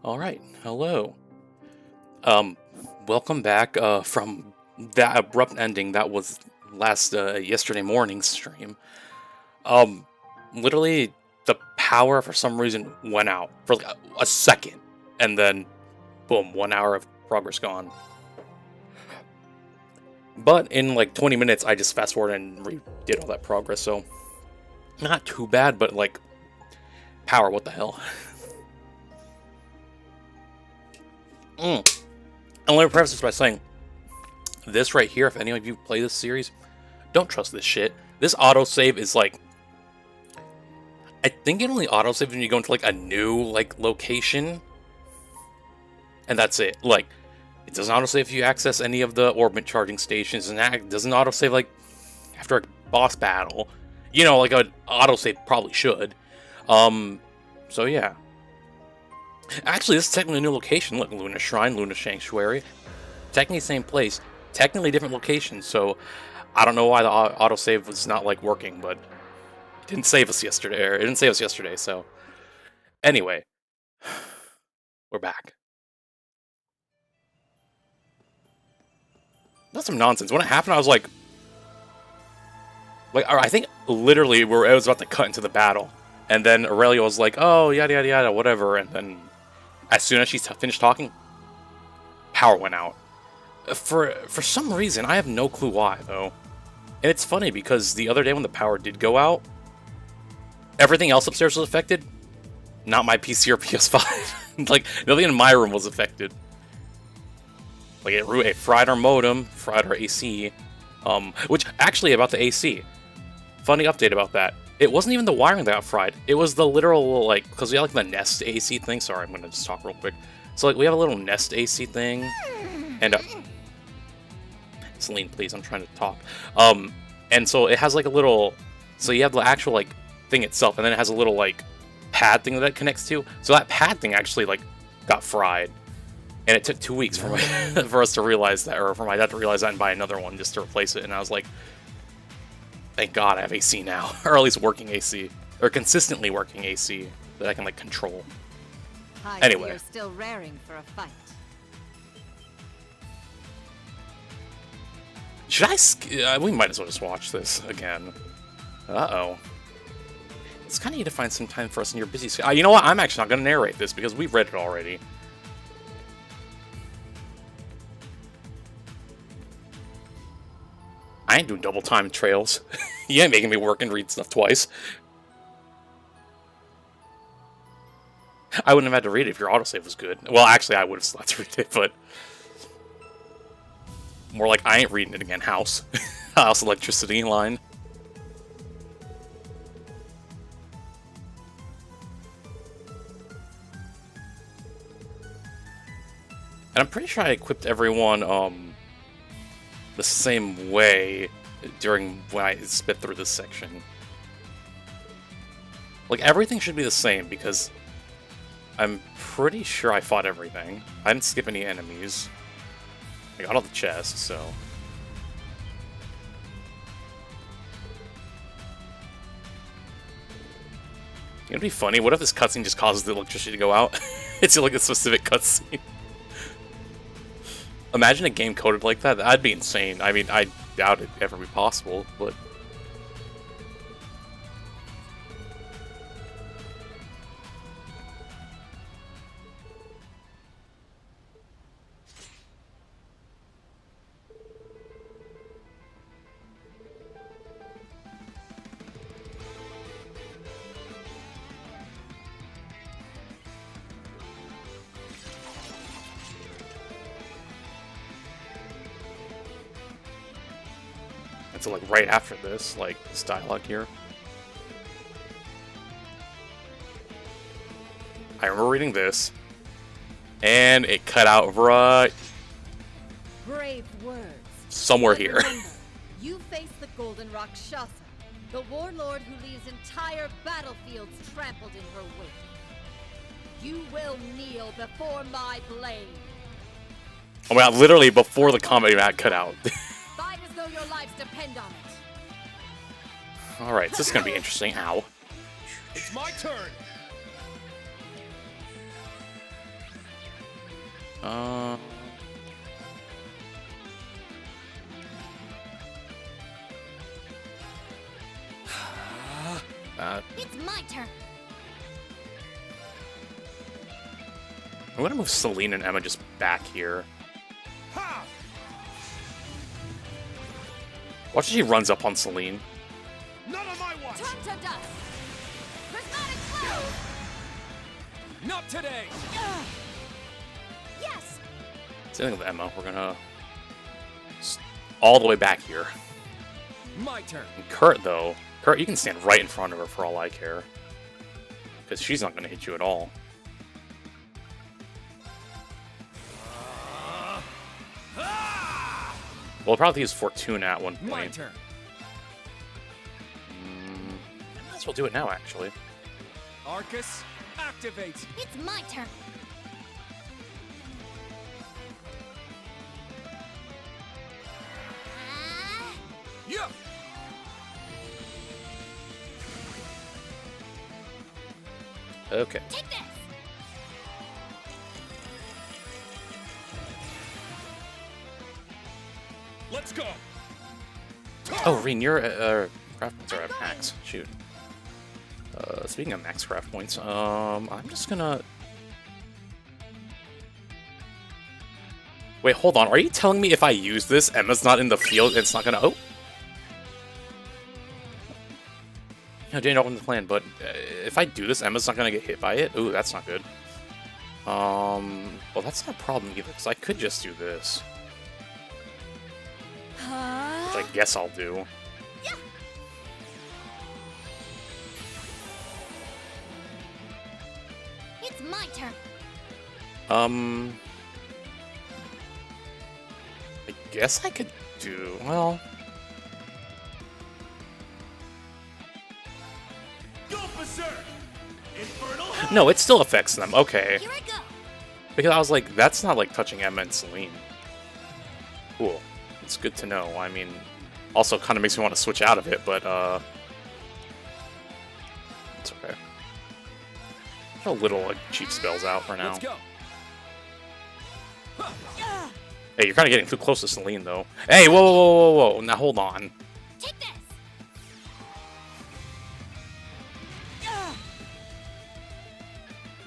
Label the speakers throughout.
Speaker 1: All right, hello. Um, Welcome back from that abrupt ending that was last yesterday morning's stream. Um, Literally, the power for some reason went out for like a second, and then boom, 1 hour of progress gone. But in like 20 minutes, I just fast forwarded and redid all that progress, so not too bad. But like, power, what the hell? And let me preface this by saying, this right here, if any of you play this series, don't trust this shit. This autosave is like, I think it only autosaves when you go into like a new like location, and that's it. Like, it doesn't autosave if you access any of the orbit charging stations, and that doesn't autosave like after a boss battle. You know, like an autosave probably should. So yeah. Actually, this is technically a new location. Look, Luna Shrine, Luna Sanctuary. Technically same place, technically different locations, so I don't know why the autosave was not like working, but it didn't save us yesterday, or it didn't save us yesterday, so anyway, we're back. That's some nonsense. When it happened, I was like, I think literally it was about to cut into the battle, and then Aurelia was like, oh, yada yada yada, whatever, and then as soon as she finished talking, power went out. For some reason, I have no clue why, though. And it's funny, because the other day when the power did go out, everything else upstairs was affected. Not my PC or PS5. Like, nothing in my room was affected. Like, it fried our modem, fried our AC. Which, actually, about the AC. Funny update about that. It wasn't even the wiring that got fried. It was the literal, like, because we have, like, the Nest AC thing. Sorry, I'm going to just talk real quick. So, like, we have a little Nest AC thing. And, Celine, please, I'm trying to talk. And so it has, like, a little... So you have the actual, like, thing itself, and then it has a little, like, pad thing that it connects to. So that pad thing actually, like, got fried. And it took 2 weeks for for us to realize that, or for my dad to realize that and buy another one just to replace it. And I was like, thank God I have AC now. Or at least working AC. Or consistently working AC that I can, like, control. Anyway.
Speaker 2: You're still raring for a fight.
Speaker 1: Should I we might as well just watch this again. Uh-oh. It's kind of need to find some time for us in your busy schedule. You know what? I'm actually not going to narrate this because we've read it already. I ain't doing double time trails. You ain't making me work and read stuff twice. I wouldn't have had to read it if your autosave was good. Well, actually, I would have still had to read it, but... More like, I ain't reading it again, house. House electricity line. And I'm pretty sure I equipped everyone, the same way during when I spit through this section. Like, everything should be the same, because I'm pretty sure I fought everything. I didn't skip any enemies. I got all the chests, so... It'd be funny, what if this cutscene just causes the electricity to go out? It's like a specific cutscene. Imagine a game coded like that, that'd be insane. I mean, I doubt it'd ever be possible, but... So, like, right after this, like, this dialogue here. I remember reading this, and it cut out right...
Speaker 2: Brave words.
Speaker 1: Somewhere
Speaker 2: But
Speaker 1: here.
Speaker 2: remember, you face the Golden Rakshasa, the warlord who leaves entire battlefields trampled in her wake. You will kneel before my blade.
Speaker 1: Oh my god, literally before the comedy mat cut out.
Speaker 2: Fight as though your lives depend on it.
Speaker 1: Alright, this is gonna be interesting. Ow.
Speaker 3: It's my turn.
Speaker 1: Uh,
Speaker 2: It's my turn.
Speaker 1: I'm gonna move Celine and Emma just back here. Watch as she runs up on Celine.
Speaker 3: None of my watch.
Speaker 2: Turn to dust. Prismatic flow.
Speaker 3: Not today.
Speaker 2: Yes.
Speaker 1: Same thing with Emma. We're gonna all the way back here.
Speaker 3: My turn.
Speaker 1: And Kurt, though, Kurt, you can stand right in front of her for all I care, because she's not gonna hit you at all. We'll probably use Fortuna at one
Speaker 3: My
Speaker 1: point.
Speaker 3: turn.
Speaker 1: Might as well do it now, actually.
Speaker 3: Arcus, activate.
Speaker 2: It's my turn.
Speaker 3: Yeah.
Speaker 1: Okay.
Speaker 2: Take this.
Speaker 3: Let's go.
Speaker 1: Oh, Reen, you're craft points are at max. Shoot. Speaking of max craft points, I'm just gonna. Wait, hold on. Are you telling me if I use this, Emma's not in the field, it's not gonna... Oh! No, didn't open the plan, but if I do this, Emma's not gonna get hit by it? Ooh, that's not good. Well, that's not a problem either, because I could just do this. Which I guess I'll do.
Speaker 2: Yeah. It's my turn.
Speaker 1: I guess I could do... Well...
Speaker 3: Go berserk. Infernal hell.
Speaker 1: No, it still affects them. Okay.
Speaker 2: Here I go.
Speaker 1: Because I was like, that's not like touching Emma and Celine. Cool. It's good to know. I mean, also kind of makes me want to switch out of it, but it's okay. A little like cheap spells out for now.
Speaker 3: Let's go.
Speaker 1: Hey, you're kind of getting too close to Celine, though. Hey, whoa, whoa, whoa, whoa, whoa! Now hold on.
Speaker 2: Take this.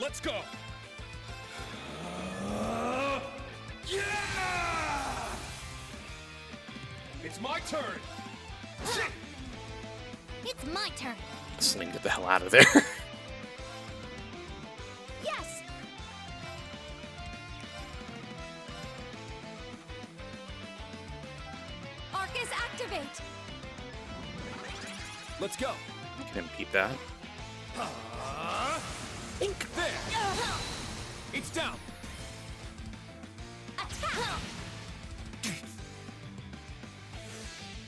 Speaker 3: Let's go. Yeah! It's my turn.
Speaker 2: It's my turn.
Speaker 1: Celine, get the hell out of there.
Speaker 2: Yes. Arcus, activate.
Speaker 3: Let's go.
Speaker 1: You can impede that.
Speaker 3: There. It's down.
Speaker 2: Attack.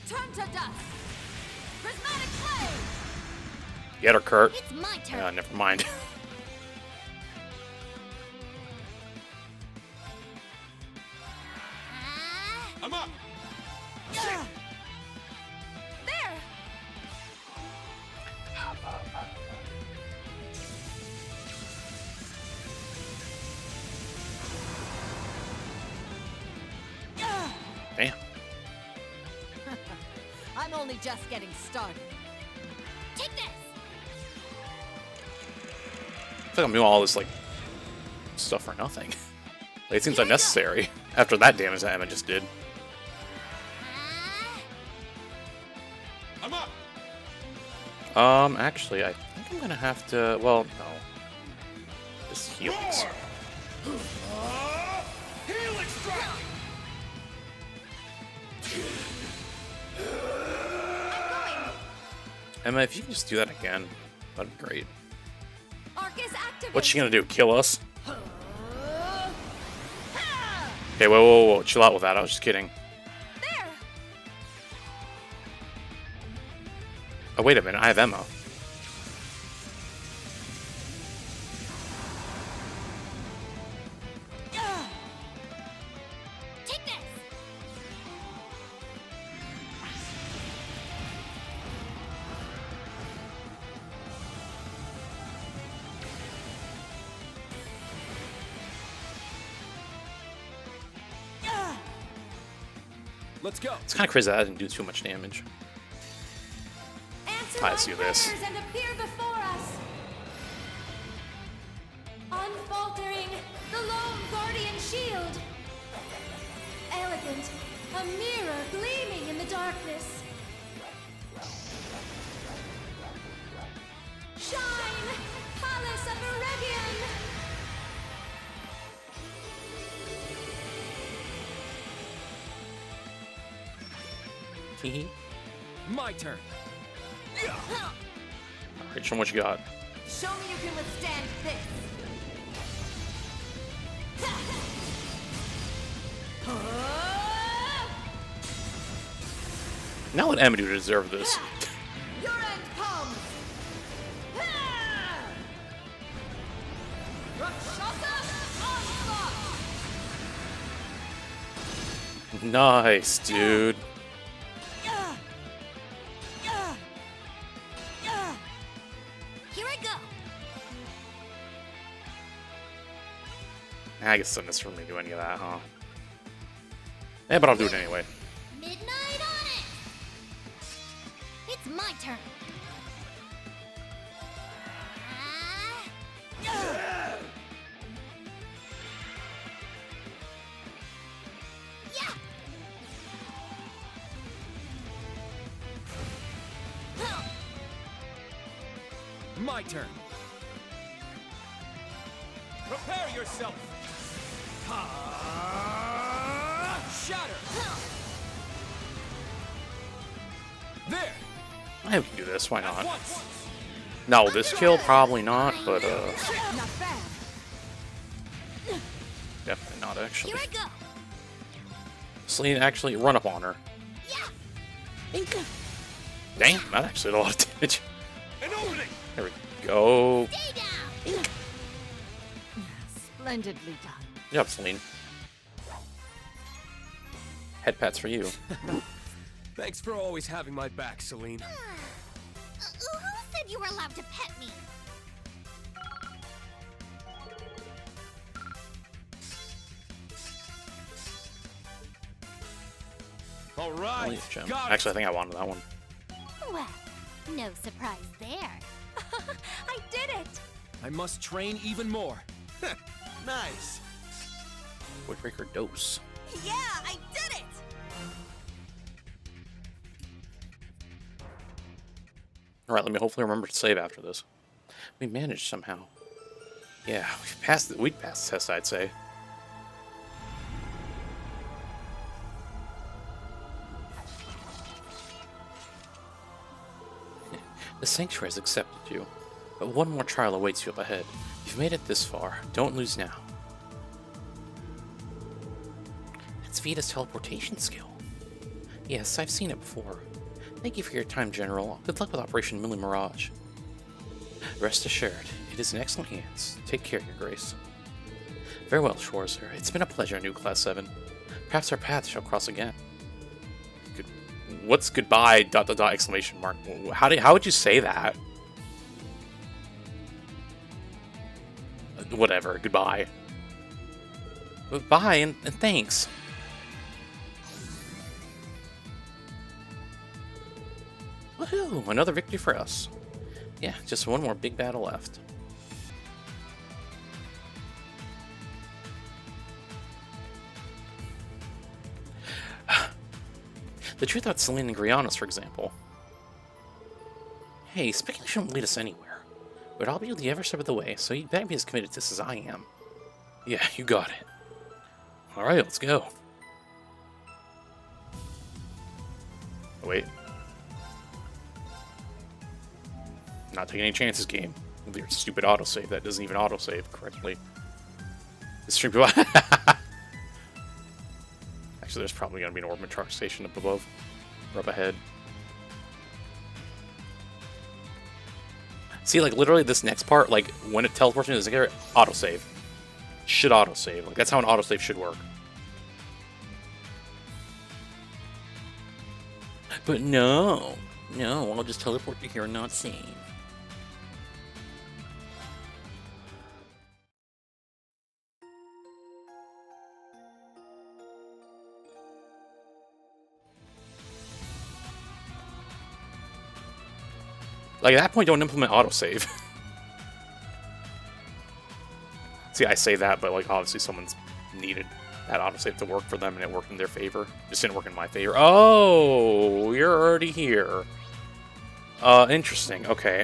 Speaker 2: Turn to dust. Prismatic flame.
Speaker 1: Get her, Kurt.
Speaker 2: It's my turn.
Speaker 1: Never mind.
Speaker 3: I'm up.
Speaker 2: There.
Speaker 1: Damn.
Speaker 2: I'm only just getting started. Take this.
Speaker 1: I feel like I'm doing all this like stuff for nothing. Like, it seems unnecessary after that damage that Emma just did.
Speaker 3: I'm up.
Speaker 1: Actually, I think I'm gonna have to. Well, no. Just heal these.
Speaker 3: Healing strike.
Speaker 1: Emma, if you can just do that again, that'd be great.
Speaker 2: Arcus, activate.
Speaker 1: What's she gonna do? Kill us? Okay, whoa, whoa, whoa, chill out with that. I was just kidding.
Speaker 2: There.
Speaker 1: Oh, wait a minute. I have Emma.
Speaker 2: Take this.
Speaker 3: Let's go.
Speaker 1: It's kind of crazy that I didn't do too much damage.
Speaker 4: Answer
Speaker 1: I
Speaker 4: my
Speaker 1: see this.
Speaker 4: prayers and appear before us. Unfaltering, the lone guardian shield. Elegant, a mirror gleaming in the darkness. Shine, palace of Eregion.
Speaker 1: Hee
Speaker 3: My turn.
Speaker 1: Alright, show me what you got.
Speaker 2: Show me you can withstand this.
Speaker 1: Now let Emma deserve this.
Speaker 2: Your end comes. Rakshasa onslaught.
Speaker 1: Nice, dude.
Speaker 4: Here I go.
Speaker 1: I guess it's for me to do any of that, huh? Yeah, but I'll do it anyway.
Speaker 4: Midnight on it. It's my turn. Yeah.
Speaker 3: My turn. Prepare yourself. Shatter. There.
Speaker 1: I can do this, why
Speaker 3: At
Speaker 1: not?
Speaker 3: once.
Speaker 1: No, this kill, probably not, but
Speaker 2: Not bad.
Speaker 1: definitely not actually.
Speaker 4: Here I go.
Speaker 1: Celine actually run up on her.
Speaker 4: Yeah.
Speaker 1: Dang, that actually did a lot of damage.
Speaker 3: An opening.
Speaker 1: There we go.
Speaker 4: Stay down.
Speaker 2: Splendidly done.
Speaker 1: Good job, Celine. Head pats for you.
Speaker 3: Thanks for always having my back, Celine.
Speaker 4: Who said you were allowed to pet me?
Speaker 3: All right.
Speaker 1: Elite gem.
Speaker 3: Got
Speaker 1: Actually, I
Speaker 3: it.
Speaker 1: think I wanted that one.
Speaker 4: Well, no surprise there. I did it!
Speaker 3: I must train even more. Nice.
Speaker 1: Woodbreaker dose.
Speaker 4: Yeah, I did it!
Speaker 1: Alright, let me hopefully remember to save after this. We managed somehow. Yeah, we'd passed the test, I'd say. The Sanctuary has accepted you, but one more trial awaits you up ahead. You've made it this far. Don't lose now. That's Vita's teleportation skill. Yes, I've seen it before. Thank you for your time, General. Good luck with Operation Millie Mirage. Rest assured, it is in excellent hands. Take care, Your Grace. Very well, Schwarzer. It's been a pleasure, new Class 7. Perhaps our paths shall cross again. What's goodbye, ... exclamation mark? How would you say that? Whatever, goodbye. Bye, and thanks. Woohoo, another victory for us. Yeah, just one more big battle left. The truth about Celine and Grianos, for example. Hey, speculation won't lead us anywhere. But I'll be with you every step of the way, so you better be as committed to this as I am. Yeah, you got it. Alright, let's go. Oh, wait. Not taking any chances, game. With your stupid autosave that doesn't even autosave correctly. The stream... Actually, there's probably going to be an orbit charge station up above. Or up ahead. See, like, literally this next part, like, when it teleports me to the autosave. Should autosave. Like, that's how an autosave should work. But no. No, I'll just teleport you here and not save. Like, at that point, don't implement autosave. See, I say that, but, like, obviously someone's needed that autosave to work for them, and it worked in their favor. Just didn't work in my favor. Oh, you're already here. Interesting. Okay,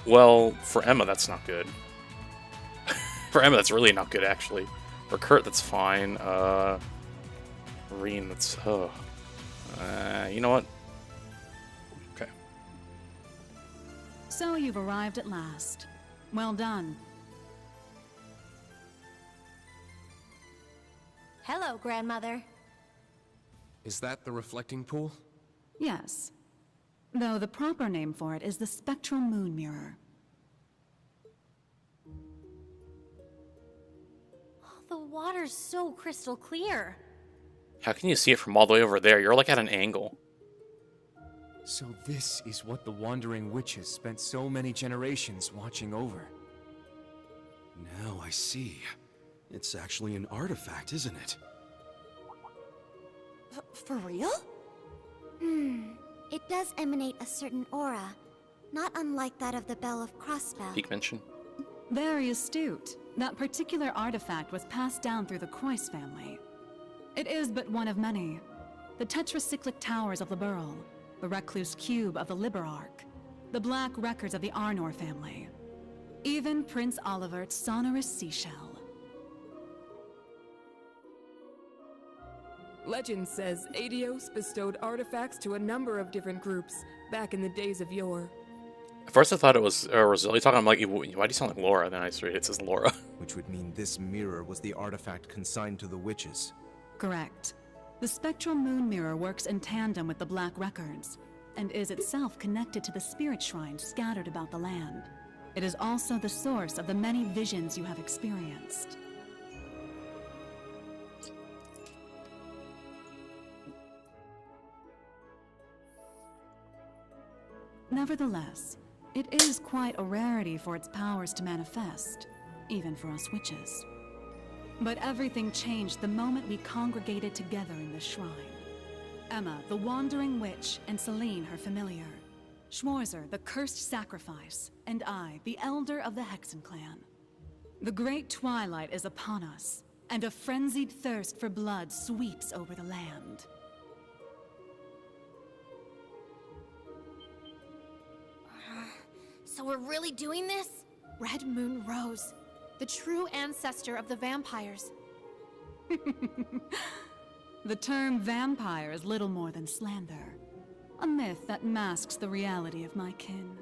Speaker 1: well, for Emma, that's not good. For Emma, that's really not good, actually. For Kurt, that's fine. Reen, that's... you know what? Okay.
Speaker 5: So you've arrived at last. Well done.
Speaker 4: Hello, grandmother.
Speaker 3: Is that the reflecting pool?
Speaker 5: Yes. Though the proper name for it is the spectral moon mirror.
Speaker 4: The water's so crystal clear.
Speaker 1: How can you see it from all the way over there? You're like at an angle.
Speaker 3: So this is what the wandering witches spent so many generations watching over.
Speaker 6: Now I see. It's actually an artifact, isn't it?
Speaker 4: For real?
Speaker 7: It does emanate a certain aura, not unlike that of the Bell of Crossbell.
Speaker 1: Peak mention.
Speaker 5: Very astute. That particular artifact was passed down through the Croix family. It is but one of many. The tetracyclic towers of the Burl, the recluse cube of the Liberarch, the black records of the Arnor family, even Prince Olivert's sonorous seashell.
Speaker 8: Legend says Adios bestowed artifacts to a number of different groups back in the days of yore.
Speaker 1: At first I thought it was Rosalie talking. I'm like, why do you sound like Laura? Then I just read it says Laura.
Speaker 9: Which would mean this mirror was the artifact consigned to the witches.
Speaker 5: Correct. The spectral moon mirror works in tandem with the black records, and is itself connected to the spirit shrines scattered about the land. It is also the source of the many visions you have experienced. Nevertheless, it is quite a rarity for its powers to manifest, even for us witches. But everything changed the moment we congregated together in this shrine. Emma, the wandering witch, and Celine, her familiar. Schwarzer, the cursed sacrifice, and I, the elder of the Hexen clan. The great twilight is upon us, and a frenzied thirst for blood sweeps over the land.
Speaker 4: So we're really doing this?
Speaker 10: Red Moon Rose, the true ancestor of the vampires.
Speaker 5: The term vampire is little more than slander. A myth that masks the reality of my kin.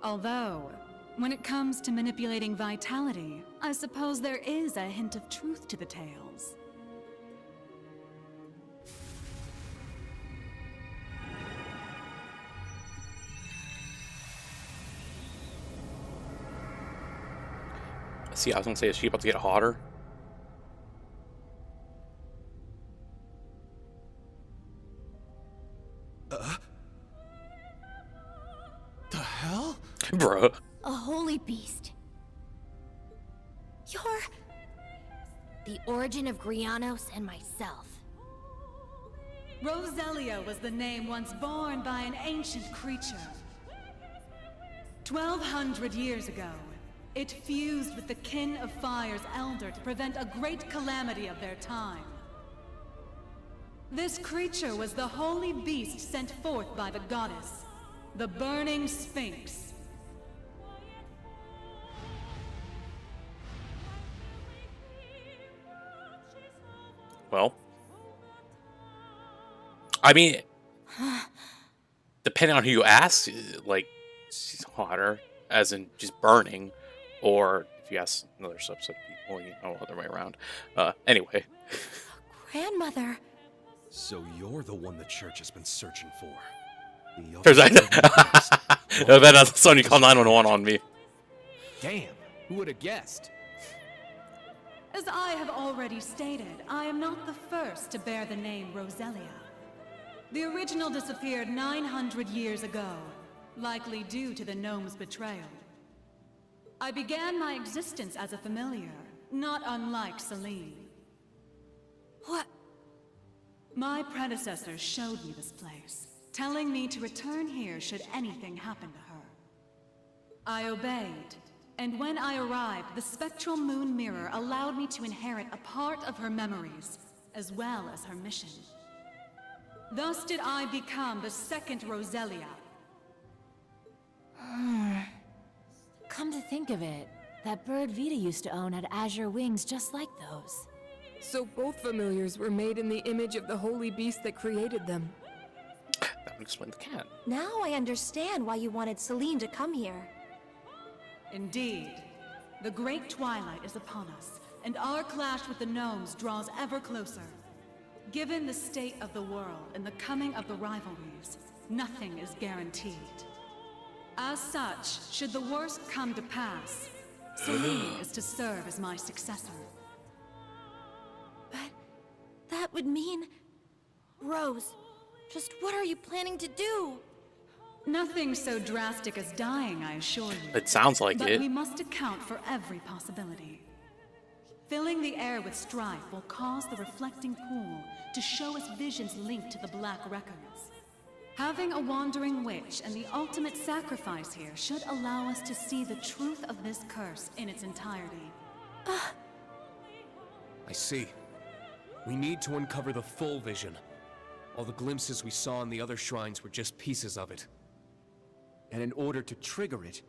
Speaker 5: Although, when it comes to manipulating vitality, I suppose there is a hint of truth to the tales.
Speaker 1: See, I was gonna say, is she about to get hotter?
Speaker 6: The hell?
Speaker 1: Bruh.
Speaker 4: A holy beast. You're... the origin of Grianos and myself.
Speaker 5: Roselia was the name once borne by an ancient creature. 1,200 years ago, it fused with the kin of Fire's elder to prevent a great calamity of their time. This creature was the holy beast sent forth by the goddess, the Burning Sphinx.
Speaker 1: Well, I mean, depending on who you ask, like, she's hotter, as in she's burning, or if you ask another subset of people, you know, other way around. Anyway.
Speaker 4: Grandmother.
Speaker 6: So you're the one the church has been searching for.
Speaker 1: There's that. No, that's the one you call 911 on me.
Speaker 3: Damn, who would have guessed?
Speaker 5: As I have already stated, I am not the first to bear the name Roselia. The original disappeared 900 years ago, likely due to the gnome's betrayal. I began my existence as a familiar, not unlike Celine.
Speaker 4: What?
Speaker 5: My predecessors showed me this place, telling me to return here should anything happen to her. I obeyed, and when I arrived, the spectral moon mirror allowed me to inherit a part of her memories, as well as her mission. Thus did I become the second Roselia.
Speaker 11: Come to think of it, that bird Vita used to own had azure wings just like those.
Speaker 8: So both familiars were made in the image of the holy beast that created them.
Speaker 1: That would explain the cat.
Speaker 7: Now I understand why you wanted Celine to come here.
Speaker 5: Indeed. The great twilight is upon us, and our clash with the gnomes draws ever closer. Given the state of the world and the coming of the rivalries, nothing is guaranteed. As such, should the worst come to pass, Celine is to serve as my successor.
Speaker 7: But that would mean... Rose, just what are you planning to do?
Speaker 5: Nothing so drastic as dying, I assure you.
Speaker 1: It sounds like
Speaker 5: but
Speaker 1: it.
Speaker 5: We must account for every possibility. Filling the air with strife will cause the reflecting pool to show us visions linked to the Black Records. Having a wandering witch and the ultimate sacrifice here should allow us to see the truth of this curse in its entirety.
Speaker 3: I see. We need to uncover the full vision. All the glimpses we saw in the other shrines were just pieces of it. And in order to trigger it,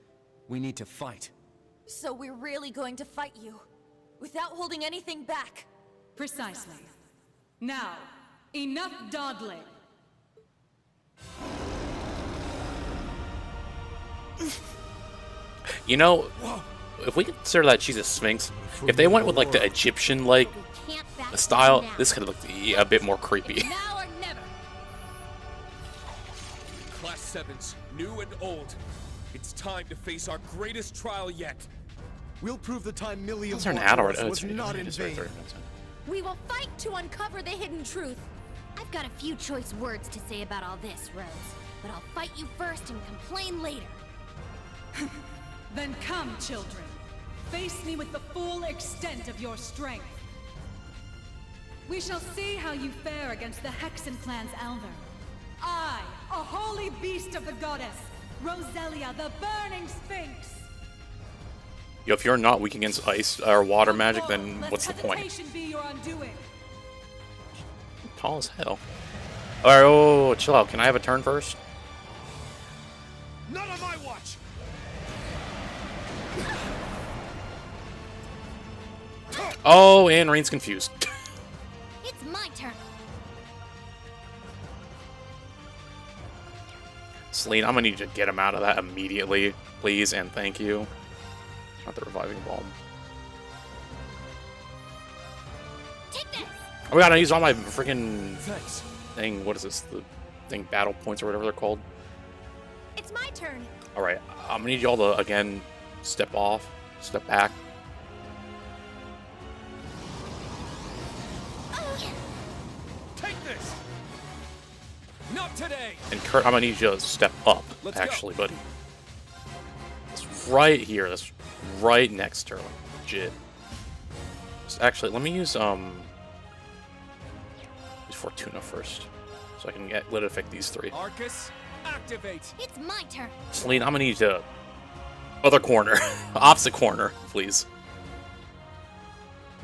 Speaker 3: we need to fight.
Speaker 11: So we're really going to fight you, without holding anything back?
Speaker 5: Precisely. Now, enough dawdling.
Speaker 1: You know, if we consider that she's a Sphinx, if they went with like the Egyptian-like style, this could look a bit more creepy.
Speaker 2: Now or never.
Speaker 3: Class 7s, new and old. It's time to face our greatest trial yet.
Speaker 9: We'll prove the time millions
Speaker 1: Those are an adult.
Speaker 9: was not in vain.
Speaker 2: We will fight to uncover the hidden truth.
Speaker 4: I've got a few choice words to say about all this, Rose. But I'll fight you first and complain later.
Speaker 5: Then come, children. Face me with the full extent of your strength. We shall see how you fare against the Hexen clan's elder. I, a holy beast of the goddess, Roselia, the burning sphinx.
Speaker 1: Yo, if you're not weak against ice or water magic, then what's the point?
Speaker 5: Hesitation be your undoing.
Speaker 1: Tall as hell. Alright, oh, chill out. Can I have a turn first?
Speaker 9: Not on my watch.
Speaker 1: Oh, and Rain's confused.
Speaker 4: It's my turn.
Speaker 1: Celine, I'm gonna need you to get him out of that immediately, please, and thank you. Not the reviving bomb.
Speaker 4: Take this.
Speaker 1: Oh my god, I used all my freaking
Speaker 3: Thanks.
Speaker 1: thing. What is this? The thing, battle points or whatever they're called.
Speaker 7: It's my turn.
Speaker 1: Alright, I'm gonna need y'all to, again, step off, step back.
Speaker 3: Take this. Not today.
Speaker 1: And Kurt, I'm gonna need you to step up,
Speaker 3: Let's
Speaker 1: actually, buddy. It's right here. That's right next to her. Legit. Just actually, let me use Fortuna first, so I can let it affect these three.
Speaker 3: Arcus, activate.
Speaker 4: It's my turn.
Speaker 1: Celine, I'm gonna need you to other corner, opposite corner, please.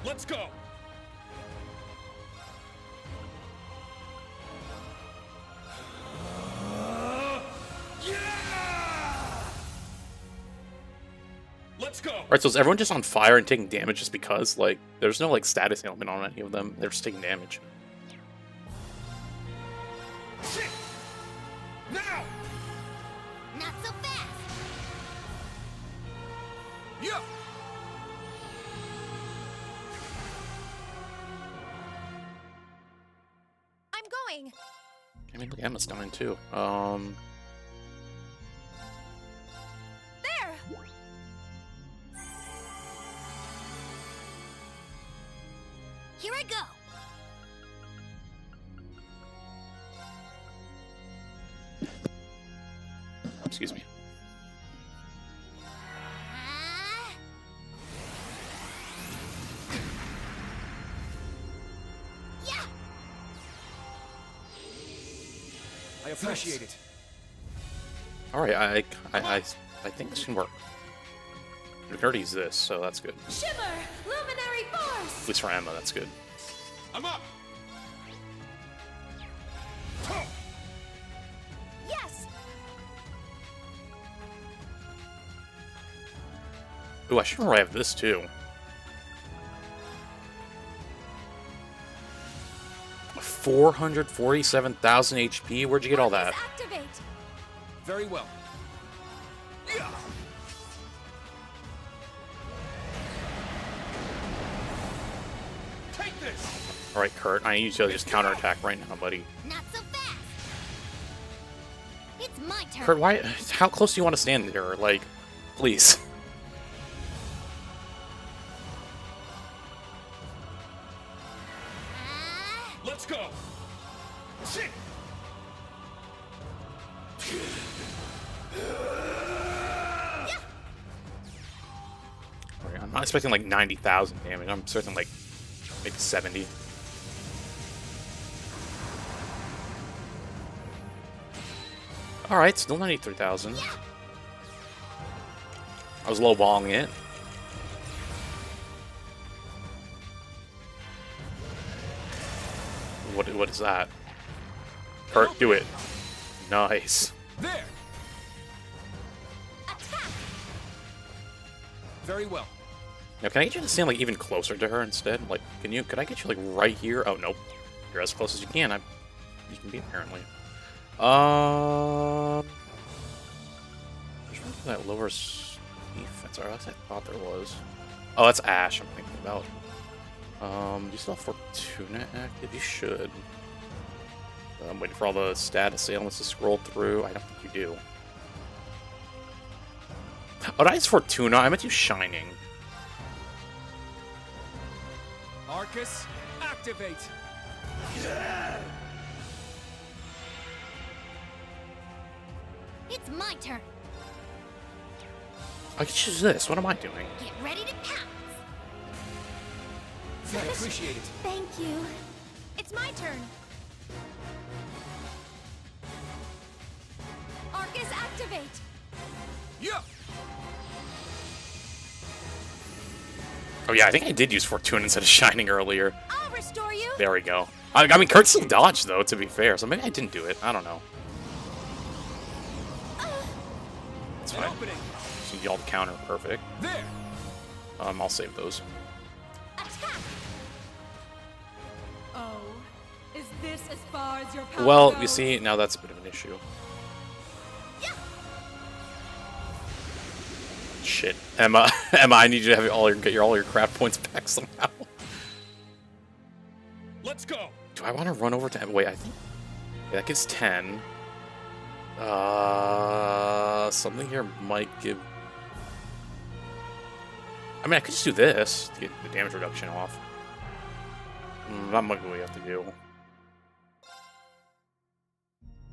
Speaker 3: Let's go. Let's go.
Speaker 1: Alright, so is everyone just on fire and taking damage just because? Like, there's no like status ailment on any of them. They're just taking damage.
Speaker 9: Shit! Now!
Speaker 4: Not so fast.
Speaker 3: Yeah.
Speaker 7: I'm going.
Speaker 1: I mean, look, Emma's dying too.
Speaker 7: There.
Speaker 4: Here I go.
Speaker 1: Excuse me.
Speaker 3: I have Appreciate it.
Speaker 1: Alright, I think this can work. We can already use this, so that's good.
Speaker 7: Shimmer! Luminary force!
Speaker 1: At least for Emma, that's good.
Speaker 3: I'm up.
Speaker 7: Yes!
Speaker 1: Ooh, I should remember I have this too. 447,000 HP? Where'd you get all that?
Speaker 7: Activate!
Speaker 3: Very well. Take this.
Speaker 1: Alright, Kurt, I need you to just counterattack right now, buddy.
Speaker 4: Not so fast. It's my turn.
Speaker 1: Kurt, why? How close do you want to stand there? Like, please.
Speaker 3: Let's go. Shit.
Speaker 1: Alright, I'm not expecting like 90,000 damage. I'm expecting like maybe 70. Alright, still 93,000. I was low-balling it. What is that? Kurt, do it. Nice.
Speaker 3: There. Very well.
Speaker 1: Now, can I get you to stand like even closer to her instead? Like, could I get you like right here? Oh nope, you're as close as you can. You can be apparently. There's one that lowers defense. Or else I thought there was. Oh, that's Ash. I'm thinking about. Do you still have Fortuna active? You should. I'm waiting for all the status ailments to scroll through. I don't think you do. Oh, that is Fortuna. I meant you Shining.
Speaker 3: Arcus, activate.
Speaker 4: It's my turn.
Speaker 1: I can choose this. What am I doing?
Speaker 4: Get ready to pounce.
Speaker 3: I appreciate it.
Speaker 7: Thank you. It's my turn. Arcus, activate.
Speaker 3: Yeah.
Speaker 1: Oh yeah, I think I did use Fortuna instead of Shining earlier.
Speaker 7: I'll restore you.
Speaker 1: There we go. I mean, Kurt still dodged, though, to be fair, so maybe I didn't do it. I don't know. It's fine. So y'all to counter. Perfect.
Speaker 3: There.
Speaker 1: I'll save those.
Speaker 5: Oh, is this as far as your power
Speaker 1: Well,
Speaker 5: goes?
Speaker 1: you see, now that's a bit of an issue. Shit. Emma, I need you to have get all your craft points back somehow.
Speaker 3: Let's go.
Speaker 1: Do I want to run over to Emma? Wait, I think that gives 10. Something here might give... I mean, I could just do this to get the damage reduction off. That might be what we have to do.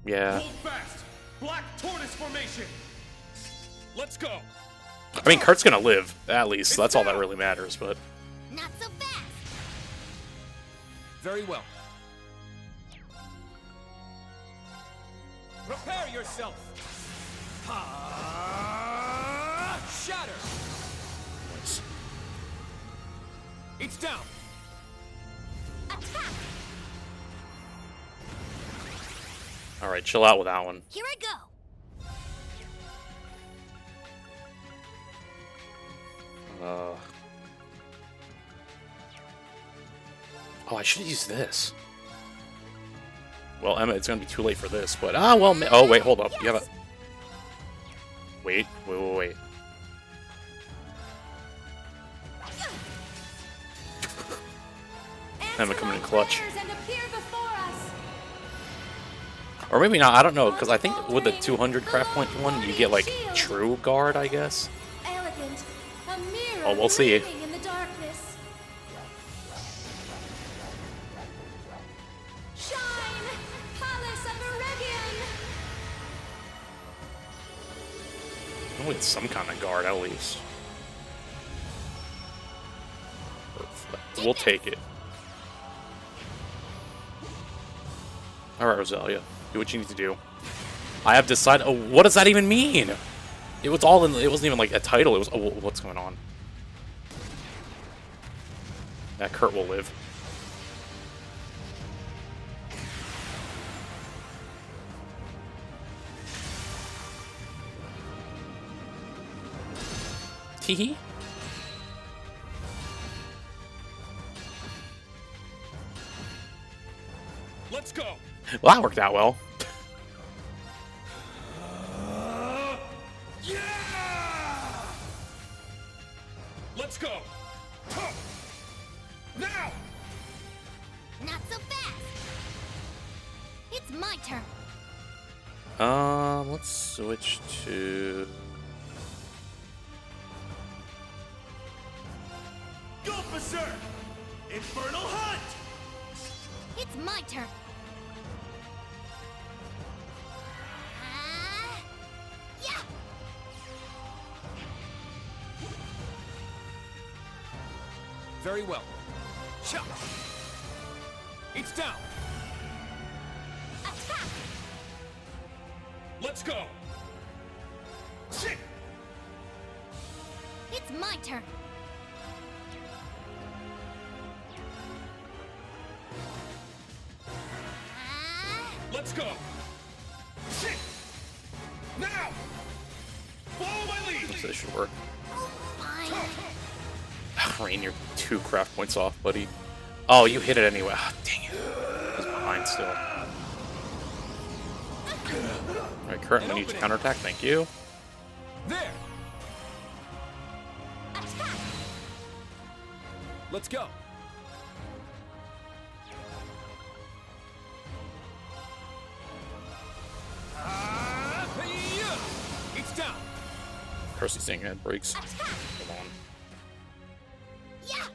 Speaker 1: Yeah.
Speaker 3: Hold fast. Black tortoise formation. Let's go.
Speaker 1: I mean, Kurt's gonna live, at least. That's all that really matters, but...
Speaker 4: Not so fast.
Speaker 3: Very well. Prepare yourself. Shatter.
Speaker 1: Nice.
Speaker 3: It's down.
Speaker 7: Attack.
Speaker 1: Alright, chill out with that one.
Speaker 4: Here I go.
Speaker 1: Oh, I should have used this. Well, Emma, it's gonna be too late for this, but... Ah, well... Oh, wait, hold up. You have a... Wait. Emma coming in clutch. Or maybe not, I don't know, because I think with the 200 craft point one, you get, like, true guard, I guess.
Speaker 7: Elegant. A mirror
Speaker 1: Oh, we'll see.
Speaker 7: gleaming in the darkness. Shine, Palace of Iridian.
Speaker 1: With some kind of guard, at least. Perfect. We'll take it. Alright, Rosalia. Do what you need to do. I have decided. Oh, what does that even mean? It was all in. It wasn't even like a title. It was. Oh, what's going on? That Kurt will live. Teehee.
Speaker 3: Let's go.
Speaker 1: Well, that worked out well.
Speaker 3: Yeah! Let's go. Huh. Now.
Speaker 4: Not so fast. It's my turn.
Speaker 1: Let's switch to.
Speaker 3: Go berserk! Infernal Hunt!
Speaker 4: It's my turn. Yeah.
Speaker 3: Very well. Chop! It's down!
Speaker 4: Attack.
Speaker 3: Let's go! Shit!
Speaker 4: It's my turn.
Speaker 3: Let's go! Shit! Now! Follow my lead!
Speaker 1: So this should work.
Speaker 4: Fine.
Speaker 1: Rain, you're 2 craft points off, buddy. Oh, you hit it anyway. Ah, dang it. I was behind still. Alright, Kurt, we need to counterattack. Thank you.
Speaker 3: There!
Speaker 4: Attack.
Speaker 3: Let's go! It's down!
Speaker 1: Percy's saying head breaks.
Speaker 4: Attack.
Speaker 1: Come on.
Speaker 4: Yeah.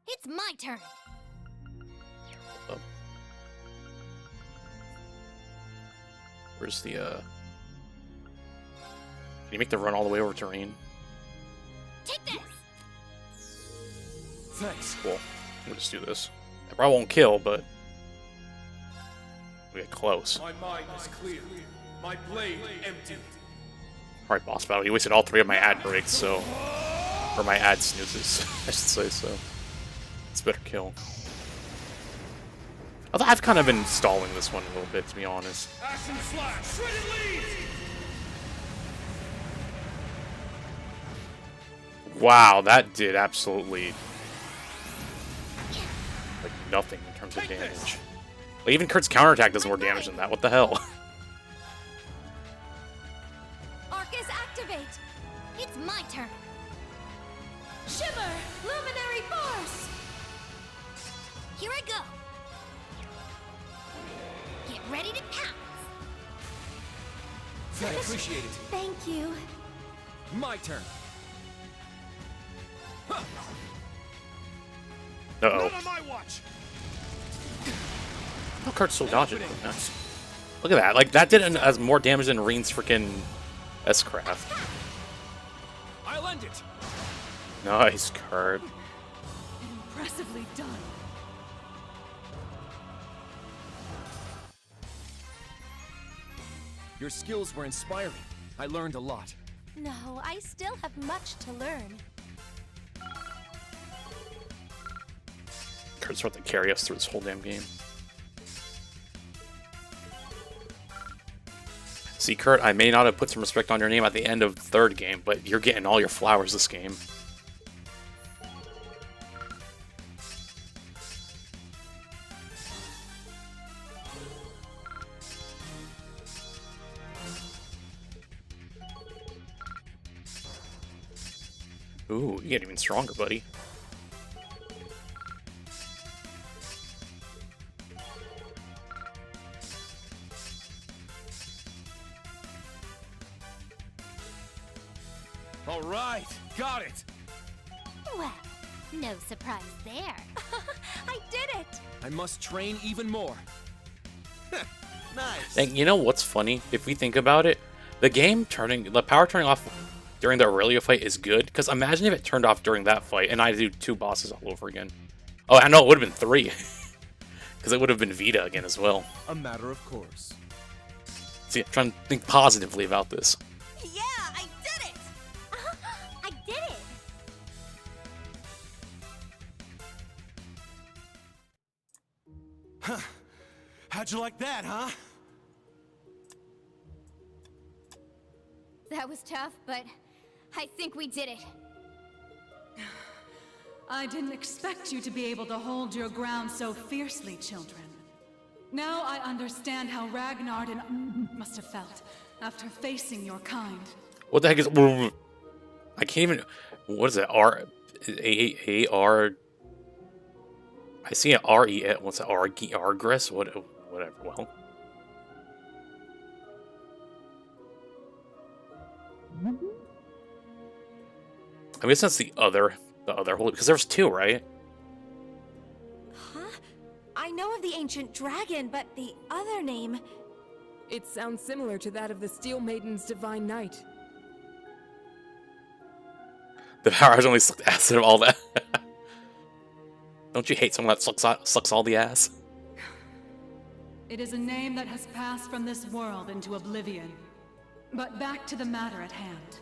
Speaker 4: It's my turn.
Speaker 1: Where's the, Can you make the run all the way over to Rain?
Speaker 4: Take this.
Speaker 3: Thanks.
Speaker 1: Cool. We'll just do this. I probably won't kill, but we get close.
Speaker 3: My mind is clear. My blade empty.
Speaker 1: Alright, boss battle. You wasted all 3 of my ad breaks, so... Or my ad snoozes, I should say, so... It's better kill. Although I've kind of been stalling this one a little bit, to be honest.
Speaker 3: Action slash! Shredded leaves!
Speaker 1: Wow, that did absolutely... like, nothing in terms of damage. Like, even Kurt's counterattack does more damage than that. What the hell?
Speaker 4: Arcus, activate. It's my turn. Shimmer, luminary force. Here I go. Get ready to pounce.
Speaker 3: I appreciate it.
Speaker 4: Thank you.
Speaker 3: My turn. Huh.
Speaker 1: Uh-oh.
Speaker 3: Not on my watch.
Speaker 1: Oh, Kurt's still dodging. Nice. Look at that. Like, that did as more damage than Reen's freaking S-Craft.
Speaker 3: I'll end it.
Speaker 1: Nice, Kurt.
Speaker 5: Impressively done.
Speaker 3: Your skills were inspiring. I learned a lot.
Speaker 7: No, I still have much to learn.
Speaker 1: Kurt's about to carry us through this whole damn game. See, Kurt, I may not have put some respect on your name at the end of the 3rd game, but you're getting all your flowers this game. Ooh, you get even stronger, buddy.
Speaker 3: All right, got it.
Speaker 4: Well, No surprise there.
Speaker 7: I did it!
Speaker 3: I must train even more.
Speaker 9: Nice.
Speaker 1: And you know what's funny? If we think about it, the power turning off during the Aurelia fight is good, because imagine if it turned off during that fight and I had to do 2 bosses all over again. Oh, I know, it would have been 3. Because it would have been Vita again as well.
Speaker 9: A matter of course.
Speaker 1: See, I'm trying to think positively about this.
Speaker 7: Yeah, I did it!
Speaker 4: I did it!
Speaker 6: Huh. How'd you like that, huh?
Speaker 4: That was tough, but I think we did it.
Speaker 5: I didn't expect you to be able to hold your ground so fiercely, children. Now I understand how Ragnar must have felt after facing your kind.
Speaker 1: What the heck is... I can't even... What is it? A-R... I see an R-E... What's it? Argress? Whatever. Well... I guess that's the other holy... Because there's 2, right?
Speaker 7: Huh? I know of the ancient dragon, but the other name...
Speaker 8: It sounds similar to that of the Steel Maiden's Divine Knight.
Speaker 1: The power has only sucked acid of all that. Don't you hate someone that sucks all the ass?
Speaker 5: It is a name that has passed from this world into oblivion. But back to the matter at hand.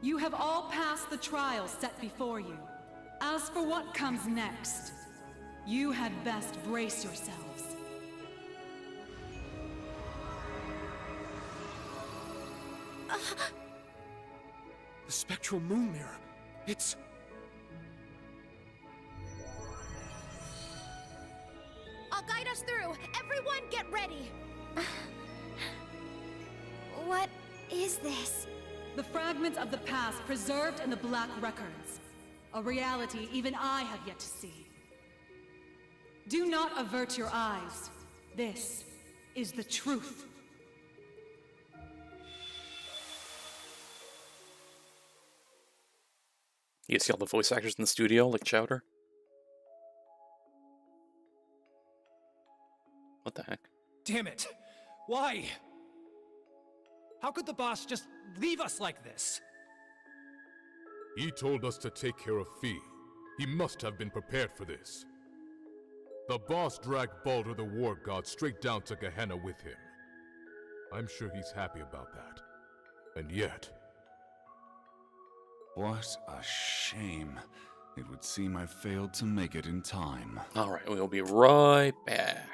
Speaker 5: You have all passed the trials set before you. As for what comes next, you had best brace yourselves.
Speaker 3: The spectral moon mirror. It's...
Speaker 7: I'll guide us through. Everyone get ready. What is this?
Speaker 5: The fragments of the past preserved in the Black Records. A reality even I have yet to see. Do not avert your eyes. This is the truth.
Speaker 1: You see all the voice actors in the studio, like Chowder? What the heck?
Speaker 12: Damn it! Why? How could the boss just leave us like this?
Speaker 13: He told us to take care of Fee. He must have been prepared for this. The boss dragged Baldur the War God straight down to Gehenna with him. I'm sure he's happy about that. And yet...
Speaker 6: What a shame. It would seem I failed to make it in time.
Speaker 1: Alright, we'll be right back.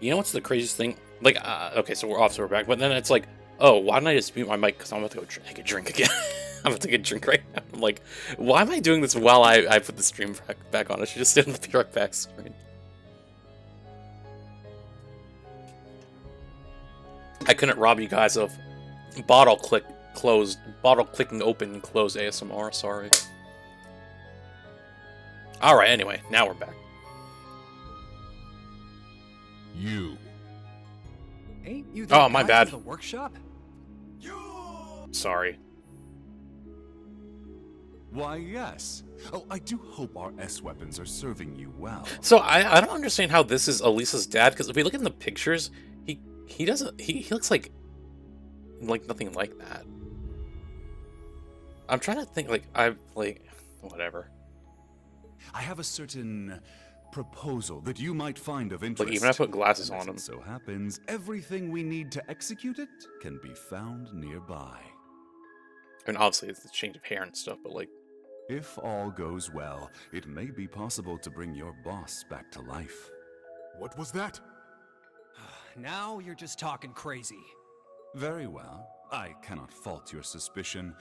Speaker 1: You know what's the craziest thing? Like, okay, so we're back, but then it's like, oh, why didn't I just mute my mic? Because I'm about to go take a drink again. I'm about to take a drink right now. I'm like, why am I doing this while I put the stream back on? I should just sit on the direct back screen. I couldn't rob you guys of bottle clicking open and close ASMR, sorry. Alright, anyway, now we're back.
Speaker 13: You.
Speaker 12: Ain't you the
Speaker 1: Oh, my
Speaker 12: guy
Speaker 1: bad.
Speaker 12: from the workshop?
Speaker 1: Sorry.
Speaker 14: Why, yes. Oh, I do hope our S-weapons are serving you well.
Speaker 1: So I don't understand how this is Elisa's dad, because if we look in the pictures, he looks like nothing like that. I'm trying to think, whatever.
Speaker 14: I have a certain proposal that you might find of interest.
Speaker 1: Like, even if I put glasses on
Speaker 14: As
Speaker 1: him.
Speaker 14: it so happens, everything we need to execute it can be found nearby.
Speaker 1: And obviously it's the change of hair and stuff, but like...
Speaker 14: If all goes well, it may be possible to bring your boss back to life.
Speaker 13: What was that?
Speaker 12: Now you're just talking crazy.
Speaker 14: Very well. I cannot fault your suspicion.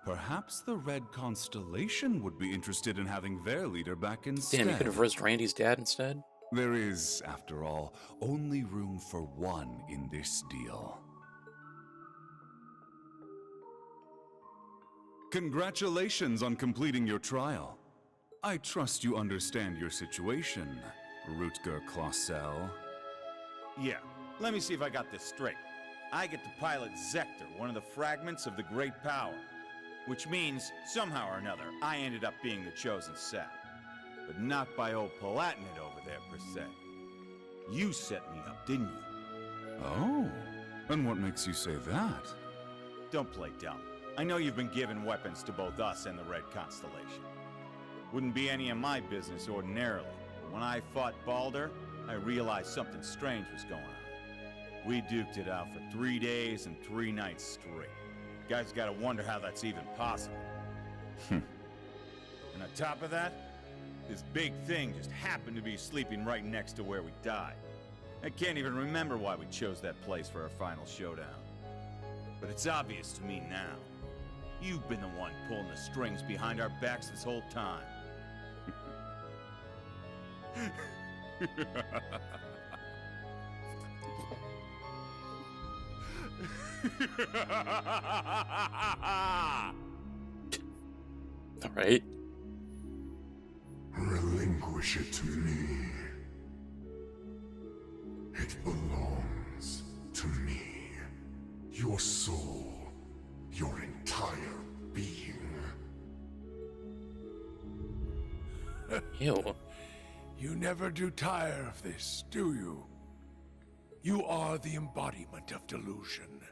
Speaker 14: Perhaps the Red Constellation would be interested in having their leader back instead.
Speaker 1: Damn, you could have risked Randy's dad instead?
Speaker 14: There is, after all, only room for one in this deal. Congratulations on completing your trial. I trust you understand your situation, Rutger Clausel.
Speaker 15: Yeah, let me see if I got this straight. I get to pilot Zector, one of the fragments of the Great Power. Which means, somehow or another, I ended up being the chosen sap. But not by old Palatinate over there, per se. You set me up, didn't you?
Speaker 14: Oh, and what makes you say that?
Speaker 15: Don't play dumb. I know you've been giving weapons to both us and the Red Constellation. Wouldn't be any of my business ordinarily, but when I fought Balder, I realized something strange was going on. We duked it out for 3 days and 3 nights straight. Guys gotta wonder how that's even possible. And on top of that, this big thing just happened to be sleeping right next to where we died. I can't even remember why we chose that place for our final showdown. But it's obvious to me now. You've been the one pulling the strings behind our backs this whole time.
Speaker 1: All right.
Speaker 16: Relinquish it to me. It belongs to me. Your soul, your entire being.
Speaker 1: Ew.
Speaker 17: You never do tire of this, do you? You are the embodiment of delusion.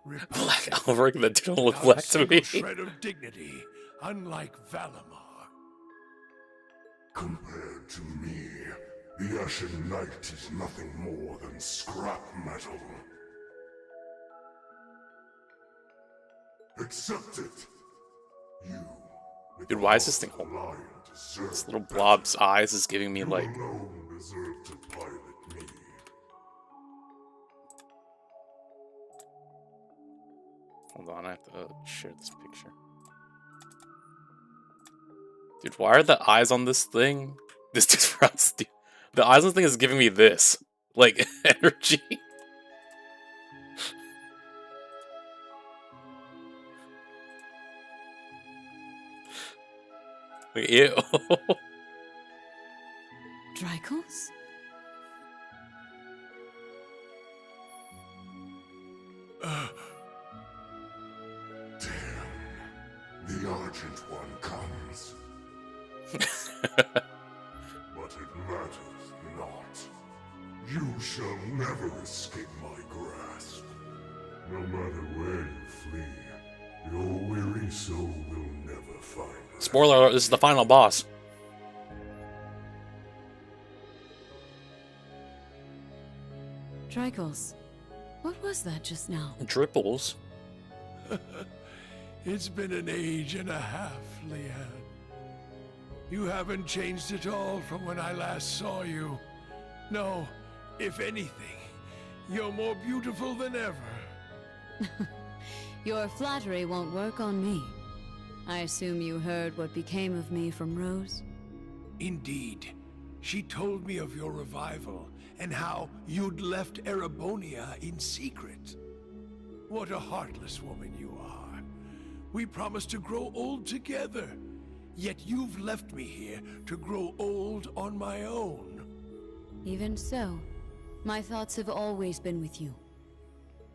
Speaker 1: Black Alveric, that didn't look black to me.
Speaker 17: Shred of dignity, unlike Valimar.
Speaker 16: Compared to me, the Ashen Knight is nothing more than scrap metal. Accept it. You.
Speaker 1: Dude, why is this thing holding? This little blob's eyes is giving me like...
Speaker 16: alone deserve to pilot me.
Speaker 1: Hold on, I have to share this picture. Dude, why are the eyes on this thing? This dude's for us, dude. The eyes on this thing is giving me this. Like, energy. Like, ew.
Speaker 5: Drykos?
Speaker 16: The Argent One comes. But it matters not. You shall never escape my grasp. No matter where you flee, your weary soul will never find rest.
Speaker 1: Spoiler alert, this is the final boss.
Speaker 5: Drykos, what was that just now?
Speaker 1: Dripples.
Speaker 17: It's been an age and a half, Leanne. You haven't changed at all from when I last saw you. No, if anything, you're more beautiful than ever.
Speaker 5: Your flattery won't work on me. I assume you heard what became of me from Rose?
Speaker 17: Indeed. She told me of your revival and how you'd left Erebonia in secret. What a heartless woman you are. We promised to grow old together, yet you've left me here to grow old on my own.
Speaker 5: Even so, my thoughts have always been with you.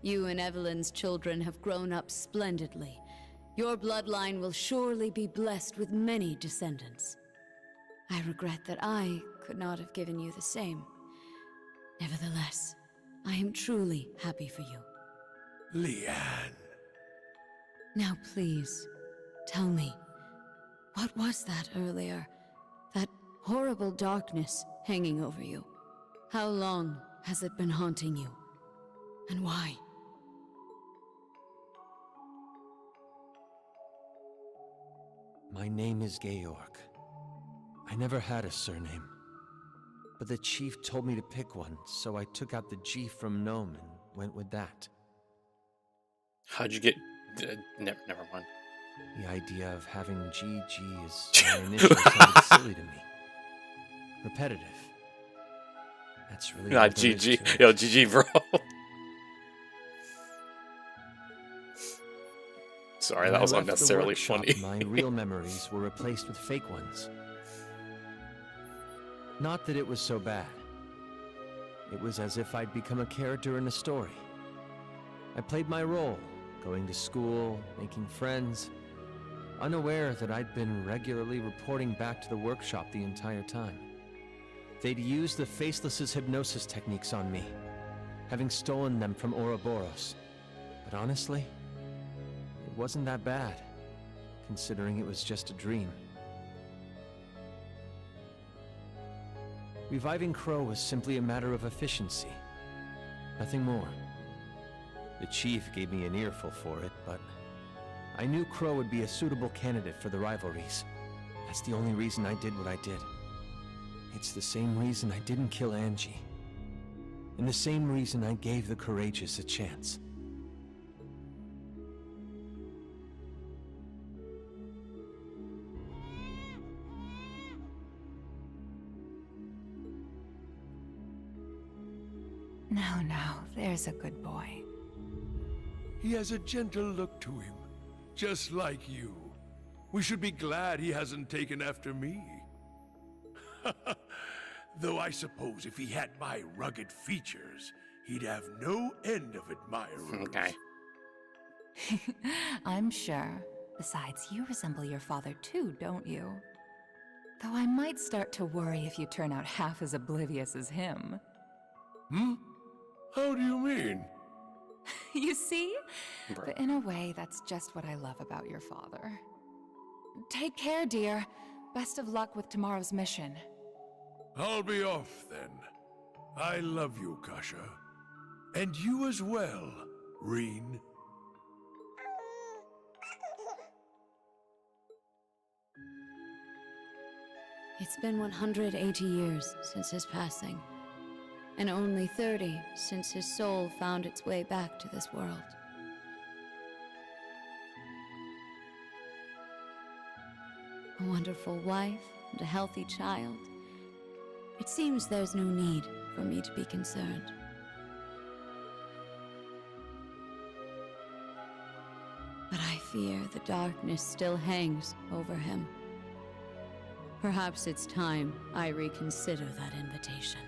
Speaker 5: You and Evelyn's children have grown up splendidly. Your bloodline will surely be blessed with many descendants. I regret that I could not have given you the same. Nevertheless, I am truly happy for you.
Speaker 17: Leanne.
Speaker 5: Now please, tell me, what was that earlier? That horrible darkness hanging over you? How long has it been haunting you? And why?
Speaker 18: My name is Georg. I never had a surname. But the chief told me to pick one, so I took out the G from Gnome and went with that.
Speaker 1: How'd you get... never mind.
Speaker 18: The idea of having GG as my initial sounded silly to me. Repetitive. That's really
Speaker 1: Not GG. Yo, GG, bro. Sorry, that was unnecessarily funny.
Speaker 18: My real memories were replaced with fake ones. Not that it was so bad. It was as if I'd become a character in a story. I played my role, going to school, making friends, unaware that I'd been regularly reporting back to the workshop the entire time. They'd used the Faceless's hypnosis techniques on me, having stolen them from Ouroboros. But honestly, it wasn't that bad, considering it was just a dream. Reviving Crow was simply a matter of efficiency. Nothing more. The chief gave me an earful for it, but I knew Crow would be a suitable candidate for the rivalries. That's the only reason I did what I did. It's the same reason I didn't kill Angie. And the same reason I gave the courageous a chance.
Speaker 19: Now, there's a good boy.
Speaker 17: He has a gentle look to him, just like you. We should be glad he hasn't taken after me. Though I suppose if he had my rugged features, he'd have no end of admirers.
Speaker 1: Okay.
Speaker 19: I'm sure. Besides, you resemble your father too, don't you? Though I might start to worry if you turn out half as oblivious as him.
Speaker 17: Hmm? How do you mean?
Speaker 19: You see?
Speaker 1: Bro.
Speaker 19: But in a way, that's just what I love about your father. Take care, dear. Best of luck with tomorrow's mission.
Speaker 17: I'll be off then. I love you, Kasha. And you as well, Reen.
Speaker 5: It's been 180 years since his passing, and only 30 since his soul found its way back to this world. A wonderful wife and a healthy child. It seems there's no need for me to be concerned. But I fear the darkness still hangs over him. Perhaps it's time I reconsider that invitation.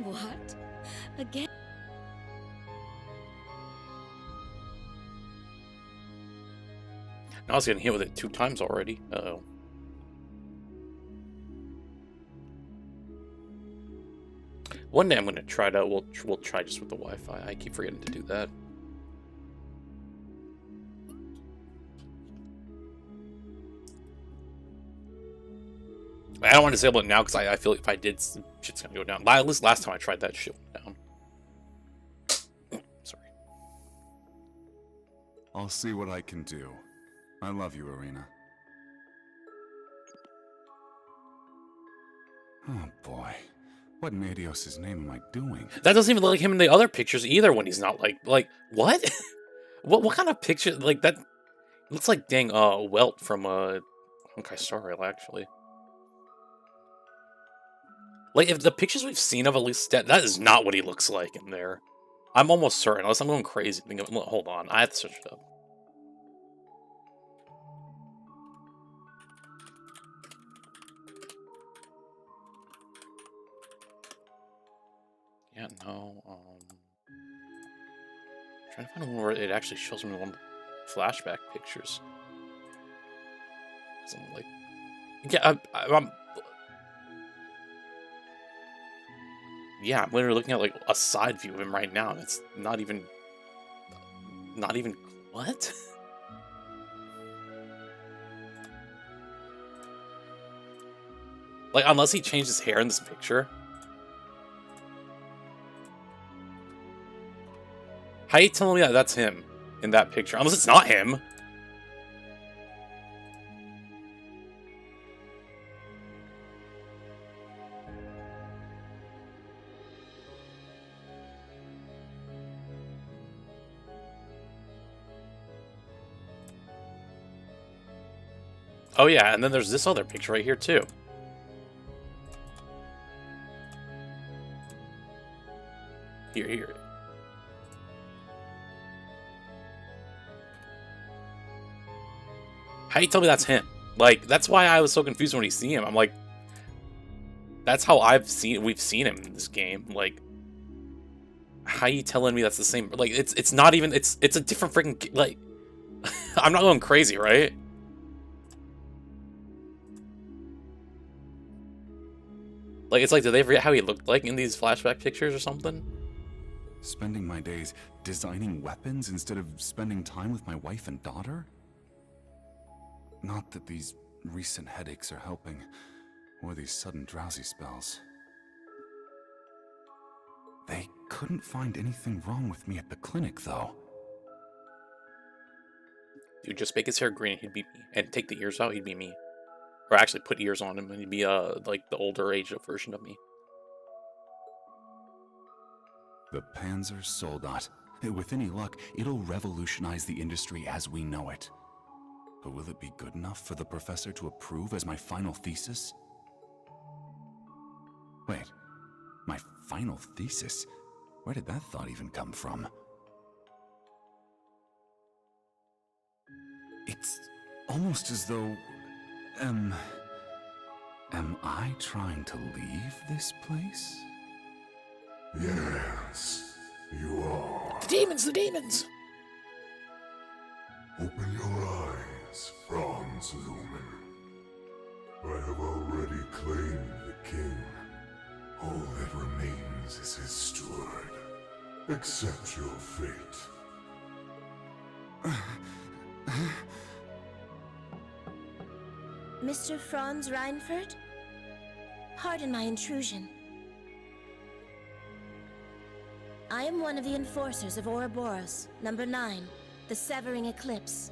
Speaker 5: What? Again?
Speaker 1: I was getting hit with it 2 times already. Uh-oh. One day I'm going to try to, we'll try just with the Wi-Fi. I keep forgetting to do that. I don't want to disable it now because I feel like if I did, shit's going to go down. At least last time I tried that, shit went down. Sorry.
Speaker 14: I'll see what I can do. I love you, Irina. Oh boy. What in Adios' name am I doing?
Speaker 1: That doesn't even look like him in the other pictures either when he's not like what? what kind of picture like that looks like dang Welt from okay, sorry actually. Like if the pictures we've seen of at least that is not what he looks like in there. I'm almost certain, unless I'm going crazy. Hold on, I have to search it up. Yeah, no, trying to find one where it actually shows me one flashback pictures. I'm like, yeah, I'm yeah, I'm literally looking at like a side view of him right now, and it's not even what? Like, unless he changed his hair in this picture. How are you telling me that that's him in that picture? Unless it's not him. Oh yeah, and then there's this other picture right here too. Here. How you tell me that's him? Like, that's why I was so confused when you see him. I'm like, that's how we've seen him in this game. Like, how you telling me that's the same? Like, it's not even, it's a different freaking, like, I'm not going crazy, right? Like, it's like, did they forget how he looked like in these flashback pictures or something?
Speaker 14: Spending my days designing weapons instead of spending time with my wife and daughter? Not that these recent headaches are helping, or these sudden drowsy spells. They couldn't find anything wrong with me at the clinic, though.
Speaker 1: Dude, just make his hair green, he'd be me. And take the ears out, he'd be me. Or actually put ears on him, and he'd be, like, the older age version of me.
Speaker 14: The Panzer Soldat. With any luck, it'll revolutionize the industry as we know it. But will it be good enough for the professor to approve as my final thesis? Wait, my final thesis? Where did that thought even come from? It's almost as though... Am I trying to leave this place?
Speaker 16: Yes, you are.
Speaker 1: The demons! The demons!
Speaker 16: Open your eyes, Franz Lumen. I have already claimed the king. All that remains is his steward. Accept your fate.
Speaker 7: Mr. Franz Reinford? Pardon my intrusion. I am one of the enforcers of Ouroboros, number 9, the Severing Eclipse.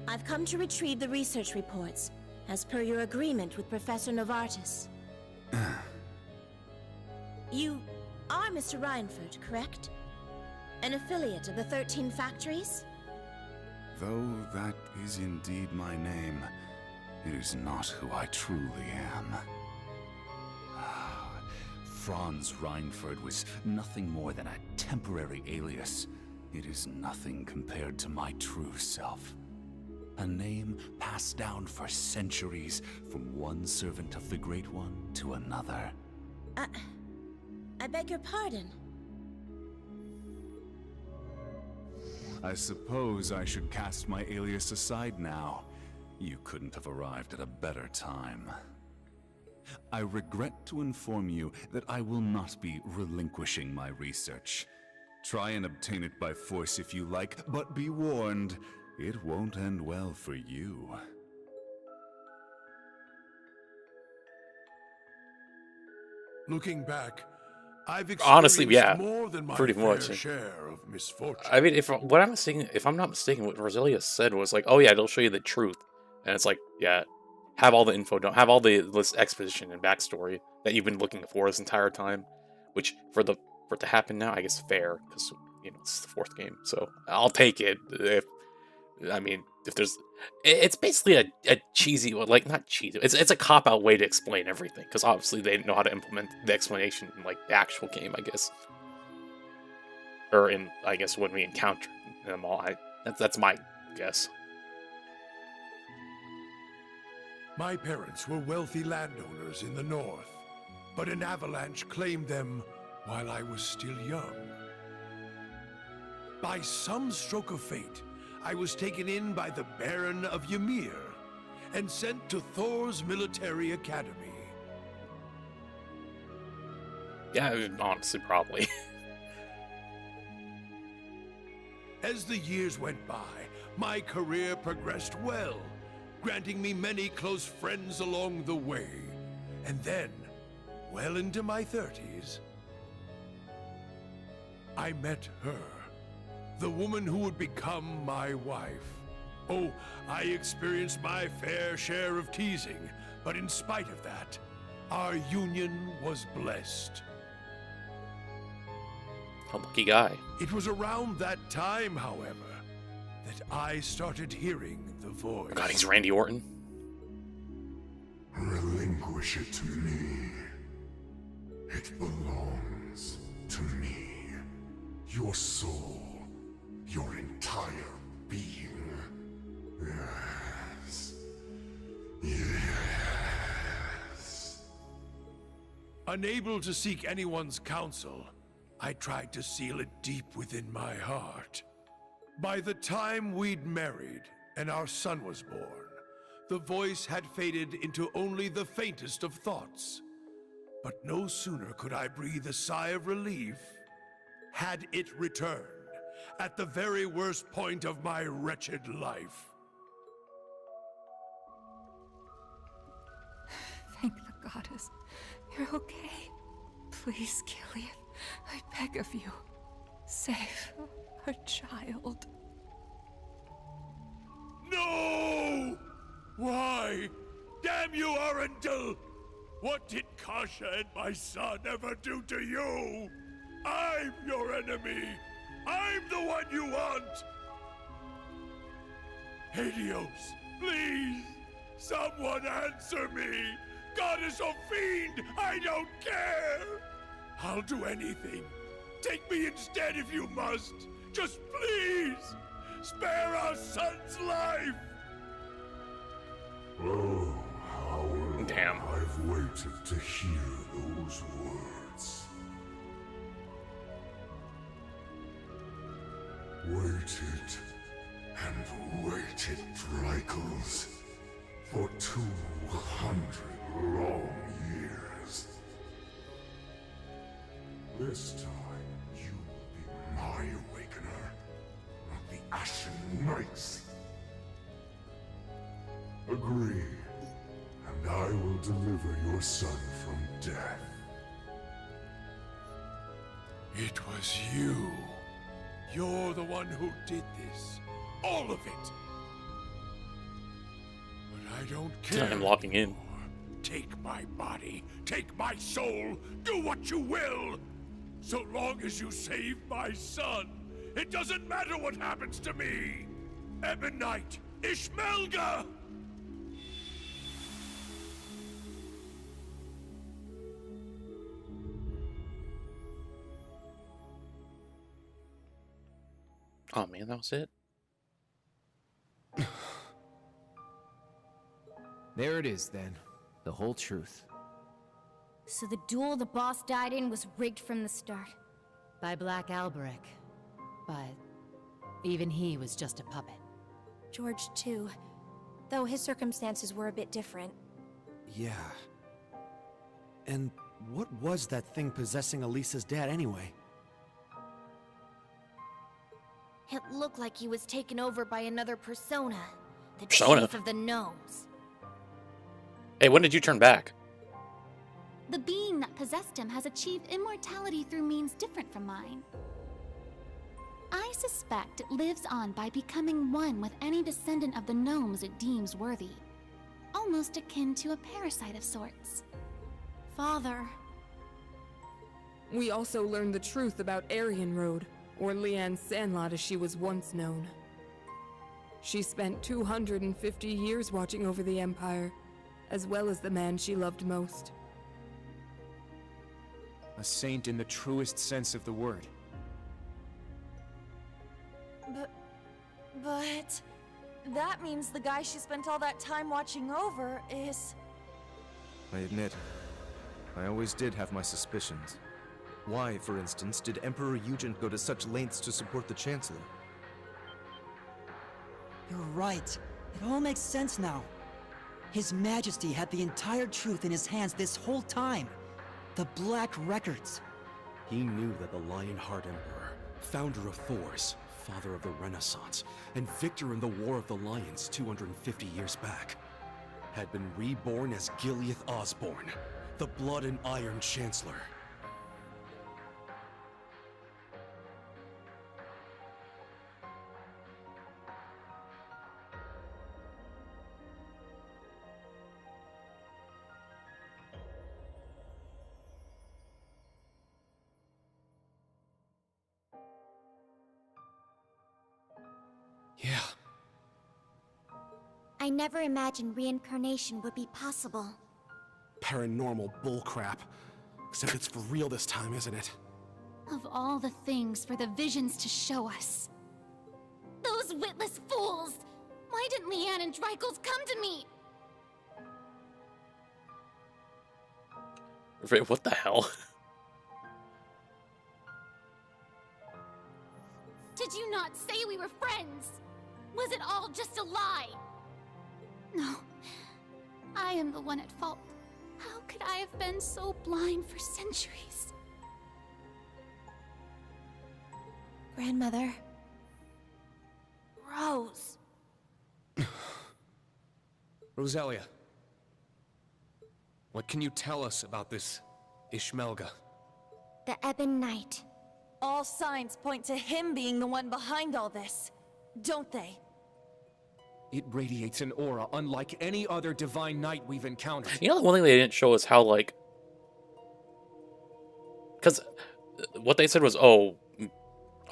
Speaker 7: I've come to retrieve the research reports, as per your agreement with Professor Novartis. You are Mr. Reinford, correct? An affiliate of the 13 factories?
Speaker 14: Though that is indeed my name, it is not who I truly am. Franz Reinford was nothing more than a temporary alias. It is nothing compared to my true self. A name passed down for centuries from one servant of the Great One to another.
Speaker 7: I beg your pardon.
Speaker 14: I suppose I should cast my alias aside now. You couldn't have arrived at a better time. I regret to inform you that I will not be relinquishing my research. Try and obtain it by force if you like, but be warned, it won't end well for you.
Speaker 17: Looking back, I've
Speaker 1: Honestly,
Speaker 17: experienced
Speaker 1: yeah,
Speaker 17: more than my
Speaker 1: pretty
Speaker 17: fair
Speaker 1: much.
Speaker 17: share of misfortune.
Speaker 1: I mean, if I'm not mistaken, what Roselia said was like, "Oh yeah, it'll show you the truth," and it's like, yeah, have all the info, don't have all this exposition and backstory that you've been looking for this entire time, which for it to happen now, I guess fair because it's the fourth game, so I'll take it. If there's, it's basically a cheesy, well, like not cheesy, it's a cop out way to explain everything because obviously they didn't know how to implement the explanation in like the actual game, I guess. Or in, I guess, when we encounter them all. That's my guess.
Speaker 17: My parents were wealthy landowners in the north, but an avalanche claimed them while I was still young. By some stroke of fate, I was taken in by the Baron of Ymir and sent to Thor's military academy.
Speaker 1: Yeah, honestly, probably.
Speaker 17: As the years went by, my career progressed well, granting me many close friends along the way. And then, well into my 30s, I met her, the woman who would become my wife. Oh, I experienced my fair share of teasing, but in spite of that, our union was blessed.
Speaker 1: A lucky guy.
Speaker 17: It was around that time, however, that I started hearing the voice.
Speaker 1: Oh God, he's Randy Orton.
Speaker 16: Relinquish it to me. It belongs to me. Your soul, your entire being. Yes. Yes.
Speaker 17: Unable to seek anyone's counsel, I tried to seal it deep within my heart. By the time we'd married and our son was born, the voice had faded into only the faintest of thoughts. But no sooner could I breathe a sigh of relief, had it returned at the very worst point of my wretched life.
Speaker 19: Thank the goddess. You're okay. Please, Gilead. I beg of you. Save our child.
Speaker 17: No! Why? Damn you, Arundel! What did Kasha and my son ever do to you? I'm your enemy! I'm the one you want! Helios, please! Someone answer me! Goddess or fiend, I don't care! I'll do anything. Take me instead if you must. Just please, spare our son's life!
Speaker 16: Oh, how long
Speaker 1: Damn.
Speaker 16: I've waited to hear those words. Waited and waited, Drycles, for 200 long years. This time, you will be my awakener, not the Ashen Knights. Agree, and I will deliver your son from death.
Speaker 17: It was you. You're the one who did this. All of it. But I don't care.
Speaker 1: I'm locking in.
Speaker 17: Take my body, take my soul, do what you will! So long as you save my son, it doesn't matter what happens to me! Ebonite Ishmelga!
Speaker 1: Oh man, that was it.
Speaker 18: There it is then. The whole truth.
Speaker 4: So the duel the boss died in was rigged from the start.
Speaker 11: By Black Alberic. But even he was just a puppet.
Speaker 10: George, too. Though his circumstances were a bit different.
Speaker 9: Yeah. And what was that thing possessing Elisa's dad anyway?
Speaker 4: It looked like he was taken over by another persona. The
Speaker 1: Persona?
Speaker 4: chief of the gnomes.
Speaker 1: Hey, when did you turn back?
Speaker 4: the being that possessed him has achieved immortality through means different from mine. I suspect it lives on by becoming one with any descendant of the gnomes it deems worthy. Almost akin to a parasite of sorts.
Speaker 10: Father.
Speaker 8: We also learned the truth about Aryan Road, or Leanne Sandlot as she was once known. She spent 250 years watching over the Empire, as well as the man she loved most.
Speaker 3: A saint in the truest sense of the word.
Speaker 20: But... that means the guy she spent all that time watching over is...
Speaker 21: I admit, I always did have my suspicions. Why, for instance, did Emperor Eugen go to such lengths to support the Chancellor?
Speaker 22: You're right. It all makes sense now. His Majesty had the entire truth in his hands this whole time. The Black Records.
Speaker 6: He knew that the Lionheart Emperor, founder of Thors, father of the Renaissance, and victor in the War of the Lions 250 years back, had been reborn as Gileath Osborne, the Blood and Iron Chancellor.
Speaker 22: Yeah.
Speaker 4: I never imagined reincarnation would be possible.
Speaker 9: Paranormal bullcrap. Except it's for real this time, isn't it?
Speaker 4: Of all the things for the visions to show us. Those witless fools! Why didn't Leanne and Dreichels come to me?
Speaker 1: Wait, what the hell?
Speaker 4: Did you not say we were friends? Was it all just a lie? No. I am the one at fault. How could I have been so blind for centuries?
Speaker 20: Grandmother. Rose.
Speaker 3: Roselia. What can you tell us about this Ishmelga?
Speaker 4: The Ebon Knight.
Speaker 20: All signs point to him being the one behind all this, don't they?
Speaker 3: It radiates an aura unlike any other divine knight we've encountered.
Speaker 1: You know, the one thing they didn't show is how, like... Because what they said was, oh,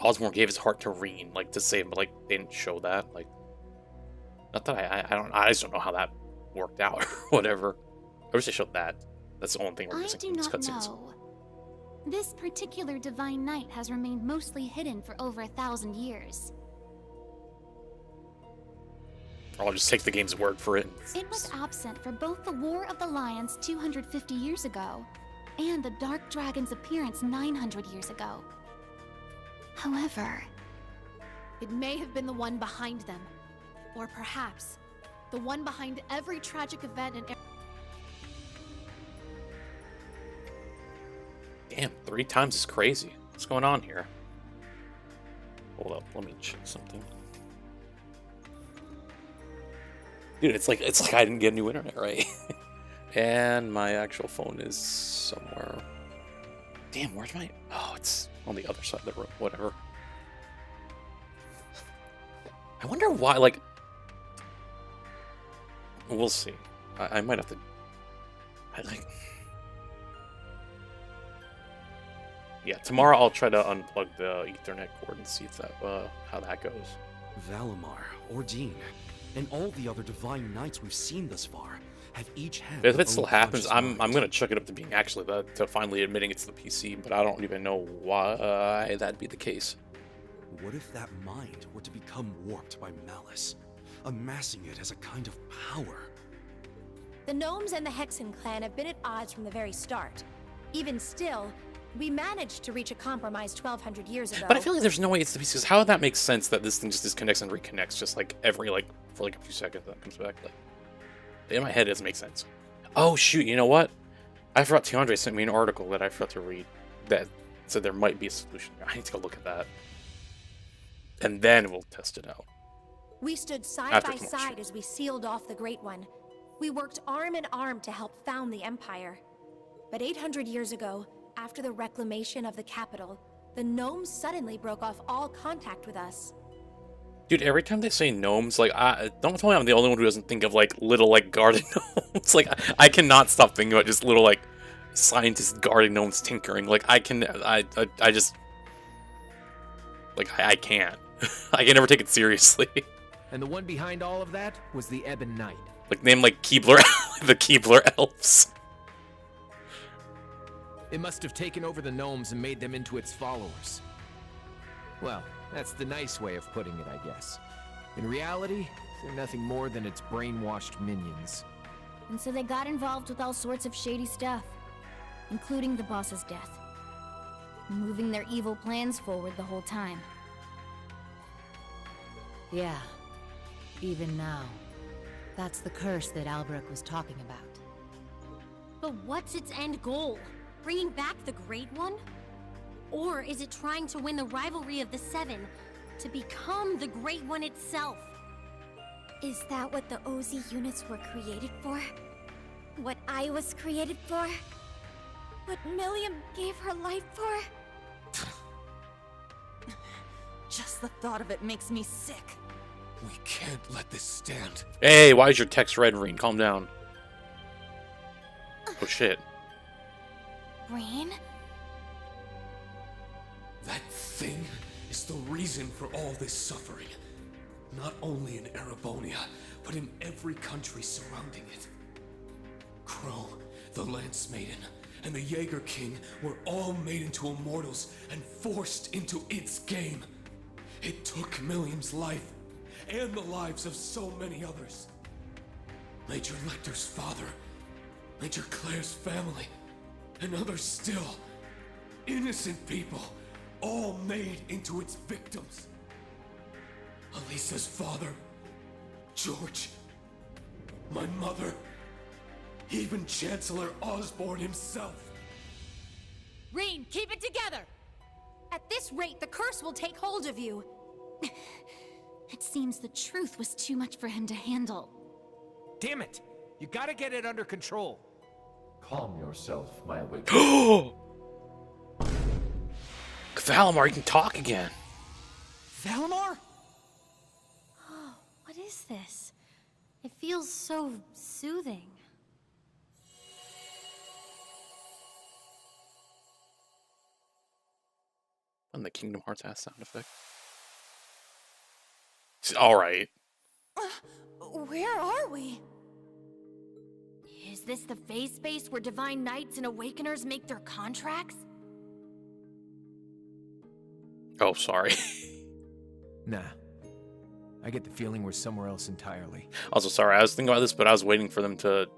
Speaker 1: Osborne gave his heart to Reen, like, to save him, but, like, they didn't show that. Like, not that I just don't know how that worked out, or whatever. I wish they showed that. That's the only thing we're missing from these cutscenes.
Speaker 4: know. This particular divine knight has remained mostly hidden for over 1,000 years.
Speaker 1: Or I'll just take the game's word for it.
Speaker 4: It was absent for both the War of the Lions 250 years ago, and the Dark Dragon's appearance 900 years ago. However...
Speaker 10: It may have been the one behind them. Or perhaps, the one behind every tragic event in...
Speaker 1: Damn, 3 times is crazy. What's going on here? Hold up, let me check something. Dude, it's like I didn't get new internet, right? And my actual phone is somewhere. Damn, where's my... Oh, it's on the other side of the room. Whatever. I wonder why, like... We'll see. I might have to... Yeah, tomorrow I'll try to unplug the Ethernet cord and see if that, how that goes.
Speaker 6: Valimar, Ordine, and all the other divine knights we've seen thus far have each had...
Speaker 1: If it still happens, I'm gonna chuck it up to being actually to finally admitting it's the PC, but I don't even know why that'd be the case.
Speaker 6: What if that mind were to become warped by malice, amassing it as a kind of power?
Speaker 7: The Gnomes and the Hexen clan have been at odds from the very start. Even still, we managed to reach a compromise 1,200 years ago.
Speaker 1: But I feel like there's no way it's the PC, because how would that make sense that this thing just disconnects and reconnects just like every, like, for like a few seconds, then comes back? Like, in my head, it doesn't make sense. Oh, shoot, you know what? I forgot Tiandre sent me an article that I forgot to read that said there might be a solution. I need to go look at that. And then we'll test it out.
Speaker 7: We stood side
Speaker 1: After
Speaker 7: by side as we sealed off the Great One. We worked arm in arm to help found the Empire.
Speaker 2: But 800 years ago, after the reclamation of the capital, the gnomes suddenly broke off all contact with us.
Speaker 1: Dude, every time they say gnomes, like, don't tell me I'm the only one who doesn't think of, like, little, like, garden gnomes. Like, I cannot stop thinking about just little, like, scientist garden gnomes tinkering. Like, I just... Like, I can't. I can never take it seriously.
Speaker 13: And the one behind all of that was the Ebon Knight.
Speaker 1: Like, name, like, Keebler... the Keebler elves.
Speaker 13: It must have taken over the gnomes and made them into its followers. Well, that's the nice way of putting it, I guess. In reality, they're nothing more than its brainwashed minions.
Speaker 23: And so they got involved with all sorts of shady stuff, including the boss's death. Moving their evil plans forward the whole time.
Speaker 11: Yeah. Even now. That's the curse that Albrecht was talking about.
Speaker 24: But what's its end goal? Bringing back the Great One? Or is it trying to win the rivalry of the Seven to become the Great One itself?
Speaker 7: Is that what the OZ units were created for? What I was created for? What Milliam gave her life for?
Speaker 22: Just the thought of it makes me sick.
Speaker 3: We can't let this stand.
Speaker 1: Hey, why is your text red, Reen? Calm down. Oh, shit.
Speaker 2: Rain?
Speaker 3: That thing is the reason for all this suffering. Not only in Erebonia, but in every country surrounding it. Crow, the Lance Maiden, and the Jaeger King were all made into immortals and forced into its game. It took Milliam's life, and the lives of so many others. Major Lecter's father, Major Claire's family, and others still. Innocent people, all made into its victims. Elisa's father, George, my mother, even Chancellor Osborne himself.
Speaker 24: Rain, keep it together!
Speaker 2: At this rate, the curse will take hold of you.
Speaker 4: It seems the truth was too much for him to handle.
Speaker 13: Damn it! You gotta get it under control.
Speaker 25: Calm yourself, my awakening.
Speaker 1: Valimar, you can talk again.
Speaker 22: Valimar?
Speaker 24: Oh, what is this? It feels so soothing.
Speaker 1: And the Kingdom Hearts ass sound effect. Alright.
Speaker 2: Where are we?
Speaker 24: Is this the phase space where Divine Knights and Awakeners make their contracts?
Speaker 1: Oh, sorry.
Speaker 13: Nah. I get the feeling we're somewhere else entirely.
Speaker 1: Also, sorry, I was thinking about this, but I was waiting for them to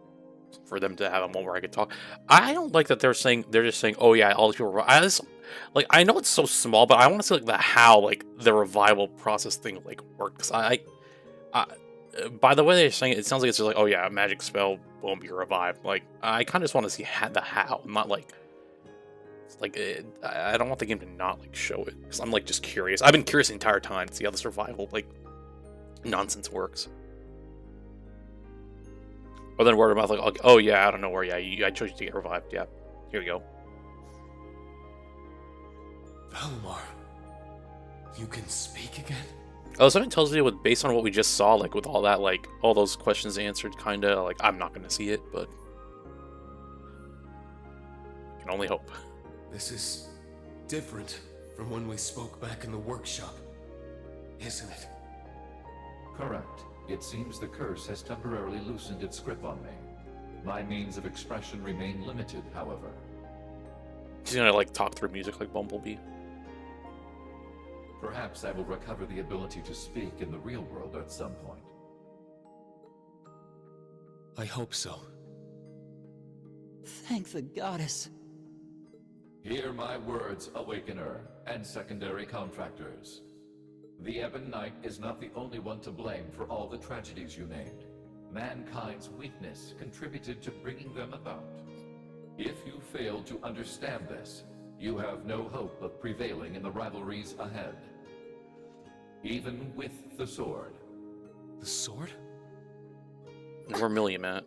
Speaker 1: have a moment where I could talk. I don't like that they're just saying, oh yeah, all these people. I know it's so small, but I want to see like the how like the revival process thing like works. I by the way they're saying it, it sounds like it's just like, oh yeah, a magic spell won't be revived. Like I kind of just want to see the how, not like. I don't want the game to not like show it because I'm like just curious. I've been curious the entire time to see how the survival like nonsense works. Or then word of mouth like, oh yeah, I don't know where. Yeah, I chose you to get revived. Yeah, here we go.
Speaker 3: Valimar, you can speak again?
Speaker 1: Oh, something tells me with based on what we just saw, like with all that, like all those questions answered, kinda like I'm not gonna see it, but I can only hope.
Speaker 3: This is different from when we spoke back in the workshop, isn't it?
Speaker 25: Correct. It seems the curse has temporarily loosened its grip on me. My means of expression remain limited, however.
Speaker 1: She's gonna like talk through music like Bumblebee.
Speaker 25: Perhaps I will recover the ability to speak in the real world at some point.
Speaker 3: I hope so.
Speaker 22: Thank the goddess.
Speaker 25: Hear my words, Awakener, and secondary contractors. The Ebon Knight is not the only one to blame for all the tragedies you named. Mankind's weakness contributed to bringing them about. If you fail to understand this, you have no hope of prevailing in the rivalries ahead. Even with the sword.
Speaker 3: The sword?
Speaker 1: Where Milliam at?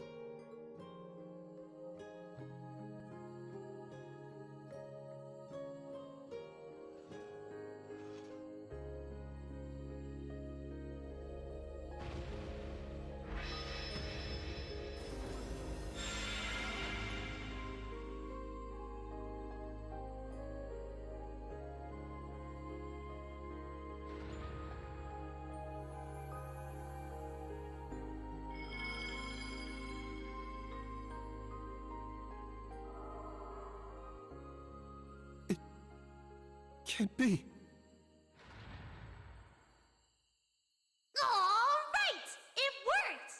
Speaker 6: can't be.
Speaker 24: All right! It worked!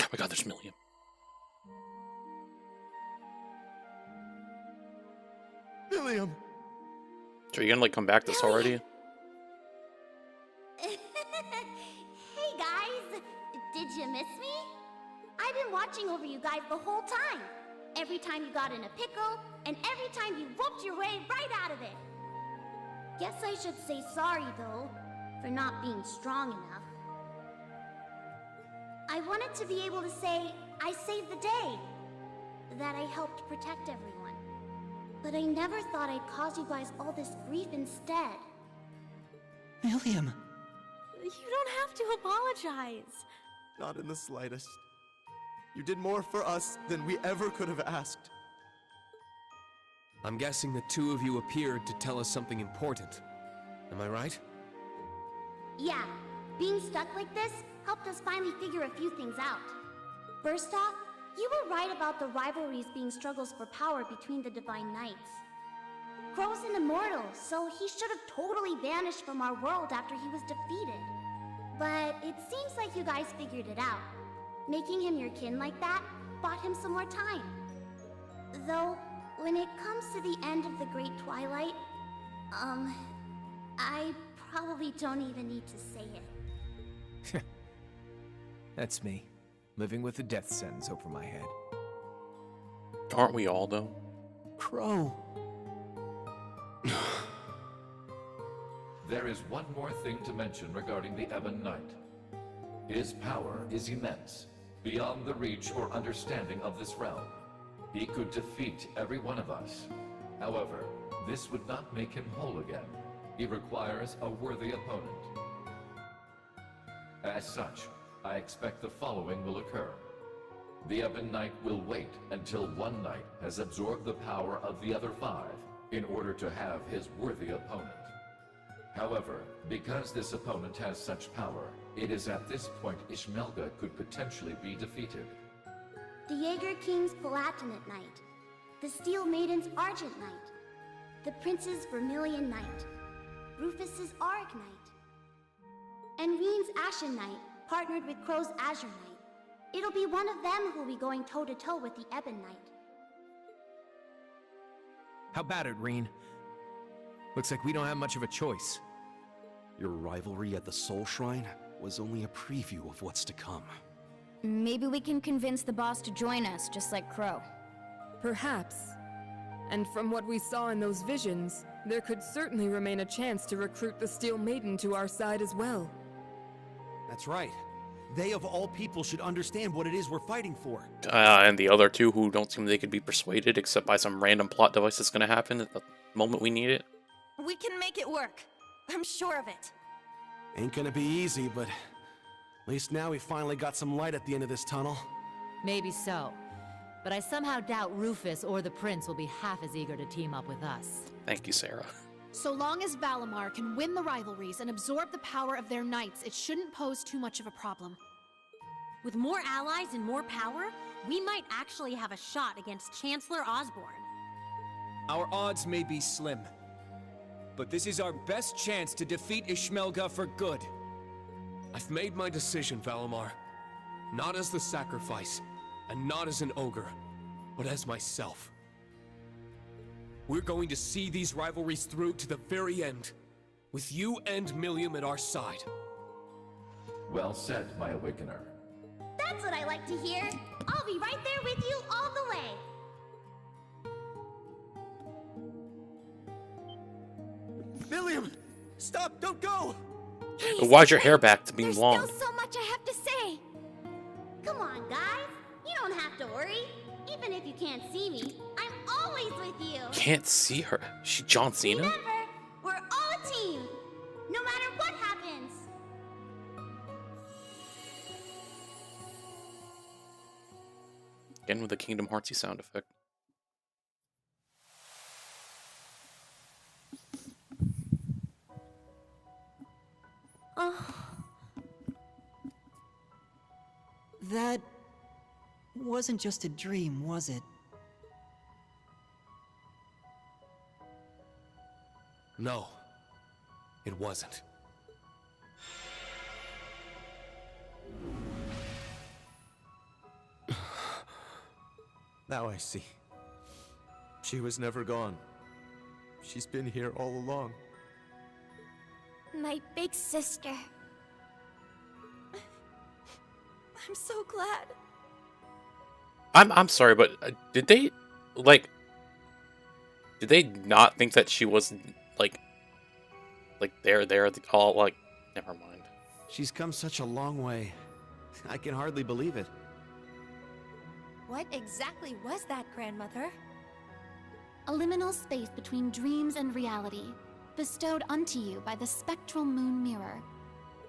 Speaker 1: Oh my god, there's Milliam.
Speaker 6: Milliam!
Speaker 1: So are you gonna like come back this already?
Speaker 24: Hey guys! Did you miss me? I've been watching over you guys the whole time. Every time you got in a pickle, and every time you whooped your way right out of it. Guess I should say sorry though, for not being strong enough. I wanted to be able to say I saved the day, that I helped protect everyone. But I never thought I'd cause you guys all this grief instead.
Speaker 22: Milliam!
Speaker 24: You don't have to apologize.
Speaker 6: Not in the slightest. You did more for us than we ever could have asked.
Speaker 3: I'm guessing the two of you appeared to tell us something important. Am I right?
Speaker 24: Yeah, being stuck like this helped us finally figure a few things out. First off, you were right about the rivalries being struggles for power between the Divine Knights. Crow's an immortal, so he should have totally vanished from our world after he was defeated. But it seems like you guys figured it out. Making him your kin like that bought him some more time. Though, when it comes to the end of the Great Twilight, I probably don't even need to say it.
Speaker 13: That's me, living with a death sentence over my head.
Speaker 1: Aren't we all though?
Speaker 22: Crow.
Speaker 25: There is one more thing to mention regarding the Ebon Knight. His power is immense, beyond the reach or understanding of this realm. He could defeat every one of us. However, this would not make him whole again. He requires a worthy opponent. As such, I expect the following will occur. The Ebon Knight will wait until one knight has absorbed the power of the other 5 in order to have his worthy opponent. However, because this opponent has such power, it is at this point Ishmelga could potentially be defeated.
Speaker 24: The Jaeger King's Palatinate Knight, the Steel Maiden's Argent Knight, the Prince's Vermilion Knight, Rufus's Arg Knight, and Reen's Ashen Knight partnered with Crow's Azure Knight. It'll be one of them who'll be going toe-to-toe with the Ebon Knight.
Speaker 13: How about it, Reen? Looks like we don't have much of a choice.
Speaker 6: Your rivalry at the Soul Shrine was only a preview of what's to come.
Speaker 23: Maybe we can convince the boss to join us, just like Crow.
Speaker 8: Perhaps. And from what we saw in those visions, there could certainly remain a chance to recruit the Steel Maiden to our side as well.
Speaker 9: That's right. They of all people should understand what it is we're fighting for.
Speaker 1: And the other two who don't seem they could be persuaded except by some random plot device that's going to happen at the moment we need it.
Speaker 20: We can make it work. I'm sure of it.
Speaker 9: Ain't gonna be easy, but at least now we finally got some light at the end of this tunnel.
Speaker 11: Maybe so. But I somehow doubt Rufus or the Prince will be half as eager to team up with us.
Speaker 1: Thank you, Sarah.
Speaker 10: So long as Valimar can win the rivalries and absorb the power of their knights, it shouldn't pose too much of a problem.
Speaker 24: With more allies and more power, we might actually have a shot against Chancellor Osborne.
Speaker 3: Our odds may be slim, but this is our best chance to defeat Ishmelga for good. I've made my decision, Valimar. Not as the sacrifice, and not as an ogre, but as myself. We're going to see these rivalries through to the very end, with you and Milliam at our side.
Speaker 25: Well said, my Awakener.
Speaker 24: That's what I like to hear. I'll be right there with you all the way.
Speaker 9: Milliam! Stop! Don't go!
Speaker 1: Why's your hair back to being long?
Speaker 24: There's still so much I have to say. Come on, guys. You don't have to worry. Even if you can't see me, I'm always with you.
Speaker 1: Can't see her. Is she John Cena?
Speaker 24: Remember, we're all a team. No matter what happens.
Speaker 1: Again with the Kingdom Heartsy sound effect.
Speaker 22: That wasn't just a dream, was it?
Speaker 3: No, it wasn't.
Speaker 21: Now I see. She was never gone. She's been here all along.
Speaker 7: My big sister. I'm so glad.
Speaker 1: I'm sorry, but did they not think that she was like there all like never mind.
Speaker 9: She's come such a long way. I can hardly believe it.
Speaker 2: What exactly was that, grandmother?
Speaker 4: A liminal space between dreams and reality, bestowed unto you by the spectral moon mirror.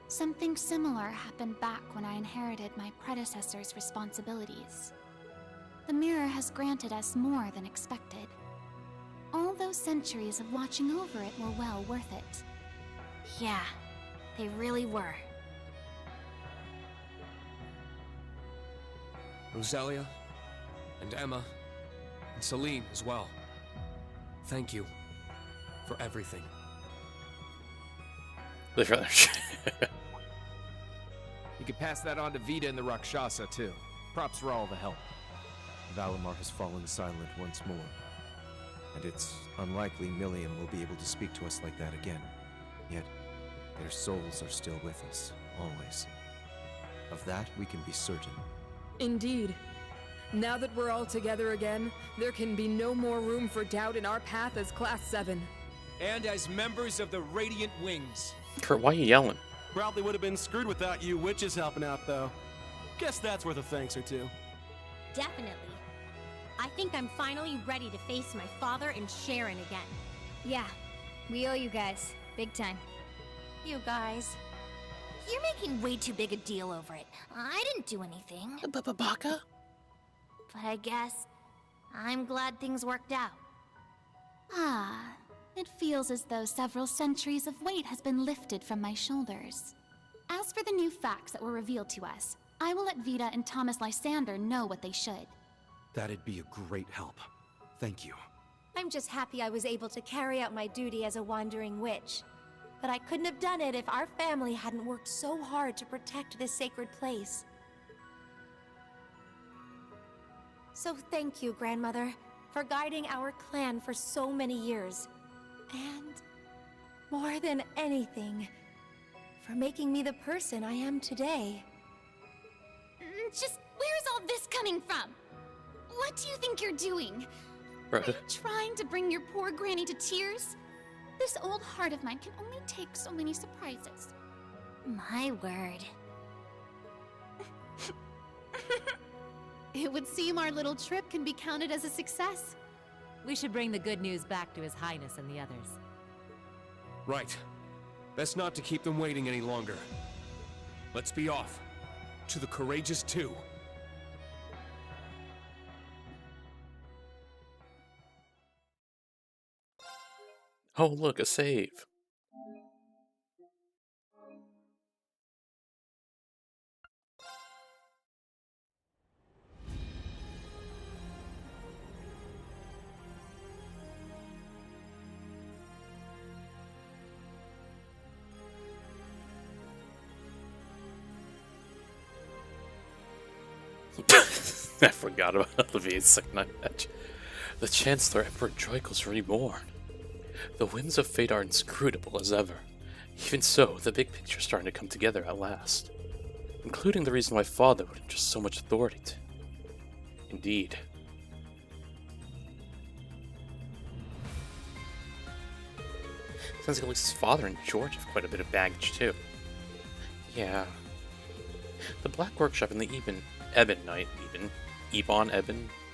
Speaker 4: Something similar happened back when I inherited my predecessor's responsibilities. The mirror has granted us more than expected. All those centuries of watching over it were well worth it.
Speaker 7: Yeah, they really were.
Speaker 3: Rosalia, and Emma, and Celine as well. Thank you for everything.
Speaker 13: You could pass that on to Vita and the Rakshasa, too. Props for all the help.
Speaker 21: Valimar has fallen silent once more. And it's unlikely Milliam will be able to speak to us like that again. Yet, their souls are still with us, always. Of that, we can be certain.
Speaker 8: Indeed. Now that we're all together again, there can be no more room for doubt in our path as Class 7.
Speaker 5: And as members of the Radiant Wings.
Speaker 1: Kurt, why are you yelling?
Speaker 12: Probably would have been screwed without you witches helping out, though. Guess that's worth a thanks or two.
Speaker 7: Definitely. I think I'm finally ready to face my father and Sharon again.
Speaker 23: Yeah, we owe you guys. Big time.
Speaker 7: You guys. You're making way too big a deal over it. I didn't do anything.
Speaker 1: Baka?
Speaker 7: But I guess I'm glad things worked out.
Speaker 4: Ah, it feels as though several centuries of weight has been lifted from my shoulders. As for the new facts that were revealed to us, I will let Vita and Thomas Lysander know what they should.
Speaker 6: That'd be a great help. Thank you.
Speaker 2: I'm just happy I was able to carry out my duty as a wandering witch. But I couldn't have done it if our family hadn't worked so hard to protect this sacred place. So thank you, Grandmother, for guiding our clan for so many years. And, more than anything, for making me the person I am today.
Speaker 4: Just where's all this coming from? What do you think you're doing?
Speaker 1: Right.
Speaker 4: Are you trying to bring your poor granny to tears? This old heart of mine can only take so many surprises.
Speaker 7: My word.
Speaker 10: It would seem our little trip can be counted as a success.
Speaker 11: We should bring the good news back to His Highness and the others.
Speaker 3: Right. Best not to keep them waiting any longer. Let's be off. To the Courageous 2.
Speaker 1: Oh, look, a save. I forgot about the V6 match. The Chancellor Emperor Joikel's reborn. The whims of fate are inscrutable as ever. Even so, the big picture's starting to come together at last. Including the reason why Father would entrust so much authority to. Indeed. Sounds like at least his father and George have quite a bit of baggage too. Yeah. The Black Workshop and the Ebon Knight,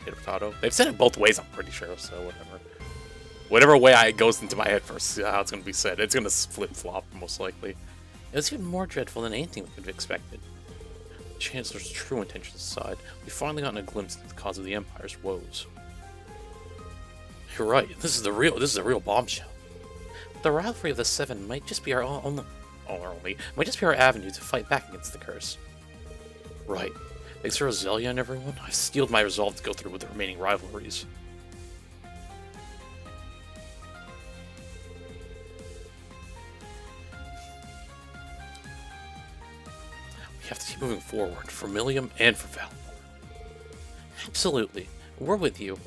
Speaker 1: potato. They've said it both ways, I'm pretty sure, so whatever. Whatever way it goes into my head first, how it's going to be said. It's going to flip-flop, most likely. It was even more dreadful than anything we could have expected. The Chancellor's true intentions aside, we've finally gotten a glimpse into the cause of the Empire's woes. You're right, this is a real bombshell. The rivalry of the Seven might just be our might just be our avenue to fight back against the curse. Right. Thanks to Rosalia and everyone, I've steeled my resolve to go through with the remaining rivalries. We have to keep moving forward, for Millium and for Valimar. Absolutely. We're with you.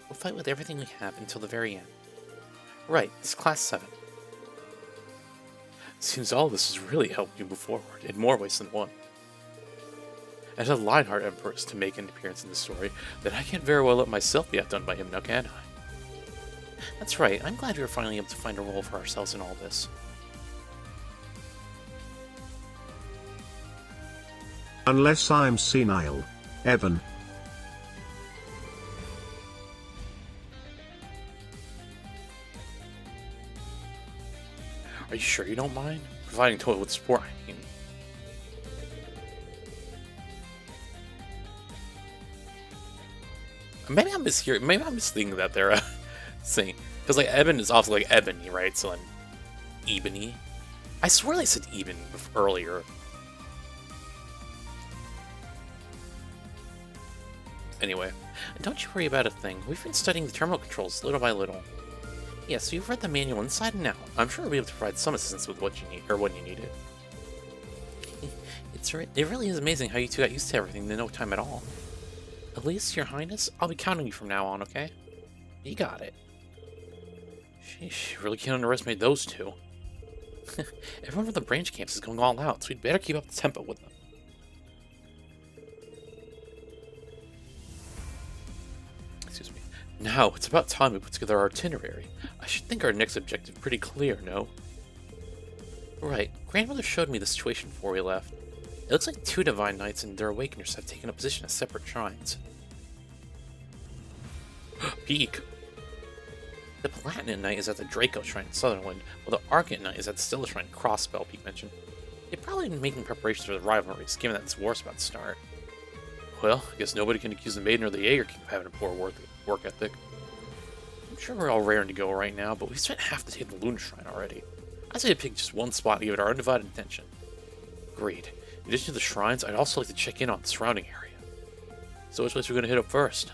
Speaker 1: We'll fight with everything we have until the very end. Right, it's Class 7. Seems all this has really helped you move forward, in more ways than one. As a Lionheart Emperor is to make an appearance in the story, then I can't very well let myself be outdone by him now, can I? That's right, I'm glad we were finally able to find a role for ourselves in all this.
Speaker 14: Unless I'm senile, Evan.
Speaker 1: Are you sure you don't mind? Providing Toa with support, I mean. Maybe I'm mishearing. Maybe I'm misthinking that they're saying, because like Eben is also like Ebony, right? So then Ebony. I swear they said Eben earlier. Anyway, don't you worry about a thing. We've been studying the terminal controls little by little. Yes, so you've read the manual inside and out. I'm sure we'll be able to provide some assistance with what you need, or when you need it. It really is amazing how you two got used to everything in no time at all. At least, Your Highness, I'll be counting you from now on, okay? You got it. Sheesh, you really can't underestimate those two. Everyone from the branch camps is going all out, so we'd better keep up the tempo with them. Excuse me. Now, it's about time we put together our itinerary. I should think our next objective pretty clear, no? Right. Grandmother showed me the situation before we left. It looks like 2 Divine Knights and their Awakeners have taken a position as separate shrines. Peak! The Platinum Knight is at the Draco Shrine in Sutherland, while the Argent Knight is at the Stella Shrine in Crossbell, Peak mentioned. They've probably been making preparations for the rivalries, given that this war's about to start. Well, I guess nobody can accuse the Maiden or the Jaeger King of having a poor work ethic. I'm sure we're all raring to go right now, but we've spent half the day at the Lunar Shrine already. I'd say to pick just one spot and give it our undivided attention. Agreed. In addition to the shrines, I'd also like to check in on the surrounding area. So which place are we going to hit up first?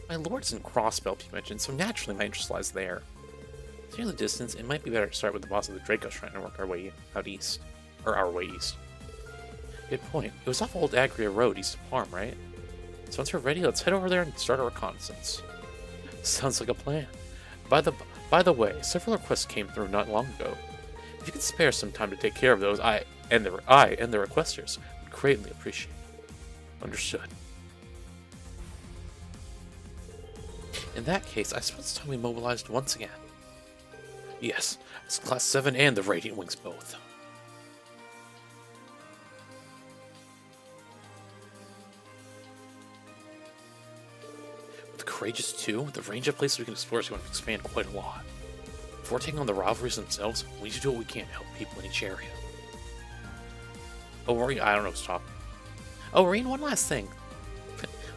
Speaker 1: My lord's in Crossbell, you mentioned, so naturally my interest lies there. Considering the distance, it might be better to start with the boss of the Draco Shrine and work our way out east. Or our way east. Good point. It was off Old Agria Road east of Parm, right? So once we're ready, let's head over there and start our reconnaissance. Sounds like a plan. By the way, several requests came through not long ago. If you could spare some time to take care of those, I and the requesters would greatly appreciate it. Understood. In that case, I suppose it's time we mobilized once again. Yes, it's Class 7 and the Radiant Wings both. With the Courageous 2, the range of places we can explore is going to expand quite a lot. Before taking on the rivalries themselves, we need to do what we can to help people in each area. Oh, Maureen, I don't know what's talking. Oh, Maureen, one last thing.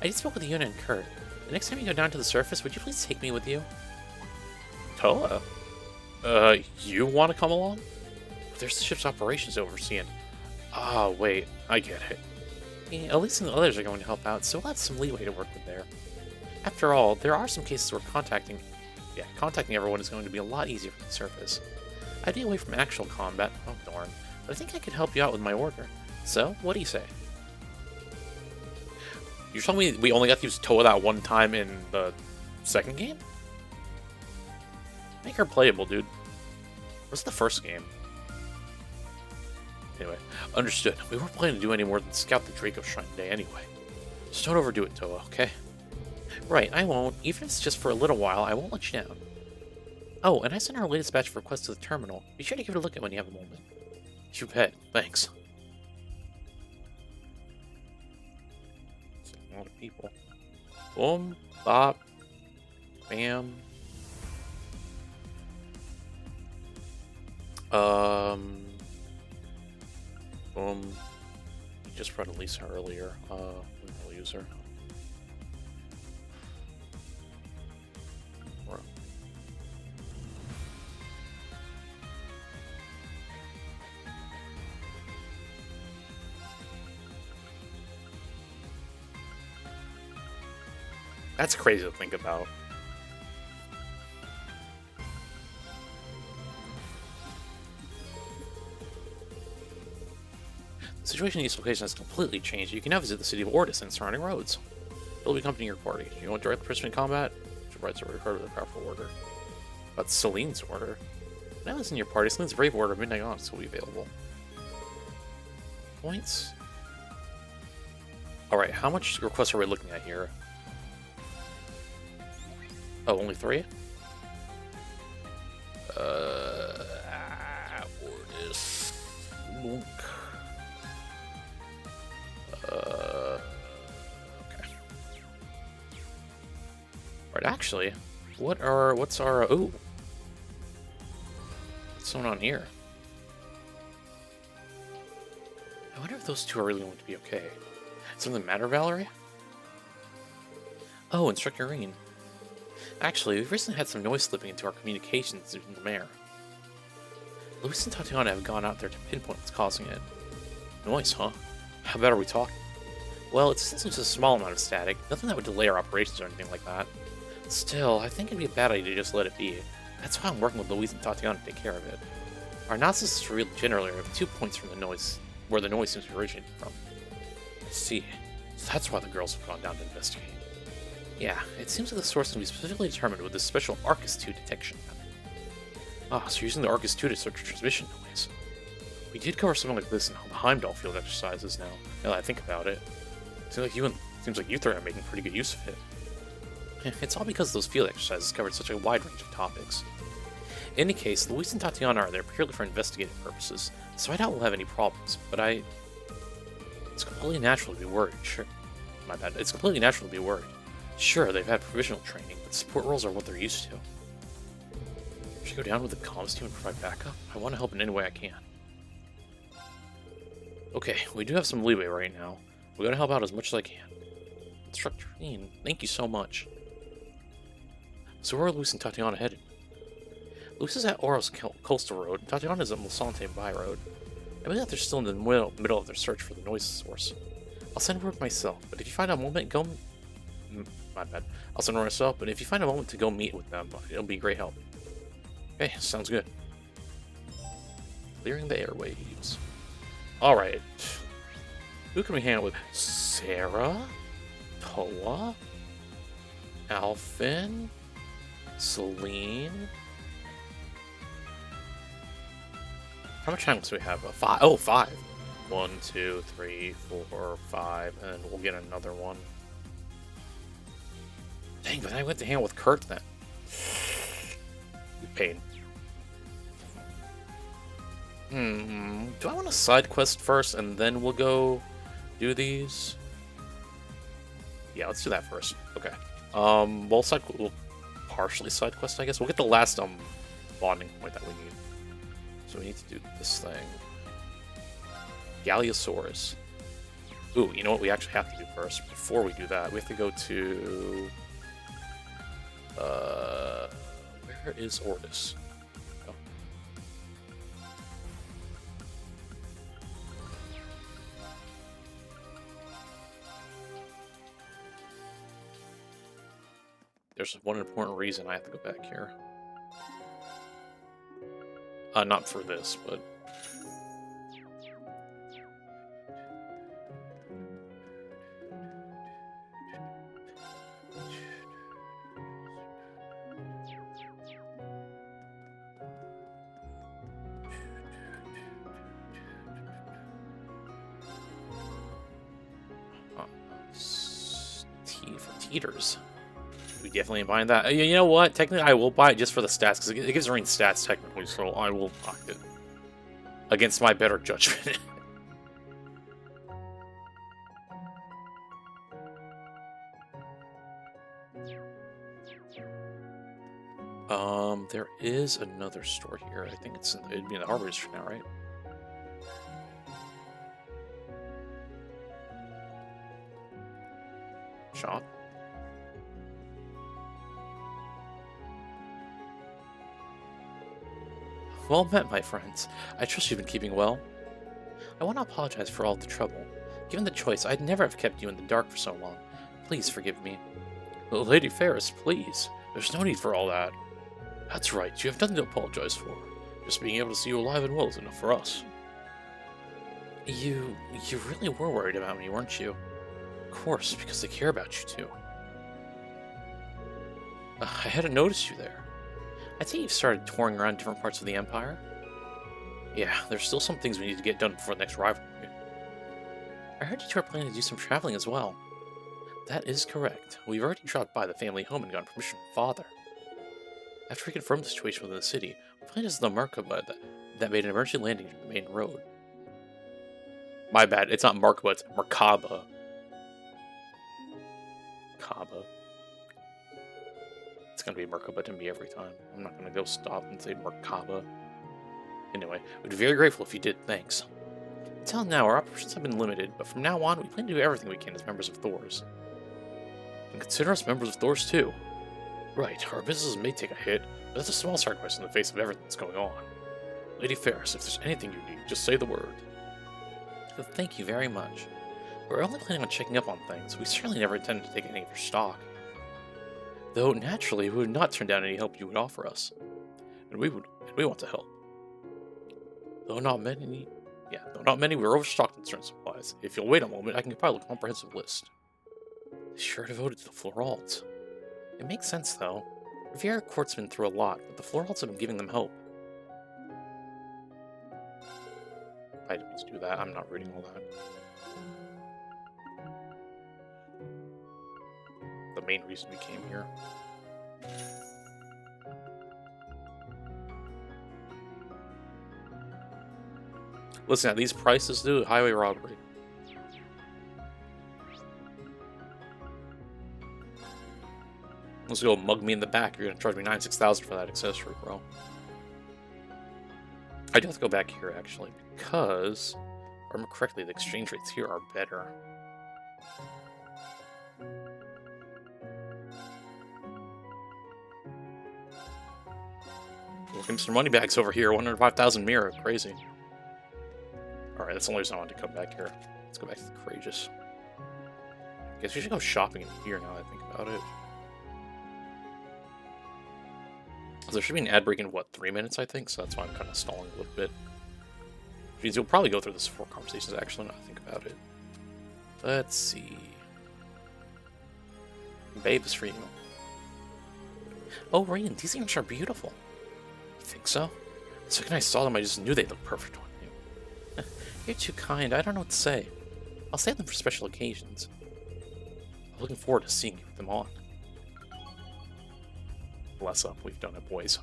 Speaker 1: I did spoke with Yuna and Kurt. The next time you go down to the surface, would you please take me with you? Toa? You want to come along? There's the ship's operations overseeing. Ah, wait, I get it. Yeah, at least the others are going to help out, so we'll have some leeway to work with there. After all, there are some cases where contacting everyone is going to be a lot easier from the surface. I'd be away from actual combat, oh darn, but I think I could help you out with my order. So, what do you say? You're telling me we only got to use Toa that one time in the second game? Make her playable, dude. What's the first game? Anyway, understood. We weren't planning to do any more than scout the Draco Shrine today anyway. So don't overdo it, Toa, okay? Right, I won't. Even if it's just for a little while, I won't let you down. Oh, and I sent our latest batch of requests to the terminal. Be sure to give it a look at when you have a moment. You bet. Thanks. A lot of people. Boom, bop, bam. Boom. Just brought Elisa earlier. We'll use her. That's crazy to think about. situation in East location has completely changed. You can now visit the city of Ortis and surrounding roads. It'll be accompanying your party. You want direct participant in combat? Rights are recorded with a powerful order. But Celine's order. Now it's in your party. Celine's brave order of Midnight Onyx will be available. Points. Alright, how much requests are we looking at here? Oh, only 3? Ortis. Monk. Right, actually, what's our, ooh. What's going on here? I wonder if those two are really going to be okay. Something matter, Valerie? Oh, Instructor Reen. Actually, we've recently had some noise slipping into our communications in the mayor. Luis and Tatiana have gone out there to pinpoint what's causing it. Noise, huh? How bad are we talking? Well, it's just a small amount of static, nothing that would delay our operations or anything like that. Still, I think it'd be a bad idea to just let it be. That's why I'm working with Louise and Tatiana to take care of it. Our analysis is revealed generally are 2 points from the noise, where the noise seems to originate from. I see. So that's why the girls have gone down to investigate. Yeah, it seems that the source can be specifically determined with this special Arcus 2 detection method. Ah, so you're using the Arcus 2 to search for transmission noise. We did cover something like this in the Heimdall field exercises now that I think about it. Seems like you three are making pretty good use of it. It's all because those field exercises covered such a wide range of topics. In any case, Luis and Tatiana are there purely for investigative purposes, so I doubt we'll have any problems, but it's completely natural to be worried, sure. My bad. It's completely natural to be worried. Sure, they've had provisional training, but support roles are what they're used to. Should I go down with the comms team and provide backup? I want to help in any way I can. Okay, we do have some leeway right now. We're gonna help out as much as I can. Instructor Reen, thank you so much. So where are Luis and Tatiana headed? Luis is at Oros Coastal Road, and Tatiana is at Mosante By Road. I believe that they're still in the middle of their search for the noise source. I'll send word myself, but if you find a moment, go... My bad. I'll send word myself, but if you find a moment to go meet with them, it'll be great help. Okay, sounds good. Clearing the airwaves. Alright. Who can we hang out with? Sarah? Toa? Alphen? Celine? How much time do we have? 5. Oh, 5. 1, 2, 3, 4, 5, and we'll get another one. Dang, but I went to hang out with Kurt then. Pain. Do I want a side quest first and then we'll go do these? Yeah, let's do that first. Okay. We'll partially side quest, I guess. We'll get the last bonding point that we need. So we need to do this thing. Galiosaurus. Ooh, you know what we actually have to do first? Before we do that, we have to go to... where is Ortis? Oh. There's one important reason I have to go back here. Not for this, but... T for Teeters. We definitely buying that. You know what? Technically, I will buy it just for the stats, because it gives Reen stats technically, so I will buy it. Against my better judgment. There is another store here. I think it'd be in the Harbor District now, right? Shop. Well met, my friends. I trust you've been keeping well. I want to apologize for all the trouble. Given the choice, I'd never have kept you in the dark for so long. Please forgive me. Well, Lady Ferris, please. There's no need for all that. That's right, you have nothing to apologize for. Just being able to see you alive and well is enough for us. You really were worried about me, weren't you? Of course, because they care about you too. I hadn't noticed you there. I think you've started touring around different parts of the Empire. Yeah, there's still some things we need to get done before the next rivalry. I heard you two are planning to do some traveling as well. That is correct. We've already dropped by the family home and gotten permission from Father. After we confirmed the situation within the city, we planned to visit the Merkaba that made an emergency landing near the main road. My bad, it's not Merkaba, it's Merkaba. Kaba. It's gonna be Merkaba to me every time. I'm not gonna go stop and say Merkaba. Anyway, we'd be very grateful if you did, thanks. Until now, our operations have been limited, but from now on, we plan to do everything we can as members of Thor's. And consider us members of Thor's too. Right, our business may take a hit, but that's a small sacrifice in the face of everything that's going on. Lady Ferris, if there's anything you need, just say the word. Thank you very much. We're only planning on checking up on things. We certainly never intended to take any of your stock. Though, naturally, we would not turn down any help you would offer us. And we want to help. Though not many, we're overstocked in certain supplies. If you'll wait a moment, I can compile a comprehensive list. Sure devoted to the Floralts. It makes sense, though. Riviera Court's been through a lot, but the Floralts have been giving them hope. I didn't mean to do that. I'm not reading all that. The main reason we came here. Listen, at these prices, dude, highway robbery. Let's go mug me in the back. You're gonna charge me $96,000 for that accessory, bro. I do have to go back here, actually, because, if I remember correctly, the exchange rates here are better. Look at Mr. Moneybags over here, 105,000 mirror, crazy. Alright, that's the only reason I wanted to come back here. Let's go back to the Courageous. Guess we should go shopping in here now that I think about it. There should be an ad break in, what, 3 minutes, I think? So that's why I'm kind of stalling a little bit. Which means you'll probably go through this 4 conversations, actually, now that I think about it. Let's see. Babe is for you. Oh, Rain, these earrings are beautiful. You think so? The second I saw them, I just knew they looked perfect on you. You're too kind. I don't know what to say. I'll save them for special occasions. I'm looking forward to seeing you with them on. Bless up, we've done it, boys.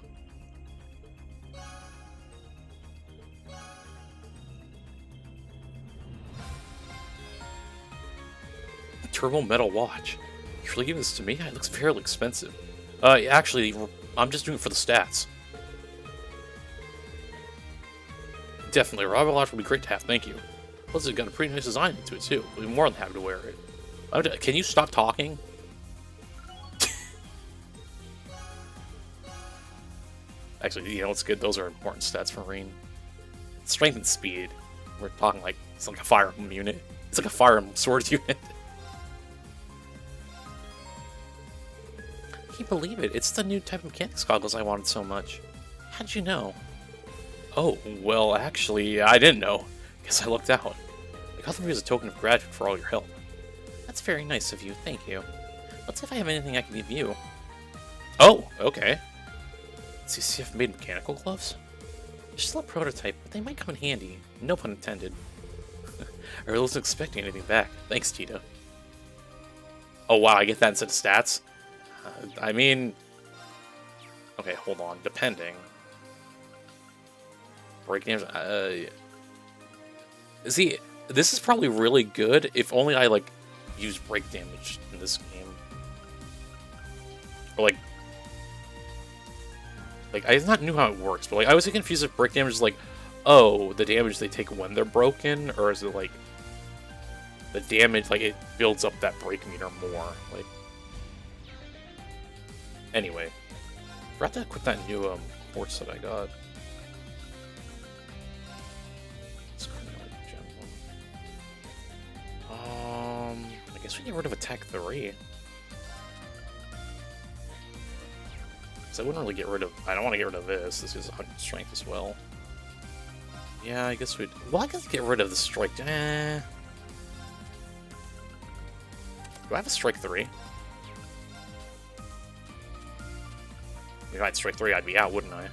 Speaker 1: Turbo metal watch. You really giving this to me? It looks fairly expensive. Actually, I'm just doing it for the stats. Definitely, a Robber Watch would be great to have, thank you. Plus, it's got a pretty nice design into it, too. I'd be more than happy to wear it. Can you stop talking? Actually, you know what's good? Those are important stats for Marine. Strength and speed. We're talking like, it's like a Fire Emblem unit. It's like a Fire Emblem Swords unit. I can't believe it. It's the new type of mechanics goggles I wanted so much. How'd you know? Oh, well, actually, I didn't know. Guess I looked out. I got them as a token of gratitude for all your help. That's very nice of you, thank you. Let's see if I have anything I can give you. Oh, okay. CCF made mechanical gloves? They're still a prototype, but they might come in handy. No pun intended. I wasn't expecting anything back. Thanks, Tita. Oh wow, I get that instead of stats? I mean... Okay, hold on. Depending. Break damage... See, this is probably really good if only I, like, use break damage in this game. Or, like, I not knew how it works, but like I was confused if break damage is like, oh, the damage they take when they're broken, or is it like the damage like it builds up that break meter more? Like, anyway, forgot to equip that new horse that I got. I guess we get rid of attack 3. So I wouldn't really get rid of... I don't want to get rid of this. This is 100 strength as well. Yeah, I guess we'd... Well, I guess get rid of the strike. Do I have a strike 3? If I had strike 3, I'd be out, wouldn't I?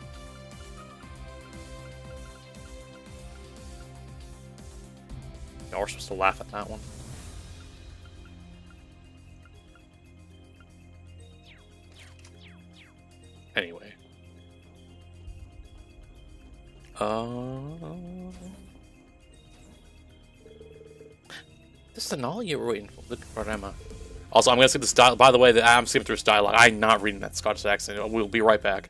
Speaker 1: No, we're supposed to laugh at that one. Anyway. This is an all you were waiting for. Look for Emma. Also, I'm gonna skip this dialogue. By the way, I'm skipping through this dialogue. I'm not reading that Scottish accent. We'll be right back.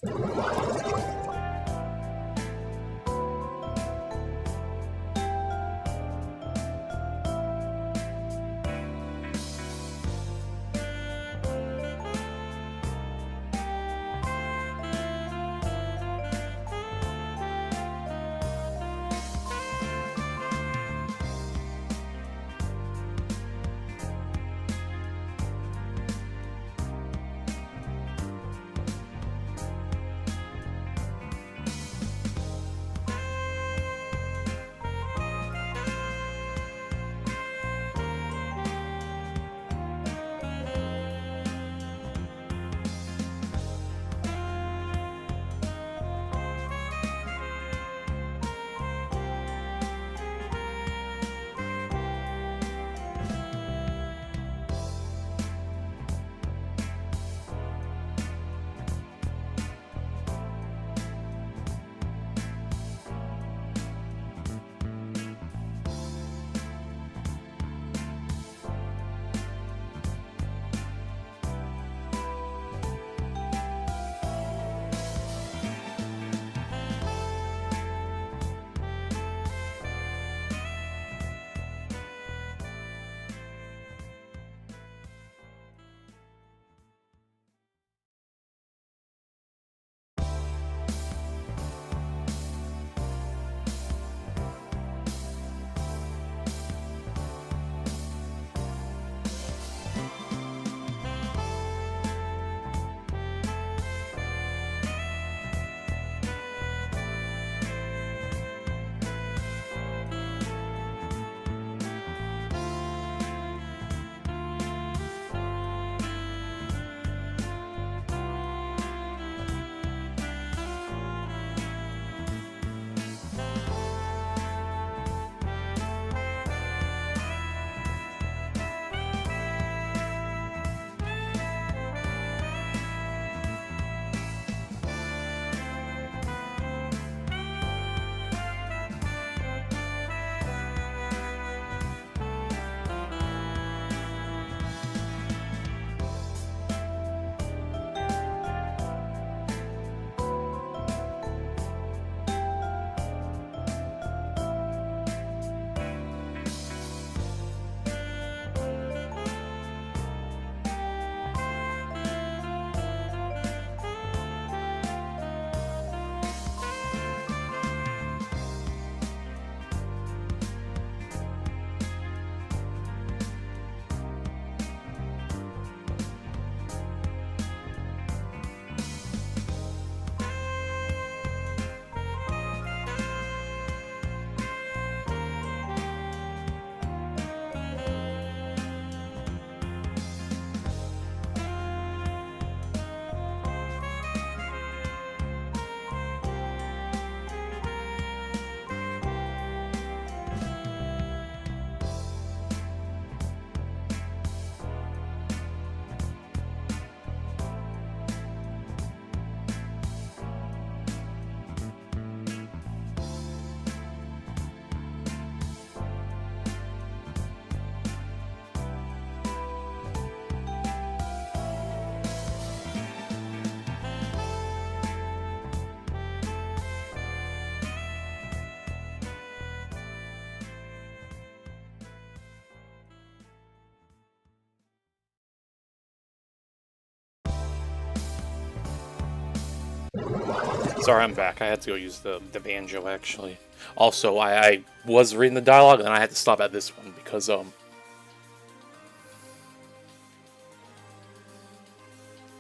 Speaker 1: Sorry, I'm back. I had to go use the banjo, actually. Also, I was reading the dialogue, and I had to stop at this one, because,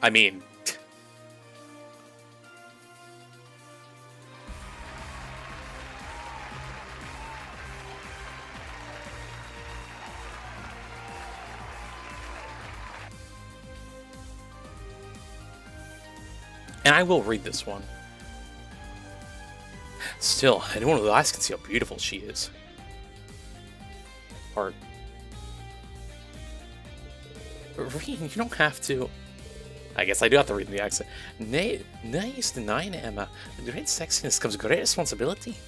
Speaker 1: I mean... And I will read this one. Still, anyone with eyes can see how beautiful she is. Heart. Reading, you don't have to. I guess I do have to read in the accent. Nice to nine, Emma. With great sexiness comes great responsibility.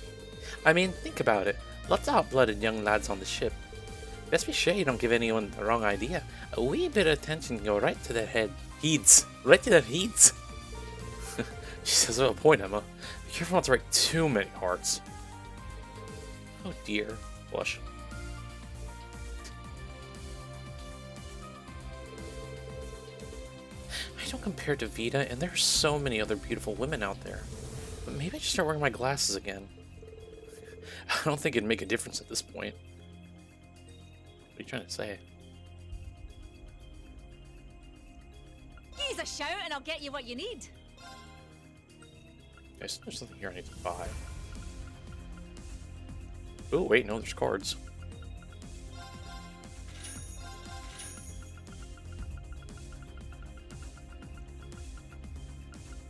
Speaker 1: I mean, think about it. Lots of hot-blooded young lads on the ship. Best be sure you don't give anyone the wrong idea. A wee bit of attention can go right to their head. Heeds. Right to their heeds. She says, "Oh, point, Emma. Be careful not to write too many hearts." Oh dear. Blush. I don't compare to Vita, and there are so many other beautiful women out there. But maybe I should start wearing my glasses again. I don't think it'd make a difference at this point. What are you trying to say?
Speaker 15: Give us a shout and I'll get you what you need.
Speaker 1: There's something here I need to buy. Oh, wait, no, there's cards.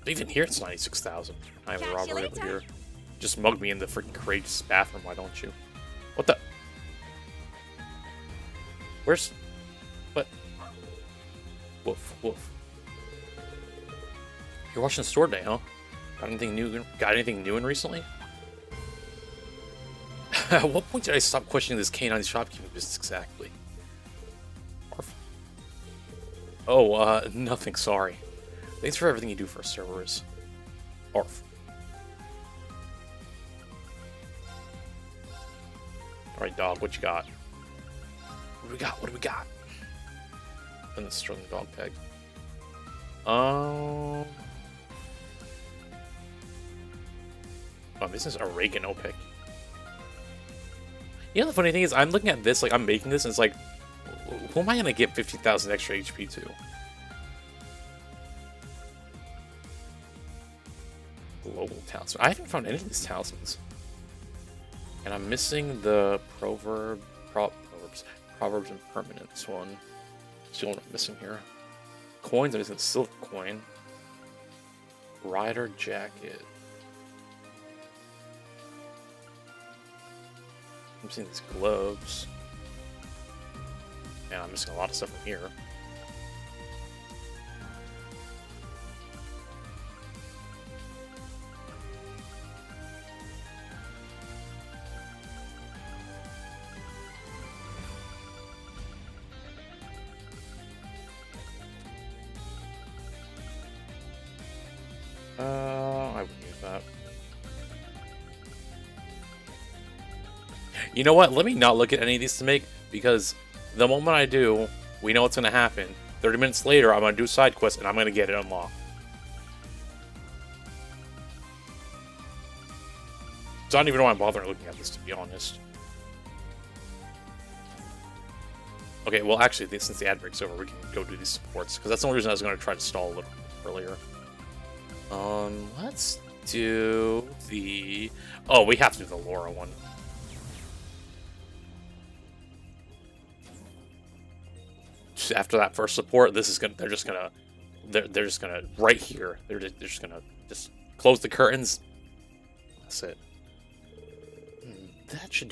Speaker 1: Even here it's 96,000. I have a robbery over here. Just mugged me in the freaking courageous bathroom, why don't you? What the? Where's... What? Woof, woof. You're watching the store today, huh? Got anything new in recently? At what point did I stop questioning this canine shopkeeping business exactly? Arf. Oh, nothing, sorry. Thanks for everything you do for us, servers. Arf. Alright, dog, what you got? What do we got? What do we got? And the Sterling dog tag. Oh, this is oregano pick. You know, the funny thing is, I'm looking at this, like, I'm making this, and it's like, who am I gonna get 50,000 extra HP to? Global talisman. I haven't found any of these talismans. And I'm missing the Proverbs and Permanence one. That's the only one I'm missing here. Coins, I'm missing the silk coin. Rider jacket. I'm missing these gloves. And I'm missing a lot of stuff from here. I wouldn't use that. You know what? Let me not look at any of these to make, because the moment I do, we know what's going to happen. 30 minutes later, I'm going to do a side quest, and I'm going to get it unlocked. So I don't even know why I'm bothering looking at this, to be honest. Okay, well, actually, since the ad break's over, we can go do these supports, because that's the only reason I was going to try to stall a little bit earlier. Let's do the... Oh, we have to do the Laura one. Just after that first support, this is gonna... They're just gonna right here. They're just gonna close the curtains. That's it. That should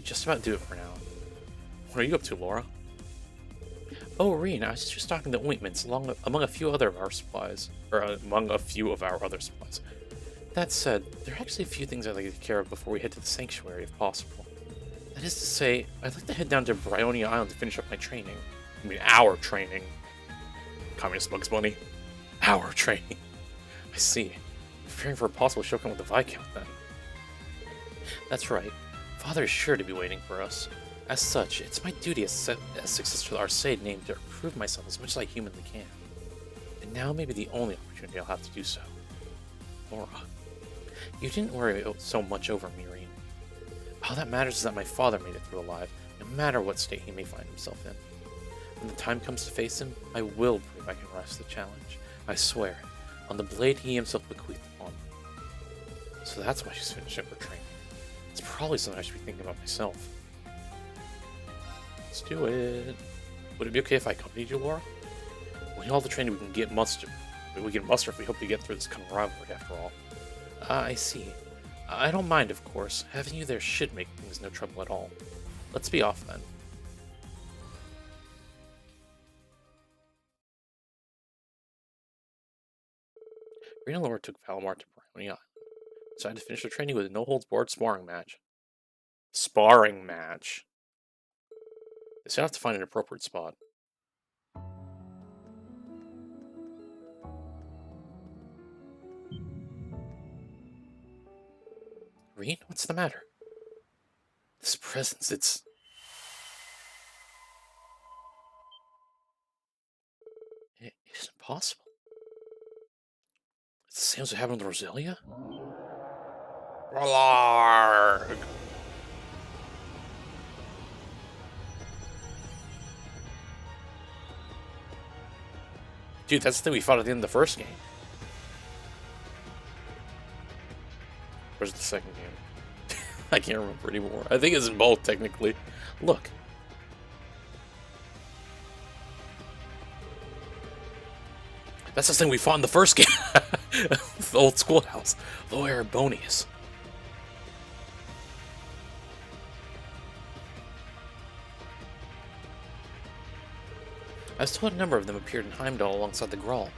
Speaker 1: just about do it for now. What are you up to, Laura? Oh, Reen, I was just talking to ointments among a few other of our supplies. Or among a few of our other supplies. That said, there are actually a few things I'd like to take care of before we head to the sanctuary, if possible. That is to say, I'd like to head down to Bryonia Island to finish up my training. I mean, our training. Communist Bugs Bunny. Our training. I see. Preparing for a possible showdown with the Viscount, then. That's right. Father is sure to be waiting for us. As such, it's my duty as successor to our sage name to prove myself as much as I humanly can. And now may be the only opportunity I'll have to do so. Laura, you didn't worry so much over me, Reen. All that matters is that my father made it through alive, no matter what state he may find himself in. When the time comes to face him, I will prove I can rise to the challenge. I swear, on the blade he himself bequeathed upon me. So that's why she's finishing up her training. It's probably something I should be thinking about myself. Let's do it. Would it be okay if I accompanied you, Laura? When all the training we can get must We can muster if we hope to get through this kind of rivalry after all. I see. I don't mind, of course. Having you there should make things no trouble at all. Let's be off then. Rena and Laura took Valimar to Brownie Island. Decided to finish their training with a no-holds-barred sparring match. Sparring match. They set out to find an appropriate spot. Reen, what's the matter? This presence, it isn't possible. It's the same as what happened with Roselia? Rolarg! Dude, that's the thing we fought at the end of the first game. Where's the second game? I can't remember anymore. I think it's in both, technically. Look. That's the thing we fought in the first game. The old schoolhouse. Low Erebonius. I was told a number of them appeared in Heimdall alongside the Grawl.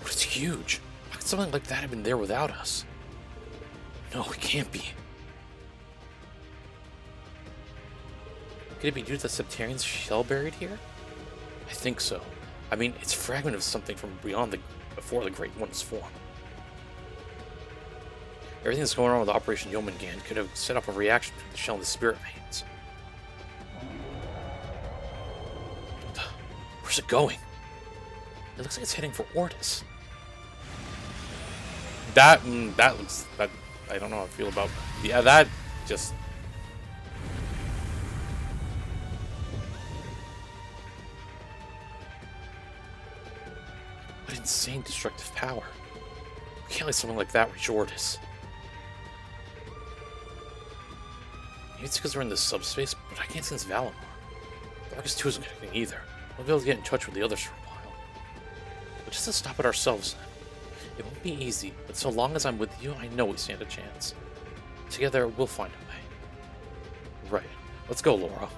Speaker 1: But it's huge. How could something like that have been there without us? No, it can't be. Could it be due to the Septarian's shell buried here? I think so. I mean, it's a fragment of something from before the Great One's form. Everything that's going on with Operation Yomengan could have set up a reaction between the shell and the spirit veins. Where's it going? It looks like it's heading for Ortis. That I don't know how I feel about. Yeah, that just. What insane destructive power. We can't let something like that reach Ortis. Maybe it's because we're in this subspace, but I can't sense Valimar. Darkus 2 isn't connecting either. We'll be able to get in touch with the others for a while. But just to stop it ourselves then. It won't be easy, but so long as I'm with you, I know we stand a chance. Together, we'll find a way. Right. Let's go, Laura.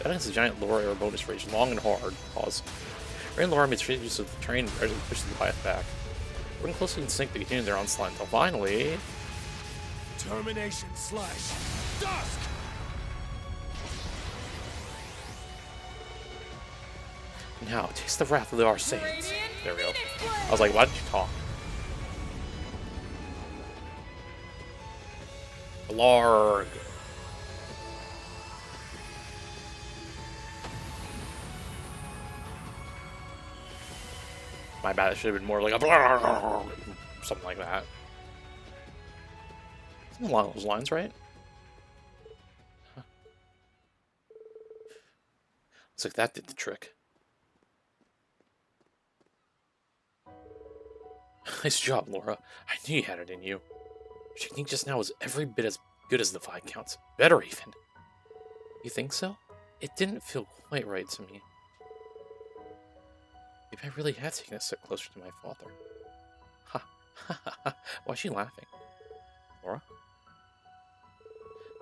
Speaker 1: That ends the giant Laura Erebonus rage long and hard. Pause. Ray and Laura made straight use of the train and gradually pushed the Goliath back. Working closely in sync, they continued their onslaught until finally...
Speaker 5: Termination slash dusk!
Speaker 1: Now, taste the wrath of the Arsanes. There we go. I was like, why did you talk? Larg. My bad, it should have been more like a something like that. Something along those lines, right? Huh. Looks like that did the trick. Nice job, Laura. I knew you had it in you. Your technique just now was every bit as good as the Viscounts. Better, even. You think so? It didn't feel quite right to me. Maybe I really have taken a step closer to my father. Ha. Ha ha ha. Why is she laughing? Laura?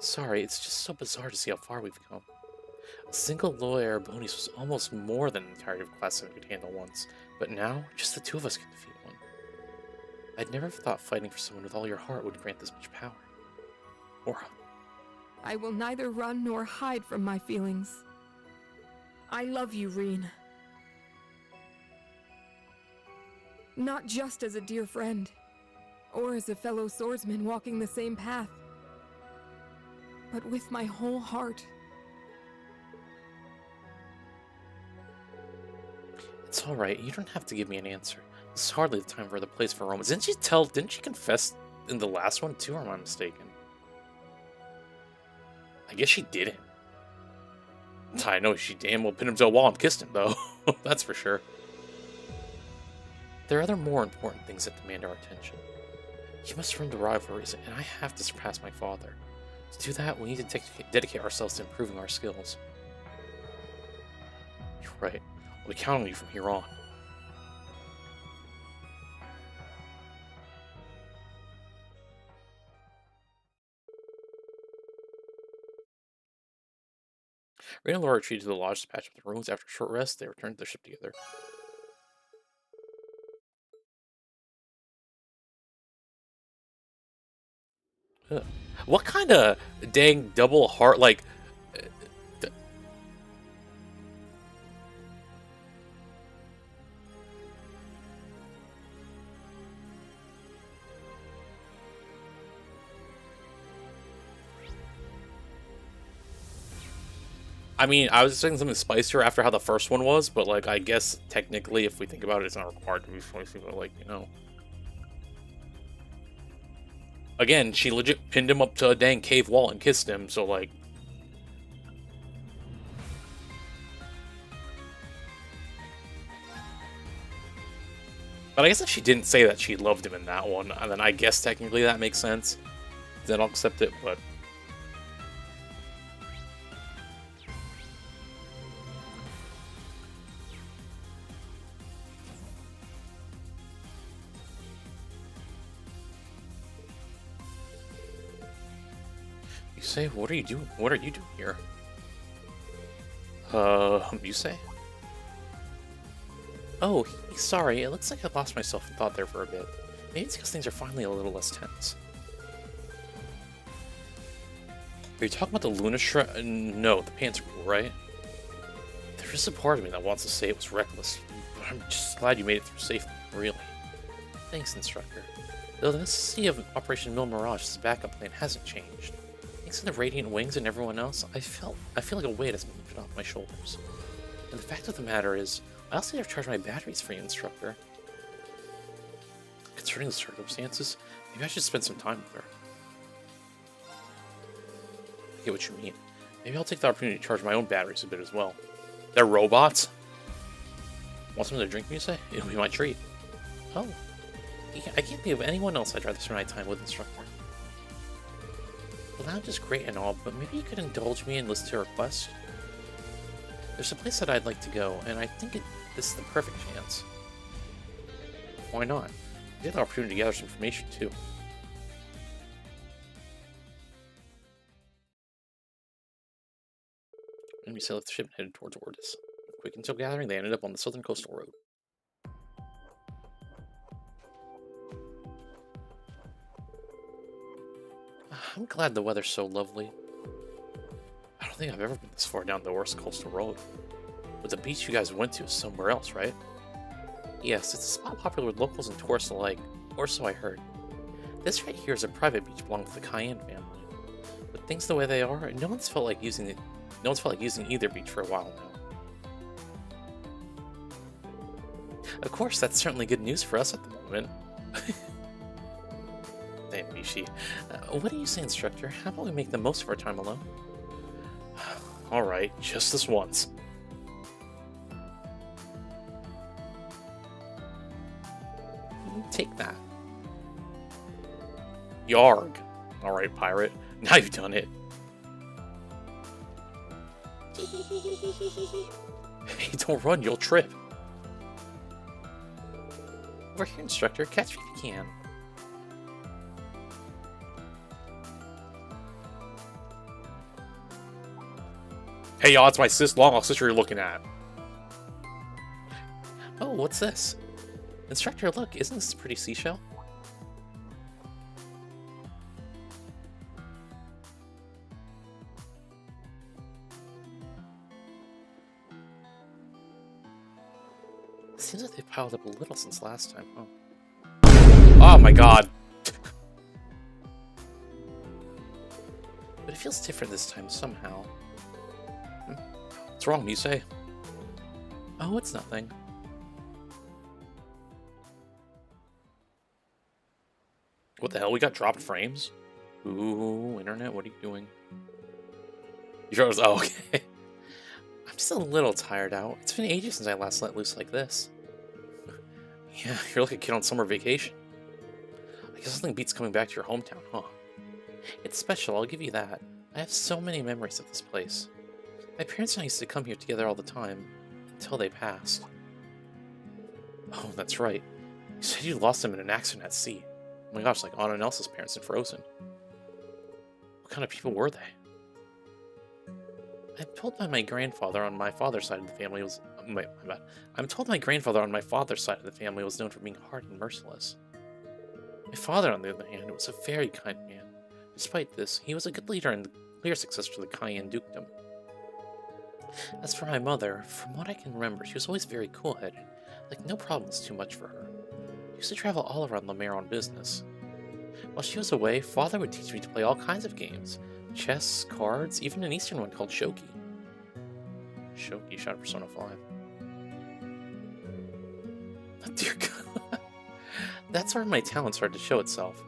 Speaker 1: Sorry, it's just so bizarre to see how far we've come. A single Loa Erebonius was almost more than the entirety of Class 7 could handle once, but now, just the two of us can defeat one. I'd never thought fighting for someone with all your heart would grant this much power. Laura.
Speaker 8: I will neither run nor hide from my feelings. I love you, Reen. Not just as a dear friend, or as a fellow swordsman walking the same path, but with my whole heart.
Speaker 1: It's alright, you don't have to give me an answer. This is hardly the time or the place for romance. Didn't she confess in the last one too, or am I mistaken? I guess she didn't. I know she damn well pinned him to a wall and kissed him, though. That's for sure. There are other more important things that demand our attention. You must run the rivalries, and I have to surpass my father. To do that, we need to dedicate ourselves to improving our skills. You're right. I'll be counting on you from here on. Ray and Laura retreated to the lodge to patch up the ruins. After a short rest, they returned to their ship together. Ugh. What kind of dang double heart, like... I mean, I was expecting something spicier after how the first one was, but, like, I guess, technically, if we think about it, it's not required to be spicy, but, like, you know. Again, she legit pinned him up to a dang cave wall and kissed him, so, like... But I guess if she didn't say that she loved him in that one, then I guess technically that makes sense. Then I'll accept it, but... You say, what are you doing? What are you doing here? You say? Oh, sorry, it looks like I lost myself in thought there for a bit. Maybe it's because things are finally a little less tense. Are you talking about the Luna Shrine? No, the Pants Rule, right? There is a part of me that wants to say it was reckless, but I'm just glad you made it through safely, really. Thanks, Instructor. Though the necessity of Operation Mill Mirage as a backup plan hasn't changed. Thanks to the Radiant Wings and everyone else, I feel like a weight has been lifted off my shoulders. And the fact of the matter is, I also need to charge my batteries for you, Instructor. Concerning the circumstances, maybe I should spend some time with her. I get what you mean. Maybe I'll take the opportunity to charge my own batteries a bit as well. They're robots? Want something to drink, you say? It'll be my treat. Oh. I can't think of anyone else I'd rather spend my time with, Instructor. The lounge is great and all, but maybe you could indulge me and listen to a request? There's a place that I'd like to go, and I think this is the perfect chance. Why not? You get the opportunity to gather some information, too. Enemy sailed the ship and headed towards Ortis. With quick intel gathering, they ended up on the southern coastal road. I'm glad the weather's so lovely. I don't think I've ever been this far down the worst coastal road. But the beach you guys went to is somewhere else, right? Yes, it's a spot popular with locals and tourists alike, or so I heard. This right here is a private beach belonging to the Cayenne family. With things the way they are, no one's felt like using either beach for a while now. Of course, that's certainly good news for us at the moment. Damn, Mishi. What do you say, Instructor? How about we make the most of our time alone? Alright, just this once. Take that. Yarg. Alright, pirate. Now you've done it. Hey, don't run, you'll trip. Over here, Instructor. Catch me if you can. Hey, y'all, it's my long sister you're looking at. Oh, what's this? Instructor, look, isn't this a pretty seashell? Seems like they've piled up a little since last time, huh? Oh my god! But it feels different this time somehow. What's wrong, you say? Oh, it's nothing. What the hell? We got dropped frames? Ooh, internet, what are you doing? You froze? Oh, okay. I'm just a little tired out. It's been ages since I last let loose like this. Yeah, you're like a kid on summer vacation. I guess nothing beats coming back to your hometown, huh? It's special, I'll give you that. I have so many memories of this place. My parents and I used to come here together all the time. until they passed. Oh, that's right. You said you lost them in an accident at sea. Oh my gosh, like Anna and Elsa's parents in Frozen. What kind of people were they? I'm told by my grandfather on my father's side of the family was... Wait, my bad. I'm told my grandfather on my father's side of the family was known for being hard and merciless. My father, on the other hand, was a very kind man. Despite this, he was a good leader and the clear successor to the Cayenne dukedom. As for my mother, from what I can remember, she was always very cool-headed. Like, no problem was too much for her. She used to travel all around Lemaire on business. While she was away, Father would teach me to play all kinds of games. Chess, cards, even an Eastern one called Shogi. Shogi, shot Persona 5. Oh, dear God. That's where my talent started to show itself.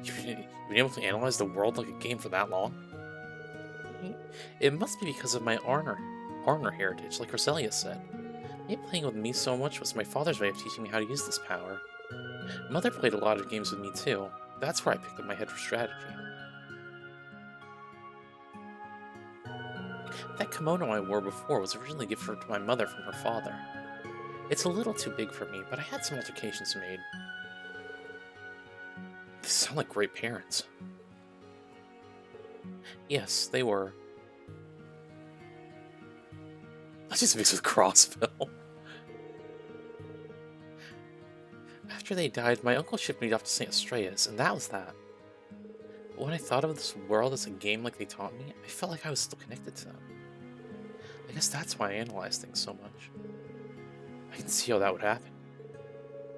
Speaker 1: You've been able to analyze the world like a game for that long? It must be because of my honor heritage, like Roselia said. Maybe playing with me so much was my father's way of teaching me how to use this power. Mother played a lot of games with me too. That's where I picked up my head for strategy. That kimono I wore before was originally gifted to my mother from her father. It's a little too big for me, but I had some alterations made. They sound like great parents. Yes, they were. That just mixed with Crossville. After they died, my uncle shipped me off to St. Estrellas, and that was that. But when I thought of this world as a game like they taught me, I felt like I was still connected to them. I guess that's why I analyze things so much. I can see how that would happen.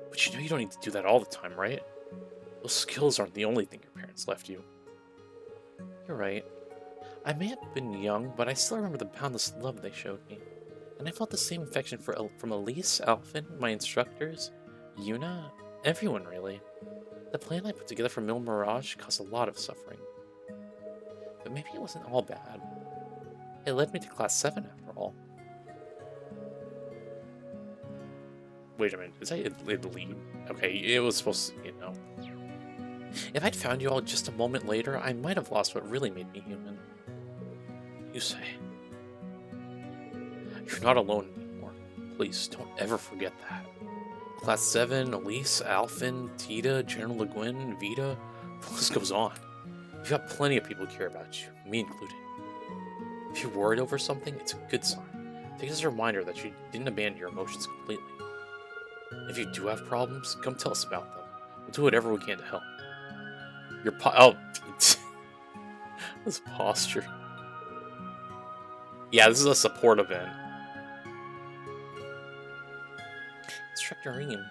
Speaker 1: But you know you don't need to do that all the time, right? Those skills aren't the only thing your parents left you. You're right. I may have been young, but I still remember the boundless love they showed me. And I felt the same affection from Elise, Alphen, my instructors, Yuna, everyone really. The plan I put together for Mil Mirage caused a lot of suffering. But maybe it wasn't all bad. It led me to Class 7 after all. Wait a minute, is that the lead? Okay, it was supposed to, you know. If I'd found you all just a moment later, I might have lost what really made me human. You say. You're not alone anymore. Please, don't ever forget that. Class 7, Elise, Alphen, Tita, General Le Guin, Vita, the list goes on. You've got plenty of people who care about you, me included. If you're worried over something, it's a good sign. Take it as a reminder that you didn't abandon your emotions completely. If you do have problems, come tell us about them. We'll do whatever we can to help. Oh, this posture. Yeah, this is a support event. Instructor Reem.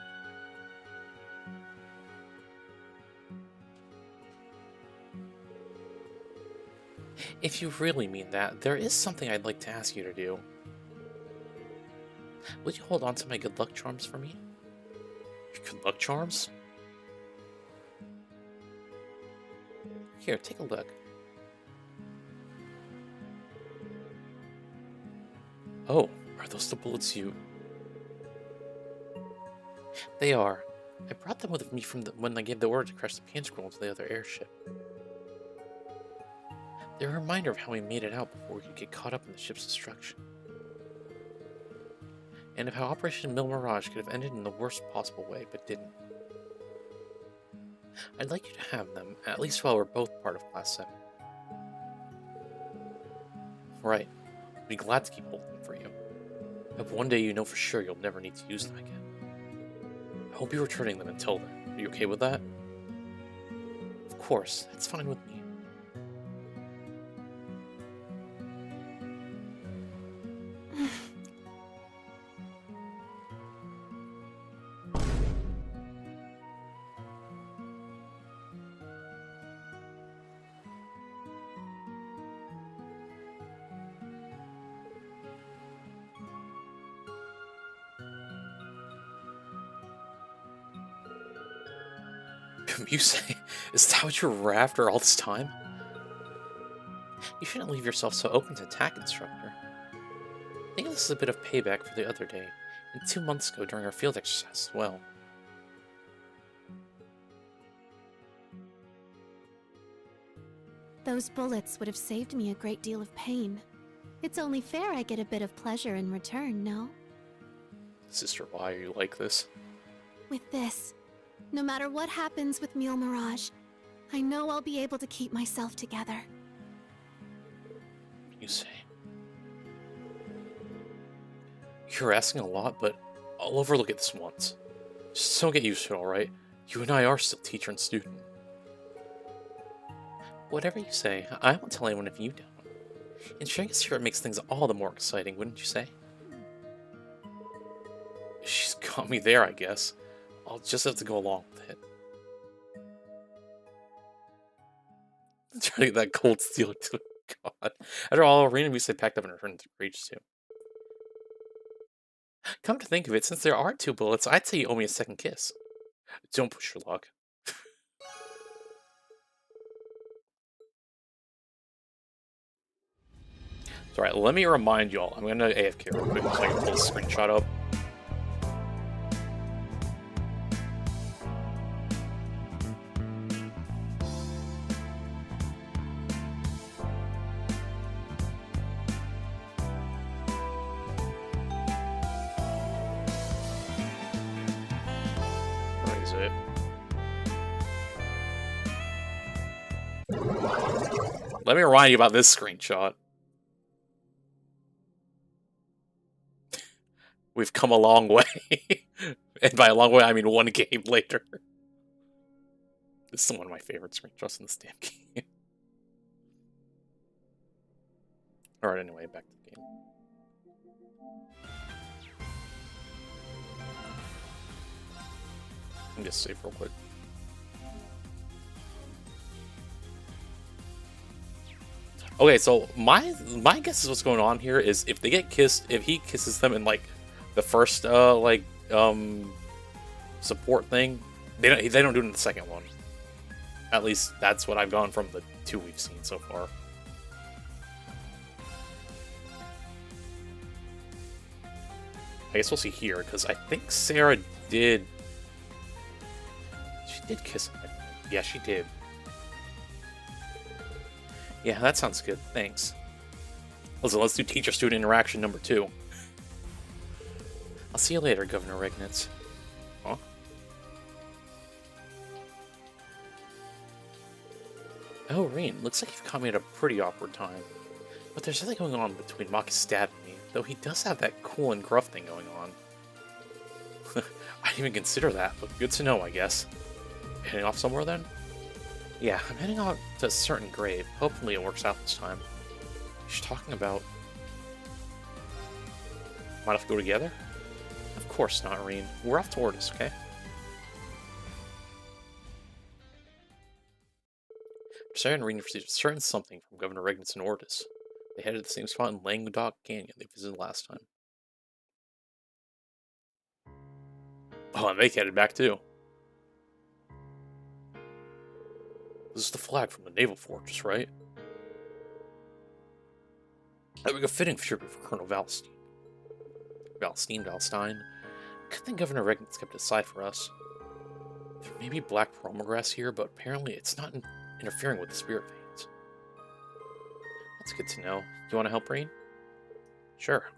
Speaker 1: If you really mean that, there is something I'd like to ask you to do. Would you hold on to my good luck charms for me? Your good luck charms? Here, take a look. Oh, are those the bullets you... They are. I brought them with me from when I gave the order to crash the Pan Scroll into the other airship. They're a reminder of how we made it out before we could get caught up in the ship's destruction. And of how Operation Mil Mirage could have ended in the worst possible way, but didn't. I'd like you to have them, at least while we're both part of Class 7. Right. I'd be glad to keep holding them for you. I hope one day you know for sure you'll never need to use them again. I won't be returning them until then. Are you okay with that? Of course, that's fine with me. You say, is that what you were after all this time? You shouldn't leave yourself so open to attack, Instructor. I think this is a bit of payback for the other day, and 2 months ago during our field exercise as well.
Speaker 4: Those bullets would have saved me a great deal of pain.
Speaker 10: It's only fair I get a bit of pleasure in return, no?
Speaker 1: Sister, why are you like this?
Speaker 10: With this, no matter what happens with Mule Mirage, I know I'll be able to keep myself together.
Speaker 1: You say. You're asking a lot, but I'll overlook it this once. Just don't get used to it, alright? You and I are still teacher and student. Whatever you say, I won't tell anyone if you don't. And sharing a secret makes things all the more exciting, wouldn't you say? She's got me there, I guess. I'll just have to go along with it. Trying to get that cold steel to God. After all, Irene we say packed up and returned to Rage too. Come to think of it, since there are 2 bullets, I'd say you owe me a second kiss. Don't push your luck. Alright, let me remind y'all. I'm gonna AFK real quick so I can pull the screenshot up. Where is it? Let me remind you about this screenshot. We've come a long way. And by a long way, I mean 1 game later. This is one of my favorite screenshots in this damn game. Alright, anyway, back to the game. I'm just save real quick. Okay, so my guess is what's going on here is if they get kissed, if he kisses them in like the first support thing, they don't do it in the second one. At least that's what I've gone from the 2 we've seen so far. I guess we'll see here because I think Sarah did. She did kiss him. Yeah, she did. Yeah, that sounds good. Thanks. Listen, let's do teacher-student interaction number 2. I'll see you later, Governor Regnitz. Huh? Oh, Reen, looks like you've caught me at a pretty awkward time. But there's something going on between Maki's dad and me, though he does have that cool and gruff thing going on. I didn't even consider that, but good to know, I guess. Heading off somewhere, then? Yeah, I'm heading out to a certain grave. Hopefully it works out this time. She's talking about... Might have to go together? Of course not, Reen. We're off to Ordis, okay? Sarah and Reen received a certain something from Governor Regnitz and Ordis. They headed to the same spot in Languedoc Canyon they visited last time. Oh, and they headed back too. This is the flag from the naval fortress, right? That would be a fitting tribute for Colonel Valstein. Valstein. Good thing Governor Regnitz kept it aside for us. There may be black perlmugrass here, but apparently it's not interfering with the spirit veins. That's good to know. You want to help, Reen? Sure.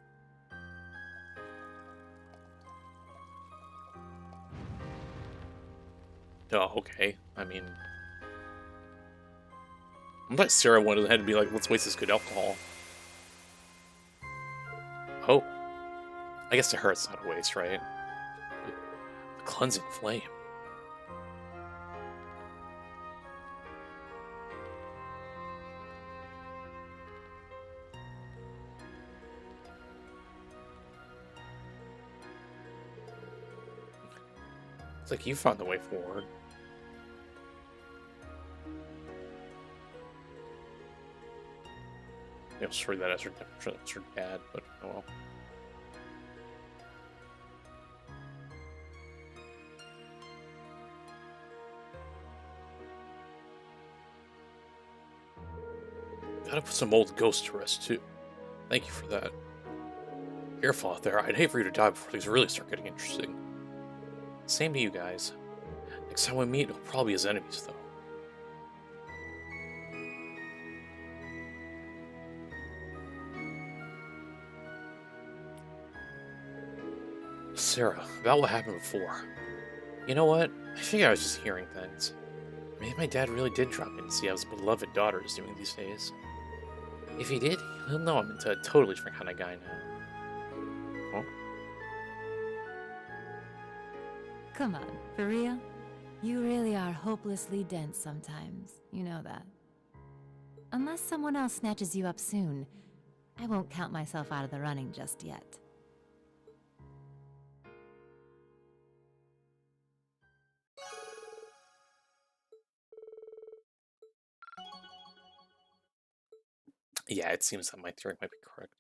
Speaker 1: Oh, okay. I mean... I'm like Sarah went ahead and be like, let's waste this good alcohol. Oh. I guess to her it's not a waste, right? The cleansing flame. It's like you found the way forward. You know, sorry that as her dad, but oh well. Gotta put some old ghosts to rest too. Thank you for that. Careful out there, I'd hate for you to die before things really start getting interesting. Same to you guys. Next time we meet, it'll probably be as enemies, though. Sarah, about what happened before. You know what? I figure I was just hearing things. Maybe my dad really did drop in to see how his beloved daughter is doing these days. If he did, he'll know I'm into a totally different kind of guy now. Huh?
Speaker 11: Come on, for real? You really are hopelessly dense sometimes. You know that. Unless someone else snatches you up soon, I won't count myself out of the running just yet.
Speaker 1: Yeah, it seems that my theory might be correct.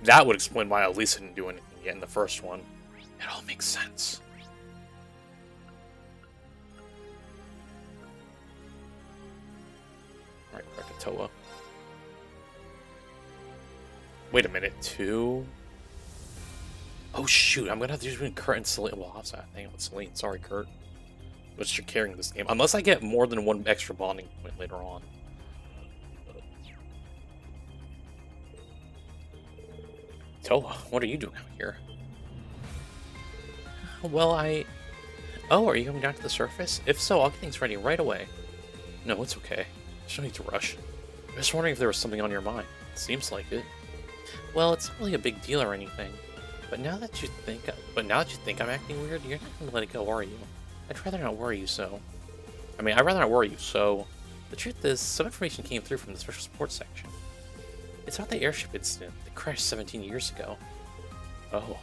Speaker 1: That would explain why Elisa didn't do anything yet in the first one. It all makes sense. Alright, Krakatoa. Wait a minute, 2? Oh shoot, I'm gonna have to do between Kurt and Celine. Well, I was thinking about Celine. Sorry, Kurt. But you're carrying this game. Unless I get more than one extra bonding point later on. Toa, what are you doing out here? Well, Oh, are you coming down to the surface? If so, I'll get things ready right away. No, it's okay. There's no need to rush. I'm just wondering if there was something on your mind. It seems like it. Well, it's not really a big deal or anything. But now that you think I'm acting weird, you're not gonna let it go, are you? I'd rather not worry you so. I'd rather not worry you, so... The truth is, some information came through from the special support section. It's about the airship incident that crashed 17 years ago. Oh.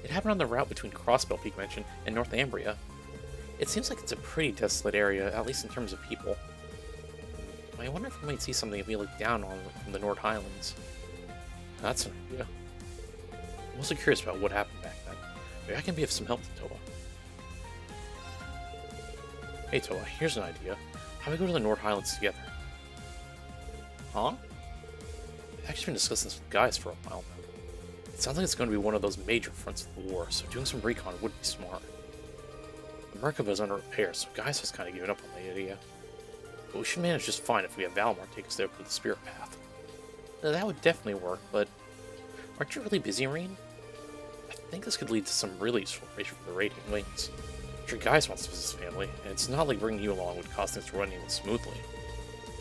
Speaker 1: It happened on the route between Crossbell Peak Mansion and Northumbria. It seems like it's a pretty desolate area, at least in terms of people. I wonder if we might see something if we look down on from the Nord Highlands. That's an idea. I'm also curious about what happened back then. Maybe I can be of some help to Toa. Hey Toa, here's an idea. How about we go to the Nord Highlands together? Huh? I've actually been discussing this with guys for a while now. It sounds like it's going to be one of those major fronts of the war, so doing some recon would be smart. Merkaba is under repair, so guys has kind of given up on the idea. But we should manage just fine if we have Valimar take us there for the spirit path. Now, that would definitely work, but aren't you really busy, Reen? I think this could lead to some really useful information for the Radiant Wings. I'm sure Guys wants to visit his family, and it's not like bringing you along would cause things to run even smoothly.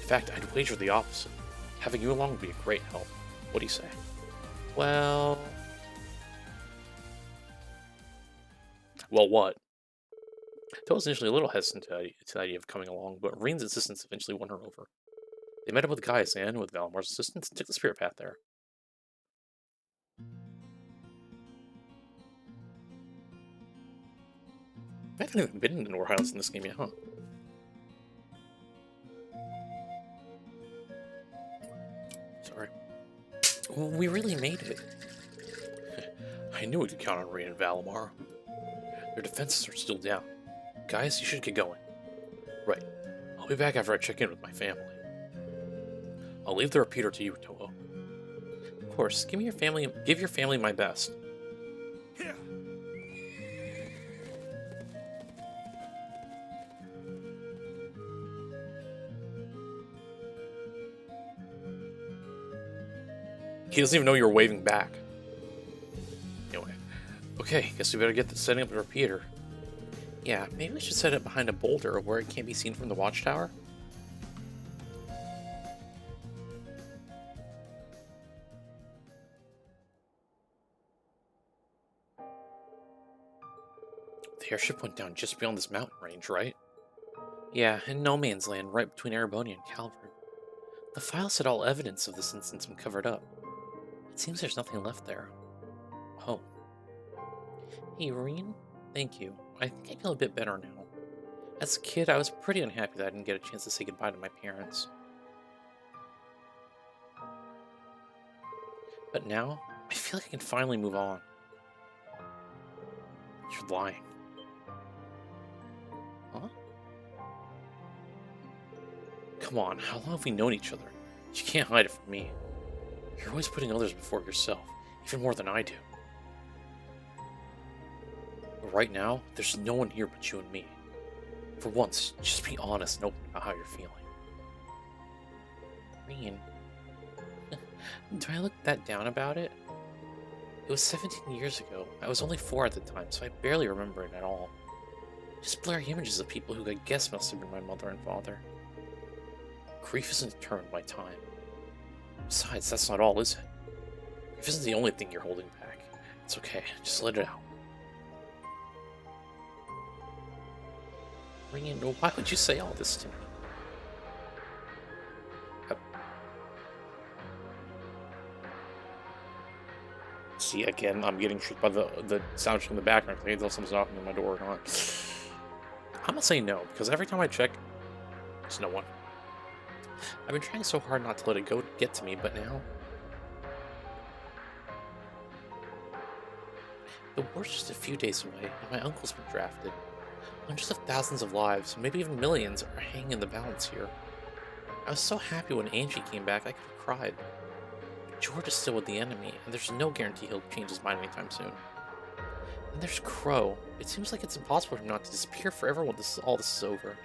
Speaker 1: In fact, I'd wager the opposite. Having you along would be a great help. What do you say? Well, what? Toa was initially a little hesitant to the idea of coming along, but Reen's insistence eventually won her over. They met up with Gaius and, with Valimar's assistance, took the spirit path there. I haven't even been in the Nord Highlands in this game yet, huh? Sorry. We really made it. I knew we could count on Reen and Valimar. Their defenses are still down. Guys, you should get going. Right. I'll be back after I check in with my family. I'll leave the repeater to you, Toa. Of course, give your family my best.
Speaker 12: Here.
Speaker 1: He doesn't even know you were waving back. Anyway. Okay, guess we better get to setting up the repeater. Yeah, maybe we should set it behind a boulder where it can't be seen from the watchtower. The airship went down just beyond this mountain range, right? Yeah, in no man's land, right between Ereboni and Calvert. The files said all evidence of this incident's been covered up. It seems there's nothing left there. Oh. Hey, Reen? Thank you. I think I feel a bit better now. As a kid, I was pretty unhappy that I didn't get a chance to say goodbye to my parents. But now, I feel like I can finally move on. You're lying. Huh? Come on, how long have we known each other? You can't hide it from me. You're always putting others before yourself, even more than I do. But right now, there's no one here but you and me. For once, just be honest and open about how you're feeling. Reen. Do I look that down about it? It was 17 years ago. I was only 4 at the time, so I barely remember it at all. Just blurry images of people who I guess must have been my mother and father. Grief isn't determined by time. Besides, that's not all, is it? Grief isn't the only thing you're holding back. It's okay, just let it out. Why would you say all this to me? See, again, I'm getting tricked by the sound in the background. I can't tell someone's knocking on my door or not. I'm gonna say no, because every time I check, there's no one. I've been trying so hard not to let it get to me, but now... The war's just a few days away, and my uncle's been drafted. Hundreds of thousands of lives, maybe even millions, are hanging in the balance here. I was so happy when Angie came back, I could have cried. But George is still with the enemy, and there's no guarantee he'll change his mind anytime soon. And there's Crow. It seems like it's impossible for him not to disappear forever when all this is over.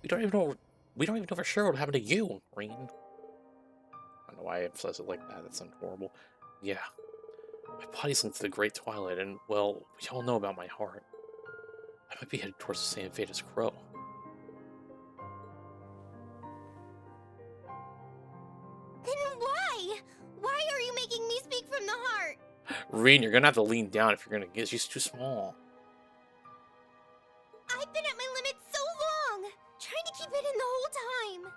Speaker 1: We don't even know for sure what happened to you, Green. I don't know why I emphasize it like that. That sounds horrible. Yeah. My body's linked to the Great Twilight, and, well, we all know about my heart. I might be headed towards the same fate as Crow.
Speaker 2: Then why? Why are you making me speak from the heart?
Speaker 1: Reen, you're gonna have to lean down if you're gonna get. She's too small.
Speaker 2: I've been at my limit so long, trying to keep it in the whole time.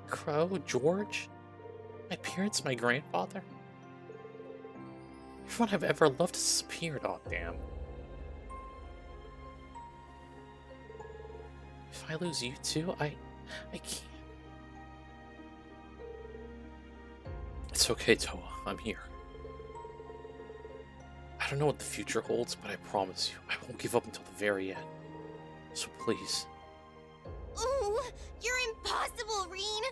Speaker 1: Crow, George, my parents, my grandfather. Everyone I've ever loved has disappeared. Oh, damn. If I lose you too, I can't. It's okay, Toa. I'm here. I don't know what the future holds, but I promise you, I won't give up until the very end. So please.
Speaker 2: Ooh, you're impossible, Reen.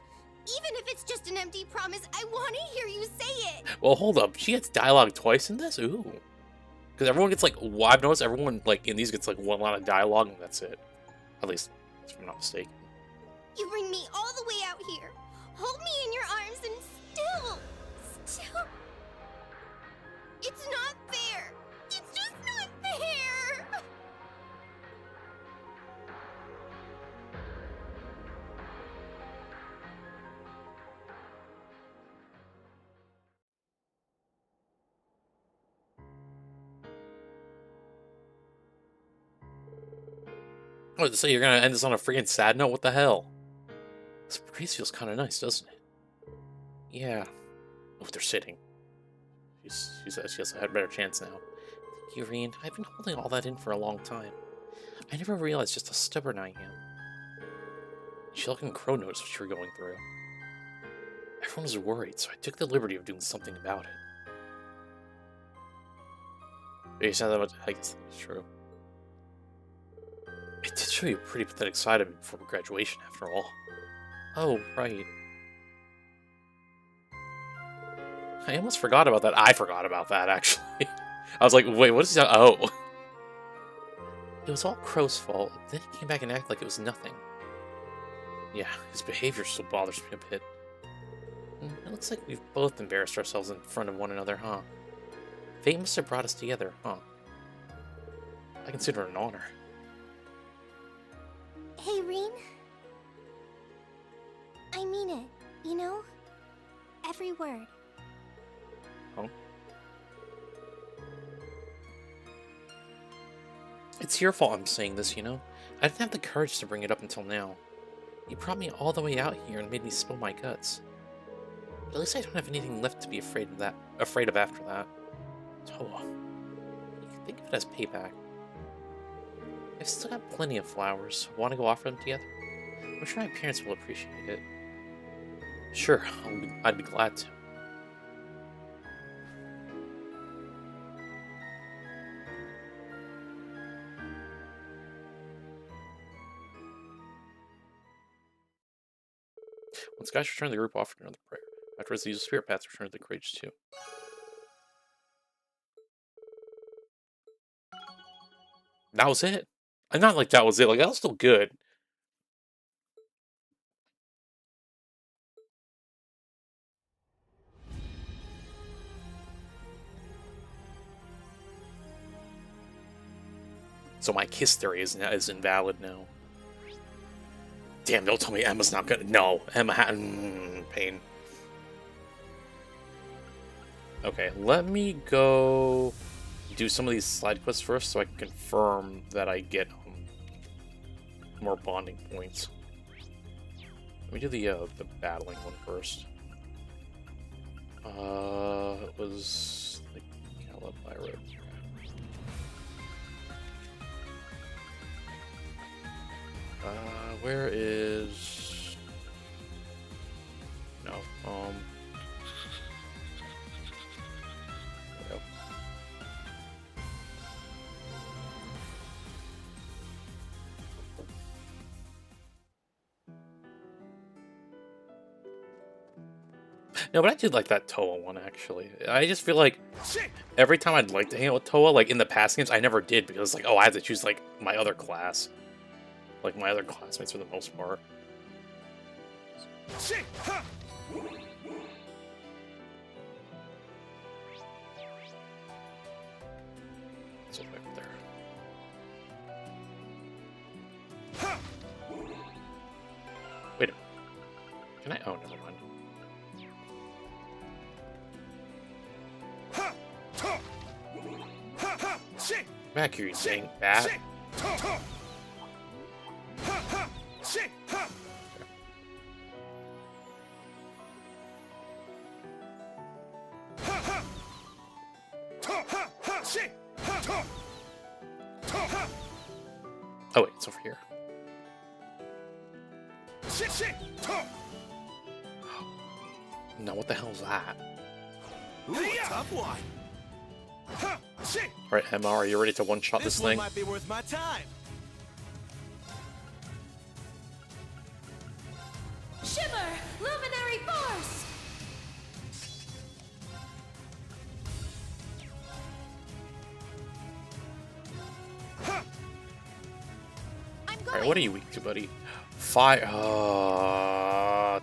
Speaker 2: Even if it's just an empty promise, I want to hear you say it.
Speaker 1: Well, hold up. She gets dialogue twice in this? Ooh. Because everyone gets, like, well, I've noticed everyone, like, in these gets, like, one line of dialogue, and that's it. At least, if I'm not mistaken.
Speaker 2: You bring me all the way out here, hold me in your arms, and still... It's not fair. It's just not fair.
Speaker 1: Oh, so you're gonna end this on a freaking sad note? What the hell? This breeze feels kind of nice, doesn't it? Yeah. Oh, they're sitting. She says she has a better chance now. Thank you, Reen. I've been holding all that in for a long time. I never realized just how stubborn I am. She and Crow noticed what you were going through. Everyone was worried, so I took the liberty of doing something about it. But you said that much, I guess that's true. I did show you a pretty pathetic side of me before graduation, after all. Oh, right. I almost forgot about that. I forgot about that, actually. I was like, wait, what is that? Oh. It was all Crow's fault. Then he came back and acted like it was nothing. Yeah, his behavior still bothers me a bit. It looks like we've both embarrassed ourselves in front of one another, huh? Fate must have brought us together, huh? I consider it an honor.
Speaker 2: Hey, Reen. I mean it, you know? Every word.
Speaker 1: Oh? It's your fault I'm saying this, you know? I didn't have the courage to bring it up until now. You brought me all the way out here and made me spill my guts. But at least I don't have anything left to be afraid of after that. Toa. You can think of it as payback. I've still got plenty of flowers. Want to go offer them together? I'm sure my parents will appreciate it. Sure, I'd be glad to. Once guys return, the group offered another prayer. Afterwards, they used spirit paths to return to the Courageous too. That was it. And not like that was it. Like, that was still good. So my kiss theory is invalid now. Damn, don't tell me Emma's not gonna... No, Emma had... pain. Okay, let me go do some of these side quests first so I can confirm that I get more bonding points. Let me do the battling one first. It was the Calipyro. Where is... No, there we go. No, but I did like that Toa one, actually. I just feel like every time I'd like to hang out with Toa, like in the past games, I never did because, like, oh, I have to choose, like, my other class. Like, my other classmates for the most part. So back there. Wait a minute. Can I? Oh, never mind. Back here, you dang bat. Oh wait, it's over here. No, what the hell is that?
Speaker 12: Ooh, a tough one.
Speaker 1: Alright, Emma, are you ready to one-shot this thing?
Speaker 12: Might be worth my time.
Speaker 2: Shimmer! Luminary force!
Speaker 1: Alright, what are you weak to, buddy? Fire.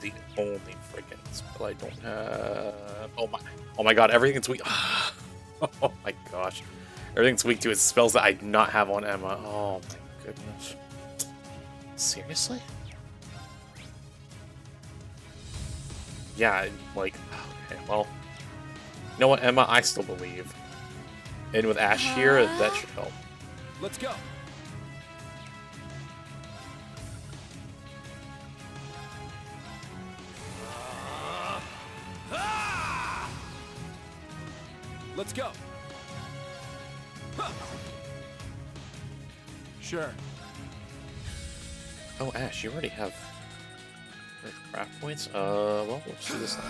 Speaker 1: The only freaking spell I don't have. Oh my god, everything's weak. Oh my gosh. Everything's weak to its spells that I do not have on Emma. Oh my goodness. Seriously? Yeah, like, okay, well. You know what, Emma? I still believe. And with Ash here, that should help.
Speaker 12: Let's go. Let's go. Sure.
Speaker 1: Oh, Ash, you already have craft points? Well, let's do this then.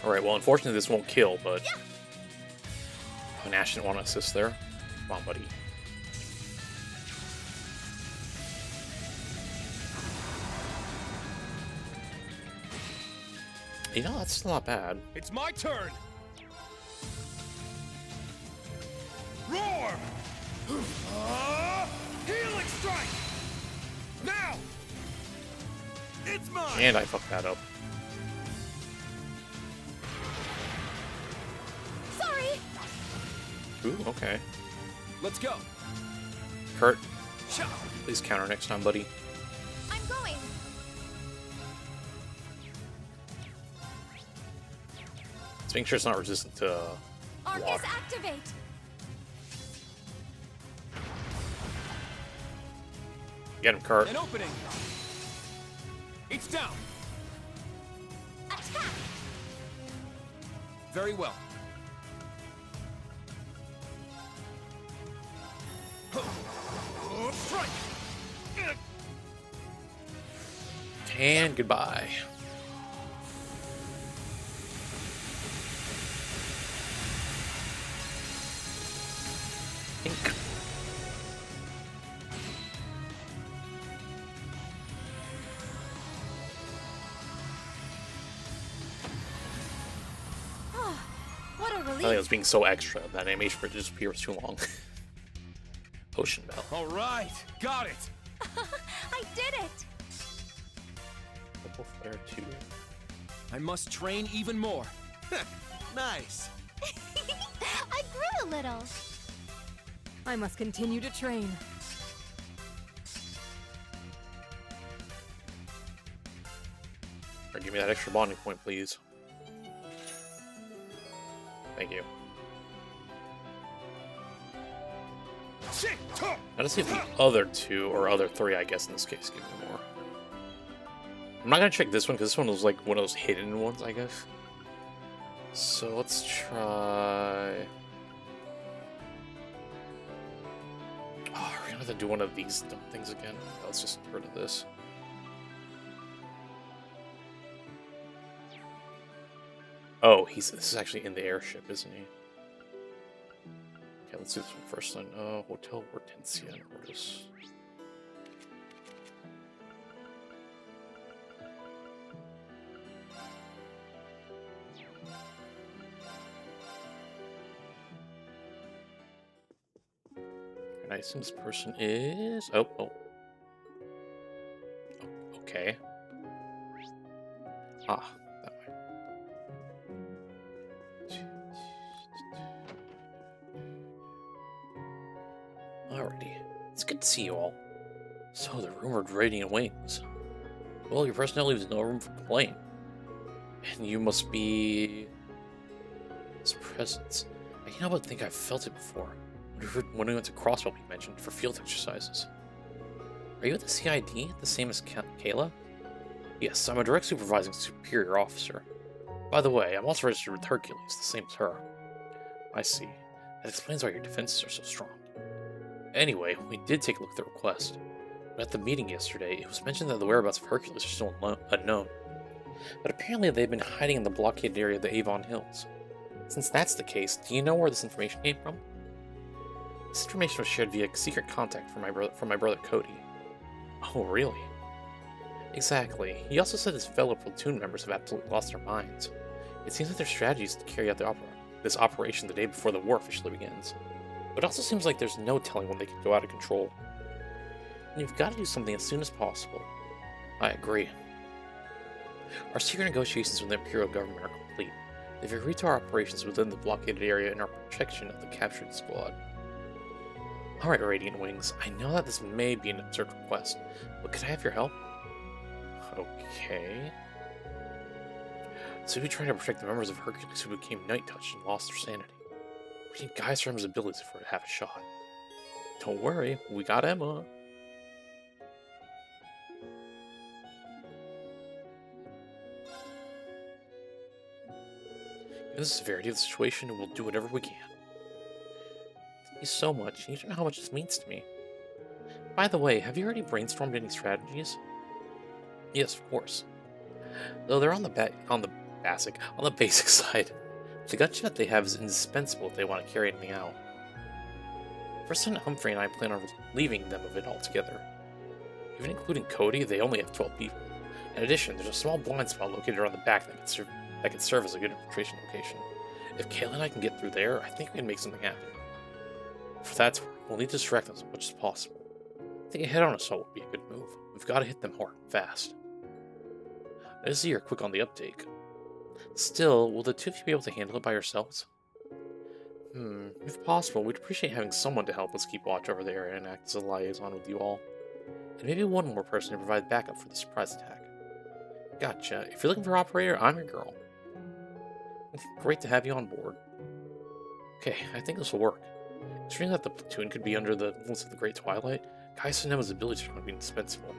Speaker 1: Alright, well, unfortunately this won't kill, but... Oh, and Ash didn't want to assist there. Come on, buddy. You know, that's still not bad.
Speaker 5: It's my turn. Roar! Healing strike! Now! It's mine!
Speaker 1: And I fucked that up.
Speaker 2: Sorry!
Speaker 1: Ooh, okay.
Speaker 12: Let's go.
Speaker 1: Kurt, please counter next time, buddy.
Speaker 2: I'm going!
Speaker 1: Let's make sure it's not resistant to
Speaker 2: Arcus,
Speaker 1: water.
Speaker 2: activate!
Speaker 1: Get him, Kurt.
Speaker 12: An opening. It's down.
Speaker 2: Attack!
Speaker 12: Very well.
Speaker 5: Strike!
Speaker 1: And goodbye. Ink.
Speaker 2: What a
Speaker 1: I
Speaker 2: relief!
Speaker 1: think it was being so extra. That animation for it to disappear was too long. Ocean Bell.
Speaker 12: All right, got it.
Speaker 2: I did it!
Speaker 1: Purple Flare 2.
Speaker 12: I must train even more. Nice.
Speaker 23: I grew a little.
Speaker 8: I must continue to train.
Speaker 1: Or give me that extra bonding point, please. Thank you. Now to see if the other two, or other three, I guess in this case, give me more. I'm not gonna check this one because this one was like one of those hidden ones, I guess. So let's try. Oh, we're gonna have to do one of these dumb things again. Let's just get rid of this. Oh, this is actually in the airship, isn't he? Okay, let's do this one first then. Hotel Hortensia and Ortis. And I assume this person is... Oh. Okay. Ah, that way. Alrighty. It's good to see you all. So, the rumored radiant wings. Well, your personnel leaves no room for complaint. And you must be... His presence. I can't help but think I've felt it before. When we went to Crosswell, we mentioned, for field exercises. Are you at the CID, the same as Kayla? Yes, I'm a direct supervising superior officer. By the way, I'm also registered with Hercules, the same as her. I see. That explains why your defenses are so strong. Anyway, we did take a look at the request. But at the meeting yesterday, it was mentioned that the whereabouts of Hercules are still unknown. But apparently they've been hiding in the blockaded area of the Avon Hills. Since that's the case, do you know where this information came from? This information was shared via secret contact from my brother Cody. Oh, really? Exactly. He also said his fellow platoon members have absolutely lost their minds. It seems like their strategy is to carry out this operation the day before the war officially begins. But it also seems like there's no telling when they could go out of control. And you've got to do something as soon as possible. I agree. Our secret negotiations with the Imperial government are complete. They've agreed to our operations within the blockaded area and our protection of the captured squad. Alright, Radiant Wings, I know that this may be an absurd request, but could I have your help? Okay. So we try to protect the members of Hercules who became night-touched and lost their sanity. We need guys from his abilities for to have a shot. Don't worry, we got Emma. Given the severity of the situation, we'll do whatever we can. Thank you so much. You don't know how much this means to me. By the way, have you already brainstormed any strategies? Yes, of course. Though they're on the basic side. The gut shot they have is indispensable if they want to carry anything out. Lieutenant Humphrey and I plan on leaving them of it altogether. Even including Cody, they only have 12 people. In addition, there's a small blind spot located around the back that could serve as a good infiltration location. If Kayla and I can get through there, I think we can make something happen. For that to work, we'll need to distract them as much as possible. I think a head-on assault would be a good move. We've got to hit them hard and fast. I see you're quick on the uptake. Still, will the two of you be able to handle it by yourselves? If possible, we'd appreciate having someone to help us keep watch over the area and act as a liaison with you all. And maybe one more person to provide backup for the surprise attack. Gotcha. If you're looking for an operator, I'm your girl. It's great to have you on board. Okay, I think this will work. Considering that the platoon could be under the influence of the Great Twilight, Kai Sonema's abilities are going to be indispensable.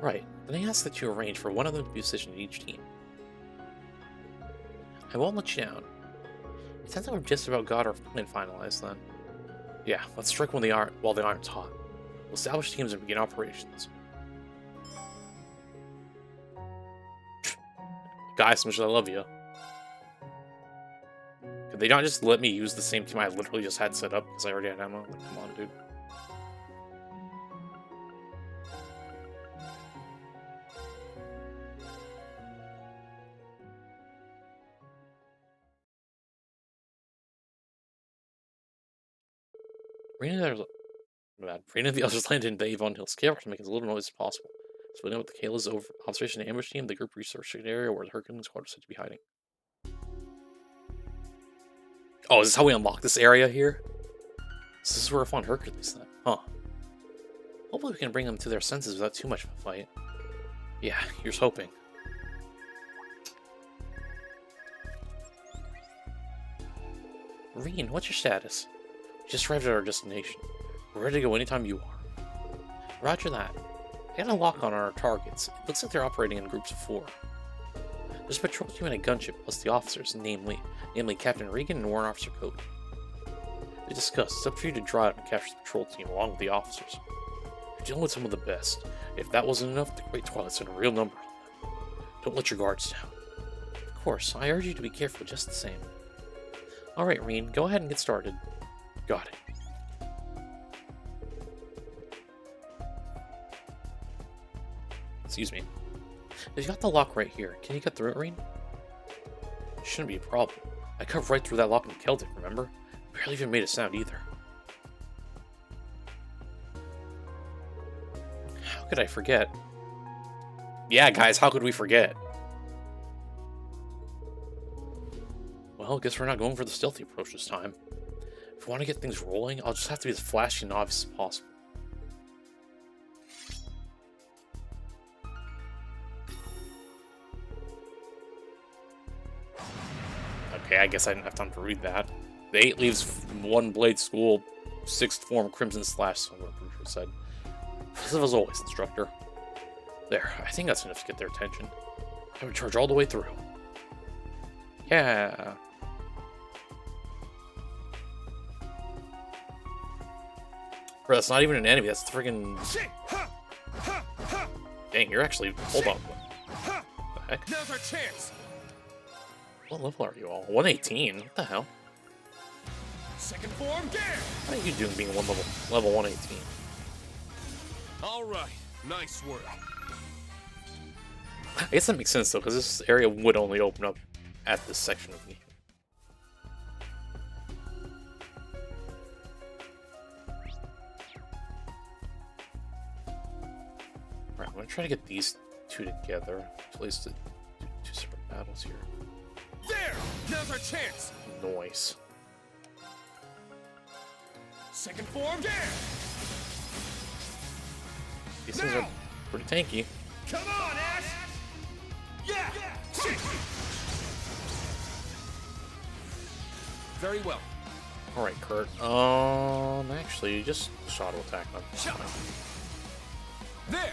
Speaker 1: Right, then I ask that you arrange for one of them to be positioned in each team. I won't let you down. It sounds like we've just about got our plan finalized then. Yeah, let's strike while the iron's hot. We'll establish teams and begin operations. Guys, so much as I love you. Could they not just let me use the same team I literally just had set up because I already had ammo? Like, come on, dude. Rena the others landed in the Avon Hills Scale to make as little noise as possible. Splitting up with the Kayla's observation and ambush team, the group researched an area where the Hercules squad was said to be hiding. Oh, is this how we unlock this area here? So this is where I found Hercules then, huh? Hopefully we can bring them to their senses without too much of a fight. Yeah, here's hoping. Reen, what's your status? We just arrived at our destination. We're ready to go anytime you are. Roger that. We got a lock on our targets. It looks like they're operating in groups of 4. There's a patrol team and a gunship, plus the officers, namely Captain Regan and Warrant Officer Cody. They discussed, it's up to you to draw out and capture the patrol team along with the officers. You're dealing with some of the best. If that wasn't enough, the Great Twilight's in a real number on them. Don't let your guards down. Of course, I urge you to be careful just the same. Alright, Reen, go ahead and get started. Got it. Excuse me. You got the lock right here. Can you get through it, Reen? Shouldn't be a problem. I cut right through that lock and killed it, remember? Barely even made a sound either. How could I forget? Yeah, guys, how could we forget? Well, guess we're not going for the stealthy approach this time. If we want to get things rolling, I'll just have to be as flashy and obvious as possible. Okay, I guess I didn't have time to read that. The 8 leaves 1 Blade School, 6th form Crimson Slash, so I'm pretty sure said. As always, instructor. There, I think that's enough to get their attention. I would charge all the way through. Yeah. Bro, that's not even an enemy, that's friggin'... Dang, you're actually... Hold on. What the heck?
Speaker 5: Now's our chance.
Speaker 1: What level are you all? 118? What the hell?
Speaker 5: Second form, there!
Speaker 1: How are you doing being level 118?
Speaker 5: Alright, nice work.
Speaker 1: I guess that makes sense though, because this area would only open up at this section of the game. Alright, I'm gonna try to get these 2 together. At least to do 2 separate battles here.
Speaker 5: There! Now's our chance!
Speaker 1: Noise.
Speaker 5: Second form, there!
Speaker 1: These things are pretty tanky.
Speaker 5: Come on, Ash! Yeah! Very well.
Speaker 1: Alright, Kurt. Actually, just auto attack them.
Speaker 5: There!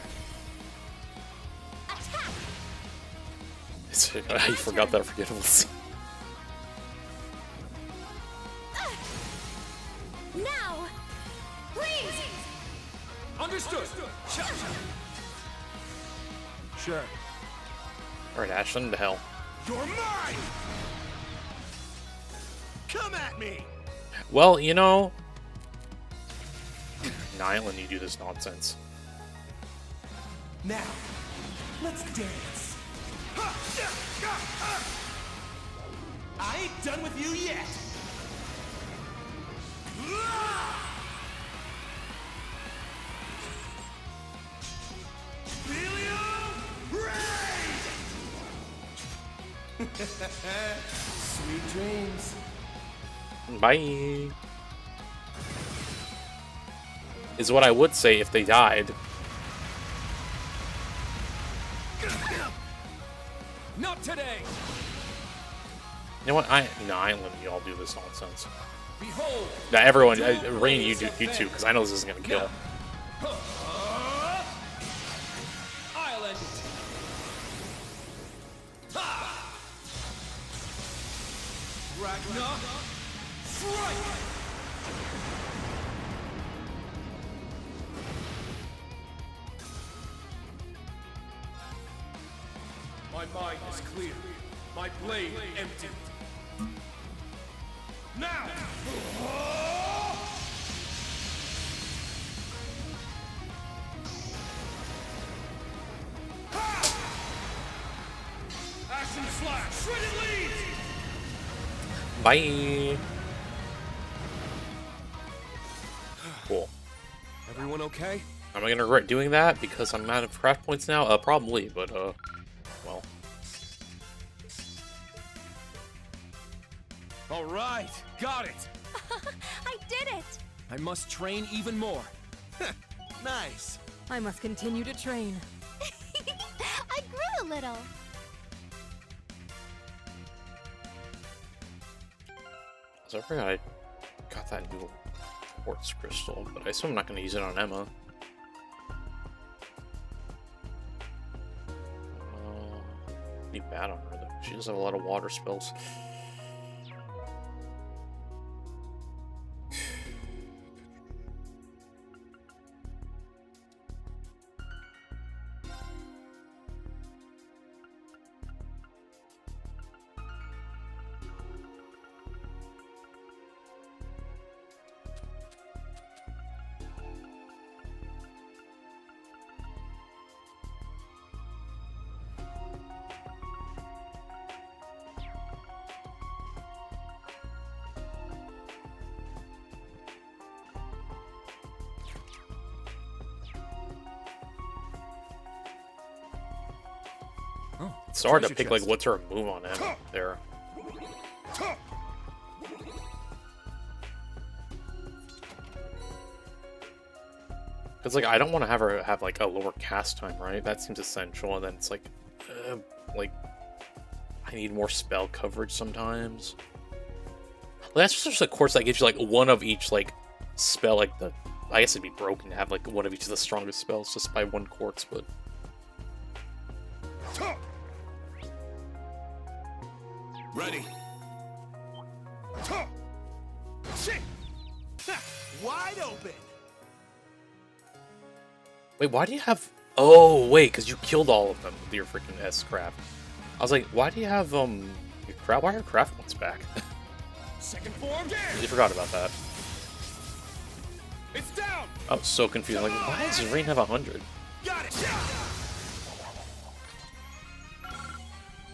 Speaker 1: I forgot that forgettable scene.
Speaker 7: Now! Please!
Speaker 5: Understood!
Speaker 12: Sure.
Speaker 1: Alright, Ash, send him to hell.
Speaker 5: You're mine! Come at me!
Speaker 1: Well, you know... Nyland, you do this nonsense.
Speaker 5: Now, let's dance. I ain't done with you yet. Sweet dreams.
Speaker 1: Bye. Is what I would say if they died.
Speaker 5: Not today.
Speaker 1: You know what? I ain't letting you all do this nonsense.
Speaker 5: Behold.
Speaker 1: Now, everyone, Rain, you too, because I know this isn't gonna kill.
Speaker 5: I'll end it. Ha! Ragnar, strike! My mind is clear. My blade empty. Now! Action slash! Shredded lead!
Speaker 1: Bye. Cool.
Speaker 3: Everyone okay?
Speaker 1: Am I gonna regret doing that because I'm out of craft points now? Probably, but well.
Speaker 5: All right, got it.
Speaker 2: I did it!
Speaker 5: I must train even more.
Speaker 12: Nice.
Speaker 8: I must continue to train.
Speaker 4: I grew a little.
Speaker 1: So I forgot I got that new quartz crystal, but I assume I'm not going to use it on Emma. Be bad on her though. She does have a lot of water spells. It's hard to pick like what's her move on Emma there. Because like I don't want to have her have like a lower cast time, right? That seems essential, and then it's like I need more spell coverage sometimes. Well, that's just a course that gives you like one of each like spell. Like I guess it'd be broken to have like one of each of the strongest spells just by one quartz, but.
Speaker 12: Ready. Wide open.
Speaker 1: Wait, why do you have? Oh, wait, because you killed all of them with your freaking S-craft. I was like, why do you have your craft? Why are your craft ones back?
Speaker 12: Second form.
Speaker 1: You forgot about that.
Speaker 12: It's down.
Speaker 1: I was so confused. Like, why does Rain have 100?
Speaker 12: Got it.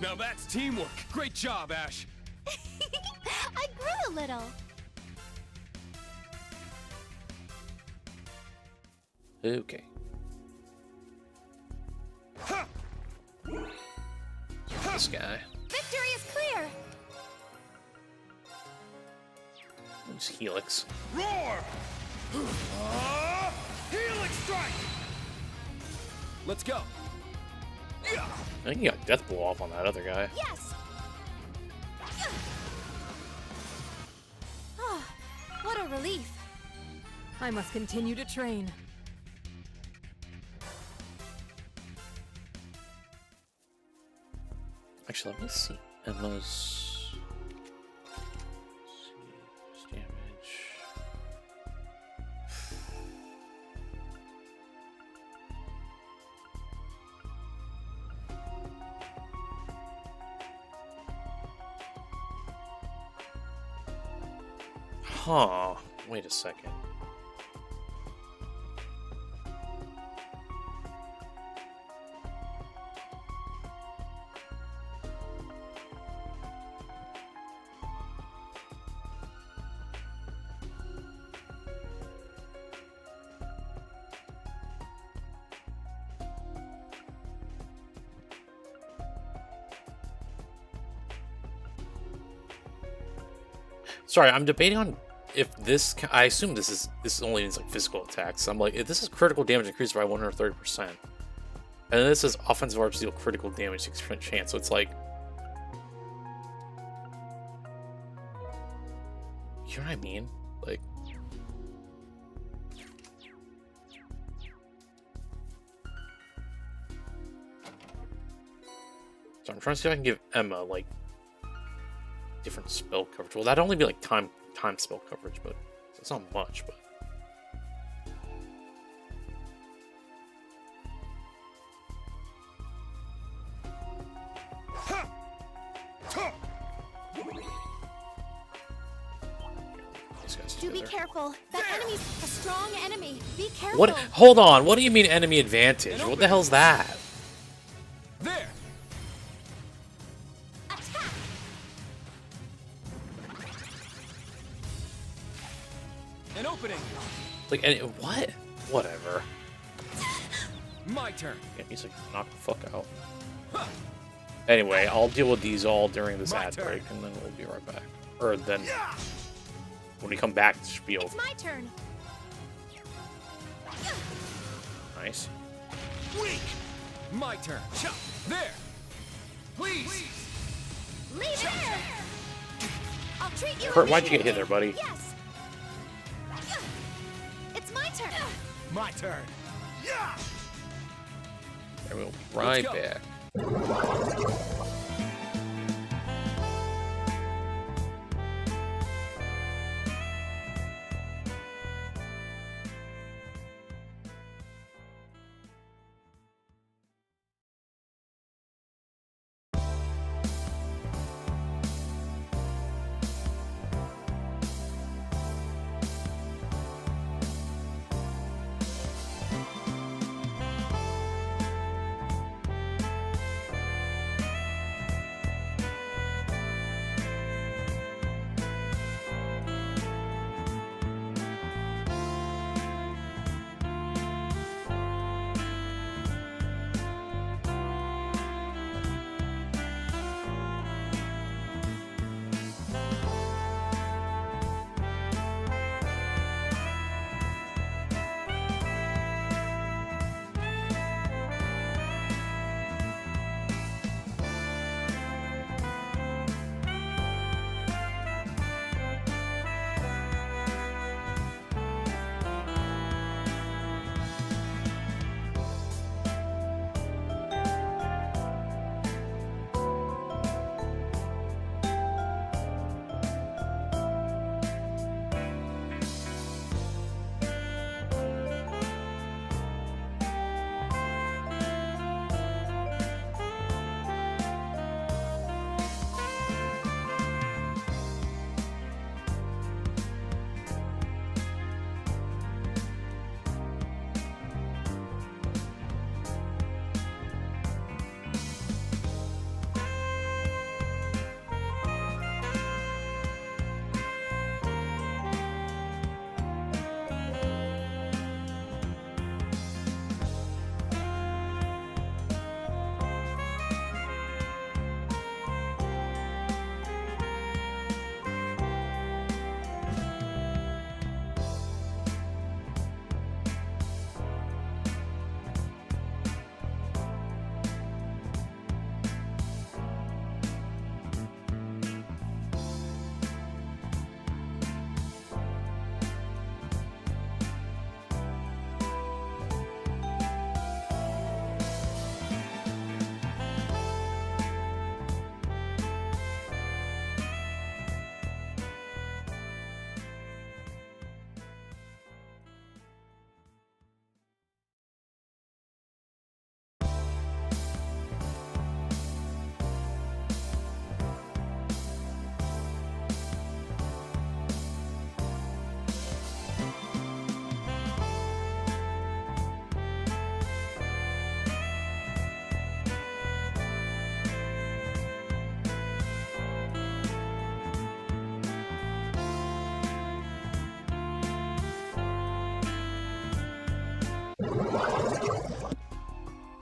Speaker 12: Now that's teamwork. Great job, Ash.
Speaker 4: I grew a little.
Speaker 1: Okay. This guy.
Speaker 2: Victory is clear.
Speaker 1: It's Helix.
Speaker 12: Roar! Helix strike! Let's go.
Speaker 1: I think you got Death Blow off on that other guy.
Speaker 2: Yes. Oh, what a relief.
Speaker 8: I must continue to train.
Speaker 1: Actually, let me see Emma's damage. Huh. Wait a second. Sorry, I'm debating on if this. I assume this only means like physical attacks. I'm like, if this is critical damage increased by 130%, and then this is offensive arms deal critical damage 6% chance. So it's like, you know what I mean? Like, so I'm trying to see if I can give Emma like different spell coverage. Well, that'd only be like time spell coverage, but it's not much. But
Speaker 2: Do be careful. That enemy's a strong enemy. Be careful.
Speaker 1: what? Hold on. What do you mean enemy advantage? What the hell's that?
Speaker 12: There. An opening.
Speaker 1: Like, what? Whatever.
Speaker 12: My turn.
Speaker 1: Yeah, he's like, knock the fuck out. Anyway, I'll deal with these all during this ad break, and then we'll be right back. Or then, when we come back, it should be over.
Speaker 2: It's my turn.
Speaker 1: Nice.
Speaker 5: Weak! My turn. Chop! There! Please!
Speaker 2: Leave it there! I'll treat you.
Speaker 1: Kurt, why'd you get hit there, buddy?
Speaker 2: Yes. It's my turn.
Speaker 5: My turn. Yeah!
Speaker 1: And we'll be right back.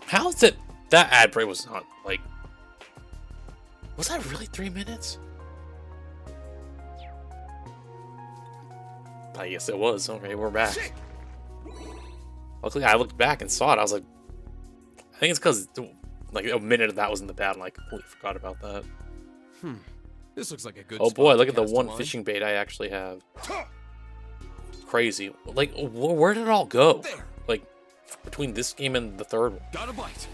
Speaker 1: How is it that ad break was not like? Was that really 3 minutes? I guess it was. Okay, we're back. Luckily, I looked back and saw it. I was like, I think it's because like a minute of that was in the bad, and I completely forgot about that.
Speaker 3: This looks like a good.
Speaker 1: Oh boy,
Speaker 3: spot
Speaker 1: look
Speaker 3: to
Speaker 1: at the
Speaker 3: cast a
Speaker 1: one
Speaker 3: line.
Speaker 1: fishing bait I actually have. Crazy. Like, where did it all go? Like, between this game and the third one.
Speaker 3: Got a bite.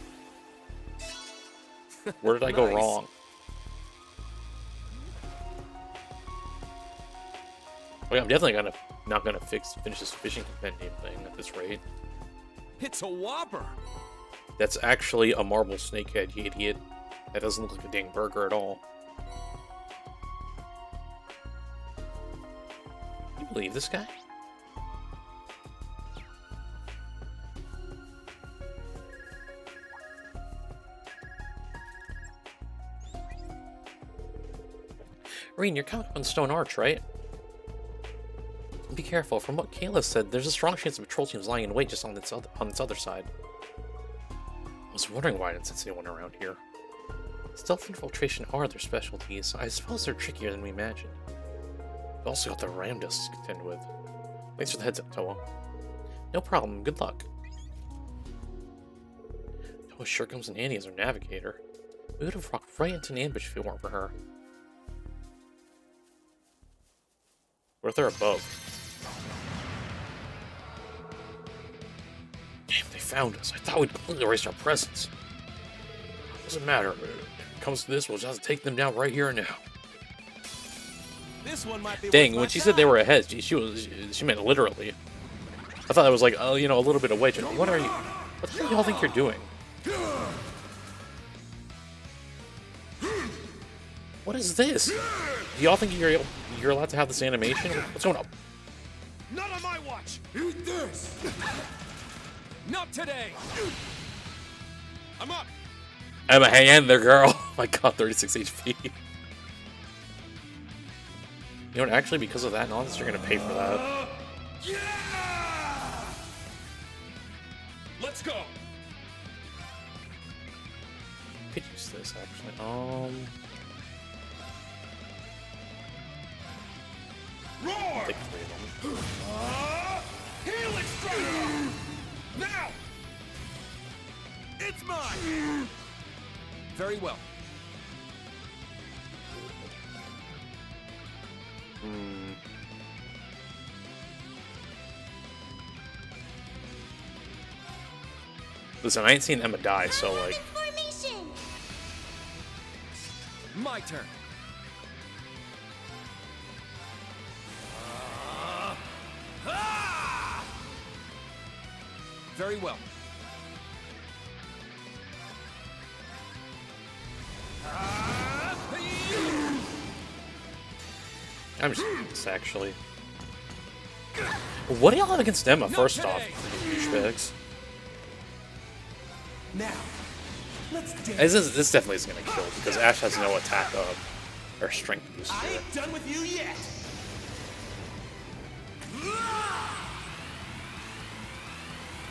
Speaker 1: Where did I go
Speaker 3: Nice.
Speaker 1: wrong? Okay, I'm definitely not gonna finish this fishing compendium thing at this rate.
Speaker 3: It's a whopper.
Speaker 1: That's actually a marble snakehead, you idiot. That doesn't look like a dang burger at all. Can you believe this guy? Reen, you're coming up on Stone Arch, right? Be careful. From what Kayla said, there's a strong chance the patrol team's lying in wait just on its other side. I was wondering why I didn't sense anyone around here. Stealth infiltration are their specialties. I suppose they're trickier than we imagined. We've also got the Ramdust to contend with. Thanks for the heads up, Toa. No problem, good luck. Toa sure comes in handy as our navigator. We would have rocked right into an ambush if it weren't for her. What if they're above? Damn, they found us. I thought we'd completely erased our presence. Doesn't matter. When it comes to this, we'll just have to take them down right here and now.
Speaker 12: This one might be
Speaker 1: Dang, when she said they were ahead, she meant literally. I thought that was like, oh, you know, a little bit away. What are you? What do y'all think you're doing? What is this? Do y'all think you're allowed to have this animation? What's going on?
Speaker 5: Not on my watch! Eat this! Not today! I'm up!
Speaker 1: Emma, hang in there, girl. Oh my god, 36 HP. You know what, actually, because of that nonsense, you're gonna pay for that.
Speaker 5: Yeah! Let's go!
Speaker 1: Could use this, actually.
Speaker 5: Roar!
Speaker 1: Take 3 of them.
Speaker 5: Healing strike! Now! It's mine!
Speaker 13: Very well.
Speaker 1: Listen, I ain't seen Emma die, so like.
Speaker 24: Formation!
Speaker 13: My turn. Very well.
Speaker 1: I'm just doing this, actually. What do y'all have against Emma, first off? Douchebags.
Speaker 12: Now, let's dance.
Speaker 1: This definitely is gonna kill, because Ash has no attack or strength boost
Speaker 12: I
Speaker 1: here.
Speaker 12: ain't done with you yet.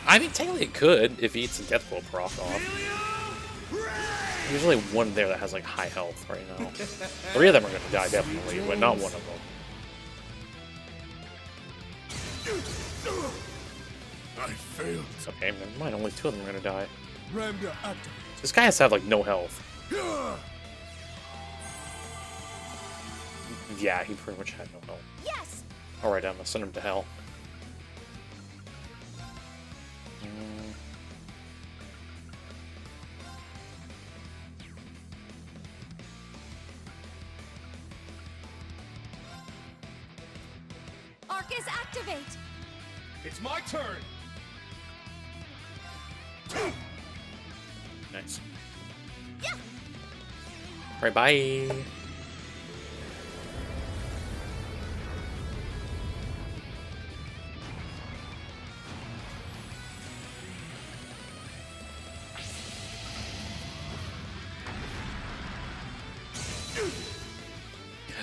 Speaker 1: I mean, technically it could, if he eats a death blow proc off. There's only one there that has, like, high health right now. 3 of them are gonna die, definitely, but not one of them.
Speaker 5: I failed.
Speaker 1: It's okay, never mind, only 2 of them are gonna die.
Speaker 5: Ramda activate.
Speaker 1: This guy has to have, like, no health. Yeah, he pretty much had no health.
Speaker 24: Yes!
Speaker 1: Alright, Emma, send him to hell.
Speaker 2: Arcus, activate!
Speaker 5: It's my turn.
Speaker 1: Nice.
Speaker 24: Yeah.
Speaker 1: Alright, bye.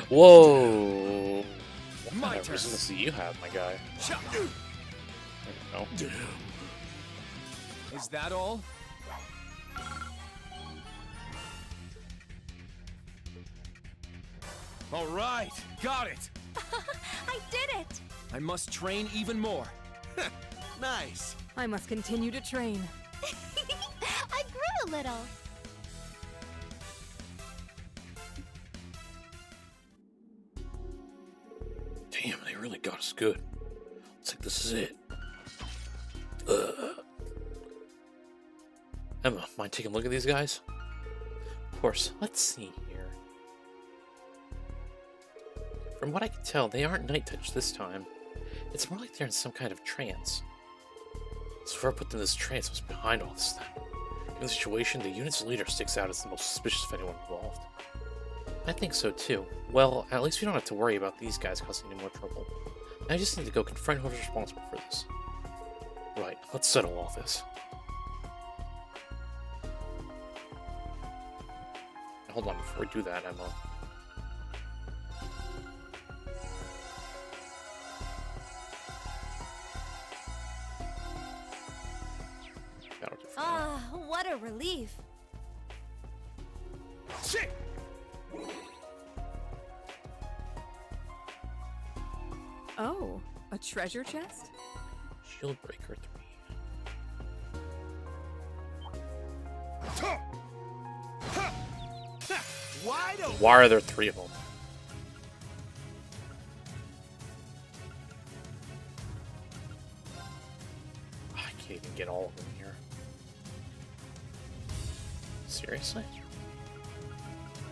Speaker 1: Whoa! What kind of resistance do you have, my guy? There we go.
Speaker 13: Is that all? All right, got it.
Speaker 2: I did it!
Speaker 13: I must train even more.
Speaker 12: Nice.
Speaker 8: I must continue to train.
Speaker 23: I grew a little.
Speaker 1: Damn, they really got us good. Looks like this is it. Emma, mind taking a look at these guys? Of course, let's see here. From what I can tell, they aren't Night Touch this time. It's more like they're in some kind of trance. So whoever put them in this trance was behind all this thing. In the situation, the unit's leader sticks out as the most suspicious of anyone involved. I think so too. Well, at least we don't have to worry about these guys causing any more trouble. I just need to go confront whoever's responsible for this. Right, let's settle all this. Hold on, before we do that, Emma.
Speaker 2: Ah, what a relief.
Speaker 5: Shit!
Speaker 8: Oh, a treasure chest?
Speaker 1: Shield Breaker 3.
Speaker 12: Wide open.
Speaker 1: Why are there 3 of them? I can't even get all of them here. Seriously?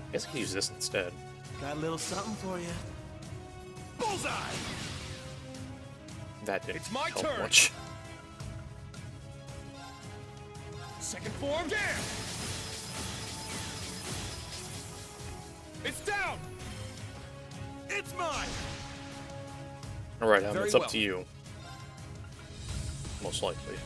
Speaker 1: I guess I could use this instead.
Speaker 12: Got a little something for you. Bullseye!
Speaker 1: That didn't
Speaker 5: It's my
Speaker 1: help
Speaker 5: turn.
Speaker 1: much.
Speaker 5: Second form down. It's down.
Speaker 12: It's mine.
Speaker 1: Alright, Evan,
Speaker 5: Very
Speaker 1: it's up
Speaker 5: well.
Speaker 1: to you. Most likely.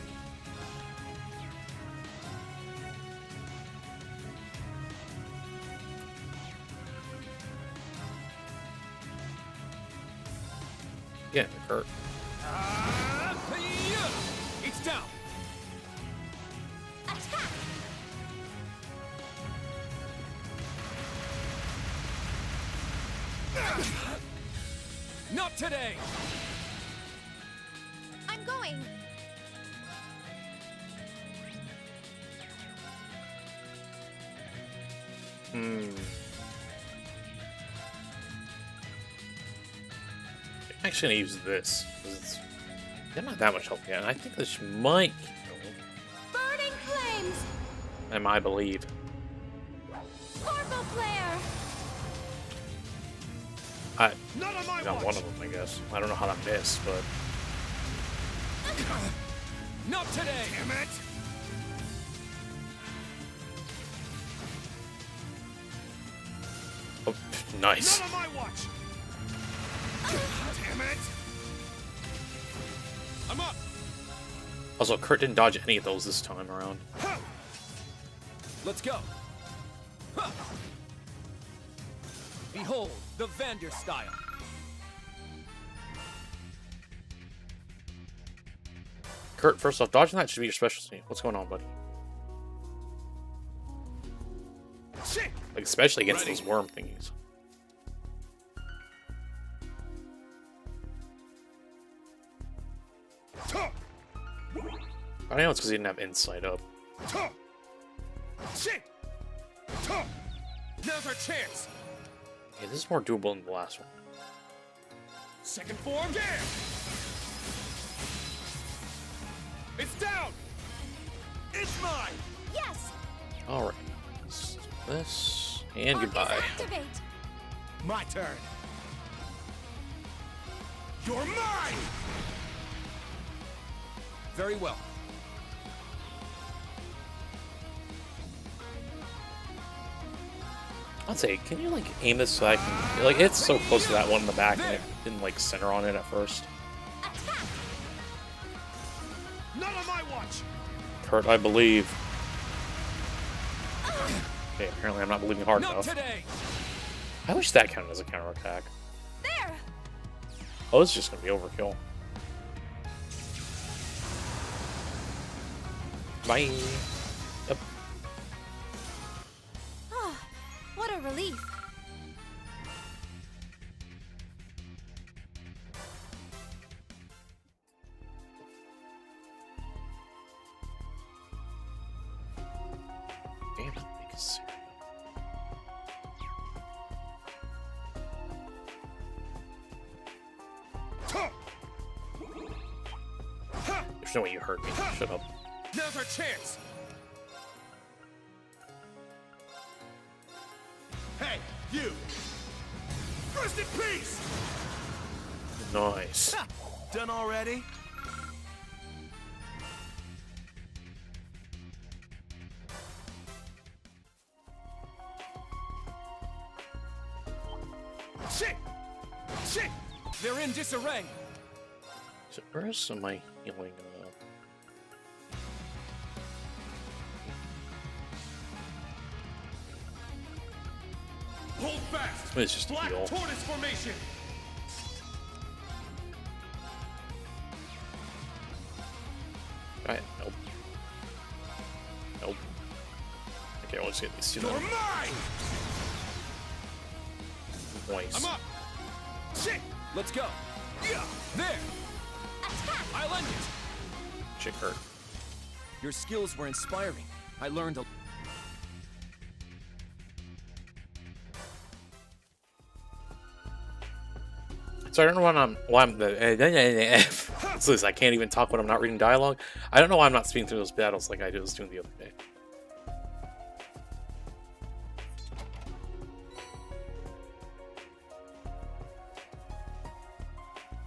Speaker 1: Yeah, Kurt.
Speaker 5: It's down.
Speaker 24: Attack!
Speaker 5: Not today.
Speaker 10: I'm going.
Speaker 1: I'm actually gonna use this. 'Cause it's got not that much health yet, and I think this might kill him.
Speaker 24: Burning flames!
Speaker 1: I believe.
Speaker 24: Corpo flare!
Speaker 1: I
Speaker 5: Not on my
Speaker 1: got
Speaker 5: watch.
Speaker 1: one of them, I guess. I don't know how that missed, but
Speaker 5: Not today.
Speaker 12: Damn it.
Speaker 1: oh, nice.
Speaker 5: Not on my watch.
Speaker 12: Damn it.
Speaker 5: I'm up.
Speaker 1: Also, Kurt didn't dodge any of those this time around.
Speaker 5: Let's go. Huh. Behold, the Vander style.
Speaker 1: Kurt, first off, dodging that should be your specialty. What's going on, buddy?
Speaker 5: Shit.
Speaker 1: Like, especially against
Speaker 5: Ready.
Speaker 1: those worm thingies. I know it's because he didn't have insight up.
Speaker 5: Shit. Now's our chance.
Speaker 1: Yeah, this is more doable than the last one.
Speaker 5: Second form down. It's down.
Speaker 12: It's mine.
Speaker 24: Yes!
Speaker 1: Alright. Let's do this. And goodbye.
Speaker 24: Activate!
Speaker 12: My turn. You're mine.
Speaker 5: Very well.
Speaker 1: I'd say, can you like aim this so I can like it's so close to that one in the back and it didn't like center on it at first.
Speaker 24: Attack!
Speaker 5: Not on my watch.
Speaker 1: Kurt, I believe. Okay, apparently I'm not believing hard
Speaker 5: Not
Speaker 1: enough.
Speaker 5: today.
Speaker 1: I wish that counted as a counterattack.
Speaker 24: There!
Speaker 1: Oh, it's just gonna be overkill. Bye. Yep.
Speaker 2: Ah, what a relief.
Speaker 1: Damn, that big is cereal. There's no way you heard me. Shut up.
Speaker 5: Now's our chance.
Speaker 12: Hey, you. Rest in peace.
Speaker 1: Nice.
Speaker 12: Done already?
Speaker 5: Shit. Shit. They're in disarray.
Speaker 1: So where is my healing?
Speaker 5: Hold fast.
Speaker 1: It's just a
Speaker 5: Black
Speaker 1: heal.
Speaker 5: tortoise formation.
Speaker 1: Right? Nope. Nope. Okay, I'll just get these two.
Speaker 5: You're
Speaker 1: Then.
Speaker 5: mine.
Speaker 1: Nice.
Speaker 5: I'm up. Shit. Let's go. Yeah, there! I'll end it!
Speaker 1: Chick hurt.
Speaker 3: Your skills were inspiring. I learned a...
Speaker 1: So I don't know why I'm so I can't even talk when I'm not reading dialogue. I don't know why I'm not speaking through those battles like I was doing the other day.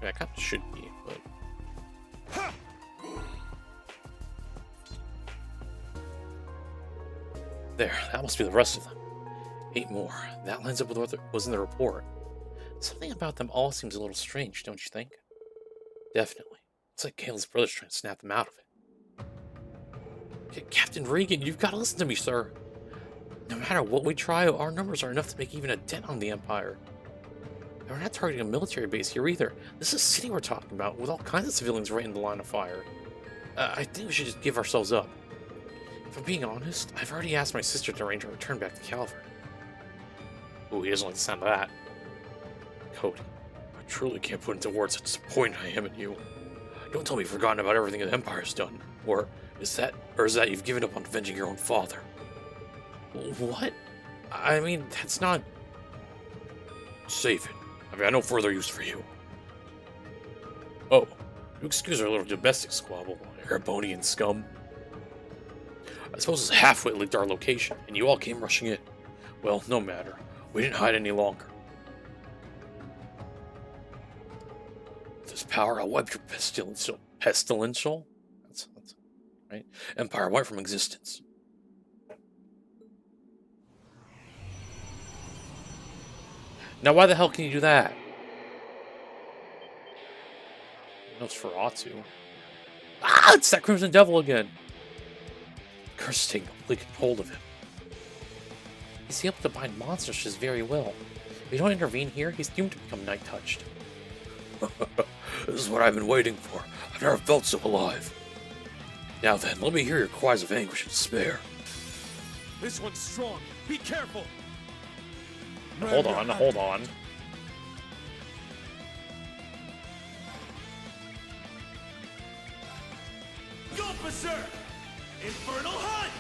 Speaker 1: Yeah, I kind of should be, but there. That must be the rest of them. 8 more. That lines up with what was in the report. Something about them all seems a little strange, don't you think? Definitely. It's like Kayla's brother's trying to snap them out of it. Captain Regan, you've got to listen to me, sir. No matter what we try, our numbers are enough to make even a dent on the Empire. And we're not targeting a military base here either. This is a city we're talking about, with all kinds of civilians right in the line of fire. I think we should just give ourselves up. If I'm being honest, I've already asked my sister to arrange a return back to Calvert. Ooh, he doesn't like the sound of that. Cody, I truly can't put into words how disappointed I am in you. Don't tell me you've forgotten about everything the Empire's done. Or is that you've given up on avenging your own father? What? I mean, that's not... Save it. I've got no further use for you. Oh, you excuse our little domestic squabble, Erebonian scum. I suppose it's halfway linked our location, and you all came rushing in. Well, no matter. We didn't hide any longer. With this power, I'll wipe your pestilential? That's right? Empire wipe from existence. Now, why the hell can you do that? Nosferatu. Ah, it's that Crimson Devil again. The curse is taking complete hold of him. He's able to bind monsters just very well. If we don't intervene here, he's doomed to become night-touched. This is what I've been waiting for. I've never felt so alive. Now then, let me hear your cries of anguish and despair.
Speaker 5: This one's strong. Be careful.
Speaker 1: Now, hold on.
Speaker 5: Go berserk! Infernal Hunt!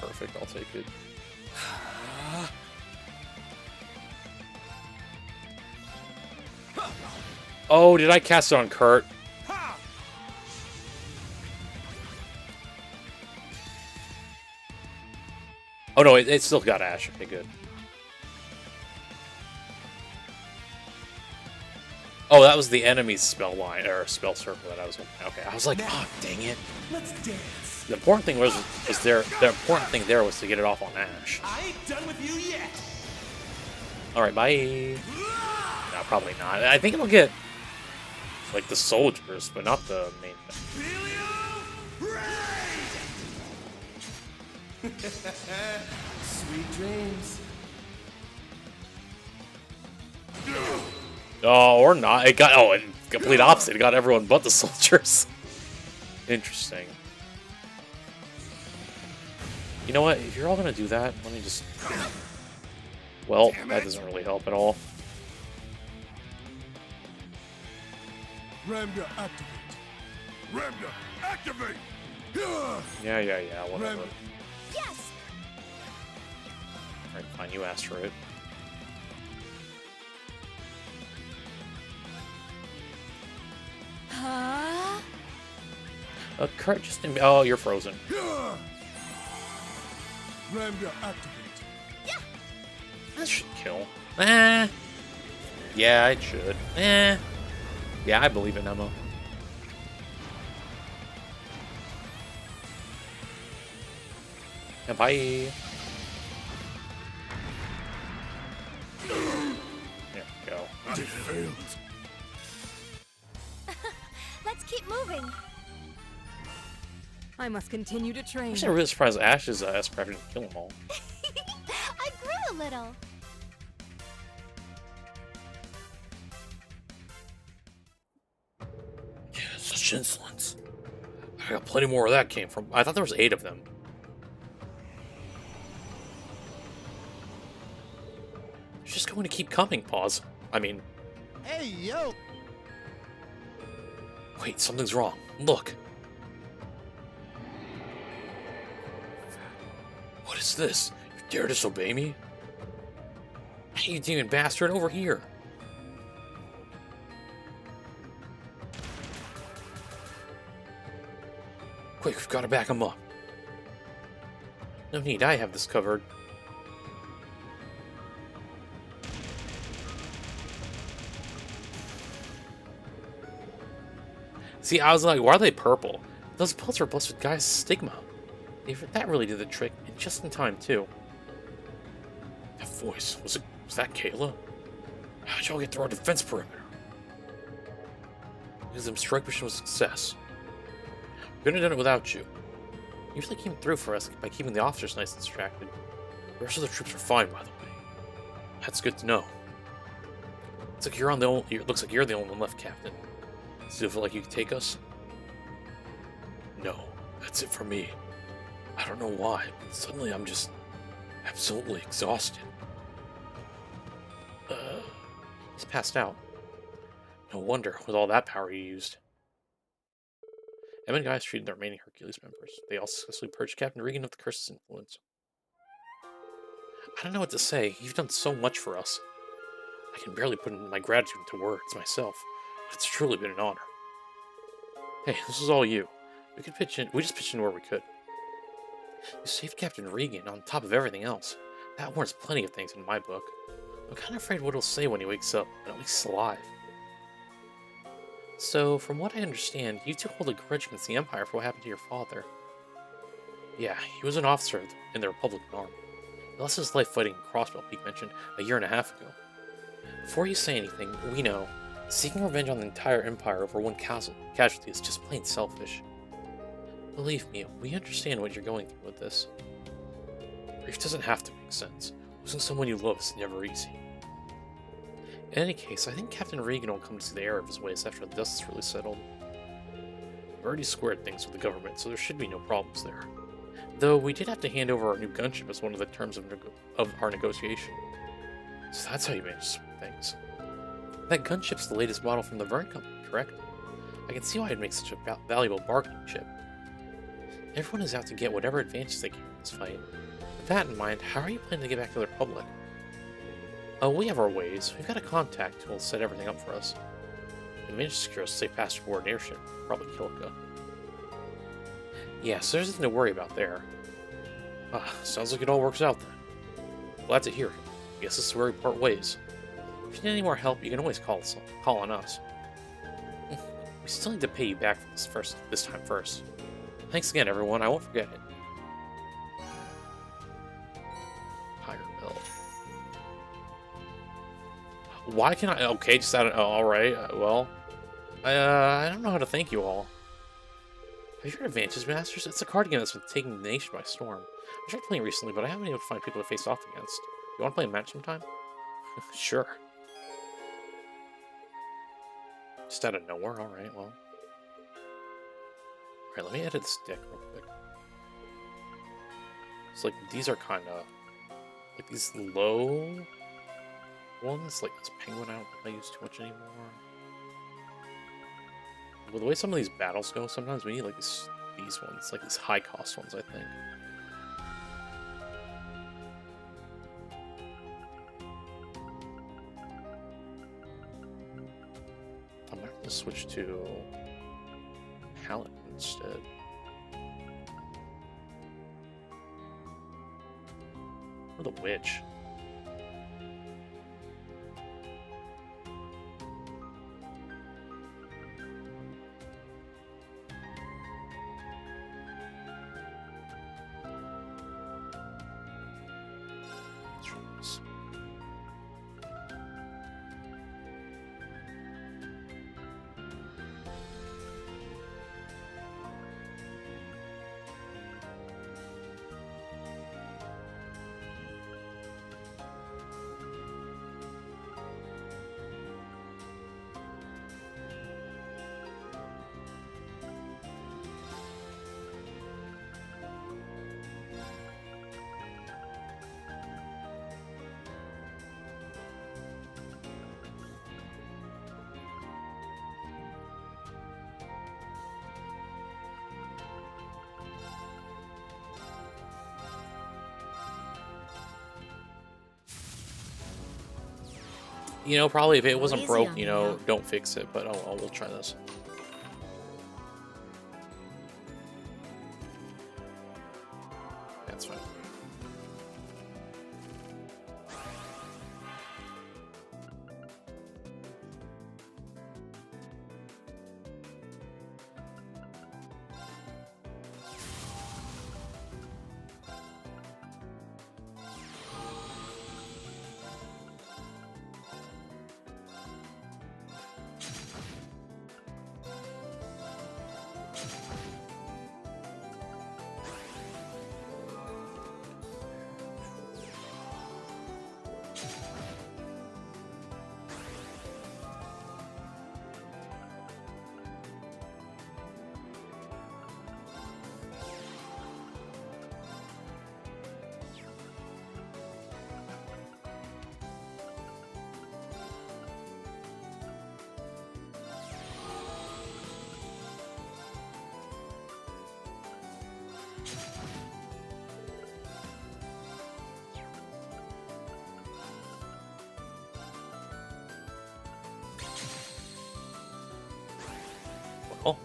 Speaker 1: Perfect, I'll take it. Oh, did I cast it on Kurt? Oh no, it still got Ash. Okay, good. Oh, that was the enemy's spell line or spell circle that I was looking at. Okay, I was like, oh dang it.
Speaker 5: Let's dance.
Speaker 1: The important thing was the important thing there was to get it off on Ash.
Speaker 5: I ain't done with you yet.
Speaker 1: Alright, bye. No, probably not. I think it'll get like the soldiers, but not the main thing.
Speaker 5: Sweet dreams.
Speaker 1: Oh, or not. It got complete opposite. It got everyone but the soldiers. Interesting. You know what? If you're all gonna do that, let me just. Well, that doesn't really help at all.
Speaker 5: Ramda activate. Ramda activate.
Speaker 1: Yeah, whatever.
Speaker 24: Yes.
Speaker 1: Alright, fine. You asked for it.
Speaker 24: Huh?
Speaker 1: Kurt just. Oh, you're frozen.
Speaker 5: Ramda activate.
Speaker 1: That should kill. Yeah, it should. Yeah, I believe in Emma. Yeah, bye. There we go.
Speaker 5: It failed.
Speaker 2: Let's keep moving.
Speaker 8: I must continue to train.
Speaker 1: Actually, I'm really surprised Ash's S-Craft didn't kill them all.
Speaker 2: I grew a little.
Speaker 1: Yeah, such insolence. I got plenty more where that came from. I thought there was 8 of them. She's just going to keep coming. Pause. I mean...
Speaker 12: Hey, yo!
Speaker 1: Wait, something's wrong. Look. What is this? You dare disobey me? Hey, you demon bastard, over here! Quick, we've got to back him up. No need, I have this covered. See, I was like, why are they purple? Those pelts are blessed with Guy's stigma. That really did the trick, and just in time, too. That voice, was that Kayla? How'd y'all get through our defense perimeter? Because the strike mission was a success. We couldn't have done it without you. You usually came through for us by keeping the officers nice and distracted. The rest of the troops are fine, by the way. That's good to know. Looks like you're the only one left, Captain. Does it feel like you can take us? No, that's it for me. I don't know why, but suddenly I'm just absolutely exhausted. He's passed out. No wonder, with all that power he used. Em and Guy treated the remaining Hercules members. They all successfully purged Captain Regan of the curse's influence. I don't know what to say. You've done so much for us. I can barely put my gratitude into words myself, but it's truly been an honor. Hey, this is all you. We just pitched in where we could. You saved Captain Regan on top of everything else. That warrants plenty of things in my book. I'm kind of afraid what he'll say when he wakes up, but at least alive. So, from what I understand, you two hold a grudge against the Empire for what happened to your father. Yeah, he was an officer in the Republican Army. He lost his life fighting in Crossbell Peak mentioned a year and a half ago. Before you say anything, we know, seeking revenge on the entire Empire over one casualty is just plain selfish. Believe me, we understand what you're going through with this. Grief doesn't have to make sense. Losing someone you love is never easy. In any case, I think Captain Regan will come to see the error of his ways after the dust is really settled. We've already squared things with the government, so there should be no problems there. Though we did have to hand over our new gunship as one of the terms of our negotiation. So that's how you manage to swing things. That gunship's the latest model from the Verne Company, correct? I can see why it makes such a valuable bargaining chip. Everyone is out to get whatever advantages they can in this fight. With that in mind, how are you planning to get back to the Republic? Oh, we have our ways. We've got a contact who will set everything up for us. We managed to secure a safe passage aboard an airship, probably Kilika. Yeah, so there's nothing to worry about there. Sounds like it all works out then. Glad to hear it. Guess this is where we part ways. If you need any more help, you can always call on us. We still need to pay you back for this time first. Thanks again, everyone. I won't forget it. Higher bill. Why can I? Okay, just out of. All right. Well, I don't know how to thank you all. Have you heard of Vantage Masters? It's a card game that's been taking the nation by storm. I tried playing recently, but I haven't been able to find people to face off against. You want to play a match sometime? Sure. Just out of nowhere. All right. Well. Alright, let me edit this deck real quick. It's like, these are kind of, like these low ones, like this penguin I don't think I use too much anymore. Well, the way some of these battles go, sometimes we need like these ones, like these high cost ones, I think. I might have to switch to Paladin instead. Or the Witch. You know, probably if it wasn't
Speaker 15: Easy
Speaker 1: broke,
Speaker 15: on
Speaker 1: you
Speaker 15: me
Speaker 1: know,
Speaker 15: now.
Speaker 1: don't fix it. But oh, well, we'll try this. That's fine. Well.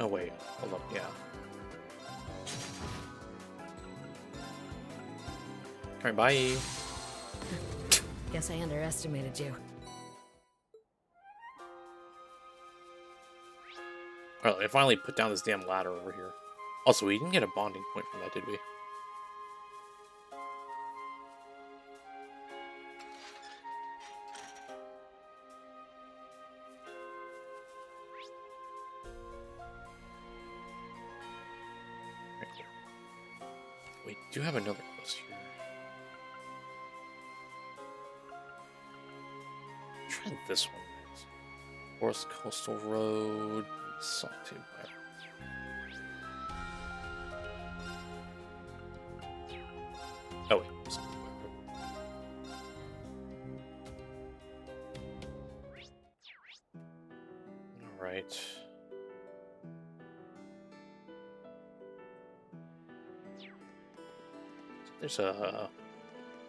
Speaker 1: Oh wait, hold up, yeah. Alright, bye.
Speaker 15: Guess I underestimated you.
Speaker 1: Alright, I finally put down this damn ladder over here. Also, we didn't get a bonding point from that, did we? We do have another quest here. Try this one next. Forest Coastal Road, Salty Barrel. Oh wait. Alright. There's a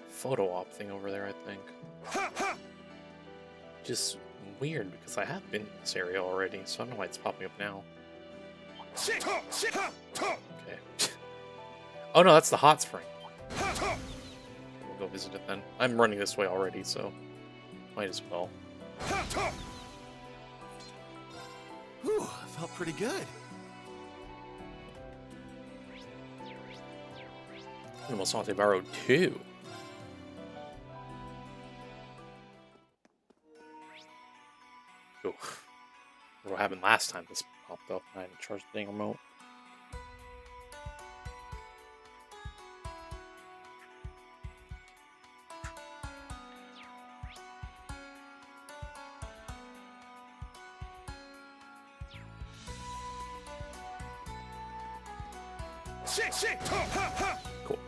Speaker 1: photo op thing over there, I think. Just weird, because I have been in this area already, so I don't know why it's popping up now. Okay. Oh no, that's the hot spring. We'll go visit it then. I'm running this way already, so might as well.
Speaker 12: Whew, felt pretty good.
Speaker 1: Almost borrowed 2. Oof. What happened last time this popped up and I had to charge the dang remote? Cool.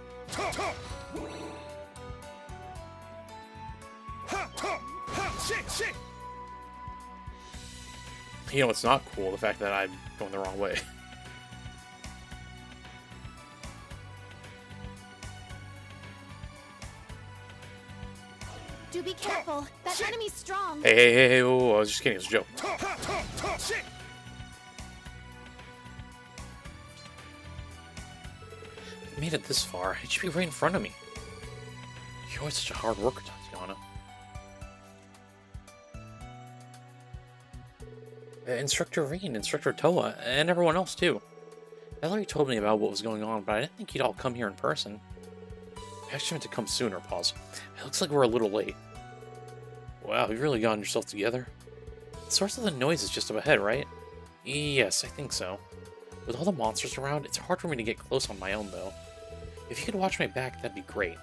Speaker 1: You know, it's not cool, the fact that I'm going the wrong way.
Speaker 4: Do be careful. That enemy's strong.
Speaker 1: Hey, whoa, I was just kidding, it was a joke. I made it this far, it should be right in front of me. You're always such a hard worker, Tatiana. Instructor Reen, Instructor Toa, and everyone else too. Ellery told me about what was going on, but I didn't think you'd all come here in person. I actually meant to come sooner, pause. It looks like we're a little late. Wow, you've really gotten yourself together. The source of the noise is just up ahead, right? Yes, I think so. With all the monsters around, it's hard for me to get close on my own, though. If you could watch my back, that'd be great.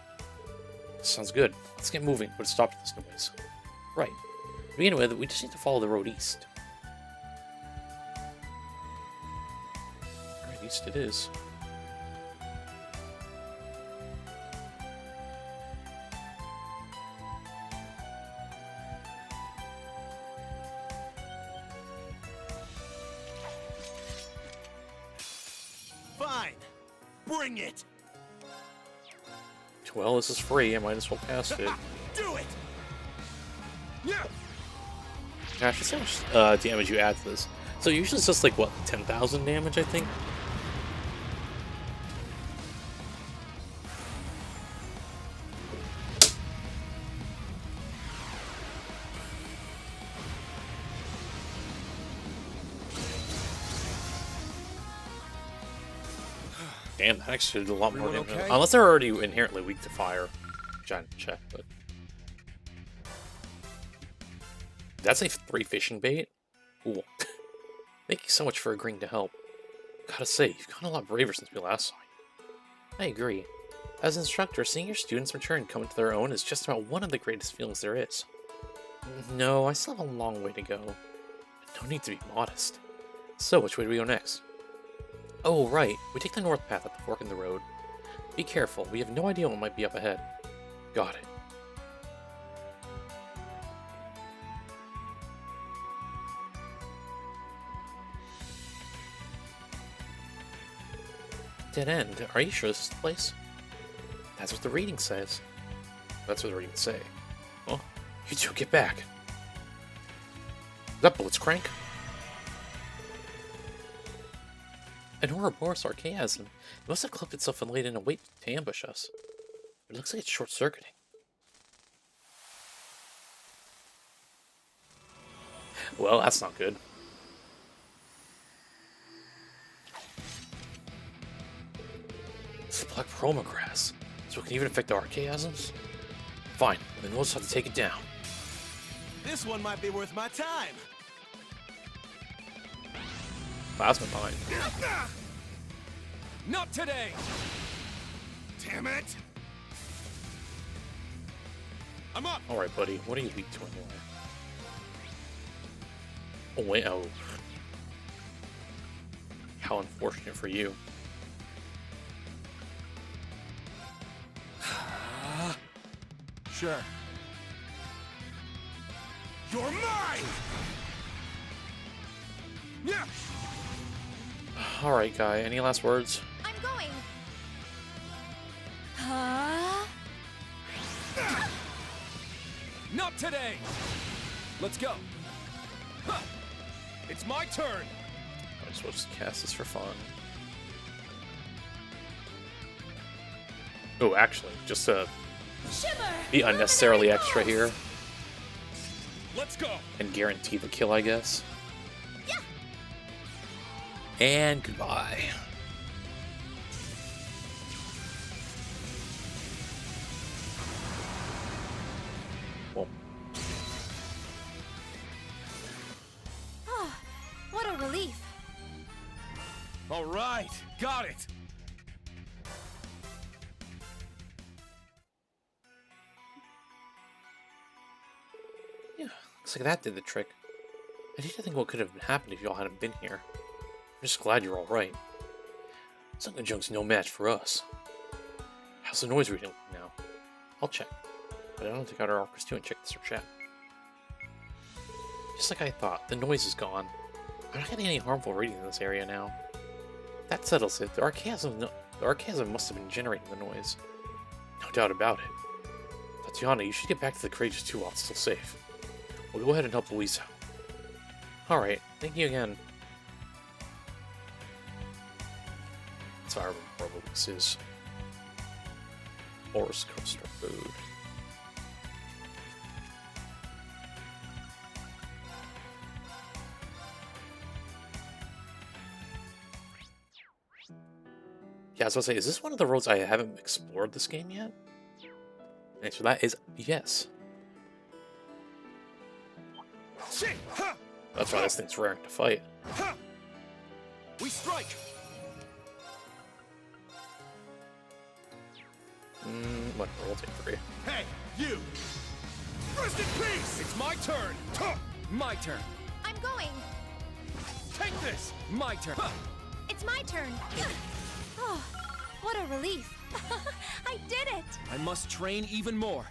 Speaker 1: Sounds good. Let's get moving, but stop this noise. Right. To begin with, we just need to follow the road east. Alright, east it is.
Speaker 12: Fine. Bring it.
Speaker 1: Well, this is free. I might as well pass it.
Speaker 12: Do it. Yeah.
Speaker 1: Gosh, that's how much damage you add to this. So usually it's just like, what, 10,000 damage, I think? Damn, that actually did a lot more damage.
Speaker 12: Okay?
Speaker 1: Unless they're already inherently weak to fire. Which I didn't check, but... That's a 3 fishing bait? Cool. Thank you so much for agreeing to help. Gotta say, you've gotten a lot braver since we last saw you. I agree. As an instructor, seeing your students mature and come into their own is just about one of the greatest feelings there is. No, I still have a long way to go. No need to be modest. So, which way do we go next? Oh, right. We take the north path at the fork in the road. Be careful. We have no idea what might be up ahead. Got it. Dead end. Are you sure this is the place? That's what the reading says. That's what the reading say. Oh, you two get back. Is that Blitzcrank? An Ouroboros archaism. It must have clumped itself and laid in a wait to ambush us. It looks like it's short-circuiting. Well, that's not good. It's the black promograss, so it can even affect the archaisms? Fine, then we'll just have to take it down.
Speaker 12: This one might be worth my time.
Speaker 1: Plasma mine.
Speaker 12: Not today. Damn it. I'm up.
Speaker 1: Alright, buddy. What are you weak to anyway? Oh, wait. Oh. How unfortunate for you.
Speaker 12: Sure. You're mine! Yeah!
Speaker 1: Alright, guy. Any last words?
Speaker 2: I'm going.
Speaker 12: Not today! Let's go. Huh. It's my turn!
Speaker 1: I just will just cast this for fun. Oh, actually, just to be unnecessarily extra here.
Speaker 12: Let's go!
Speaker 1: And guarantee the kill, I guess.
Speaker 2: Yeah.
Speaker 1: And goodbye. Well.
Speaker 2: Oh, what a relief.
Speaker 12: All right, got it.
Speaker 1: Yeah, looks like that did the trick. I need to think what could have happened if y'all hadn't been here. I'm just glad you're alright. Sunken Junk's no match for us. How's the noise reading now? I'll check. But I don't take out our Arcus 2 and check this or chat. Just like I thought, the noise is gone. I'm not getting any harmful readings in this area now. That settles it. The archaism must have been generating the noise. No doubt about it. Tatiana, you should get back to the Courageous 2 while it's still safe. We'll go ahead and help Luis out. Alright, thank you again. That's how I remember where Luis is. Forest Coaster Food. Yeah, I was about to say, is this one of the roads I haven't explored this game yet? The answer to that is yes. That's why this thing's raring to fight.
Speaker 12: We strike.
Speaker 1: What? We'll take 3.
Speaker 5: Hey, you! Rest in peace! It's my turn!
Speaker 3: My turn.
Speaker 2: I'm going.
Speaker 5: Take this!
Speaker 3: My turn.
Speaker 2: It's my turn. Oh, what a relief. I did it!
Speaker 3: I must train even more.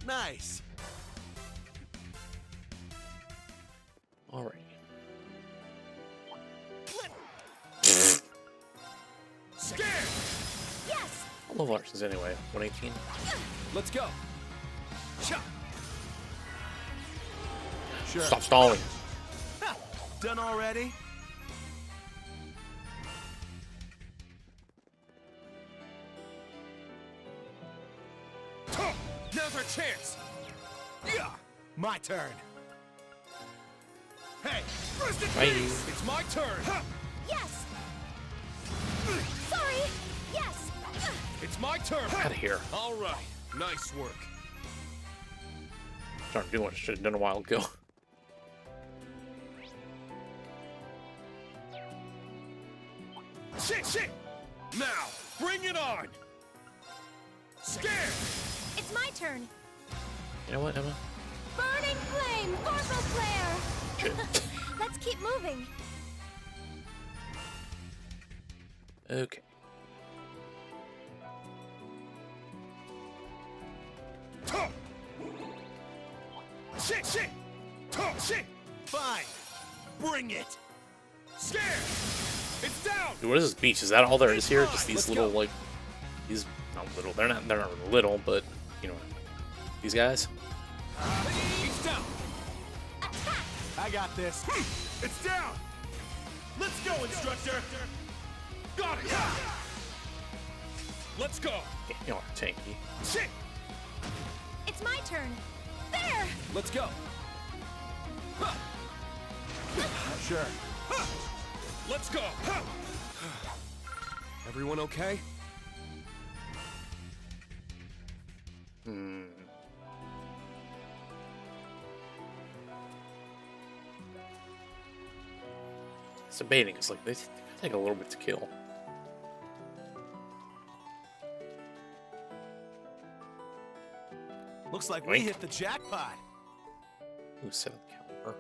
Speaker 12: Nice.
Speaker 1: Alright.
Speaker 5: Scared!
Speaker 2: Yes!
Speaker 1: Low Larson's anyway. 118.
Speaker 3: Let's go.
Speaker 12: Sure.
Speaker 1: Stop stalling.
Speaker 12: Done already?
Speaker 5: Now's our chance!
Speaker 12: Yeah! My turn.
Speaker 5: Hey, rest in
Speaker 1: Bye.
Speaker 5: peace! It's my turn!
Speaker 2: Yes! Sorry! Yes!
Speaker 5: It's my turn!
Speaker 1: Out of here.
Speaker 5: All right, nice work.
Speaker 1: Trying to do what I should have done a while ago.
Speaker 5: Shit! Now, bring it on! Scared!
Speaker 2: It's my turn.
Speaker 1: You know what, Emma?
Speaker 2: Burning flame! Vorpal flare!
Speaker 1: Shit.
Speaker 2: Let's keep moving.
Speaker 1: Okay.
Speaker 5: Shit!
Speaker 12: Fine. Bring it.
Speaker 5: Scared! It's down!
Speaker 1: Dude, what is this beach? Is that all there is here? Just these
Speaker 5: Let's
Speaker 1: little,
Speaker 5: go.
Speaker 1: like... These... Not little. They're not really little, but... You know... These guys?
Speaker 5: It's down!
Speaker 12: I got this.
Speaker 5: It's down! Let's go, instructor! Got it! Let's go!
Speaker 1: Yeah, you know, tanky.
Speaker 5: Shit!
Speaker 2: It's my turn. There!
Speaker 3: Let's go.
Speaker 12: Sure.
Speaker 5: Let's go!
Speaker 3: Everyone okay?
Speaker 1: It's debating. It's like, they take a little bit to kill.
Speaker 12: Looks like
Speaker 1: Wink.
Speaker 12: we hit the jackpot.
Speaker 1: Ooh, 7th caliber.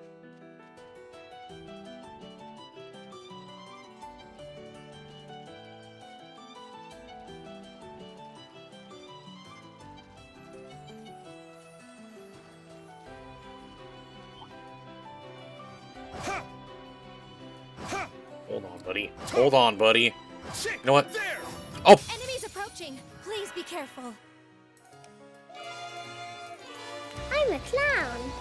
Speaker 1: Hold on, buddy. Hold on, buddy. You know what? Oh!
Speaker 2: Enemies approaching. Please be careful.
Speaker 24: I'm a clown.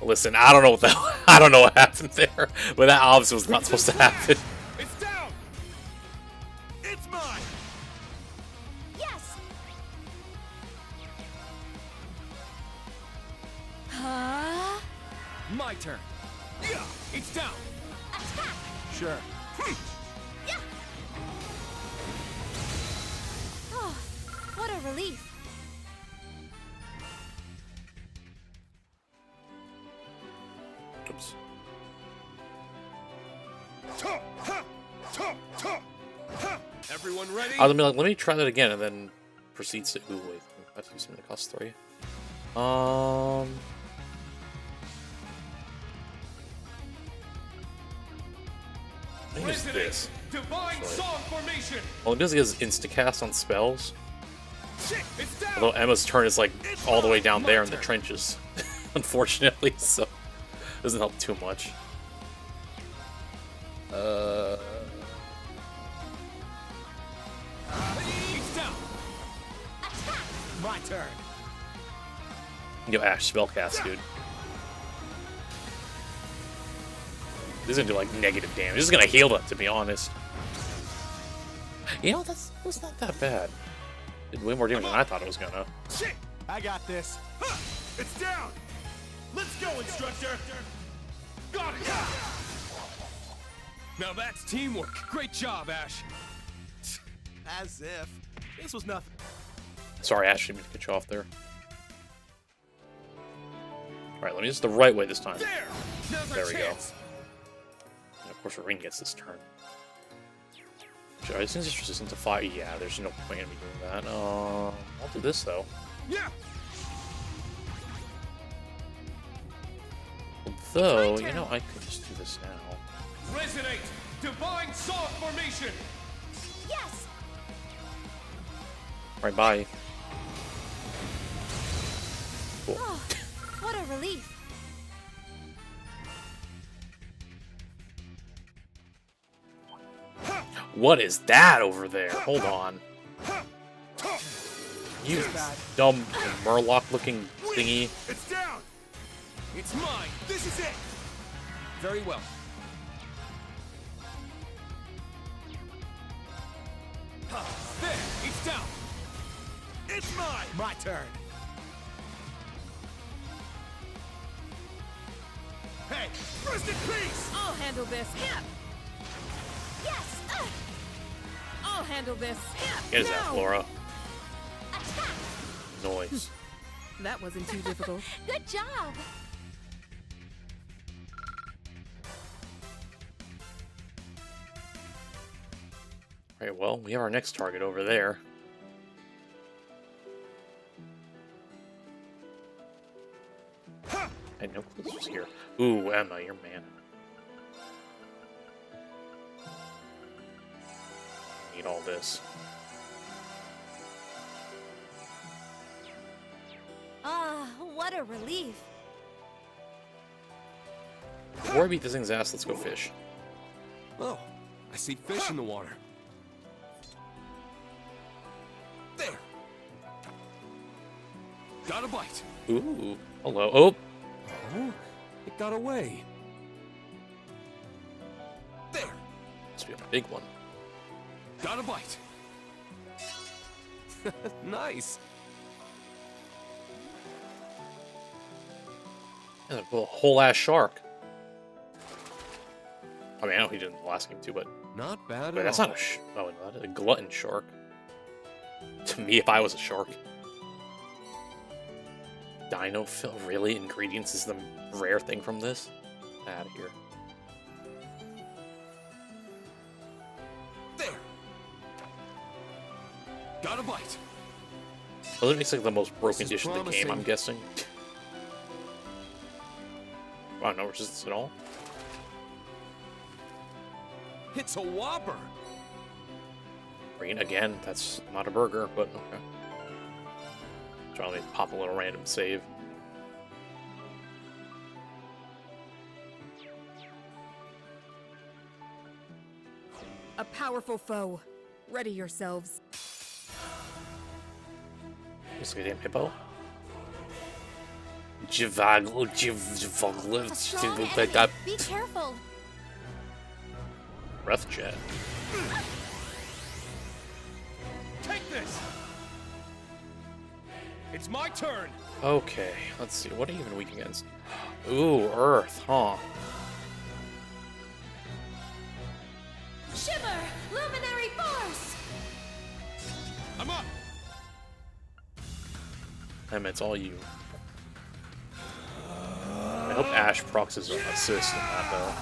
Speaker 1: Listen, I don't know what that. I don't know what happened there, but that obviously was not supposed to happen.
Speaker 5: It's down! It's mine!
Speaker 2: Yes! Huh?
Speaker 3: My turn.
Speaker 5: Yeah! It's down!
Speaker 2: Attack!
Speaker 12: Sure.
Speaker 2: Yeah! Oh, what a relief.
Speaker 1: Oops.
Speaker 5: Everyone ready?
Speaker 1: I was gonna be like, let me try that again, and then proceeds to. Ooh, wait. That's something that costs 3. I think it's this.
Speaker 5: Divine
Speaker 1: Sorry.
Speaker 5: Song Formation!
Speaker 1: All it does is instacast on spells.
Speaker 5: Shit! It's down!
Speaker 1: Although Emma's turn is like all the way down there in the trenches, unfortunately, so doesn't help too much.
Speaker 5: It's down!
Speaker 12: My turn.
Speaker 1: Yo, Ash, spellcast, dude. This is gonna do like negative damage. This is gonna heal it, to be honest. You know, that's not that bad. Did way more damage than I thought it was gonna.
Speaker 5: Shit!
Speaker 12: I got this.
Speaker 5: It's down! Let's go, instructor! Got it! Now that's teamwork. Great job, Ash.
Speaker 12: As if. This was nothing.
Speaker 1: Sorry, Ash, didn't mean to cut you off there. Alright, let me use the right way this time.
Speaker 5: Now's
Speaker 1: There
Speaker 5: our
Speaker 1: we go.
Speaker 5: chance.
Speaker 1: And of course, Ring gets this turn. Sure, I think it's resistant to fire. Yeah, there's no point in me doing that. I'll do this though.
Speaker 5: Yeah.
Speaker 1: Although, you know, I could just do this now.
Speaker 5: Resonate! Divine Song Formation!
Speaker 2: Yes!
Speaker 1: Right, bye. Cool.
Speaker 2: Oh, what a relief.
Speaker 1: What is that over there? Hold on. You dumb Murloc-looking thingy.
Speaker 5: It's down! It's mine! This is it! Very well. There! It's down! It's mine! My turn! Hey! Rest in peace!
Speaker 8: I'll handle this.
Speaker 2: Yes!
Speaker 8: I'll handle this.
Speaker 1: Here's that, Flora. Noise.
Speaker 8: That wasn't too difficult.
Speaker 2: Good job!
Speaker 1: Right, well, we have our next target over there. I had no clue this was here. Ooh, Emma, you're man. Need all this.
Speaker 2: Ah, what a relief.
Speaker 1: Before I beat this thing's ass, let's go fish.
Speaker 3: Oh, I see fish in the water. There. Got a bite.
Speaker 1: Ooh, hello. Oh!
Speaker 3: Oh, it got away. There.
Speaker 1: Must be a big one.
Speaker 3: Got a bite. Nice.
Speaker 1: And a whole ass shark. I mean, I know he did in the last game too, but
Speaker 3: not bad.
Speaker 1: Wait, that's not a oh, no, that's a glutton shark. To me, if I was a shark. Dino fill, really? Ingredients is the rare thing from this? Out of here.
Speaker 3: There. Got a bite.
Speaker 1: Well, it makes like the most broken dish in the game,
Speaker 3: promising.
Speaker 1: I'm guessing. Wow, no resistance at all?
Speaker 3: It's a whopper.
Speaker 1: Green again, that's not a burger, but okay. Trying to pop a little random save.
Speaker 8: A powerful foe. Ready yourselves.
Speaker 1: Looks like a damn hippo.
Speaker 2: Be careful.
Speaker 1: Breath jet.
Speaker 5: Take this! It's my turn!
Speaker 1: Okay, let's see. What are you even weak against? Ooh, Earth, huh?
Speaker 2: Shimmer! Luminary force!
Speaker 5: I'm up!
Speaker 1: It's all you. I hope Ash procs his assist in that, though.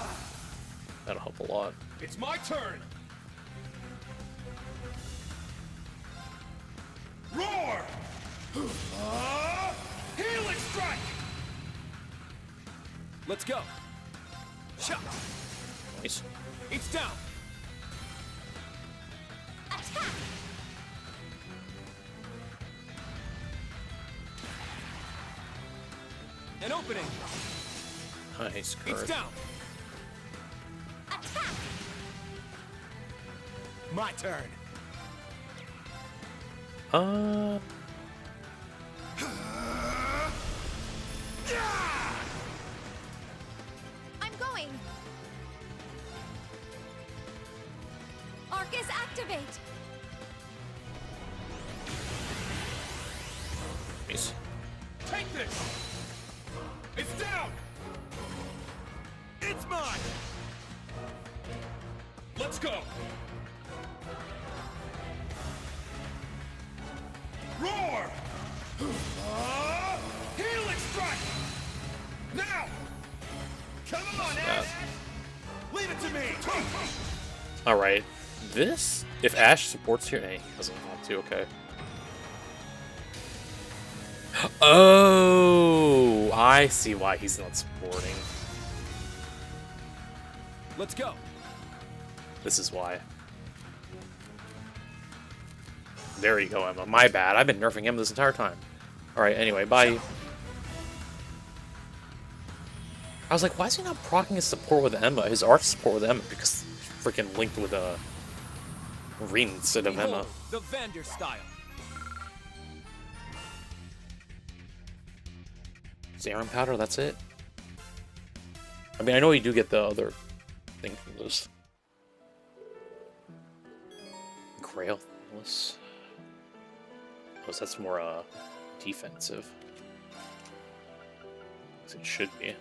Speaker 1: That'll help a lot.
Speaker 5: It's my turn! Roar! Healing strike!
Speaker 3: Let's go.
Speaker 5: Shot!
Speaker 1: Nice.
Speaker 5: It's down!
Speaker 2: Attack!
Speaker 5: An opening!
Speaker 1: Nice,
Speaker 5: It's
Speaker 1: Kurt.
Speaker 5: down!
Speaker 2: Attack!
Speaker 5: My turn!
Speaker 2: I'm going! Arcus activate!
Speaker 1: Nice.
Speaker 5: Take this! It's down! It's mine! Let's go! Roar! Healing strike! Now! Come on, Ash! Leave it to me!
Speaker 1: Alright. This, if Ash supports here, he doesn't want to, okay. Oh, I see why he's not supporting.
Speaker 5: Let's go.
Speaker 1: This is why. There you go, Emma. My bad. I've been nerfing him this entire time. Alright, anyway, bye. I was like, why is he not proccing his support with Emma? His arch support with Emma? Because he's freaking linked with Reen instead of Emma.
Speaker 5: The Vander style.
Speaker 1: Serum powder, that's it? I mean, I know you do get the other thing from this. Grail. Oh, that's more defensive. As it should be.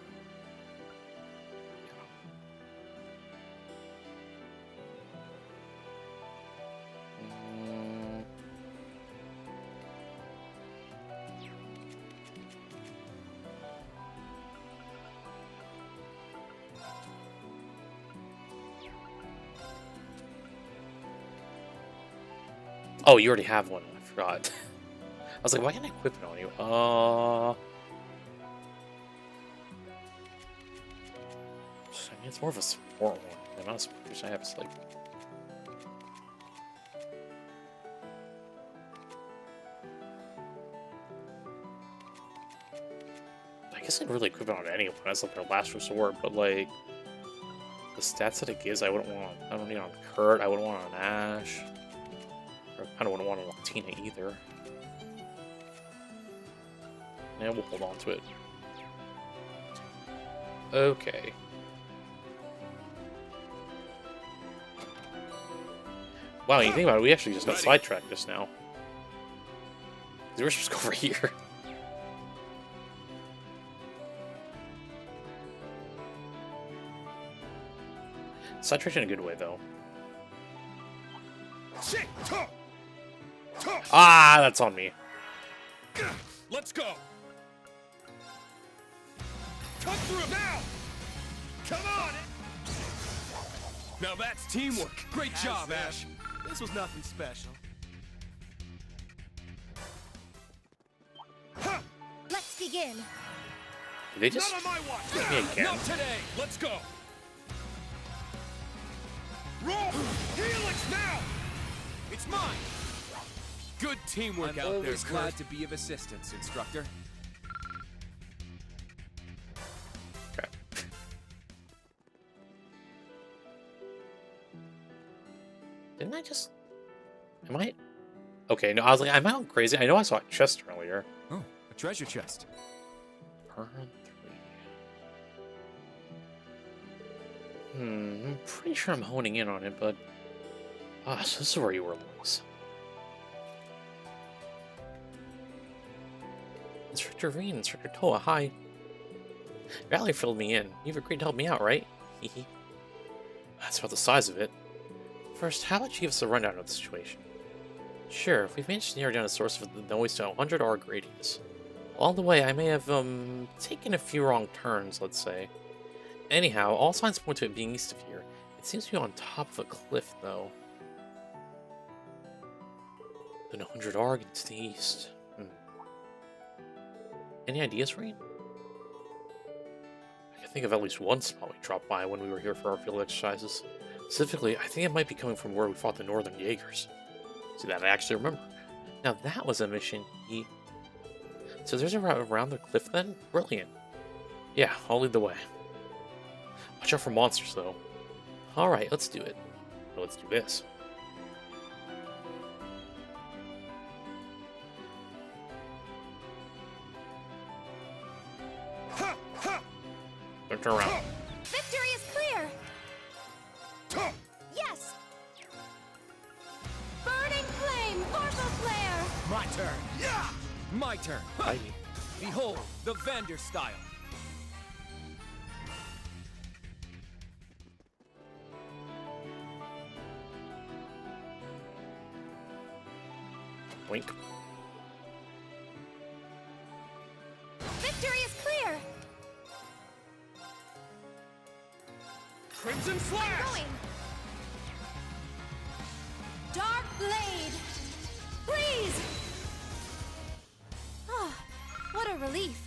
Speaker 1: Oh, you already have one. I forgot. I was like, why can't I equip it on you? I mean, it's more of a support one. They're not a support, I have to, like... I guess I'd really equip it on anyone as like their last resort, but like... The stats that it gives, I wouldn't want... I don't need it on Kurt, I wouldn't want it on Ash. I don't want to want Tina either. Yeah, we'll hold on to it. Okay. Wow, you think about it, we actually just got sidetracked just now. We were supposed to go over here. Sidetracked in a good way, though. Ah, that's on me.
Speaker 5: Let's go. Cut through now. Come on. Now that's teamwork. Great job, Ash. This was nothing special.
Speaker 2: Let's begin.
Speaker 1: Did they just
Speaker 5: Not on my watch.
Speaker 1: hit me again?
Speaker 5: Not today. Let's go. Roll. Helix now. It's mine. Good teamwork
Speaker 13: I'm
Speaker 5: out there,
Speaker 13: always
Speaker 5: Kurt.
Speaker 13: glad to be of assistance, instructor.
Speaker 1: Okay. Didn't I just... Am I... Okay, no, I was like, am I all crazy? I know I saw a chest earlier.
Speaker 13: Oh, a treasure chest.
Speaker 1: Burn 3. I'm pretty sure I'm honing in on it, but... Ah, so this is where you were, Louise. Instructor Reen, Instructor Toa, hi. Valerie filled me in. You've agreed to help me out, right? Hehe. That's about the size of it. First, how about you give us a rundown of the situation? Sure, we've managed to narrow down the source of the noise to 100 arc radius. Along the way, I may have, taken a few wrong turns, let's say. Anyhow, all signs point to it being east of here. It seems to be on top of a cliff, though. Then 100 arc to the east. Any ideas, Reen? I can think of at least one spot we dropped by when we were here for our field exercises. Specifically, I think it might be coming from where we fought the Northern Jaegers. See, that I actually remember. Now that was a mission. So there's a route around the cliff then? Brilliant. Yeah, I'll lead the way. Watch out for monsters, though. Alright, let's do it. Well, let's do this. Turn around.
Speaker 2: Victory is clear! Yes! Burning flame, purple flare!
Speaker 5: My turn. Yeah! My turn.
Speaker 1: Hi.
Speaker 5: Behold, the Vander style.
Speaker 1: Wink.
Speaker 2: Victory is clear!
Speaker 5: Crimson Slash!
Speaker 2: Going! relief.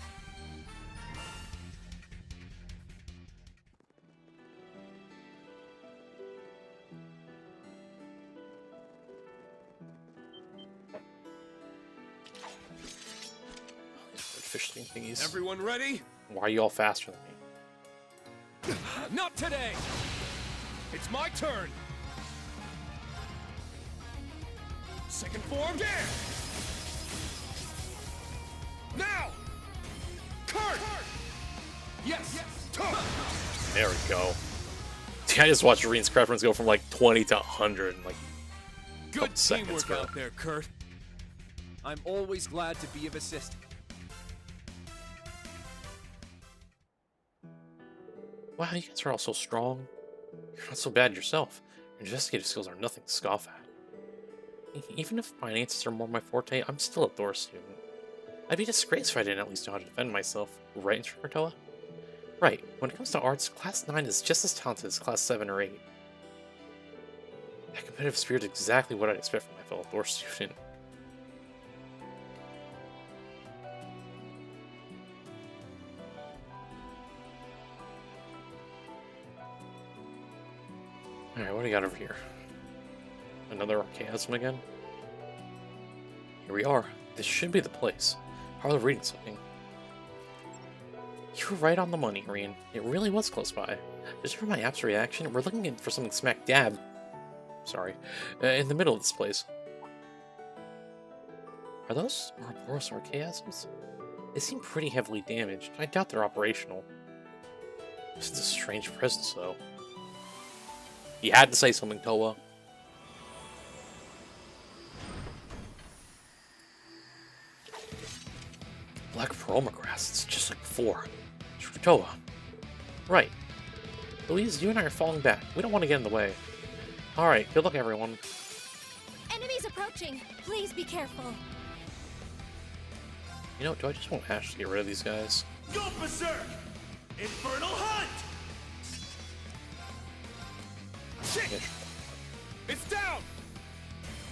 Speaker 1: Fish thingies.
Speaker 5: Everyone ready?
Speaker 1: Why are you all faster than me?
Speaker 5: Not today! It's my turn! Second form, there! Now! Kurt! Yes!
Speaker 1: There we go. I just watched Reen's preference go from like 20 to 100 in like a couple
Speaker 3: Good
Speaker 1: seconds.
Speaker 3: teamwork out there, Kurt. I'm always glad to be of assistance.
Speaker 1: Wow, you guys are all so strong. You're not so bad yourself. Your investigative skills are nothing to scoff at. Even if finances are more my forte, I'm still a Thor student. I'd be disgraced if I didn't at least know how to defend myself, right, Instructor Toa? Right, when it comes to arts, Class 9 is just as talented as Class 7 or 8. That competitive spirit is exactly what I'd expect from my fellow Thor student. Alright, what do we got over here? Another Archaism again? Here we are. This should be the place. How are the readings looking? You were right on the money, Reen. It really was close by. Just for my app's reaction, we're looking for something smack dab. Sorry. In the middle of this place. Are those Ouroboros Archaisms? They seem pretty heavily damaged. I doubt they're operational. This is a strange presence, though. You had to say something, Toa. Black Peromagrass, it's just like before. Toa. Right. Louise, you and I are falling back. We don't want to get in the way. Alright, good luck, everyone.
Speaker 2: Enemies approaching. Please be careful.
Speaker 1: You know, do I just want Ash to get rid of these guys?
Speaker 5: Go berserk! Infernal Hunt! Shit! It's down!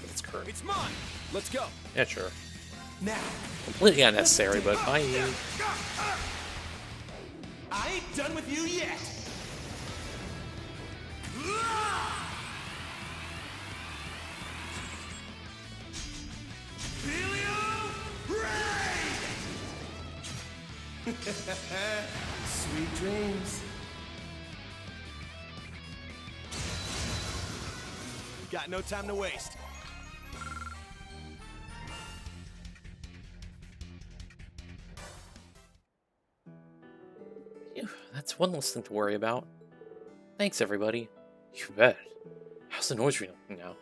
Speaker 1: It's Kurt.
Speaker 5: It's mine! Let's go!
Speaker 1: Yeah, sure.
Speaker 5: Now!
Speaker 1: Completely unnecessary, but bye.
Speaker 5: I ain't done with you yet! Sweet dreams. Got no time to waste.
Speaker 1: Phew, that's one less thing to worry about. Thanks, everybody. You bet. How's the noise reading looking now?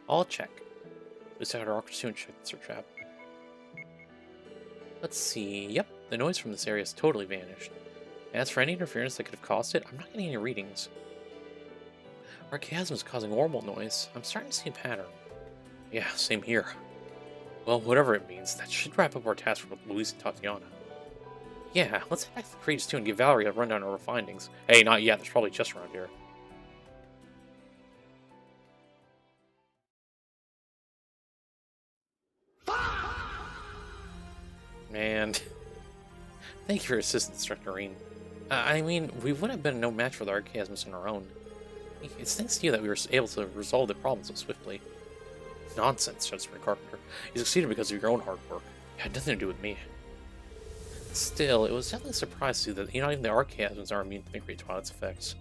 Speaker 1: I'll check. Let's have our Arc soon check the search app. Let's see. Yep, the noise from this area has totally vanished. As for any interference that could have caused it, I'm not getting any readings. Our chasm is causing horrible noise. I'm starting to see a pattern. Yeah, same here. Well, whatever it means, that should wrap up our task with Louise and Tatiana. Yeah, let's head back to the Creeds too and give Valerie a rundown of our findings. Hey, not yet. There's probably just around here. Man. Thank you for your assistance, Instructor Reen. I mean, we would have been no match for the Archaisms on our own. It's thanks to you that we were able to resolve the problem so swiftly. Nonsense, shouts Mr. Carpenter. You succeeded because of your own hard work. It had nothing to do with me. Still, it was definitely a surprise to you that not even the Archaisms are immune to Great Twilight's effects.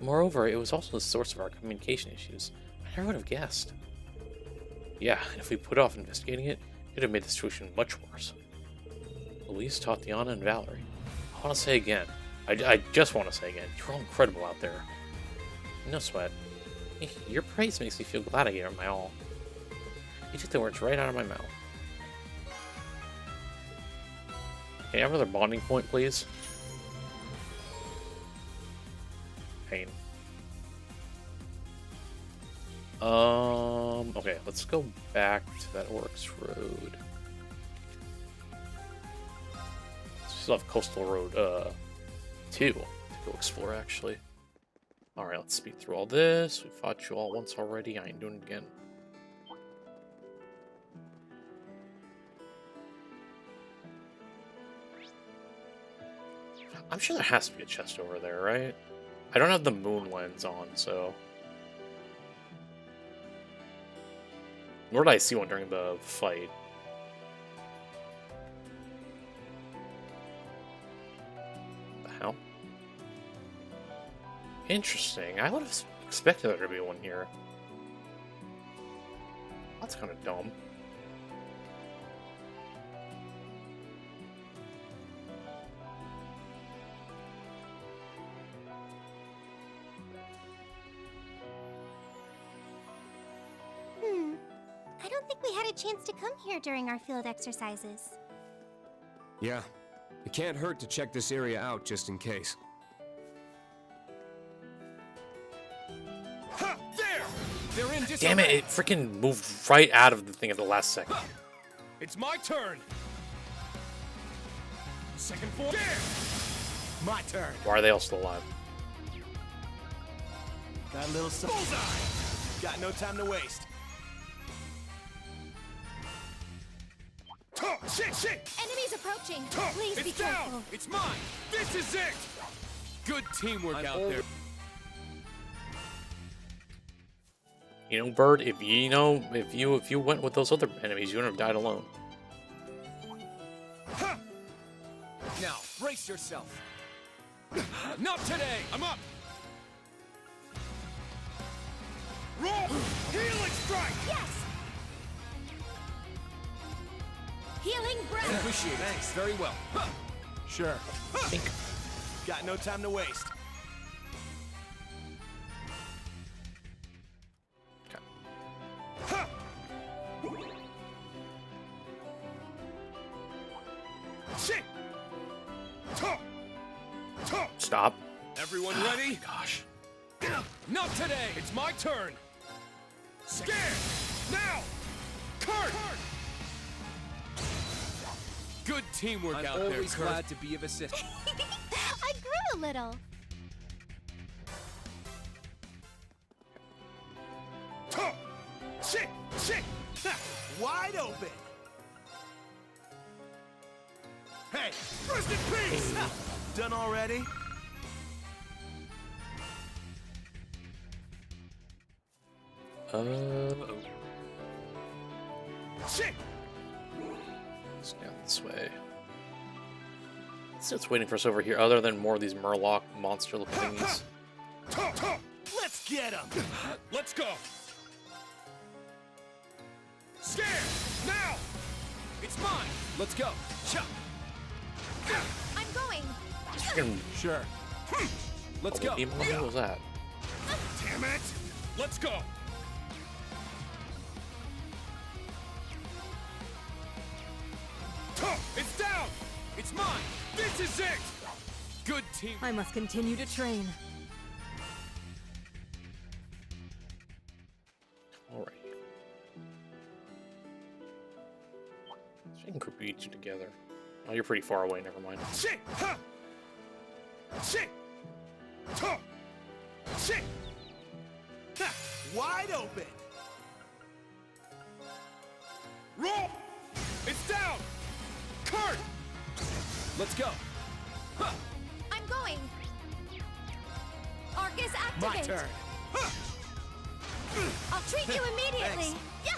Speaker 1: Moreover, it was also the source of our communication issues. I never would have guessed. Yeah, if we put off investigating it, it could have made the situation much worse. Louise, Tatiana, and Valerie. I want to say again. I just want to say again, you're all incredible out there. No sweat. Your praise makes me feel glad I gave it my all. You took the words right out of my mouth. Can I have another bonding point, please? Pain. Okay, let's go back to that Oryx Road. Still have Coastal Road, 2 to go explore, actually. Alright, let's speed through all this. We fought you all once already. I ain't doing it again. I'm sure there has to be a chest over there, right? I don't have the moon lens on, so... Where did I see one during the fight? The hell? Interesting. I would have expected there to be one here. That's kind of dumb.
Speaker 24: I don't think we had a chance to come here during our field exercises.
Speaker 3: Yeah, it can't hurt to check this area out just in case.
Speaker 5: Ha! There! They're in disarray.
Speaker 1: Damn it, it freaking moved right out of the thing at the last second.
Speaker 5: It's my turn. Second form. There! My turn.
Speaker 1: Why are they all still alive?
Speaker 12: Got a little
Speaker 5: bullseye! Got no time to waste. Shit!
Speaker 10: Enemies approaching. Please be
Speaker 5: It's down!
Speaker 10: careful.
Speaker 5: It's mine! This is it!
Speaker 3: Good teamwork out there.
Speaker 1: You know, Bird, if you went with those other enemies, you wouldn't have died alone.
Speaker 5: Now, brace yourself. Not today! I'm up! Roll! Healing strike!
Speaker 10: Yes! Healing breath!
Speaker 5: Appreciate it. Thanks, very well.
Speaker 12: Sure.
Speaker 5: Got no time to waste. Shit!
Speaker 1: Stop.
Speaker 5: Everyone ready?
Speaker 1: Gosh.
Speaker 5: Not today! It's my turn! Scared! Now! Kurt!
Speaker 3: Good teamwork
Speaker 13: I'm
Speaker 3: out there,
Speaker 13: always
Speaker 3: Kurt.
Speaker 13: glad to be of assistance.
Speaker 24: I grew a little.
Speaker 5: Shit! Ha! Wide open! Hey! Rest in peace! Ha! Done already? Shit!
Speaker 1: It's down this way. So it's waiting for us over here, other than more of these Murloc monster-looking thingies.
Speaker 5: Let's get him! Let's go! Scared! Now! It's mine!
Speaker 3: Let's go.
Speaker 5: Chop!
Speaker 10: I'm going.
Speaker 1: Freaking
Speaker 3: Sure. Let's go.
Speaker 1: What was that?
Speaker 5: Damn it! Let's go! It's down! It's mine! This is it!
Speaker 3: Good team.
Speaker 8: I must continue to train.
Speaker 1: Alright. So I can group you two together. Oh, you're pretty far away, never mind.
Speaker 5: Shit! Ha! Shit! Tuh! Shit! Ha! Wide open! Roll! It's down! Kurt!
Speaker 3: Let's go.
Speaker 5: Huh.
Speaker 10: I'm going. Arcus activate.
Speaker 5: My turn! Huh.
Speaker 10: I'll treat you immediately. Yeah.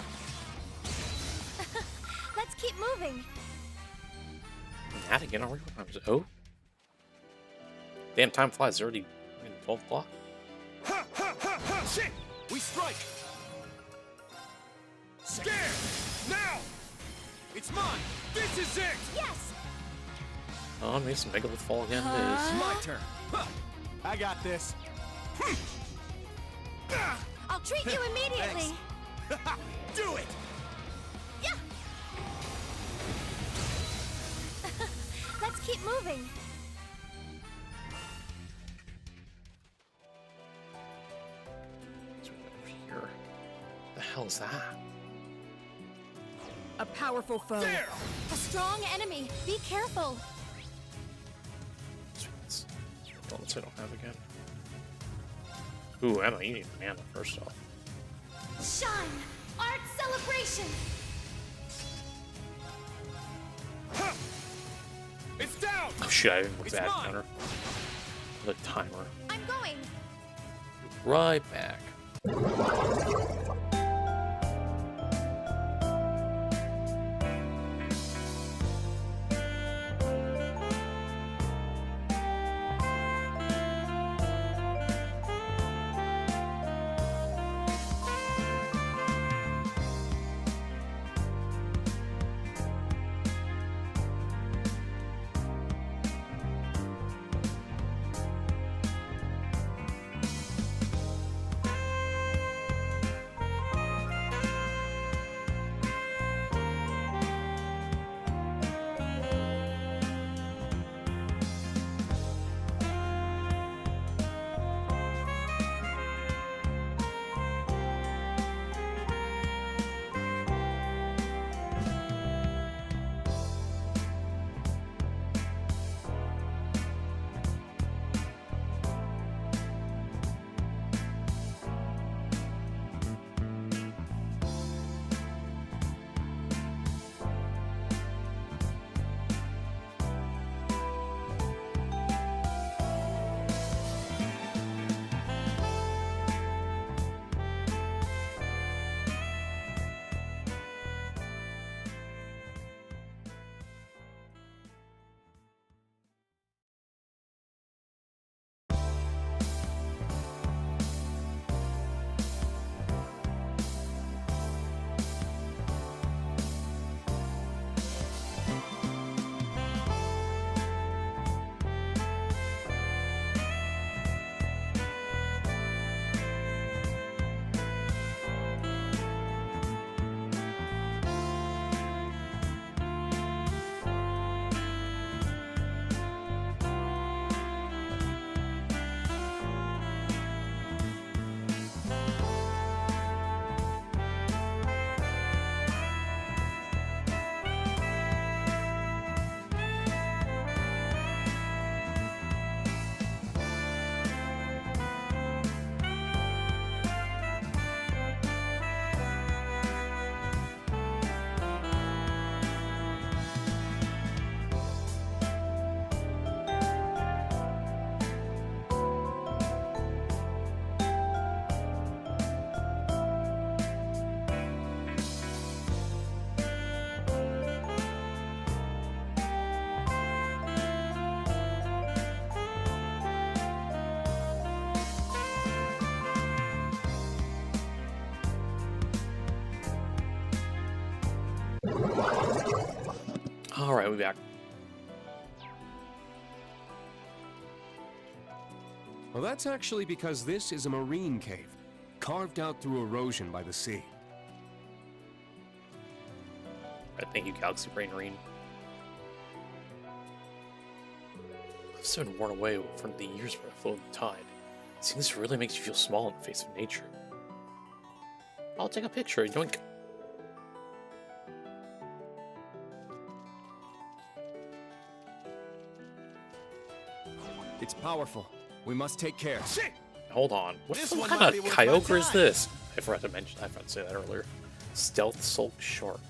Speaker 10: Let's keep moving.
Speaker 1: That again, are we? What time is it? Oh? Damn, time flies. It's already 12 o'clock.
Speaker 5: Ha ha ha ha! Shit! We strike! Scared! Now! It's mine! This is it!
Speaker 10: Yes!
Speaker 1: Oh, maybe some Megalith fall again. It is.
Speaker 5: My turn! Huh. I got this!
Speaker 10: I'll treat you immediately.
Speaker 5: Do it!
Speaker 10: Yeah. Let's keep moving.
Speaker 1: It's over here. The hell is that?
Speaker 8: A powerful foe.
Speaker 5: There!
Speaker 10: A strong enemy. Be careful.
Speaker 1: Let's I don't have again. Ooh, Emma, you need mana first off.
Speaker 10: Shine! Art celebration!
Speaker 5: Ha! It's down.
Speaker 1: Oh shit, I didn't look
Speaker 5: It's
Speaker 1: at that
Speaker 5: mine.
Speaker 1: counter. The timer.
Speaker 2: I'm going.
Speaker 1: Right back. Alright, we'll be back.
Speaker 3: Well, that's actually because this is a marine cave, carved out through erosion by the sea.
Speaker 1: Thank you, Galaxy Brain Marine. I've so been worn away from the years where I flowed the tide. Seeing this really makes you feel small in the face of nature. I'll take a picture, yoink.
Speaker 3: It's powerful. We must take care.
Speaker 5: Shit!
Speaker 1: Hold on. What
Speaker 5: This
Speaker 1: kind
Speaker 5: one might be
Speaker 1: of
Speaker 5: worth my
Speaker 1: kyogre is
Speaker 5: time.
Speaker 1: this? I forgot to say that earlier. Stealth Sulk Shark.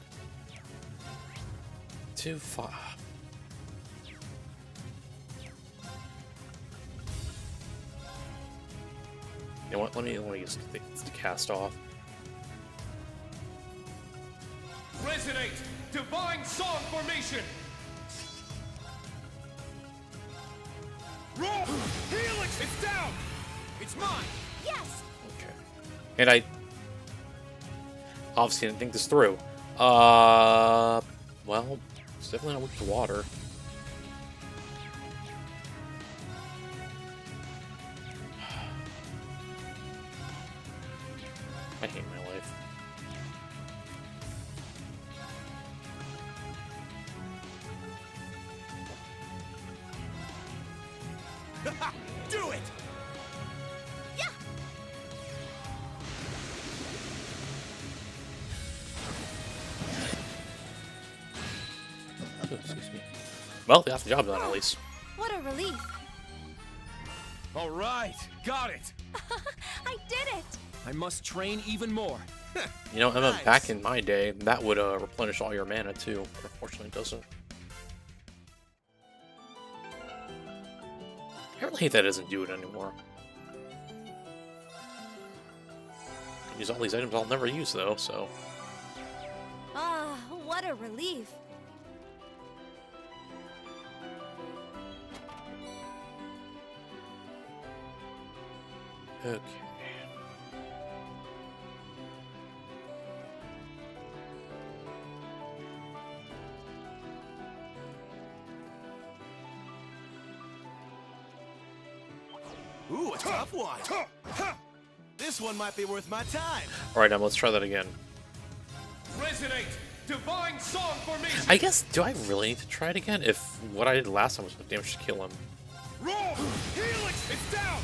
Speaker 1: Too far. You know what? Let me use the cast off.
Speaker 5: Resonate! Divine Song Formation! Roll! Helix! It's down! It's mine!
Speaker 2: Yes!
Speaker 1: Okay. And I obviously didn't think this through. Well, it's definitely not with the water. I hate my life.
Speaker 5: Do it!
Speaker 2: Yeah!
Speaker 1: Oh, excuse me. Well, they got the job done at least.
Speaker 2: What a relief.
Speaker 3: All right, got it.
Speaker 2: I did it!
Speaker 3: I must train even more.
Speaker 1: You know, Emma, back in my day, that would replenish all your mana too. But unfortunately, it doesn't. really hate that it doesn't do it anymore. Can use all these items I'll never use though, so.
Speaker 2: Ah, what a relief.
Speaker 1: Okay.
Speaker 12: Ooh, a tough one. This one might be worth my time.
Speaker 1: Alright, now let's try that again.
Speaker 5: Resonate! Divine song formation!
Speaker 1: I guess, do I really need to try it again? If what I did last time was enough damage to kill him.
Speaker 5: Roll! Helix! It's down!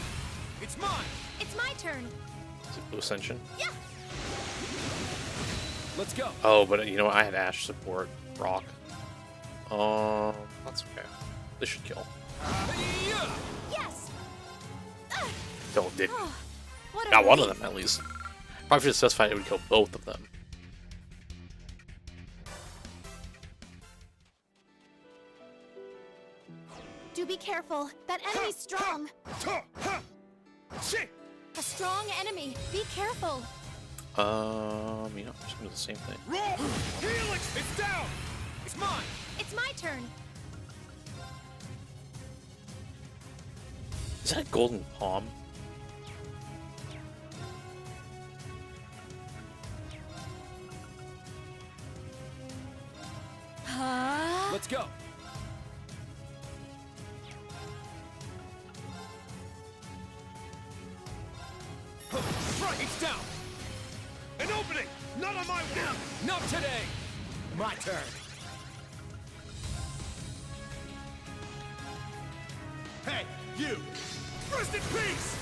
Speaker 5: It's mine!
Speaker 2: It's my turn.
Speaker 1: Is it Blue Ascension?
Speaker 2: Yeah.
Speaker 12: Let's go.
Speaker 1: Oh, but you know what? I had Ash support Rock. That's okay. This should kill.
Speaker 2: Yes.
Speaker 1: No, it didn't.
Speaker 2: What a
Speaker 1: Got one of
Speaker 2: relief.
Speaker 1: them at least. Probably should have specified it would kill both of them.
Speaker 2: Do be careful. That enemy's strong. A strong enemy. Be careful.
Speaker 1: You know, I'm just gonna do the same thing.
Speaker 5: Roll! Helix! It's down! It's mine!
Speaker 2: It's my turn.
Speaker 1: Is that a golden palm?
Speaker 12: Let's go.
Speaker 5: Right! It's down! An opening! Not on my watch!
Speaker 12: Not today. My turn.
Speaker 5: Hey, you! Rest in peace!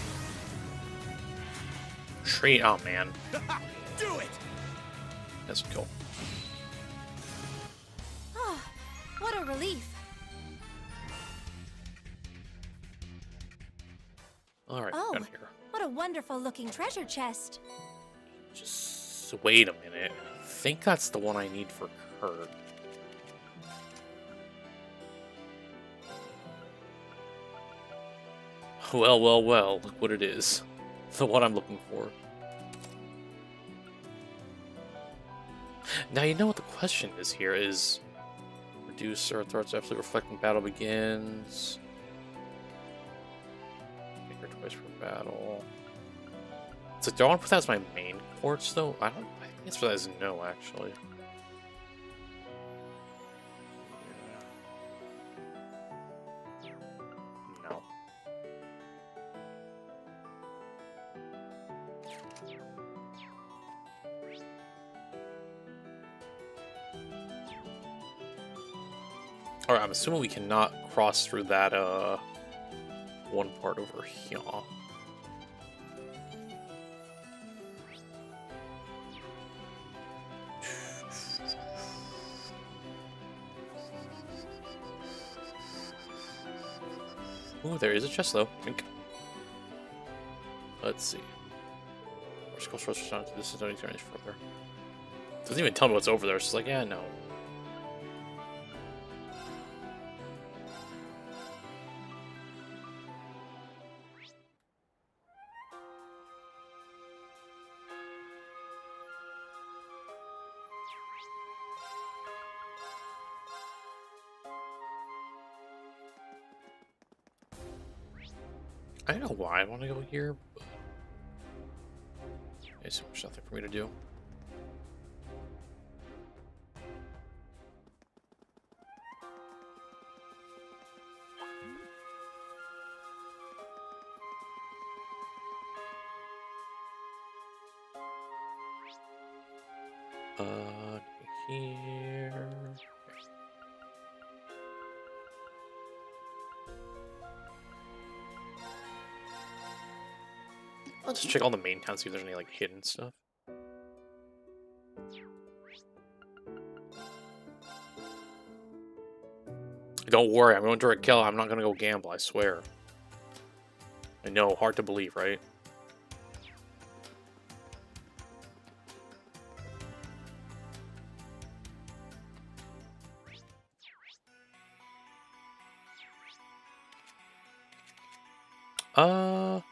Speaker 1: Tree. Oh man,
Speaker 5: Do it!
Speaker 1: that's cool.
Speaker 2: Oh, what a relief.
Speaker 1: All right,
Speaker 2: Oh,
Speaker 1: down here.
Speaker 2: what a wonderful looking treasure chest.
Speaker 1: Just wait a minute. I think that's the one I need for Kurt. Well, well, well, look what it is. The one I'm looking for. Now you know what the question is here is reduce Earth threats absolutely reflecting battle begins. Make her twice per battle. So do I want to put that as my main course though? I think it's for that as no actually. No. Alright, I'm assuming we cannot cross through that one part over here. Ooh, there is a chest though. Drink. Let's see. This is not any further. Doesn't even tell me what's over there. It's just like, yeah, no. I don't know why I want to go here, but there's nothing for me to do. Here. I'll just check all the main towns, see if there's any like hidden stuff. Don't worry, I'm going to a kill. I'm not going to go gamble, I swear. I know, hard to believe, right? Tina,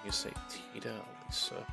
Speaker 1: you say Tita, Lisa.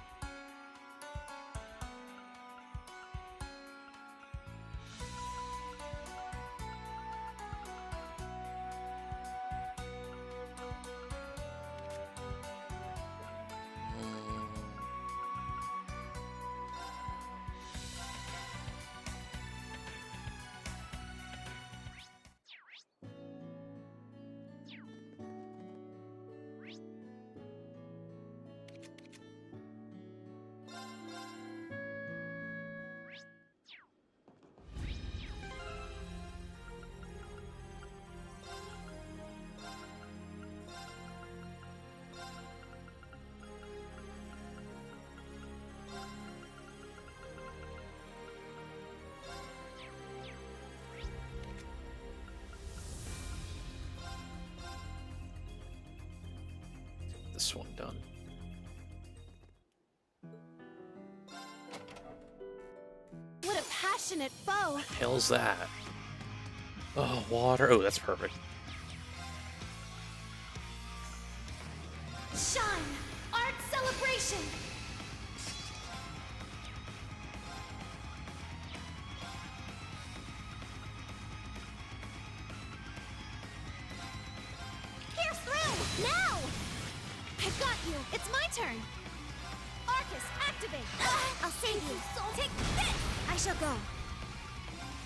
Speaker 1: This one done.
Speaker 10: What a passionate foe!
Speaker 1: What the hell's that? Oh, water. Oh, that's perfect.
Speaker 10: Shine! Art celebration! Pierce through! Now! I've got you! It's my turn! Arcus, activate!
Speaker 24: I'll save you.
Speaker 10: Take this!
Speaker 24: I shall go.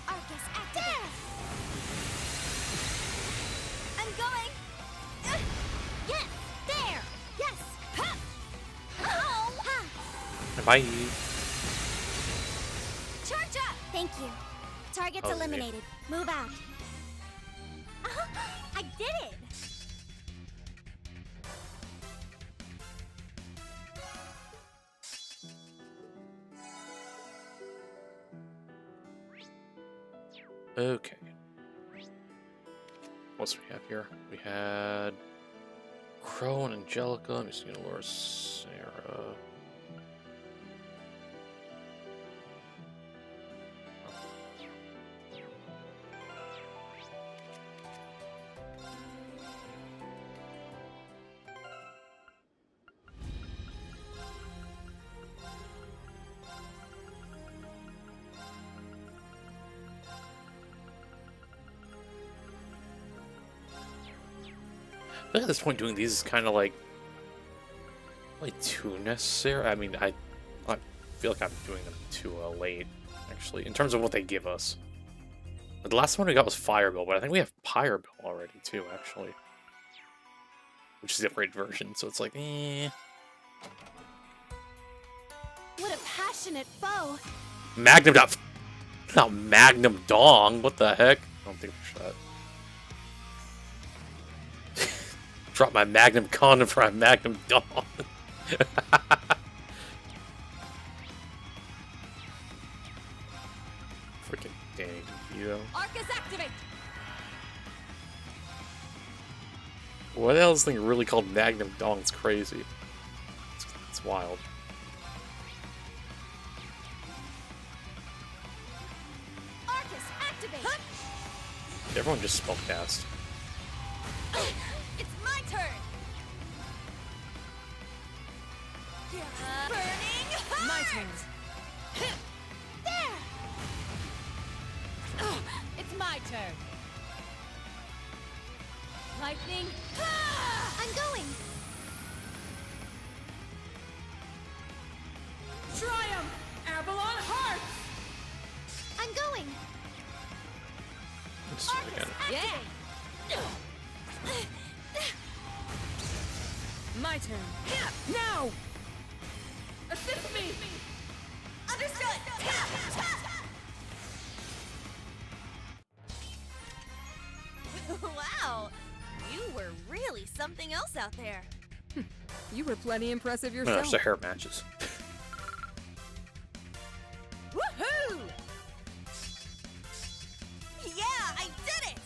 Speaker 10: Arcus, activate! There! I'm going! Yes! There! Yes! Ha! Oh! Ha!
Speaker 1: Bye.
Speaker 24: Charge up! Thank you. Target's
Speaker 1: Oh,
Speaker 24: eliminated. Move out.
Speaker 10: I did it!
Speaker 1: Okay. What do we have here? We had Crow and Angelica. Let me see, Laura, Sarah. I think at this point doing these is kind of like too necessary. I mean, I feel like I'm doing them too late, actually, in terms of what they give us. But the last one we got was Firebill, but I think we have Pyrebill already too, actually, which is the upgraded version. So it's like, eh.
Speaker 10: What a passionate foe!
Speaker 1: Magnum Dong. Not Magnum Dong. What the heck? I don't think we should. Drop my Magnum condom for a Magnum Dong. Freaking Danny DeVito.
Speaker 10: Arcus, activate!
Speaker 1: What the hell is this thing really called Magnum Dong? It's crazy. It's wild.
Speaker 10: Arcus, activate!
Speaker 1: Everyone just spellcast.
Speaker 10: It's my turn! Burning!
Speaker 15: My turn.
Speaker 10: There!
Speaker 15: It's my turn. Lightning.
Speaker 10: I'm going!
Speaker 15: Triumph! Avalon Heart!
Speaker 10: I'm going!
Speaker 1: Let's do it again.
Speaker 15: Yeah! My turn. Now! Assist me!
Speaker 10: Understood!
Speaker 15: Wow! You were really something else out there.
Speaker 8: You were plenty impressive
Speaker 1: No,
Speaker 8: yourself.
Speaker 1: it's the hair matches.
Speaker 15: Woohoo! Yeah, I did it!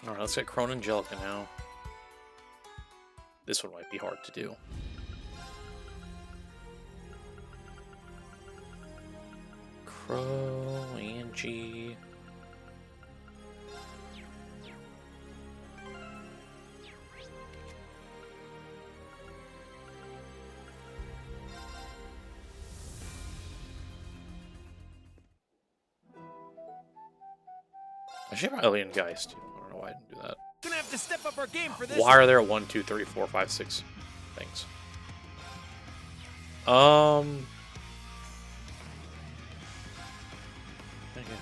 Speaker 1: Alright, let's get Crone Angelica now. this one might be hard to do. Crow, Angie. I should have alien guys too. I don't know why I didn't do that.
Speaker 13: Gonna have to step up our game for this.
Speaker 1: Why are there 1, 2, 3, 4, 5, 6 things? I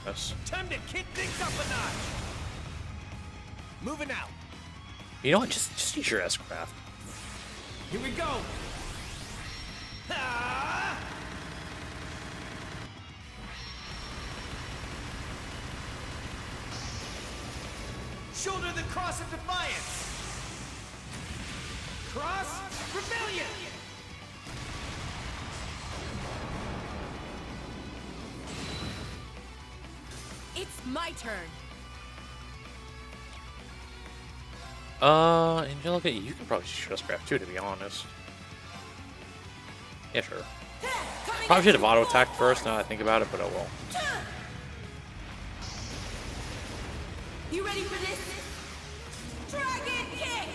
Speaker 1: guess.
Speaker 13: Time to kick things up a notch. Moving out.
Speaker 1: You know what? Just use your S-craft.
Speaker 13: Here we go. Ah! Shoulder the cross of defiance. Cross rebellion.
Speaker 15: It's my turn.
Speaker 1: Angelica, you can probably use your S-craft too, to be honest. Yeah, sure. Probably should have auto-attacked first, now that I think about it, but oh well.
Speaker 15: You ready for this? Dragon kick!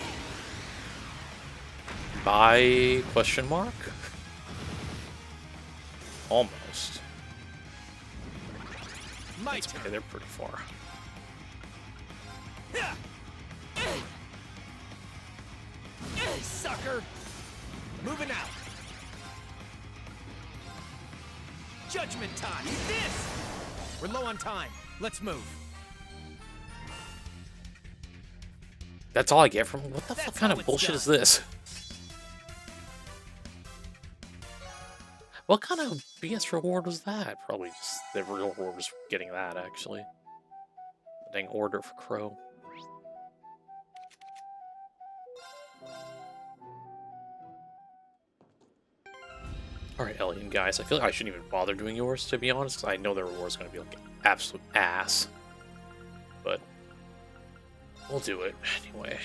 Speaker 1: By question mark? Almost.
Speaker 13: My
Speaker 1: That's
Speaker 13: turn.
Speaker 1: okay, they're pretty far.
Speaker 13: Sucker. Moving out. Judgment time. Eat this. We're low on time. Let's move.
Speaker 1: That's all I get from what the fuck kind of bullshit is this? What kind of BS reward was that? Probably just the real reward was getting that, actually. Dang order for Crow. Alright, Alien guys, I feel like I shouldn't even bother doing yours, to be honest, because I know the reward's going to be like absolute ass. But we'll do it anyway.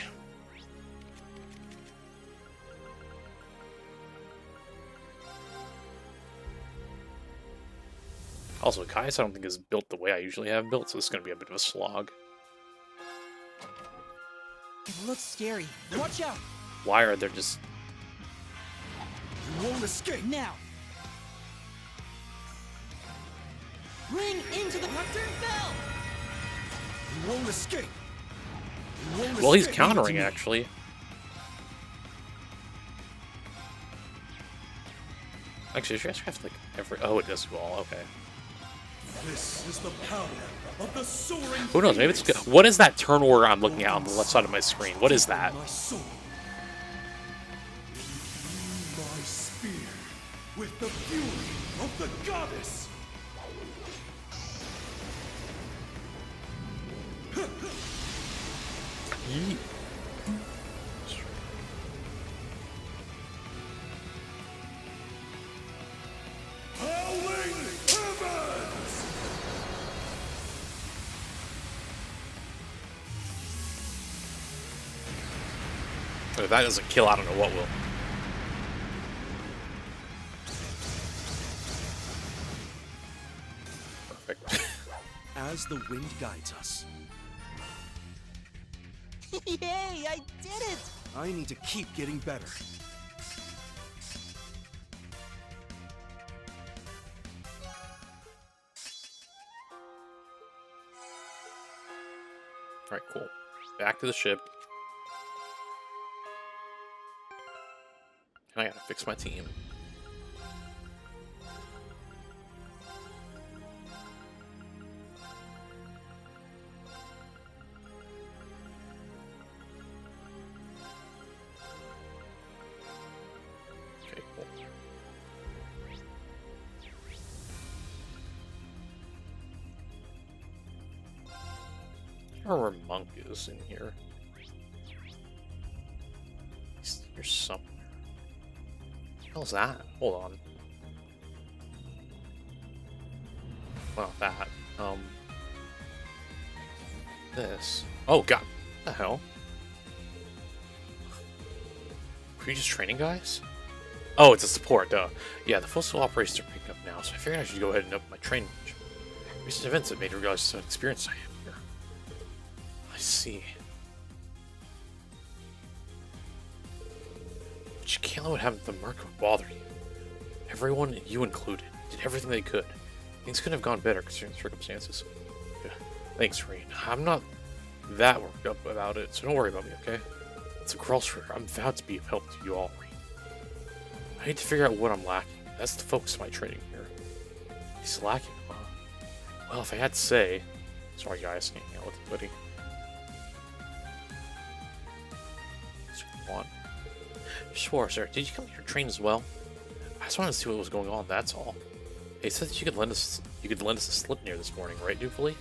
Speaker 1: Also, Kai's I don't think is built the way I usually have built, so this is going to be a bit of a slog.
Speaker 22: It looks scary. Watch out!
Speaker 1: Why are there just...
Speaker 22: You won't escape! Now! Ring into the Nocturne Bell!
Speaker 5: You won't escape! You won't
Speaker 1: Well, he's
Speaker 5: escape.
Speaker 1: countering, actually. Actually, you guys have like every... Oh, it does wall. Okay.
Speaker 5: This is the power of the soaring.
Speaker 1: Who knows? Maybe it's good. What is that turn order I'm looking at on the left side of my screen? What is that?
Speaker 5: My soul. My spear with the fury of the goddess.
Speaker 1: Yeet.
Speaker 5: Howling heavens!
Speaker 1: If that doesn't kill, I don't know what will. Perfect.
Speaker 6: As the wind guides us.
Speaker 22: Yay! I did it!
Speaker 6: I need to keep getting better.
Speaker 1: Alright, cool. Back to the ship. And I gotta fix my team. Okay, cool. I don't know where Monk is in here. There's somewhere. What the hell's that? Hold on. Well, that. This. Oh god. What the hell? Are you just training guys? Oh, it's a support, duh. Yeah, the full-scale operations are picking up now, so I figured I should go ahead and up my training. Recent events have made me realize what experience I have here. I see. But you can't let what happened to the Merc bother you. Everyone, you included, did everything they could. Things couldn't have gone better considering the circumstances. Yeah. Thanks, Rain. I'm not that worked up about it, so don't worry about me, okay? It's a girl's career. I'm vowed to be of help to you all, Rain. I need to figure out what I'm lacking. That's the focus of my training here. He's lacking, huh? Well, if I had to say... Sorry, guys. Hanging out with the buddy. Sure, sir. Did you come here to train as well? I just wanted to see what was going on, that's all. They said that you could lend us a slip near this morning, right, Doofily?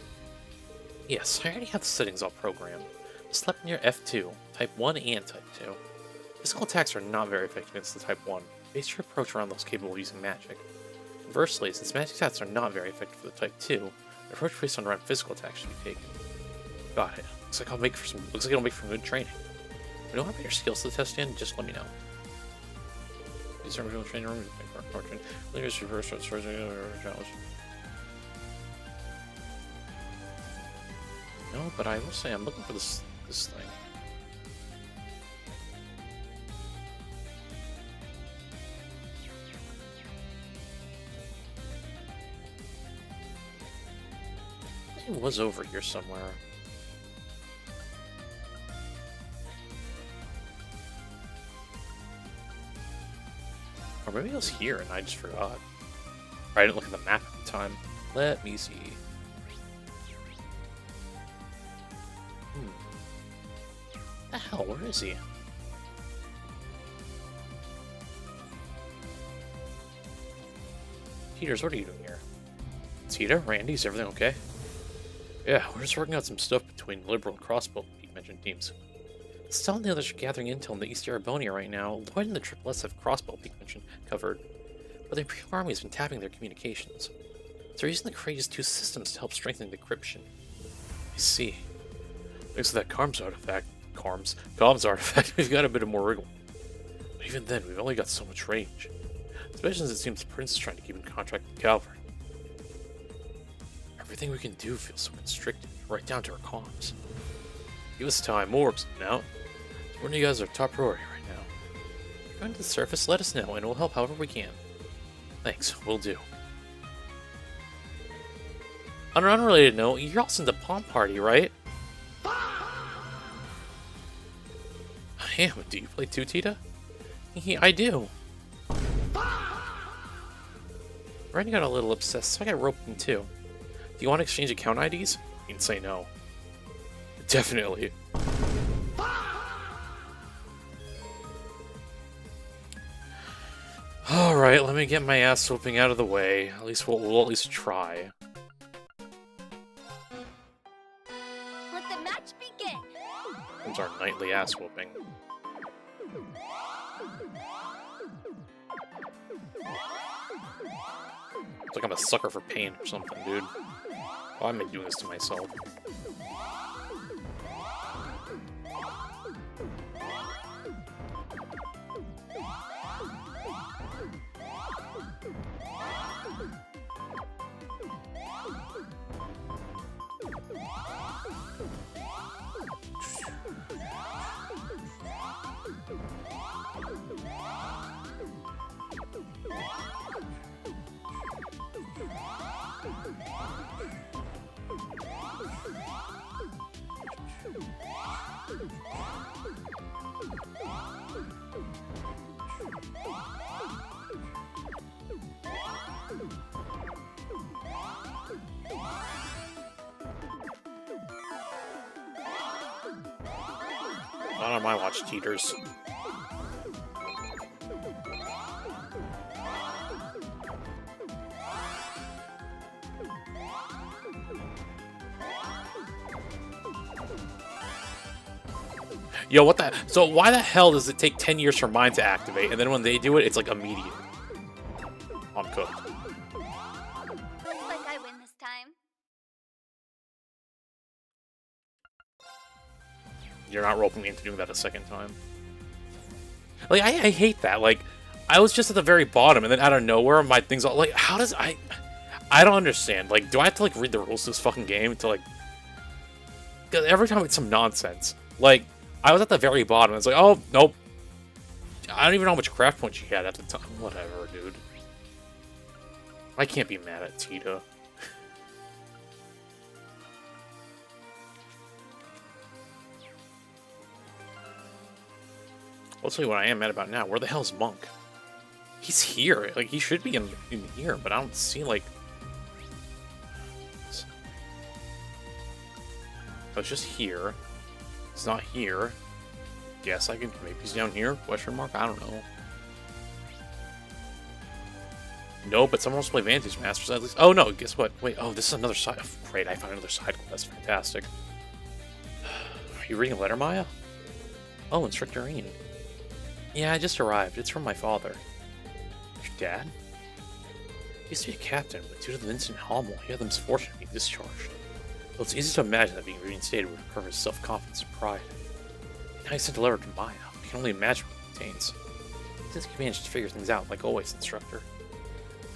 Speaker 1: Yes, I already have the settings all programmed. Slip near F2, Type 1 and Type 2. Physical attacks are not very effective against the Type 1. Base your approach around those capable of using magic. Conversely, since magic attacks are not very effective for the Type 2, an approach based on random physical attacks should be taken. Got it. Looks like it'll make for good training. If you don't have your skills to the test in, just let me know. These are real training room. Leaders reverse challenge. No, but I will say I'm looking for this thing. It was over here somewhere. Or maybe it was here and I just forgot. Or I didn't look at the map at the time. Let me see. The hell, where is he? Peters, what are you doing here? Tita, Randy, is everything okay? Yeah, we're just working out some stuff between Liberal and Crossbow Peak mentioned teams. Still, the others are gathering intel in the East Arabonia right now. Lloyd and the Triple S have Crossbow Peak mentioned covered, but the Imperial Army has been tapping their communications. So they're using the Courageous 2 systems to help strengthen decryption. I see. Thanks to that comms artifact, we've got a bit of more wriggle. But even then, we've only got so much range. Especially as it seems the Prince is trying to keep in contact with Calvert. Everything we can do feels so constricted, right down to our comms. Give us time, more work's out. One of you guys are top priority right now. If you're going to the surface, let us know, and we'll help however we can. Thanks, will do. On an unrelated note, you're also in the Palm Party, right? I am. Do you play too, Tita? Yeah, I do. Randy got a little obsessed, so I got roped in too. Do you want to exchange account IDs? You can say no. Definitely. Alright, let me get my ass whooping out of the way. At least we'll at least try.
Speaker 24: Let the match begin.
Speaker 1: Comes our nightly ass whooping. It's like I'm a sucker for pain or something, dude. Why am I doing this to myself? Not on my watch, cheaters. Yo, what the? So why the hell does it take 10 years for mine to activate, and then when they do it, it's like immediate? I'm cooked.
Speaker 24: Looks like I win this time.
Speaker 1: You're not roping me into doing that a second time. Like, I hate that. Like, I was just at the very bottom, and then out of nowhere, my thing's all, like, how does I don't understand. Like, do I have to, like, read the rules to this fucking game to, like... Because every time it's some nonsense. Like, I was at the very bottom, and it's like, oh, nope. I don't even know how much craft points you had at the time. Whatever, dude. I can't be mad at Tita. I'll tell you what I am mad about now. Where the hell's Monk? He's here. Like, he should be in here, but I don't see, like... Oh, it's just here. It's not here. Guess I can... Maybe he's down here? Question mark? I don't know. No, but someone wants to play Vantage Masters at least. Oh, no, guess what? Wait, oh, this is another side... Oh, great, I found another side quest. Fantastic. Are you reading a letter, Maya? Oh, Instructor Ian. Yeah, I just arrived. It's from my father. Your dad? He used to be a captain, but due to the incident in Hommel, he had the misfortune of being discharged. Well, it's easy to imagine that being reinstated would recover his self-confidence and pride. Now he sent a letter to Maya. I can only imagine what it contains. Since he managed to figure things out, like always, Instructor.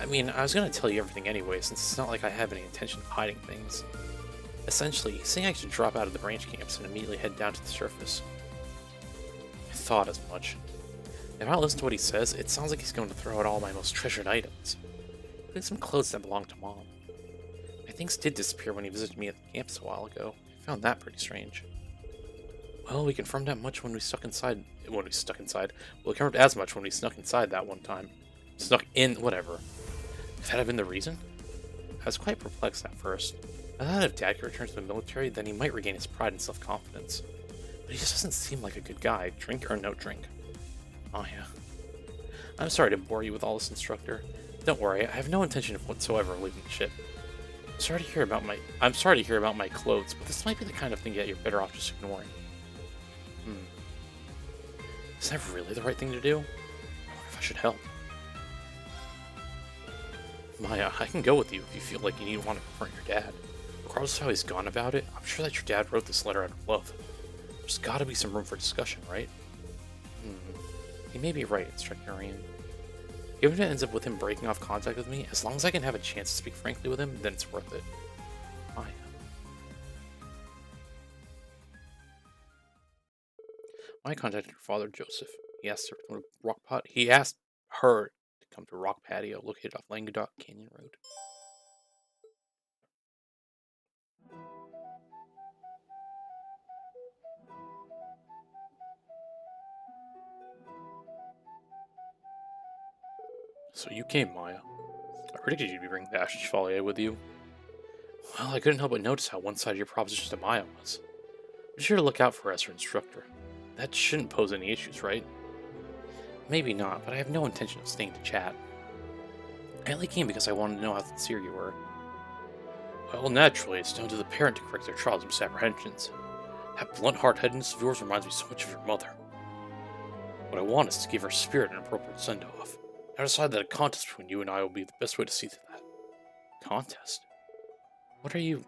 Speaker 1: I mean, I was going to tell you everything anyway, since it's not like I have any intention of hiding things. Essentially, he's saying I should drop out of the branch camps and immediately head down to the surface. I thought as much. If I listen to what he says, it sounds like he's going to throw out all my most treasured items, including some clothes that belong to Mom. My things did disappear when he visited me at the campus a while ago. I found that pretty strange. Well, we confirmed that much when we stuck inside. Well, we confirmed as much when we snuck inside that one time. Snuck in, whatever. Could that have been the reason? I was quite perplexed at first. I thought if Dad could return to the military, then he might regain his pride and self-confidence. But he just doesn't seem like a good guy, drink or no drink. Oh yeah. I'm sorry to bore you with all this, Instructor. Don't worry, I have no intention of whatsoever of leaving the ship. I'm sorry to hear about my clothes, but this might be the kind of thing that you're better off just ignoring. Is that really the right thing to do? I wonder if I should help. Maya, I can go with you if you feel like you need one to confront your dad. Regardless of how he's gone about it, I'm sure that your dad wrote this letter out of love. There's gotta be some room for discussion, right? He may be right, Instructor Ian. Even if it ends up with him breaking off contact with me, as long as I can have a chance to speak frankly with him, then it's worth it. Maya. Maya contacted her father, Joseph. He asked her to come to Rockpot. He asked her to come to Rock Patio, located off Languedoc Canyon Road. So you came, Maya. I predicted you'd be bringing the Ashes Chevalier with you. Well, I couldn't help but notice how one-sided your proposition to Maya was. Be sure to look out for her as her instructor. That shouldn't pose any issues, right? Maybe not, but I have no intention of staying to chat. I only came because I wanted to know how sincere you were. Well, naturally, it's down to the parent to correct their child's misapprehensions. That blunt hard-headedness of yours reminds me so much of your mother. What I want is to give her spirit an appropriate send-off. I decided that a contest between you and I will be the best way to see to that. Contest? What are you...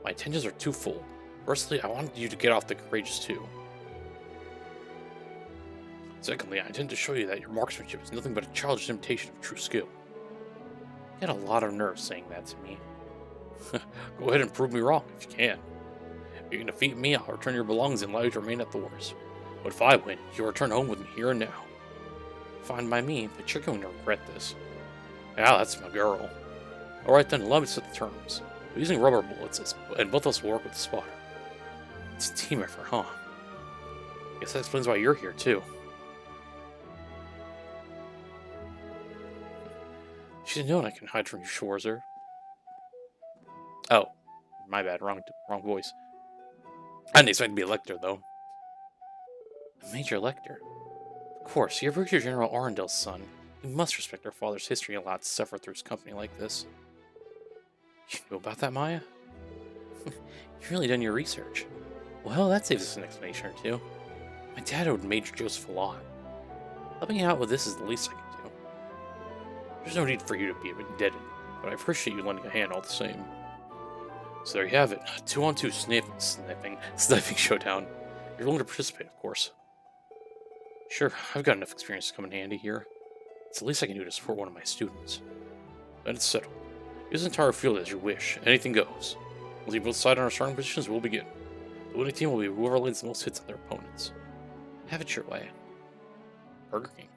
Speaker 1: My intentions are twofold. Firstly, I wanted you to get off the courageous too. Secondly, I intend to show you that your marksmanship is nothing but a childish imitation of true skill. You had a lot of nerve saying that to me. Go ahead and prove me wrong, if you can. If you can defeat me, I'll return your belongings and allow you to remain at the wars. But if I win, you'll return home with me here and now. Fine by me, but you're going to regret this. Yeah, that's my girl. Alright then, let me set the terms. We're using rubber bullets, and both of us will work with the spotter. It's a team effort, huh? Guess that explains why you're here, too. She didn't know I can hide from you, Schwarzer. Oh, my bad, wrong voice. I didn't expect to be a lector, though. A major lector? Of course, you're Brigadier General Arundel's son. You must respect our father's history and allow it to suffer through his company like this. You knew about that, Maya? You've really done your research. Well, that saves us an explanation or two. My dad owed Major Joseph a lot. Helping you out with this is the least I can do. There's no need for you to be indebted, but I appreciate you lending a hand all the same. So there you have it, a 2-on-2 sniping showdown. You're willing to participate, of course. Sure, I've got enough experience to come in handy here. It's the least I can do to support one of my students. Then it's settled. Use the entire field as you wish. Anything goes. Once you both decide on our starting positions, we'll begin. The winning team will be whoever lands the most hits on their opponents. Have it your way. Burger King.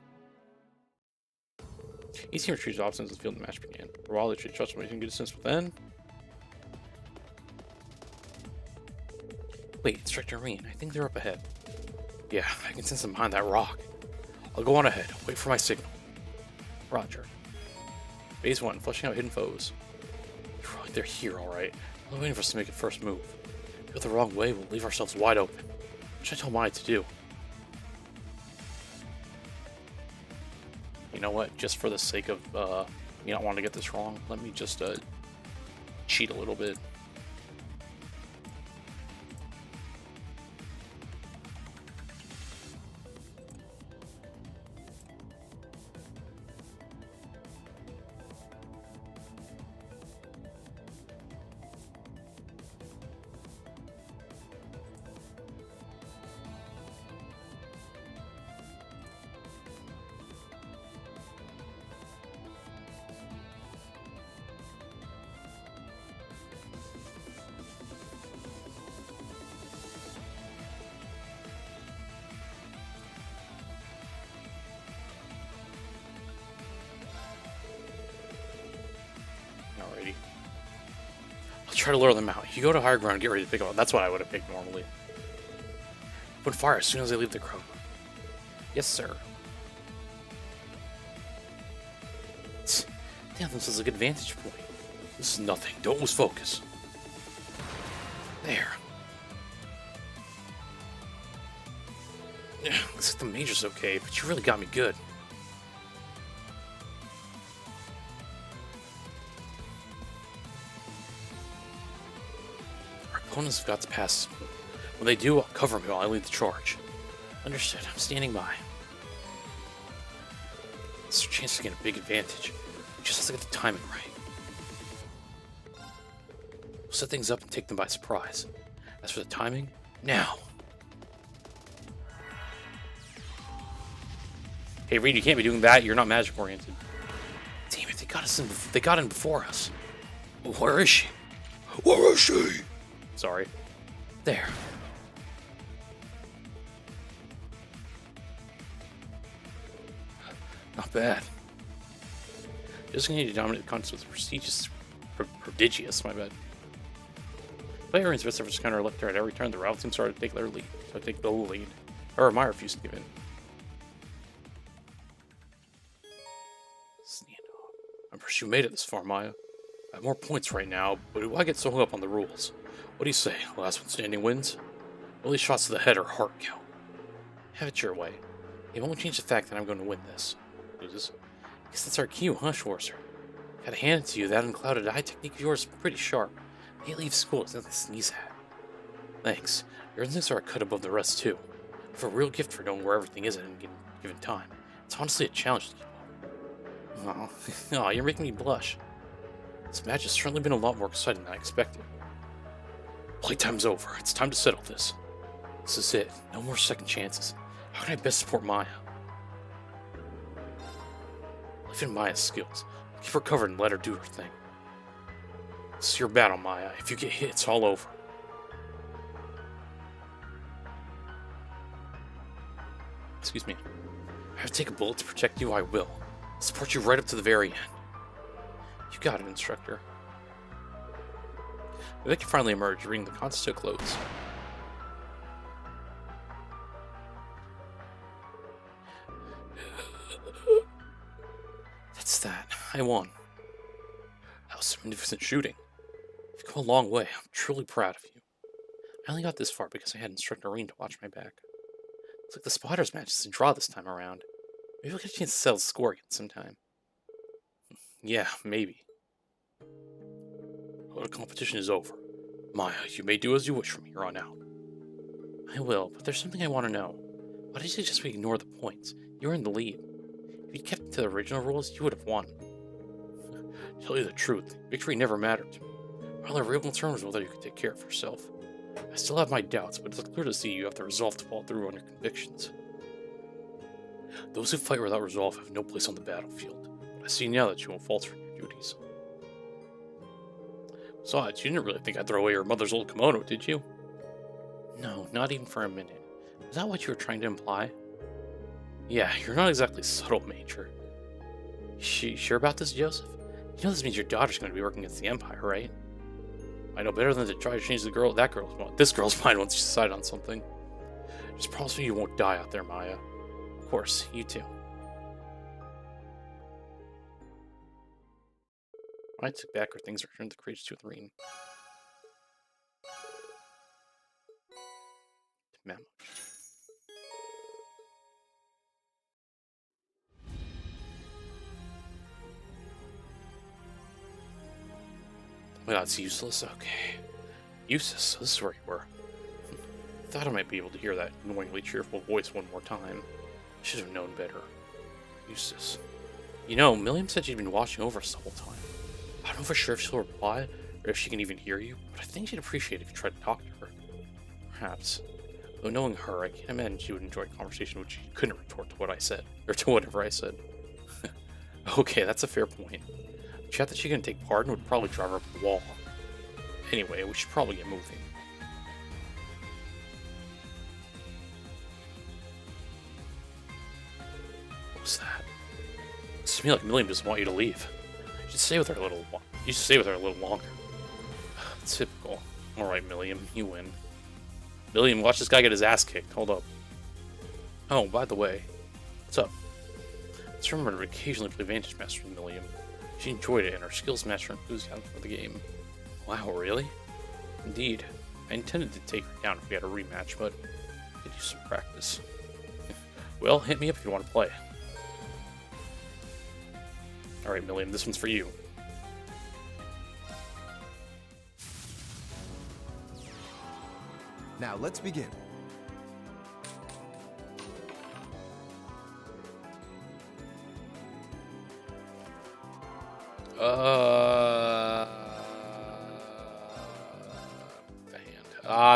Speaker 1: Each team retrieves options as the field and match began. For a while, they should trust me to get a sense within. Wait, Instructor Reen, I think they're up ahead. Yeah, I can sense them behind that rock. I'll go on ahead. Wait for my signal. Roger. Phase 1, fleshing out hidden foes. Right, they're here, alright. I'm waiting for us to make a first move. If we go the wrong way, we'll leave ourselves wide open. What should I tell Maya to do? You know what? Just for the sake of me not wanting to get this wrong, let me just cheat a little bit. Alrighty. I'll try to lure them out. You go to higher ground and get ready to pick them up. That's what I would have picked normally. Open fire as soon as they leave the crowd. Yes, sir. Damn, this is a good vantage point. This is nothing. Don't lose focus. There. Yeah, looks like the Major's okay, but you really got me good. Our opponents have got to pass. When they do, I'll cover me while I lead the charge. Understood. I'm standing by. This is a chance to get a big advantage. We just have to get the timing right. We'll set things up and take them by surprise. As for the timing, now. Hey, Reed, you can't be doing that. You're not magic oriented. Damn it! They got in before us. Where is she? Where is she? Sorry. There. Not bad. Just need to dominate the contest with prodigious, my bad. Player and Spencer just counter left there at every turn. The rival team started to take their lead, so I take the lead. Or Maya refused to give in. I'm pretty sure you made it this far, Maya. I have more points right now, but why get so hung up on the rules? What do you say? Last one standing wins? Only shots to the head or heart count. Have it your way. It won't change the fact that I'm going to win this. Loses. Guess that's our cue, huh, Schwarzer? Gotta hand it to you, that unclouded eye technique of yours is pretty sharp. Can't leave school, it's nothing to sneeze at. Thanks. Your instincts are a cut above the rest, too. You have a real gift for knowing where everything is at any given time. It's honestly a challenge to keep up. Oh, you're making me blush. This match has certainly been a lot more exciting than I expected. Playtime's over. It's time to settle this. This is it. No more second chances. How can I best support Maya? Believe in Maya's skills. I'll keep her covered and let her do her thing. This is your battle, Maya. If you get hit, it's all over. Excuse me. I have to take a bullet to protect you, I will. I'll support you right up to the very end. You got it, Instructor. The victor finally emerged, bringing the contest to a close. That's that. I won. That was some magnificent shooting. You've come a long way. I'm truly proud of you. I only got this far because I had Instructor Reen to watch my back. Looks like the Spiders match is a draw this time around. Maybe we'll get a chance to settle the score again sometime. Yeah, maybe. Well, the competition is over. Maya, you may do as you wish from here on out. I will, but there's something I want to know. Why did you just ignore the points? You were in the lead. If you'd kept to the original rules, you would have won. To tell you the truth, victory never mattered to me. All the real concern was whether you could take care of yourself. I still have my doubts, but it's clear to see you have the resolve to follow through on your convictions. Those who fight without resolve have no place on the battlefield. But I see now that you won't falter in your duties. Besides, you didn't really think I'd throw away your mother's old kimono, did you? No, not even for a minute. Is that what you were trying to imply? Yeah, you're not exactly subtle, Major. Sure about this, Joseph? You know this means your daughter's going to be working against the Empire, right? I know better than to try to change this girl's mind once you decide on something. Just promise me you won't die out there, Maya. Of course, you too. I took back her things and returned the crates to the ring. Memo. Oh, that's useless? Okay. Useless? This is where you were. Thought I might be able to hear that annoyingly cheerful voice one more time. Should have known better. Useless. You know, Milliam said she'd been watching over us the whole time. I don't know for sure if she'll reply, or if she can even hear you, but I think she'd appreciate it if you tried to talk to her. Perhaps. Though knowing her, I can't imagine she would enjoy a conversation which she couldn't retort to what I said, or to whatever I said. Okay, that's a fair point. A chat that she couldn't take part in would probably drive her up the wall. Anyway, we should probably get moving. What was that? Looks to me like Milliam doesn't want you to leave. You should stay with her a little. You should stay with her a little longer. Typical. All right, Milliam, you win. Milliam, watch this guy get his ass kicked. Hold up. Oh, by the way, what's up? Let's remember to occasionally play Vantage Master with Milliam. She enjoyed it, and her skills matched her enthusiasm for the game. Wow, really? Indeed. I intended to take her down if we had a rematch, but I could use some practice. Well, hit me up if you want to play. Alright, Milliam, this one's for you.
Speaker 16: Now, let's begin.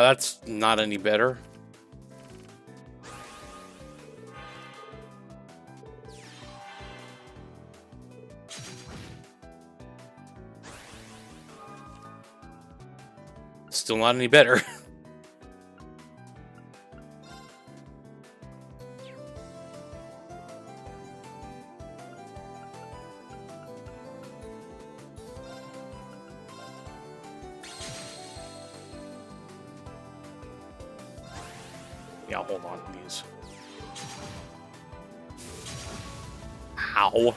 Speaker 1: That's not any better. Still not any better. Yeah, I'll hold on to these. Ow.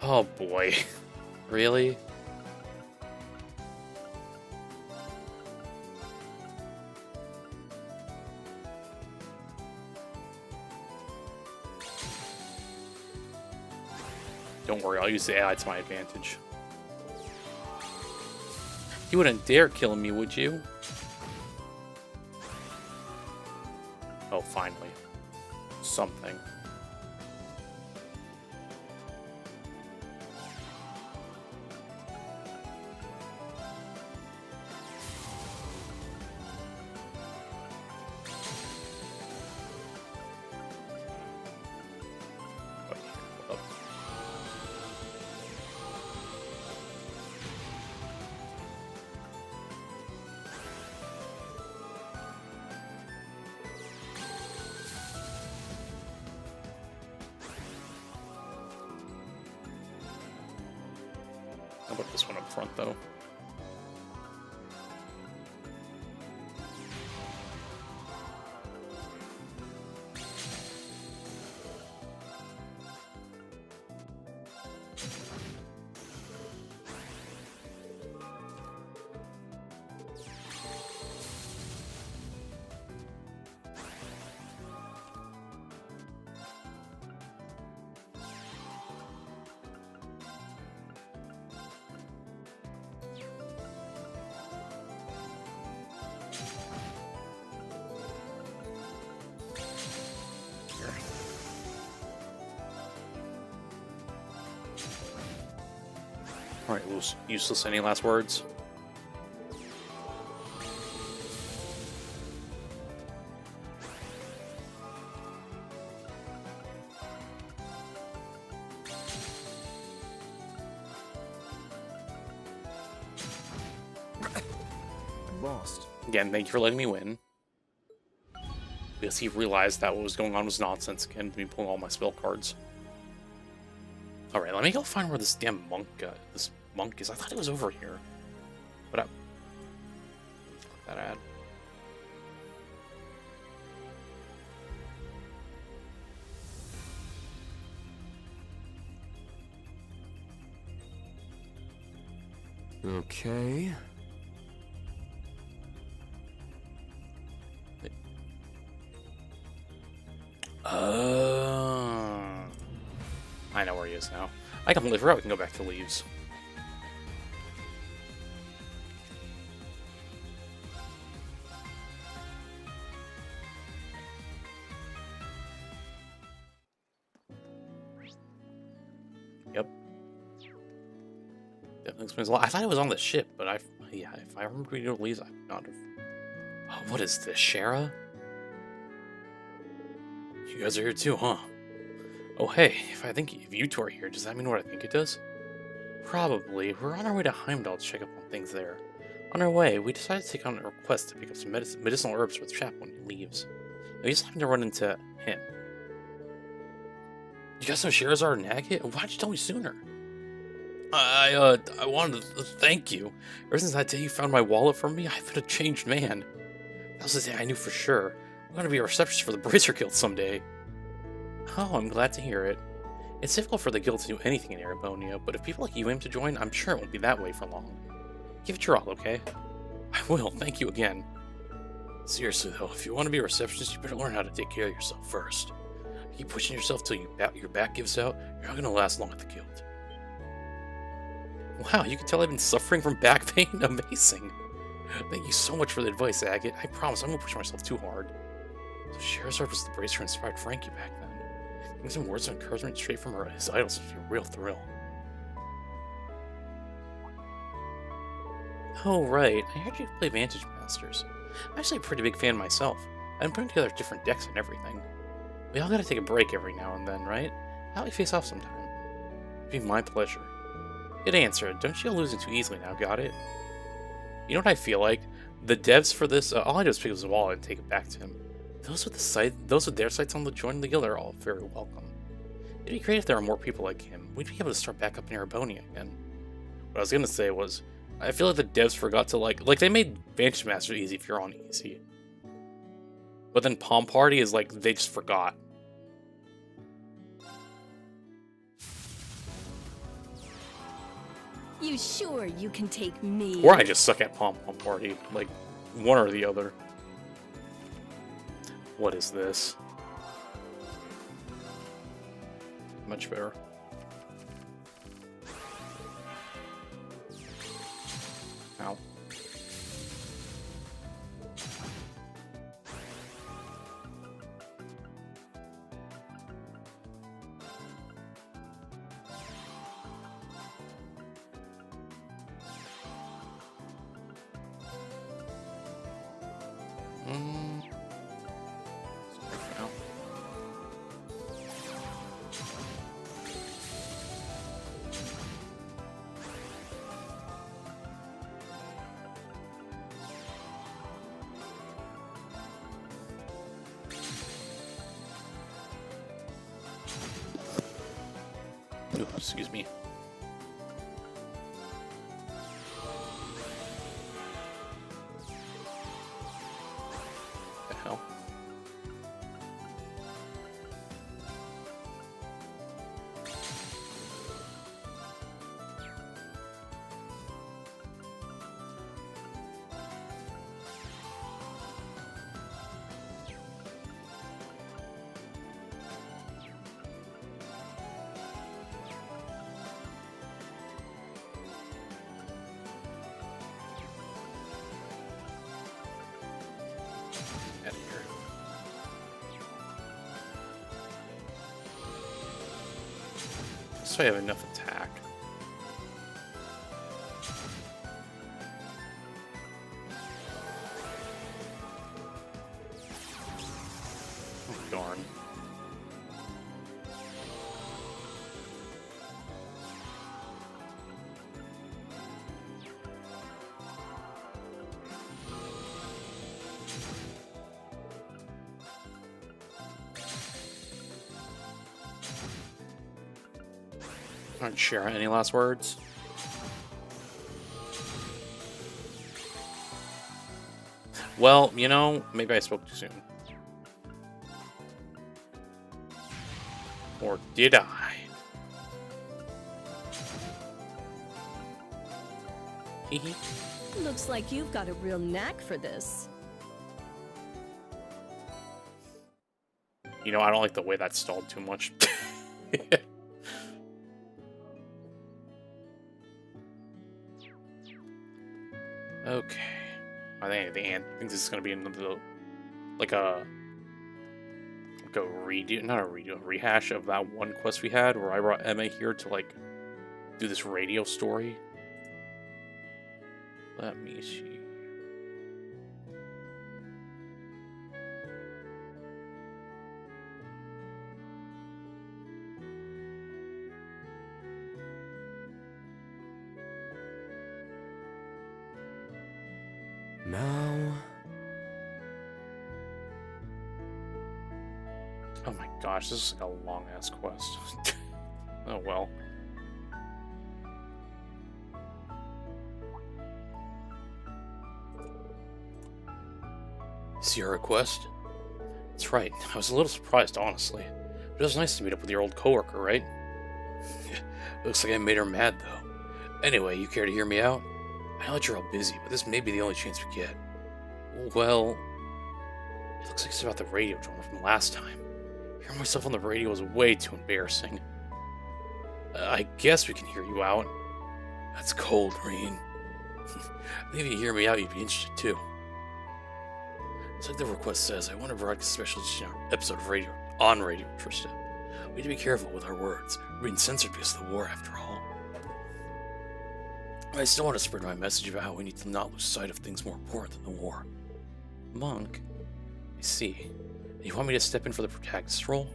Speaker 1: Oh boy. Really? Don't worry, I'll use the AI to my advantage. You wouldn't dare kill me, would you? Oh, finally. Something. I'll put this one up front, though. Alright, useless. Any last words?
Speaker 21: lost.
Speaker 1: Again, thank you for letting me win. Because he realized that what was going on was nonsense again, me pulling all my spell cards. Alright, let me go find where this damn monk is. I thought it was over here. What up? That ad.
Speaker 3: Okay.
Speaker 1: I know where he is now. I completely forgot we can go back to Leaves. Yep. Definitely explains a lot. I thought it was on the ship, but yeah, if I remember reading Leaves, I would not have. Oh, what is this, Shara? You guys are here too, huh? Oh, hey, if you two are here, does that mean what I think it does? Probably. We're on our way to Heimdall to check up on things there. On our way, we decided to take on a request to pick up some medicinal herbs for the chap when he leaves. We just happened to run into him. You guys know Sherazard and Agate? Why'd you tell me sooner? I wanted to thank you. Ever since that day you found my wallet for me, I've been a changed man. That was the day I knew for sure. I'm going to be a receptionist for the Bracer Guild someday. Oh, I'm glad to hear it. It's difficult for the guild to do anything in Erebonia, but if people like you aim to join, I'm sure it won't be that way for long. Give it your all, okay? I will, thank you again. Seriously though, if you want to be a receptionist, you better learn how to take care of yourself first. Keep pushing yourself till your back gives out, you're not going to last long at the guild. Wow, you can tell I've been suffering from back pain? Amazing. Thank you so much for the advice, Agate. I promise I won't push myself too hard. So Sherazard was the bracer who inspired Frankie back then. Getting some words of encouragement straight from his idols would be a real thrill. Oh, right. I heard you play Vantage Masters. I'm actually a pretty big fan myself. I've been putting together different decks and everything. We all gotta take a break every now and then, right? How about we face off sometime? It'd be my pleasure. Good answer. Don't you go losing too easily now, got it? You know what I feel like? The devs for this, all I do is pick up his wallet and take it back to him. Those with their sights on the joining the guild are all very welcome. It'd be great if there were more people like him. We'd be able to start back up in Erebonia again. What I was gonna say was, I feel like the devs forgot to like they made Vantage Master easy if you're on easy. But then Palm Party is like, they just forgot.
Speaker 16: You sure you can take me?
Speaker 1: Or I just suck at Palm Party, like one or the other. What is this? Much better. Ow. Ooh, excuse me. The hell? So I have enough attack. Oh, darn. Alright, Sharon, any last words? Well, you know, maybe I spoke too soon. Or did I?
Speaker 16: Looks like you've got a real knack for this.
Speaker 1: You know, I don't like the way that stalled too much. Okay. I think the ant thinks this is gonna be another, like a redo, not a redo, a rehash of that one quest we had where I brought Emma here to like do this radio story. Let me see.
Speaker 9: Now...
Speaker 1: Oh my gosh, this is like a long-ass quest. Oh well. See your request? That's right. I was a little surprised, honestly. But it was nice to meet up with your old coworker, right? Looks like I made her mad, though. Anyway, you care to hear me out? I know that you're all busy, but this may be the only chance we get. Well, it looks like it's about the radio drama from last time. Hearing myself on the radio was way too embarrassing. I guess we can hear you out. That's cold, Reen. I think if you hear me out, you'd be interested too. It's like the request says, I want to broadcast a special episode of Radio Trista. We need to be careful with our words. We're being censored because of the war, after all. I still want to spread my message about how we need to not lose sight of things more important than the war. Monk, I see. You want me to step in for the protagonist role?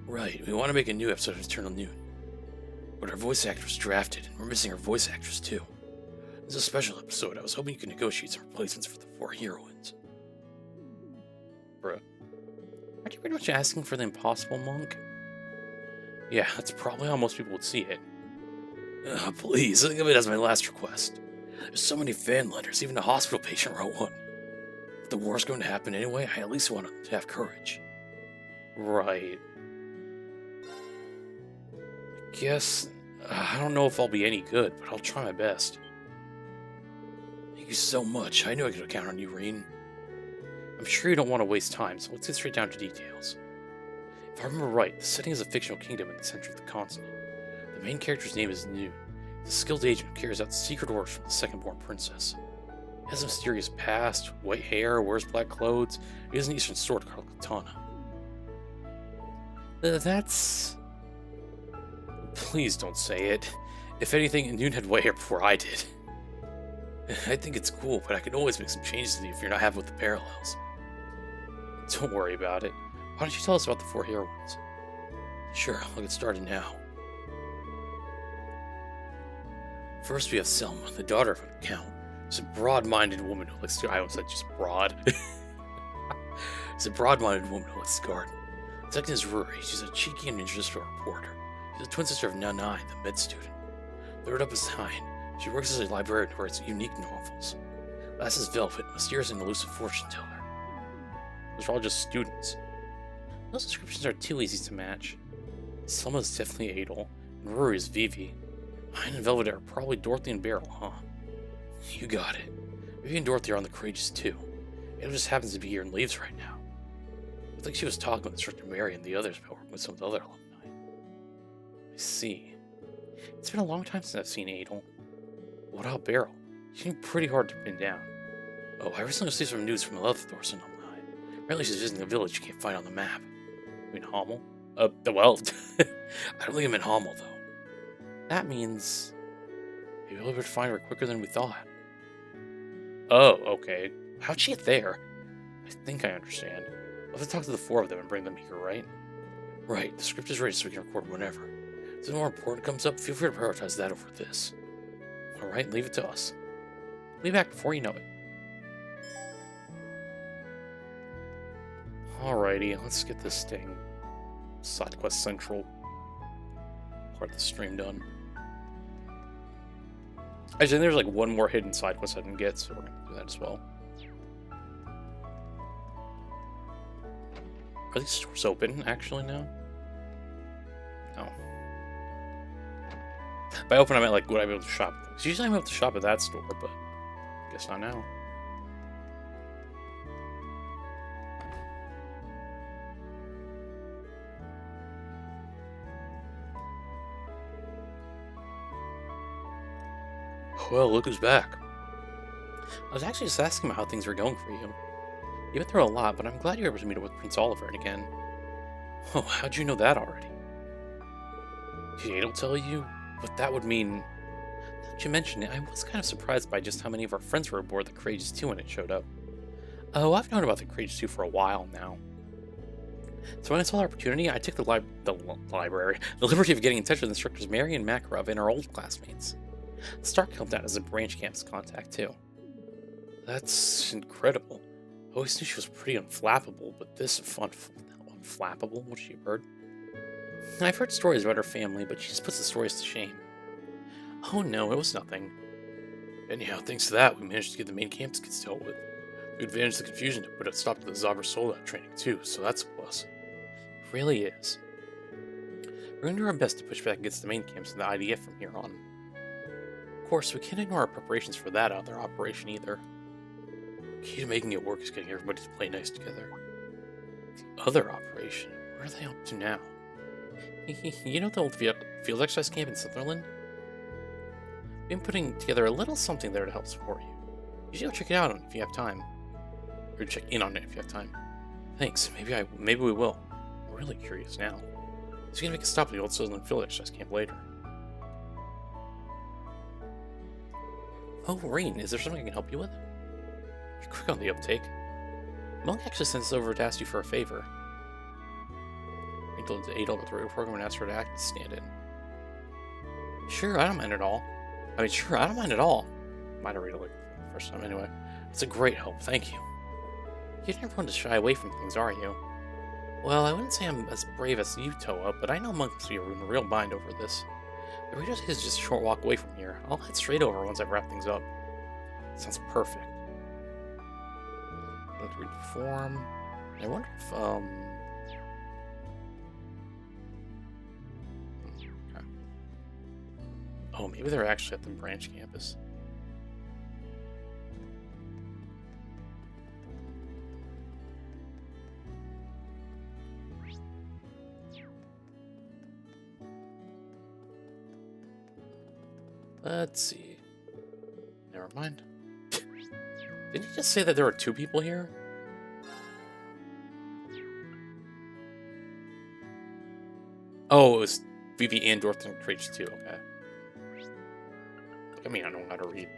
Speaker 1: Right, we want to make a new episode of Eternal Noon. But our voice actor's drafted, and we're missing our voice actress too. This is a special episode. I was hoping you could negotiate some replacements for the 4 heroines. Bruh. Aren't you pretty much asking for the impossible, Monk? Yeah, that's probably how most people would see it. Please, think of it as my last request. There's so many fan letters, even a hospital patient wrote one. If the war's going to happen anyway, I at least want to have courage. Right. I guess, I don't know if I'll be any good, but I'll try my best. Thank you so much. I knew I could count on you, Reen. I'm sure you don't want to waste time, so let's get straight down to details. If I remember right, the setting is a fictional kingdom in the center of the continent. The main character's name is Noon. He's a skilled agent who carries out secret orders from the second-born princess. He has a mysterious past, white hair, wears black clothes, he has an Eastern sword called Katana. That's... Please don't say it. If anything, Noon had white hair before I did. I think it's cool, but I can always make some changes to you if you're not happy with the parallels. Don't worry about it. Why don't you tell us about the 4 heroines? Sure, I'll get started now. First, we have Selma, the daughter of an count. She's a broad-minded woman who likes to... I almost said just broad. She's a broad-minded woman who likes to garden. Second is Ruri. She's a cheeky and interested reporter. She's a twin sister of Nanai, the med student. Third up is Hein. She works as a librarian who writes unique novels. Last is Velvet, a mysterious and elusive fortune teller. Those are all just students. Those descriptions are too easy to match. Selma is definitely Adel, and Ruri is Vivi. Hein and Velvet are probably Dorothy and Beryl, huh? You got it. Vivi and Dorothy are on the Courageous too. Adel just happens to be here and leaves right now. I think she was talking with Instructor Mary and the others about working with some of the other alumni. I see. It's been a long time since I've seen Adel. What about Beryl? She seemed pretty hard to pin down. Oh, I recently received some news from the Leatherthorse alumni. Apparently she's visiting a village you can't find on the map. You mean Hommel? Well, I don't think I'm in Hommel, though. That means maybe we'll be able to find her quicker than we thought. Oh, okay. How'd she get there? I think I understand. I'll have to talk to the 4 of them and bring them here, right? Right, the script is ready so we can record whenever. If something more important comes up, feel free to prioritize that over this. Alright, leave it to us. We'll be back before you know it. Alrighty, let's get this thing. Side quest central. part of the stream done. Actually, there's like one more hidden side quest I didn't get, so we're gonna do that as well. Are these stores open actually now? No. By open, I meant like, would I be able to shop? Because usually I'm able to shop at that store, but I guess not now. Well, look who's back. I was actually just asking about how things were going for you. You've been through a lot, but I'm glad you're able to meet up with Prince Oliver again. Oh, how'd you know that already? Jade'll tell you? But that would mean... Now that you mentioned it, I was kind of surprised by just how many of our friends were aboard the Courageous 2 when it showed up. Oh, I've known about the Courageous 2 for a while now. So when I saw the opportunity, I took the liberty of getting in touch with instructors Mary and Makarov and our old classmates. Stark helped out as a branch campus contact, too. That's incredible. I always knew she was pretty unflappable, but this unflappable? What she heard? I've heard stories about her family, but she just puts the stories to shame. Oh no, it was nothing. Anyhow, thanks to that, we managed to get the main campus kids dealt with. We advantaged the confusion to put a stop to the Zabra Soldat training, too, so that's a plus. It really is. We're going to do our best to push back against the main camps and the IDF from here on. Of course, we can't ignore our preparations for that other operation either. Key to making it work is getting everybody to play nice together. The other operation? Where are they up to now? You know the old field exercise camp in Sutherland? We've been putting together a little something there to help support you. You should go check it out if you have time. Or check in on it if you have time. Thanks, maybe we will. I'm really curious now. So you gonna make a stop at the old Sutherland field exercise camp later. Oh, Rain, is there something I can help you with? You're quick on the uptake. Monk actually sent us over to ask you for a favor. Rain told Adel about the radio program and asked her to act as stand-in. Sure, I don't mind at all. Might have read it like the first time anyway. It's a great help, thank you. You're never one to shy away from things, are you? Well, I wouldn't say I'm as brave as you, Toa, but I know Monk must be in a real bind over this. The radio station is just a short walk away from here. I'll head straight over once I've wrapped things up. Sounds perfect. Let's read the form. I wonder if, okay. Oh, maybe they're actually at the branch campus. Let's see. Never mind. Didn't he just say that there were 2 people here? Oh, it was Vivi and Dorothy Courageous 2, okay. I mean, I don't know how to read.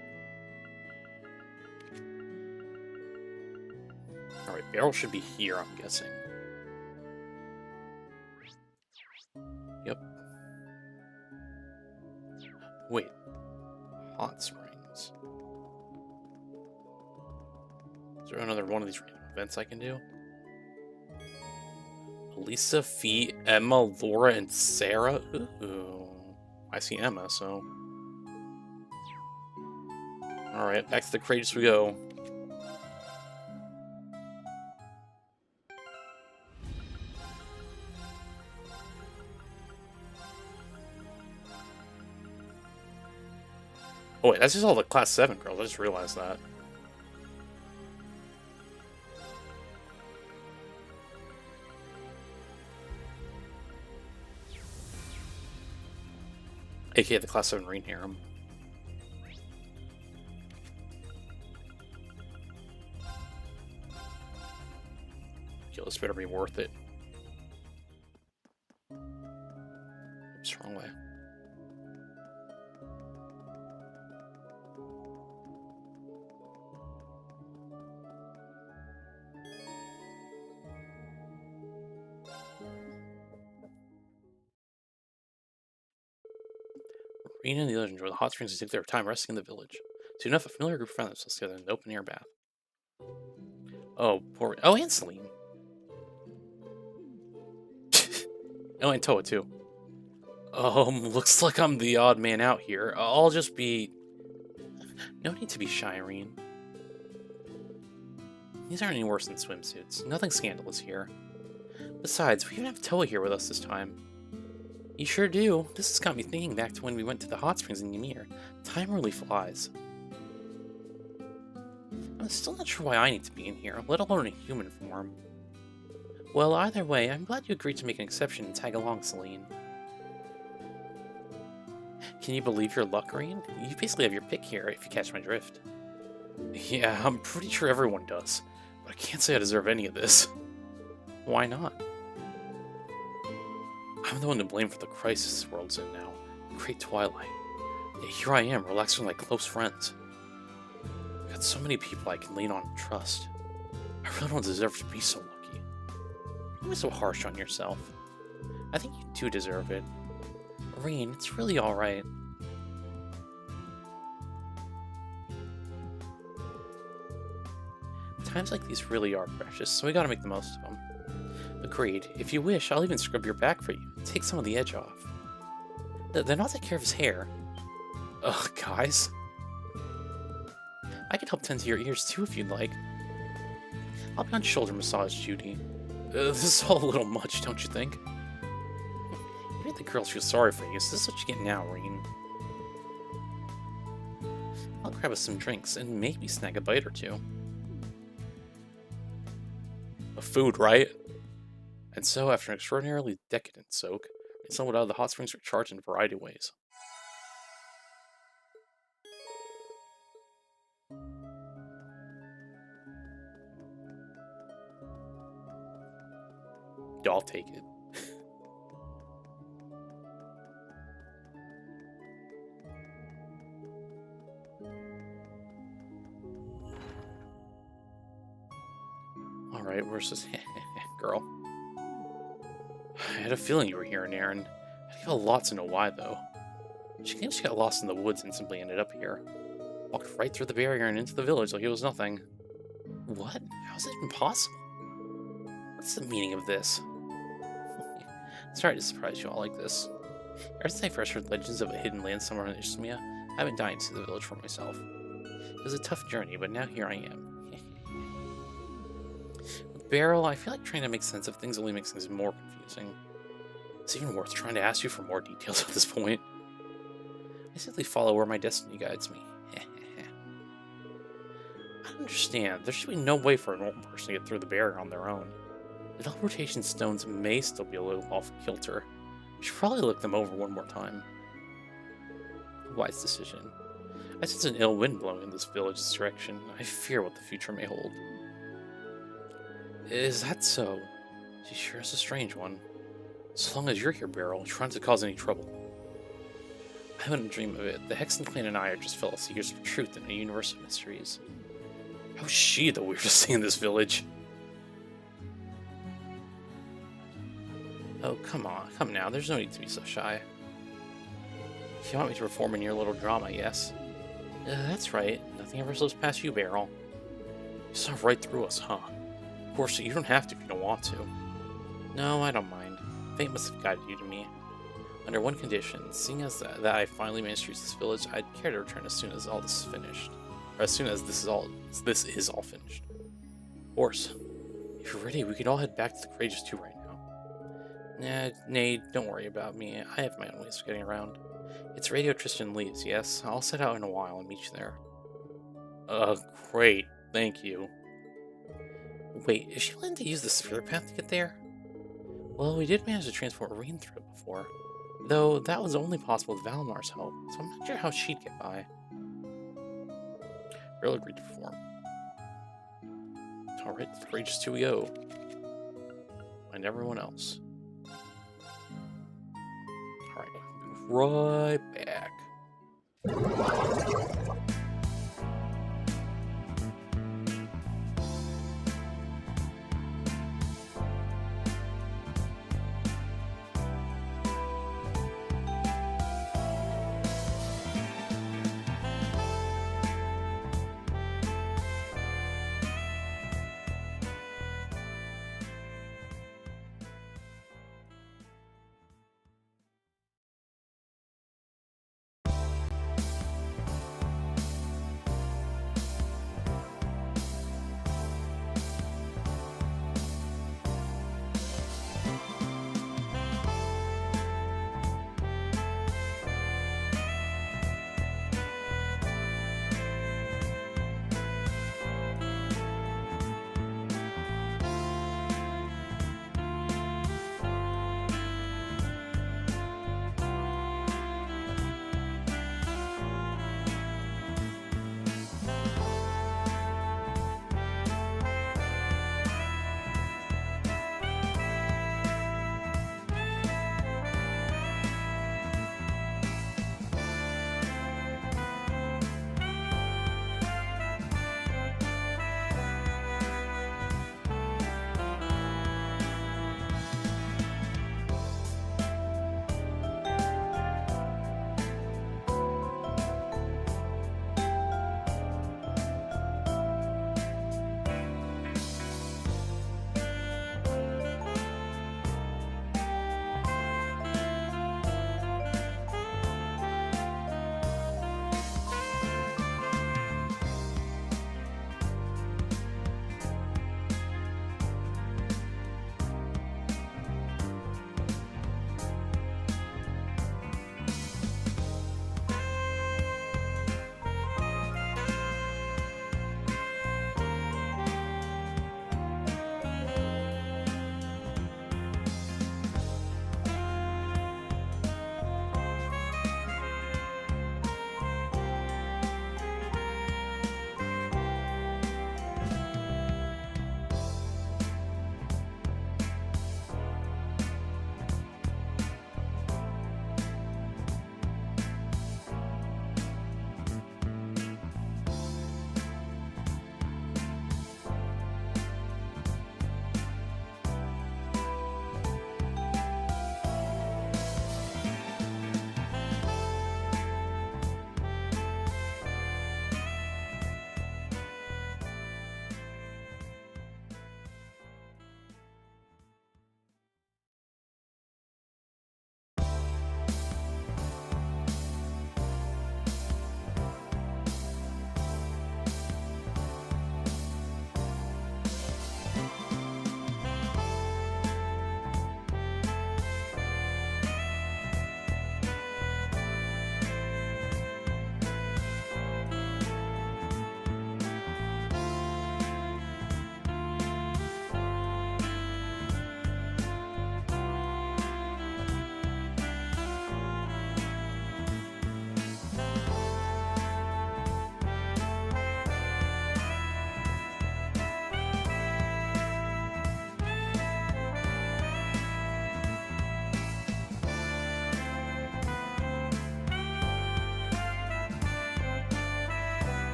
Speaker 1: Alright, Beryl should be here, I'm guessing. Yep. Wait. Hot Springs. Is there another one of these random events I can do? Lisa, Fee, Emma, Laura, and Sarah? Ooh. I see Emma, so... Alright, back to the Courageous we go. Oh wait, that's just all the Class 7 girls, I just realized that. AKA the Class 7 Rain Harem. Yo, this better be worth it. Oops, wrong way. Rena and the others enjoy the hot springs and take their time resting in the village. Soon enough, a familiar group found themselves together in an open-air bath. Oh, poor... Oh, and Celine. Oh, and Toa, too. Looks like I'm the odd man out here. I'll just be... No need to be shy, Irene. These aren't any worse than swimsuits. Nothing scandalous here. Besides, we even have Toa here with us this time. You sure do. This has got me thinking back to when we went to the hot springs in Ymir. Time really flies. I'm still not sure why I need to be in here, let alone in human form. Well, either way, I'm glad you agreed to make an exception and tag along, Celine. Can you believe your luck, Irene? You basically have your pick here, if you catch my drift. Yeah, I'm pretty sure everyone does, but I can't say I deserve any of this. Why not? I'm the one to blame for the crisis this world's in now. Great Twilight. Yet here I am, relaxing with my close friends. I've got so many people I can lean on and trust. I really don't deserve to be so lucky. Don't be so harsh on yourself. I think you do deserve it. Irene, it's really alright. Times like these really are precious, so we gotta make the most of them. Agreed. If you wish, I'll even scrub your back for you. Take some of the edge off. Then I'll take care of his hair. Ugh, guys. I can help tend to your ears too if you'd like. I'll be on shoulder massage duty. This is all a little much, don't you think? You made the girls feel sorry for you, so this is what you get now, Irene. I'll grab us some drinks and maybe snag a bite or two. A food, right? And so, after an extraordinarily decadent soak, we stumbled out of the hot springs recharged in a variety of ways. I'll take it. Alright, where's this girl? I had a feeling you were here, Aaron. I feel lots to know why, though. She claims she got lost in the woods and simply ended up here. Walked right through the barrier and into the village like it was nothing. What? How is that even possible? What's the meaning of this? Sorry to surprise you all like this. Ever since I first heard legends of a hidden land somewhere in Isthmia, I've been dying to see the village for myself. It was a tough journey, but now here I am. With Beryl, I feel like trying to make sense of things only makes things more confusing. It's even worth trying to ask you for more details at this point. I simply follow where my destiny guides me. I understand. There should be no way for a normal person to get through the barrier on their own. The teleportation stones may still be a little off kilter. We should probably look them over one more time. Wise decision. I sense an ill wind blowing in this village's direction. I fear what the future may hold. Is that so? She sure is a strange one. So long as you're here, Beryl, trying to cause any trouble. I wouldn't dream of it. The Hexen clan and I are just fellow seekers of truth in a universe of mysteries. How is she the weirdest thing in this village? Oh, come on. Come now. There's no need to be so shy. If you want me to perform in your little drama, yes. That's right. Nothing ever slips past you, Beryl. You saw right through us, huh? Of course, you don't have to if you don't want to. No, I don't mind. Fate must have guided you to me. Under one condition, seeing as that I finally managed to reach this village, I'd care to return as soon as all this is finished. Or as soon as this is all finished. Of course. If you're ready, we can all head back to the Courageous 2 right now. Nay, don't worry about me. I have my own ways of getting around. It's Radio Tristan leaves, yes? I'll set out in a while and meet you there. Great. Thank you. Wait, is she planning to use the spirit path to get there? Well, we did manage to transport Irene through it before. Though that was only possible with Valmar's help, so I'm not sure how she'd get by. Girl agreed to perform. Alright, the Courageous 2 we go. And everyone else. Alright, right back.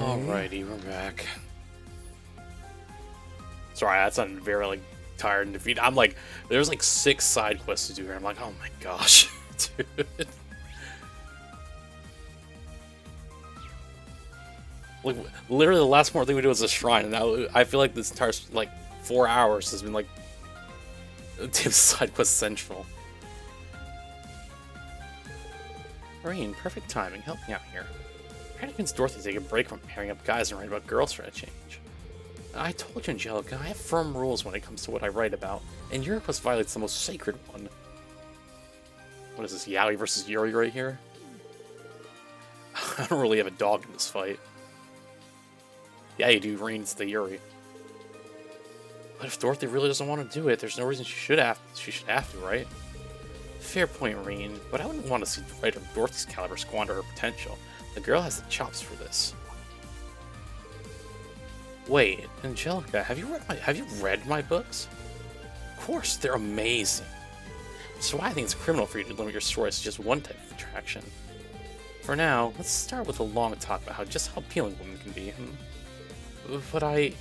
Speaker 1: Alrighty, we're back. Sorry, that sounded very like tired and defeated. I'm like, there's like 6 side quests to do here. I'm like, oh my gosh, dude. Like, literally, the last more thing we do is a shrine, and now I feel like this entire like 4 hours has been like side quest central. Rain, perfect timing. Help me out here. I'm trying to convince Dorothy to take a break from pairing up guys and write about girls for a change. I told you, Angelica, I have firm rules when it comes to what I write about, and your request violates the most sacred one. What is this, Yaoi versus Yuri right here? I don't really have a dog in this fight. Yeah, you do, Rain's the Yuri. But if Dorothy really doesn't want to do it, there's no reason she should have to, right? Fair point, Rain, but I wouldn't want to see the writer of Dorothy's caliber squander her potential. The girl has the chops for this. Wait, Angelica, have you read my books? Of course, they're amazing. So I think it's criminal for you to limit your stories to just one type of attraction. For now, let's start with a long talk about how appealing women can be. But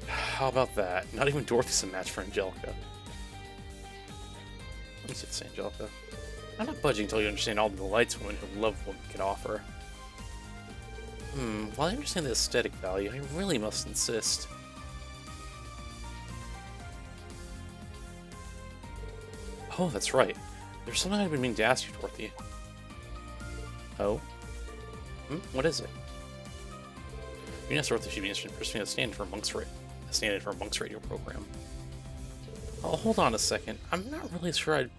Speaker 1: how about that? Not even Dorothy's a match for Angelica. Let me see this, Angelica. I'm not budging until you understand all the delights women who love women can offer. While I understand the aesthetic value, I really must insist. Oh, that's right. There's something I've been meaning to ask you, Dorothy. Oh? What is it? You asked Dorothy she'd be interested in pursuing a stand for a monk's radio program. Oh, hold on a second. I'm not really sure I'm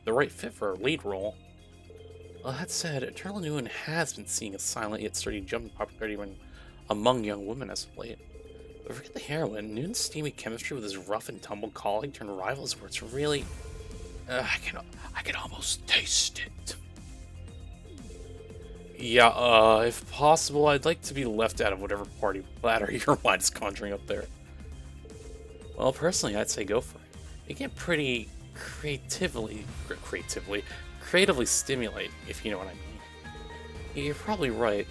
Speaker 1: the right fit for a lead role. Well, that said, Eternal Nguyen has been seeing a silent yet sturdy jump in popularity among young women as of late. But forget the heroine, Nguyen's steamy chemistry with his rough and tumble colleague turned rivals where it's really... I can almost taste it. Yeah, if possible, I'd like to be left out of whatever party platter your mind is conjuring up there. Well, personally, I'd say go for it. It get pretty creatively stimulating, if you know what I mean. You're probably right.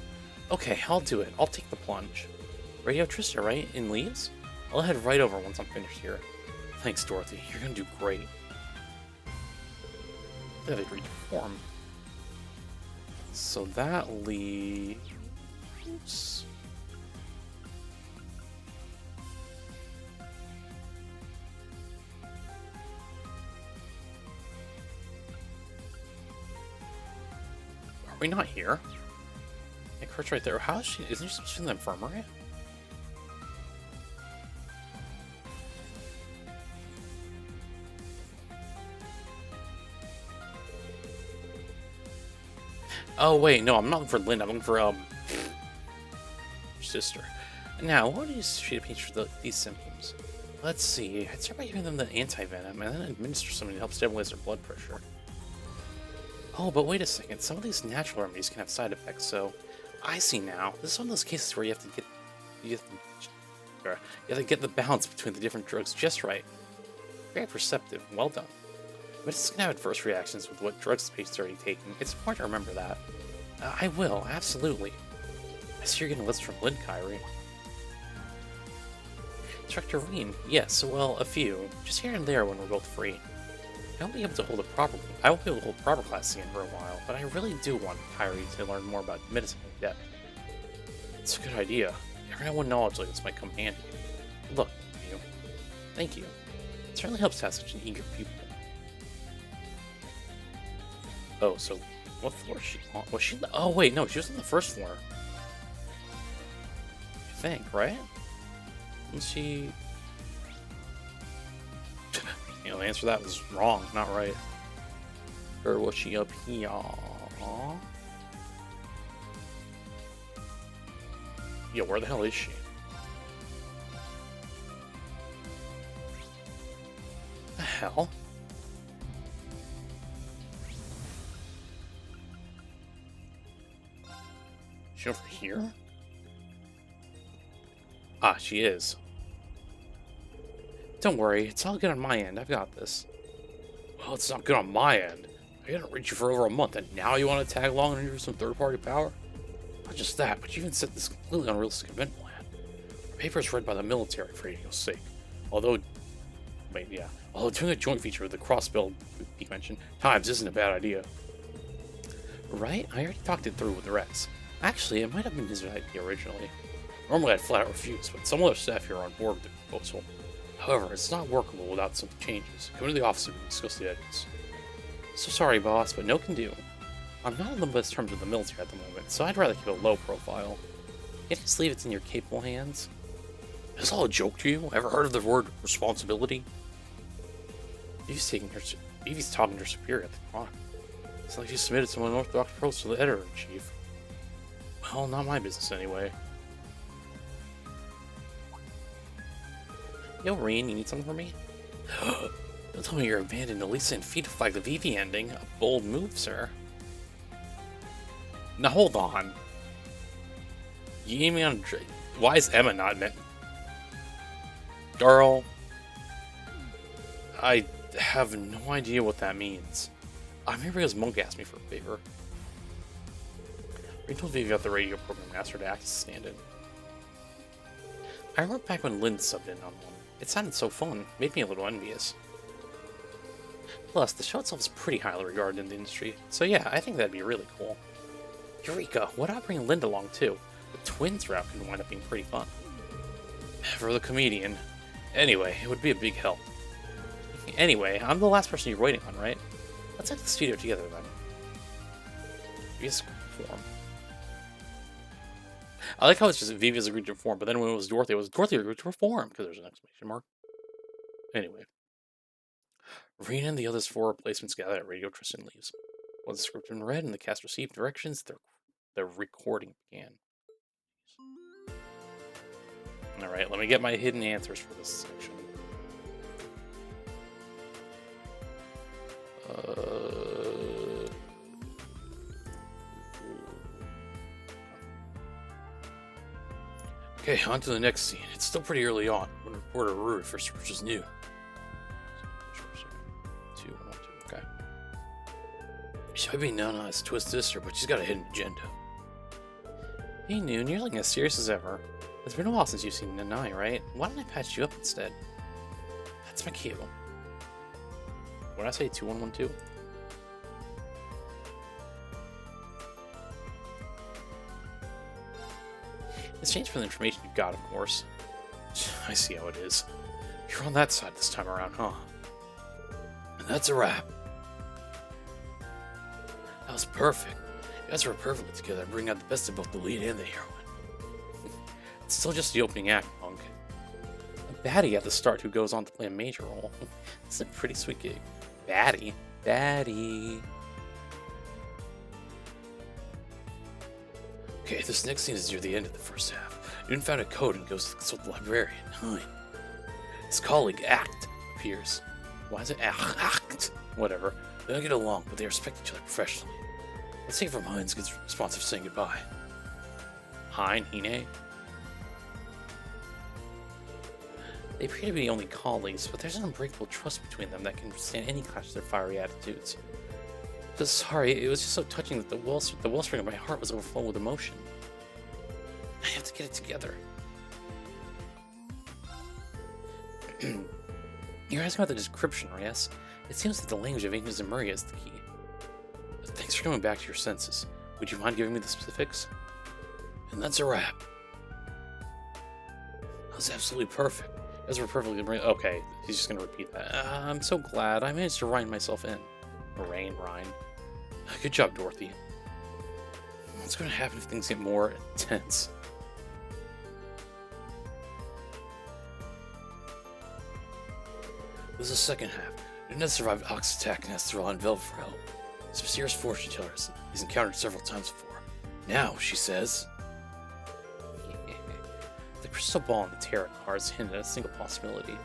Speaker 1: Okay, I'll do it. I'll take the plunge. Radio Trista, right? In leaves? I'll head right over once I'm finished here. Thanks, Dorothy. You're gonna do great. They've agreed to perform. So that leaves... Are we not here? Hey, Kurt's right there. How is she? Isn't she supposed to be in the infirmary? Oh wait, no, I'm not looking for Lynn. I'm looking for her sister. Now, what is she to for these symptoms? Let's see. I'd start by giving them the anti-venom and then administer something to help stabilize their blood pressure. Oh, but wait a second. Some of these natural remedies can have side effects, so I see now. This is one of those cases where you have to get the balance between the different drugs just right. Very perceptive. Well done. Medicine can have adverse reactions with what drugs the patient's already taking. It's important to remember that. I will, absolutely. I see you're getting a list from Lynn, Kyrie. Instructor Reen, yes, well, a few. Just here and there when we're both free. I won't be able to hold proper classes again for a while, but I really do want Kyrie to learn more about medicine in depth. It's a good idea. Everyone knowledge like this might come handy. Look, you. Thank you. It certainly helps to have such an eager pupil. Oh, so what floor is she on? Was she? Oh wait, no, she was on the first floor. I think, right? And she. You know, the answer to that was wrong, not right. Or was she up here? Yeah, where the hell is she? The hell? She over here? Ah, she is. Don't worry, it's all good on my end. I've got this. Well, it's not good on my end. I didn't reach you for over a month, and now you want to tag along and use some third-party power? Not just that, but you even set this completely unrealistic event plan. The paper is read by the military for radio's sake. Although doing a joint feature with the cross-build he mentioned times isn't a bad idea. Right? I already talked it through with the Rex. Actually, it might have been his idea originally. Normally I'd flat out refuse, but some other staff here are on board with the proposal. However, it's not workable without some changes. Come to the office and discuss the edits. So sorry, boss, but no can do. I'm not on the best terms with the military at the moment, so I'd rather keep a low profile. Can't you just leave it in your capable hands? Is this all a joke to you? Ever heard of the word responsibility? Evie's talking to her superior at the Chronicle. It's like she submitted some unorthodox approach to the editor-in-chief. Well, not my business anyway. Yo, Reen, you need something from me? Don't tell me you're abandoning Elisa and feet to fight the Vivi ending. A bold move, sir. Now hold on. You need me on... Why is Emma not met? Girl. I have no idea what that means. I'm here because Monk asked me for a favor. We told Vivi about the radio program and asked her to act as a stand-in. I remember back when Lynn subbed in on one. It sounded so fun, made me a little envious. Plus, the show itself is pretty highly regarded in the industry, so yeah, I think that'd be really cool. Eureka, what about bringing Linda along too? The twins route can wind up being pretty fun. For the comedian. Anyway, it would be a big help. Anyway, I'm the last person you're waiting on, right? Let's head to the studio together then. Vivi's form. I like how it's just Vivi's agreed to perform, but then when it was Dorothy agreed to perform, because there's an exclamation mark. Anyway. Rena and the others 4 replacements gather at Radio. Tristan leaves. Once the script had been read and the cast received directions, the recording began. Alright, let me get my hidden answers for this section. Okay, on to the next scene. It's still pretty early on when reporter Rui first is new. 2-1-2, okay. She might be known as Twist Sister, but she's got a hidden agenda. Hey, Noon, you're looking as serious as ever. It's been a while since you've seen Nanai, right? Why don't I patch you up instead? That's my cue. What did I say? 2-1-1-2? It's changed from the information you've got, of course. I see how it is. You're on that side this time around, huh? And that's a wrap. That was perfect. You guys were perfectly together, bringing out the best of both the lead and the heroine. It's still just the opening act, Punk. A baddie at the start who goes on to play a major role. It's a pretty sweet gig. Baddie. Baddie. Okay, this next scene is near the end of the first half. Noon found a code and goes to consult the librarian. His colleague, Act, appears. Why is it Act? Whatever. They don't get along, but they respect each other professionally. Let's see if Hines gets a response of saying goodbye. Hine? They appear to be the only colleagues, but there's an unbreakable trust between them that can withstand any clash of their fiery attitudes. Just sorry, it was just so touching that the wellspring of my heart was overflowing with emotion. I have to get it together. You're asking about the description, yes? It seems that the language of Angels and Maria is the key. But thanks for coming back to your senses. Would you mind giving me the specifics? And that's a wrap. That was absolutely perfect. You guys were perfectly... Okay, he's just going to repeat that. I'm so glad I managed to rein myself in. Rein. Good job, Dorothy. What's going to happen if things get more intense? This is the second half. Nuna survived Ox attack and has to rely on Velvet for help. This mysterious fortune teller he's encountered several times before. Now, she says... The crystal ball and the tarot cards hint at a single possibility.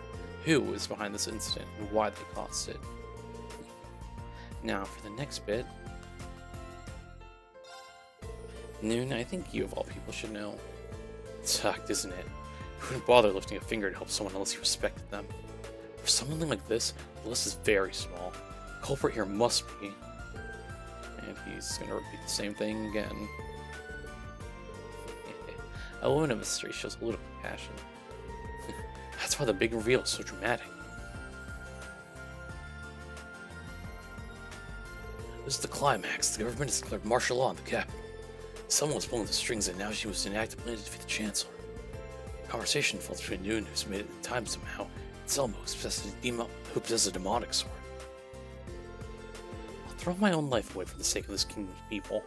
Speaker 1: Who is behind this incident and why they caused it? Now, for the next bit... Noon, I think you of all people should know. It sucked, isn't it? You wouldn't bother lifting a finger to help someone unless you respected them. For someone like this, the list is very small. The culprit here must be... And he's gonna repeat the same thing again. A woman of mystery shows a little compassion. That's why the big reveal is so dramatic. This is the climax. The government has declared martial law in the capital. Someone was pulling the strings, and now she was to enact a plan to defeat the Chancellor. Conversation falls between Noon, who's made it in time somehow, and Selma, who possesses a demonic sword. I'll throw my own life away for the sake of this kingdom's people.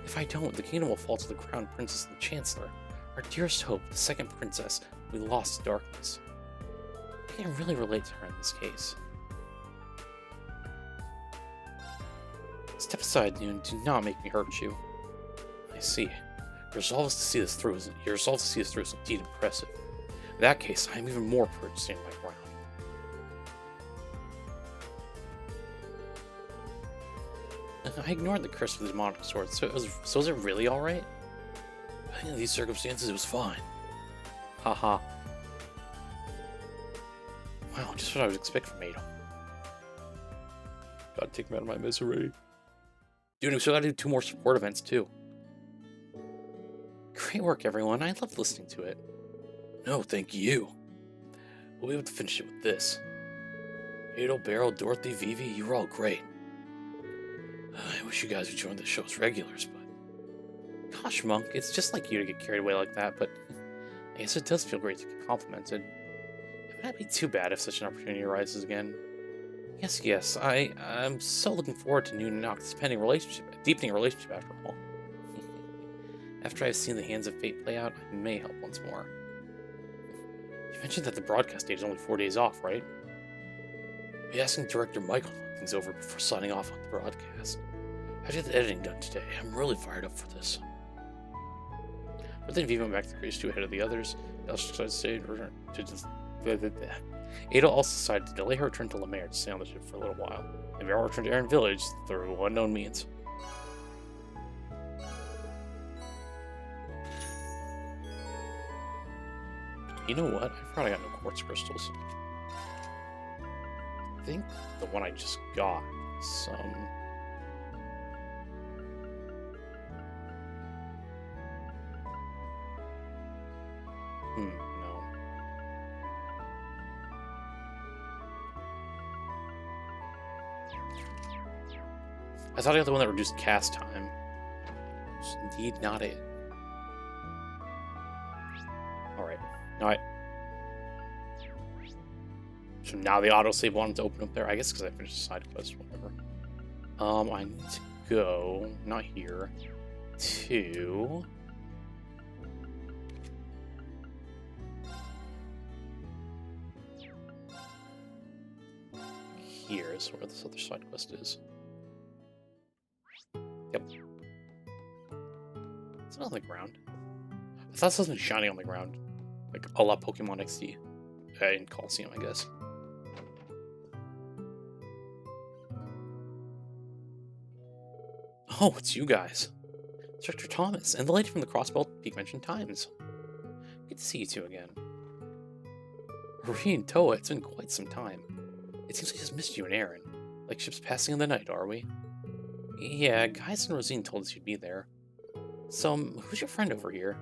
Speaker 1: If I don't, the kingdom will fall to the crown princess and the Chancellor. Our dearest hope, the second princess, will be lost to darkness. I can really relate to her in this case. Step aside, Noon. Do not make me hurt you. I see. Your resolve to see this through is indeed impressive. In that case, I am even more prepared to stand my ground. I ignored the curse of the demonic sword, so is it really alright? I think in these circumstances it was fine. Haha. Wow, just what I would expect from Ada. Gotta take him out of my misery. Dude, we still gotta do 2 more support events too. Great work, everyone. I loved listening to it. No, thank you. We'll be able to finish it with this. Adel, Beryl, Dorothy, Vivi, you were all great. I wish you guys would join the show as regulars, but... Gosh, Monk, it's just like you to get carried away like that, but... I guess it does feel great to get complimented. It would not be too bad if such an opportunity arises again. Yes, I'm so looking forward to Noon and Noctis' deepening relationship after all. After I've seen the hands of fate play out, I may help once more. You mentioned that the broadcast date is only 4 days off, right? I'll be asking Director Michael to look things over before signing off on the broadcast. I get the editing done today. I'm really fired up for this. But then Vivi went back to Grace 2 ahead of the others. Ada also decided to delay her return to Lemaire to stay on the ship for a little while, and Beryl returned to Aaron Village through unknown means. You know what? I forgot I got no quartz crystals. I think the one I just got is some... no. I thought I got the one that reduced cast time. It's indeed not it. Alright. Alright. So now the autosave wanted to open up there. I guess because I finished the side quest or whatever. I need to go, not here, to... Here is where this other side quest is. Yep. It's not on the ground. I thought something shiny on the ground. Like a la Pokemon XD. In Coliseum, I guess. Oh, it's you guys. Instructor Thomas and the lady from the Crossbelt Peak mentioned times. Good to see you two again. Marie and Toa, it's been quite some time. It seems I just missed you and Aaron. Like ships passing in the night, are we? Yeah, Gaius and Rosine told us you'd be there. So, who's your friend over here?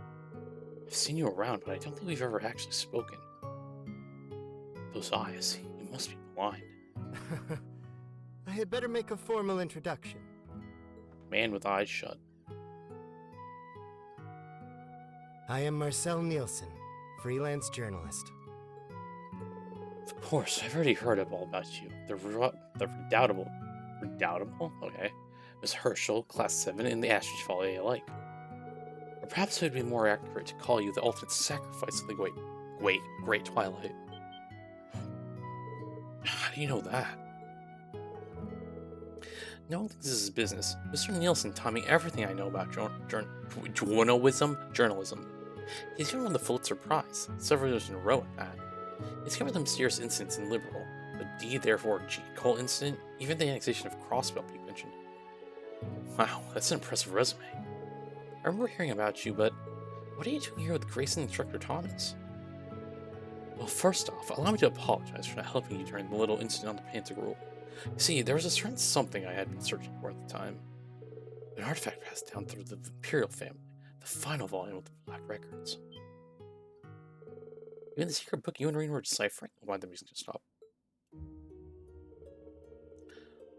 Speaker 1: I've seen you around, but I don't think we've ever actually spoken. Those eyes, you must be blind.
Speaker 17: I had better make a formal introduction.
Speaker 1: Man with eyes shut.
Speaker 17: I am Marcel Nielsen, freelance journalist.
Speaker 1: Of course, I've already heard all about you. The redoubtable? Okay. Miss Herschel, Class 7, and the Astridge Folly alike. Or perhaps it would be more accurate to call you the ultimate sacrifice of the Great Twilight. How do you know that? No one thinks this is business. Mr. Nielsen taught me everything I know about journalism. He's even won the Pulitzer Prize, several years in a row at that. He's covered the mysterious incidents in Liberal, the D, therefore G, Cole incident, even the annexation of Crossbelt you mentioned. Wow, that's an impressive resume. I remember hearing about you, but what are you doing here with Grace and Instructor Thomas? Well, first off, allow me to apologize for not helping you during the little incident on the Pantagruel. See, there was a certain something I had been searching for at the time. An artifact passed down through the Imperial family, The final volume of the Black Records. Even the secret book you and Rean were deciphering? Why the music just stop?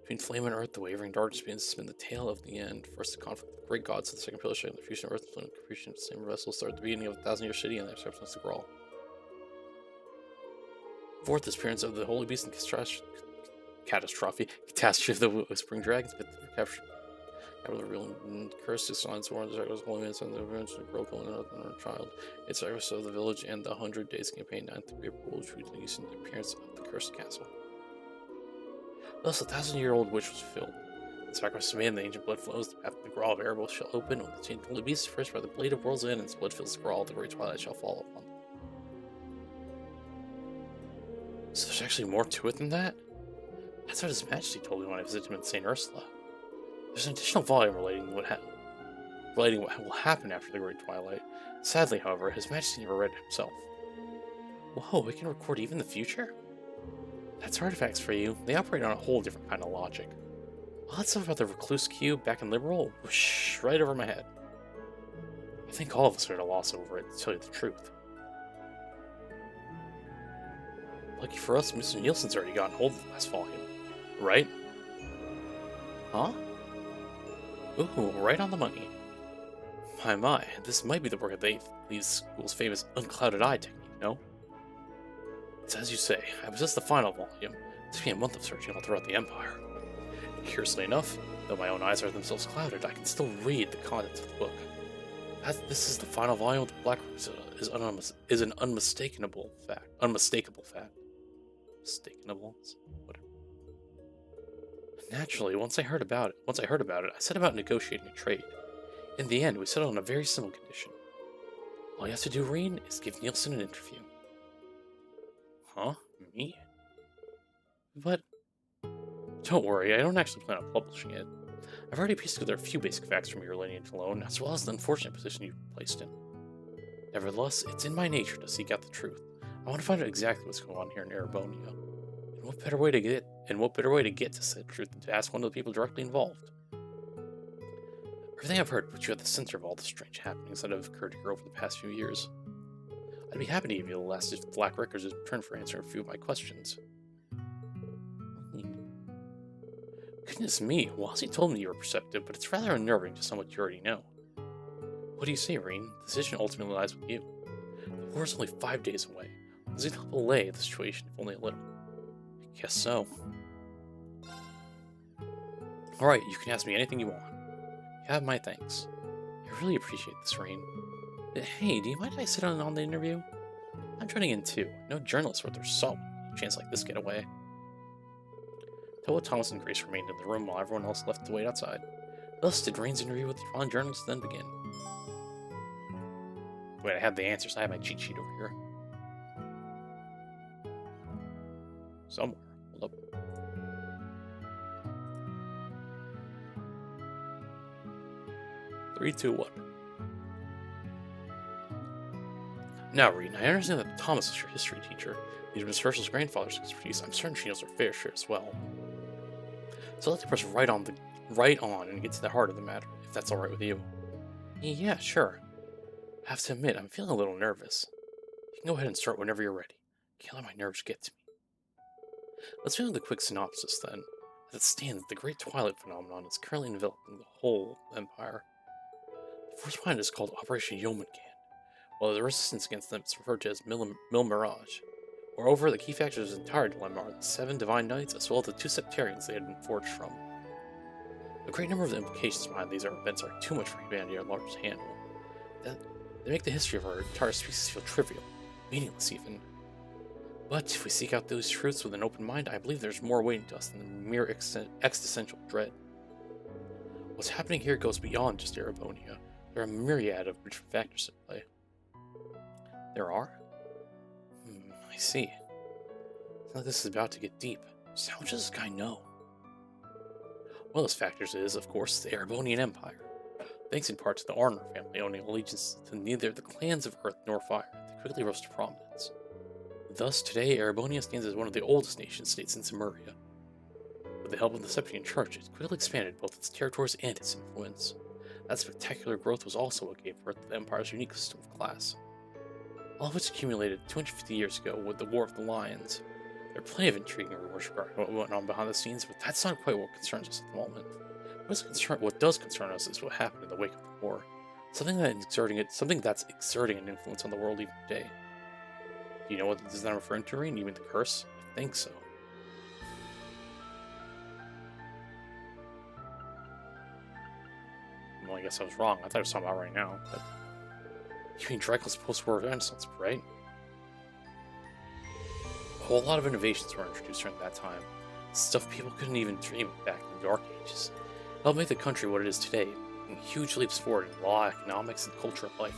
Speaker 1: Between flame and earth, the wavering darts begins to spin the tale of the end. First, the conflict of the great gods of the second pillar shaking the fusion of earth and flame and creation of the same vessel started the beginning of a 1,000-year city and the acceptance of Grawl. Fourth, the appearance of the holy beast and catastrophe of the whispering dragons, but the capture of the real curse is on sworn the shadows holiness and the revenge of the girl killing another child. It's sacrifice of the village and the 100 Days campaign 9th degree April, which released the appearance of the cursed castle. Thus, the 1,000-year-old wish was fulfilled. The sacrifice is made and the ancient blood flows. The path of the Grawl of Erebos shall open. When the chained holy beast is first by the blade of world's end and its blood fills the Grawl, the great twilight shall fall upon them. So there's actually more to it than that? That's what His Majesty told me when I visited him in St. Ursula. There's an additional volume relating what will happen after the Great Twilight. Sadly, however, His Majesty never read it himself. Whoa, we can record even the future? That's artifacts for you. They operate on a whole different kind of logic. All that stuff about the Recluse Cube back in Liberal, whoosh, right over my head. I think all of us are at a loss over it, to tell you the truth. Lucky for us, Mr. Nielsen's already gotten hold of the last volume. Right? Huh? Ooh, right on the money. My, this might be the work of the school's famous unclouded eye technique, no? It's as you say, I possess the final volume. It took me a month of searching all throughout the Empire. And curiously enough, though my own eyes are themselves clouded, I can still read the contents of the book. This is the final volume of the Black Records is an unmistakable fact. Unmistakable fact. Mistakenable? Whatever. Naturally, once I heard about it, I set about negotiating a trade. In the end, we settled on a very simple condition. All you have to do, Rean, is give Nielsen an interview. Huh? Me? But don't worry, I don't actually plan on publishing it. I've already pieced together a few basic facts from your lineage alone, as well as the unfortunate position you've placed in. Nevertheless, it's in my nature to seek out the truth. I want to find out exactly what's going on here in Erebonia. And what better way to get to said truth than to ask one of the people directly involved? Everything I've heard puts you at the center of all the strange happenings that have occurred here over the past few years. I'd be happy to give you the last of Black Records in return for answering a few of my questions. Goodness me, Wazzy told me you were perceptive, but it's rather unnerving to someone you already know. What do you say, Rean? The decision ultimately lies with you. The war is only 5 days away. Does it help allay the situation, if only a little? I guess so. Alright, you can ask me anything you want. You have my thanks. I really appreciate this, Rean. Hey, do you mind if I sit on the interview? I'm joining in too. No journalists worth their salt would a chance like this get away. Toa, Thomas, and Grace remained in the room while everyone else left to wait outside. Thus did Rean's interview with the fallen journalists then begin. Wait, I have the answers. I have my cheat sheet over here. Somewhere. Hold up. Three, two, one. Now, Rean, I understand that Thomas is your history teacher. These are Miss Herschel's grandfather's expertise. I'm certain she knows her fair share as well. So let's press right on and get to the heart of the matter, if that's alright with you. Yeah, sure. I have to admit, I'm feeling a little nervous. You can go ahead and start whenever you're ready. Can't let my nerves get to me. Let's begin with a quick synopsis, then. As it stands, the Great Twilight phenomenon is currently enveloping the whole Empire. The force behind it is called Operation Yeomangan, while the resistance against them is referred to as Mil Mirage. Moreover, the key factors of this entire dilemma are the 7 Divine Knights, as well as the 2 Septarians they had been forged from. A great number of the implications behind these events are too much for humanity at large to handle. They make the history of our entire species feel trivial, meaningless even. But if we seek out those truths with an open mind, I believe there's more waiting to us than mere existential dread. What's happening here goes beyond just Erebonia. There are a myriad of different factors at play. There are? I see. It's like this is about to get deep. So how much does this guy know? One of those factors is, of course, the Erebonian Empire. Thanks in part to the Arnor family owning allegiance to neither the clans of Earth nor Fire, they quickly rose to prominence. Thus, today, Erebonia stands as one of the oldest nation-states in Cimmeria. With the help of the Septian Church, it quickly expanded both its territories and its influence. That spectacular growth was also what gave birth to the Empire's unique system of class. All of which accumulated 250 years ago with the War of the Lions. There are plenty of intriguing rumors regarding what went on behind the scenes, but that's not quite what concerns us at the moment. What does concern us is what happened in the wake of the war. Something that's exerting an influence on the world even today. Do you know what this is I'm referring to, Reen? You mean the curse? I think so. Well, I guess I was wrong. I thought I was talking about right now, but... You mean Draco's post-war renaissance, right? A whole lot of innovations were introduced during that time. Stuff people couldn't even dream of back in the Dark Ages. It helped make the country what it is today, making huge leaps forward in law, economics, and culture alike.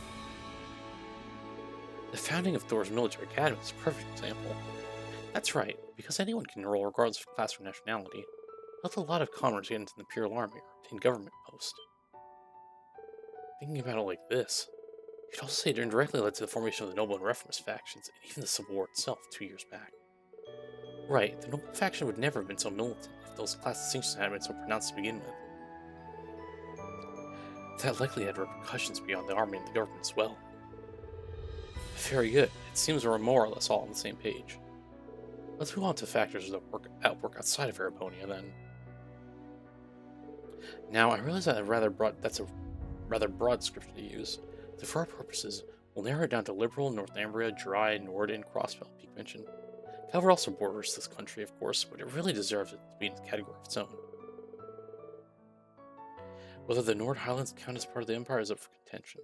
Speaker 1: The founding of Thor's military academy is a perfect example. That's right, because anyone can enroll regardless of class or nationality. It helped a lot of commoners get into the Imperial Army or obtain government posts. Thinking about it like this, you could also say it indirectly led to the formation of the Noble and Reformist factions, and even the Civil War itself 2 years back. Right, the Noble faction would never have been so militant if those class distinctions hadn't been so pronounced to begin with. That likely had repercussions beyond the army and the government as well. Very good. It seems we're more or less all on the same page. Let's move on to factors that work outside of Erebonia, then. Now, I realize that's a rather broad description to use, so for our purposes, we'll narrow it down to Liberal, Northumbria, Dry, Nord, and Crossbelt, Peak mentioned. Calver also borders this country, of course, but it really deserves it to be in a category of its own. Whether the Nord Highlands count as part of the Empire is up for contention.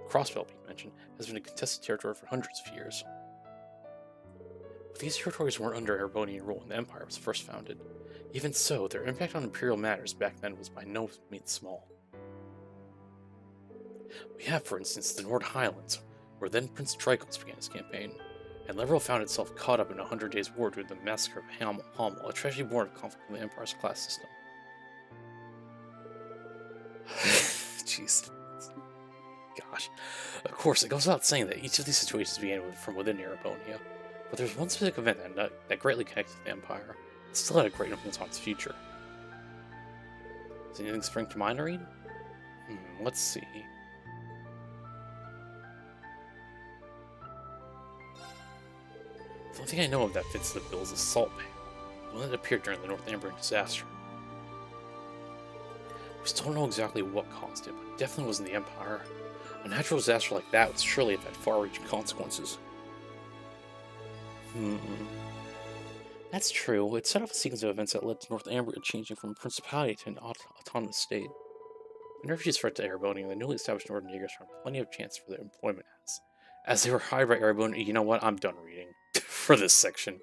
Speaker 1: Crossbelt, Peak mentioned, has been a contested territory for hundreds of years. But these territories weren't under Erebonian rule when the Empire was first founded. Even so, their impact on imperial matters back then was by no means small. We have, for instance, the Nord Highlands, where then Prince Tricles began his campaign, and Leverel found itself caught up in a 100 Days' War during the massacre of Hamel, a tragedy born of conflict in the Empire's class system. Jeez. Gosh. Of course, it goes without saying that each of these situations began from within Erebonia, but there's one specific event that greatly connected to the Empire, and still had a great influence on its future. Does anything spring to mind, Irene? Let's see. The only thing I know of that fits the bill is the Salt Pan, the one that appeared during the Northumbrian disaster. We still don't know exactly what caused it, but it definitely wasn't the Empire. A natural disaster like that would surely have had far-reaching consequences. That's true. It set off a sequence of events that led to Northumbria changing from a principality to an autonomous state. When refugees fled to Erebonia, the newly established Northern Jaegers found plenty of chance for their employment as they were hired by Erebonia. You know what? I'm done reading for this section.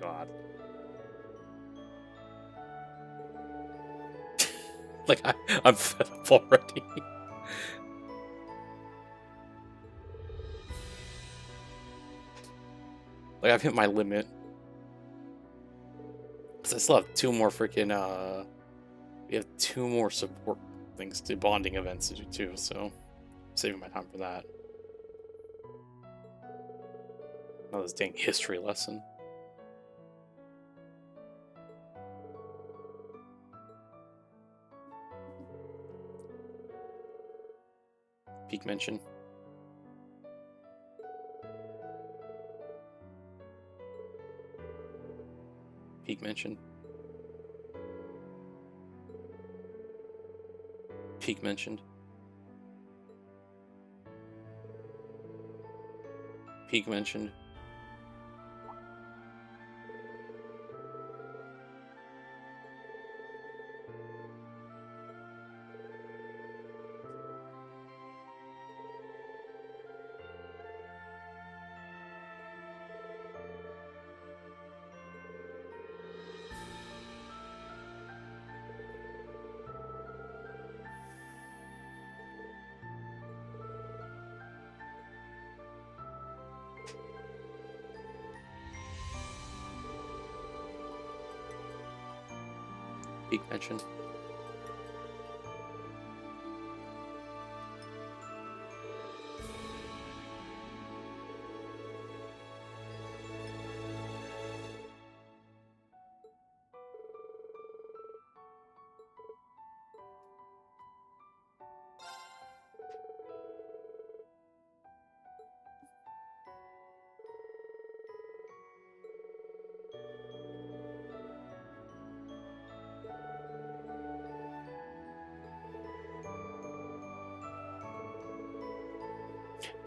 Speaker 1: God. Like, I'm fed up already. Like, I've hit my limit. Because I still have 2 more freaking, we have 2 more support things to bonding events to do too, so I'm saving my time for that. Not this dang history lesson. Peak mention. Peak mention. Peak mentioned. Peak mentioned. Peak mentioned.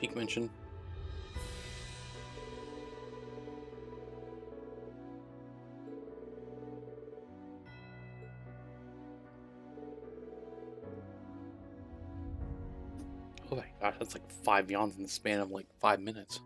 Speaker 1: peak mention. Oh my gosh, that's like 5 yawns in the span of like 5 minutes.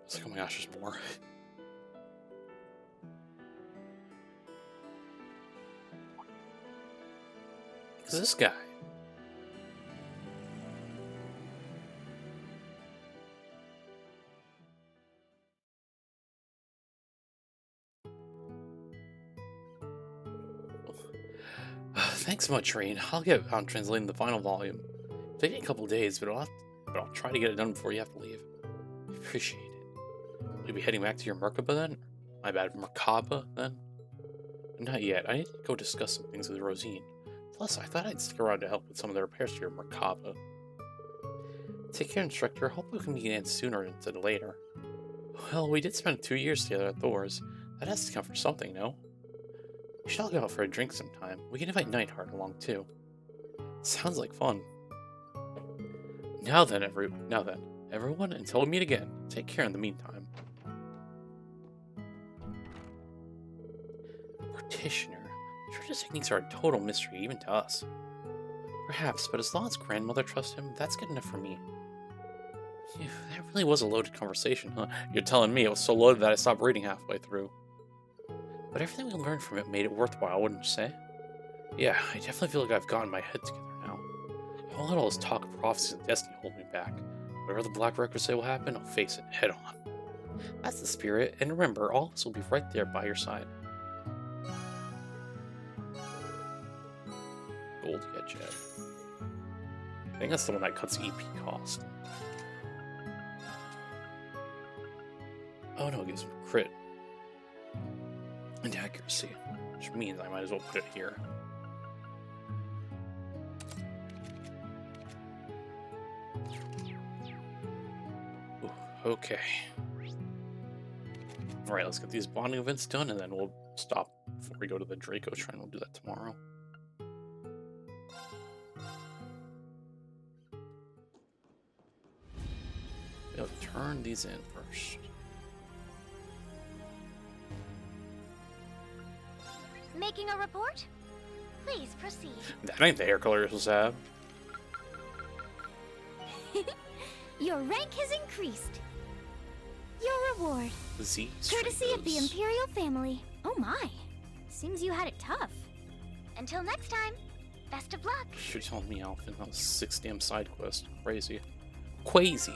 Speaker 1: It's like, oh my gosh, there's more. Who's this guy? Thanks much, Rain. I'll get on translating the final volume. It'll take me a couple days, but I'll try to get it done before you have to leave. I appreciate it. Will you be heading back to your Merkaba then? My bad, Merkaba then? Not yet. I need to go discuss some things with Rosine. Plus, I thought I'd stick around to help with some of the repairs to your Merkaba. Take care, instructor. Hope we can begin sooner instead of later. Well, we did spend 2 years together at Thor's. That has to count for something, no? We should all go out for a drink sometime. We can invite Nightheart along too. Sounds like fun. Now then, everyone, until we meet again, take care in the meantime. Practitioner. Church's techniques are a total mystery, even to us. Perhaps, but as long as grandmother trusts him, that's good enough for me. Phew, that really was a loaded conversation, huh? You're telling me it was so loaded that I stopped reading halfway through. But everything we learned from it made it worthwhile, wouldn't you say? Yeah, I definitely feel like I've gotten my head together now. I won't let all this talk of prophecies and destiny hold me back. Whatever the Black Records say will happen, I'll face it head on. That's the spirit, and remember, all of us will be right there by your side. Gold Jet. I think that's the one that cuts EP cost. Oh no, it gives him crit. And accuracy, which means I might as well put it here. Ooh, okay. Alright, let's get these bonding events done, and then we'll stop before we go to the Draco Shrine. We'll do that tomorrow. We'll turn these in first.
Speaker 24: Making a report? Please proceed.
Speaker 1: That ain't the hair color you're supposed to have.
Speaker 23: Your rank has increased. Your reward.
Speaker 1: Z
Speaker 23: Courtesy of the Imperial family. Oh my. Seems you had it tough. Until next time, best of luck.
Speaker 1: You're telling me, Alphen, that was 6 damn side quest. Crazy. Crazy.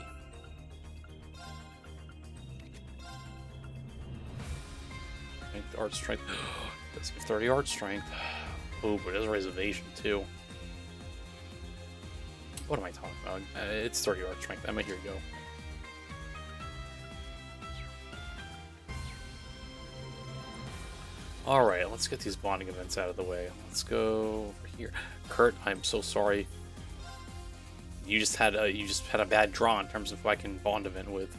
Speaker 1: Art strength. Let's give 30 art strength. Oh, but it does raise evasion too. What am I talking about? It's 30 art strength. I mean, here you go. Alright, let's get these bonding events out of the way. Let's go over here. Kurt, I'm so sorry. You just had a bad draw in terms of who I can bond event with.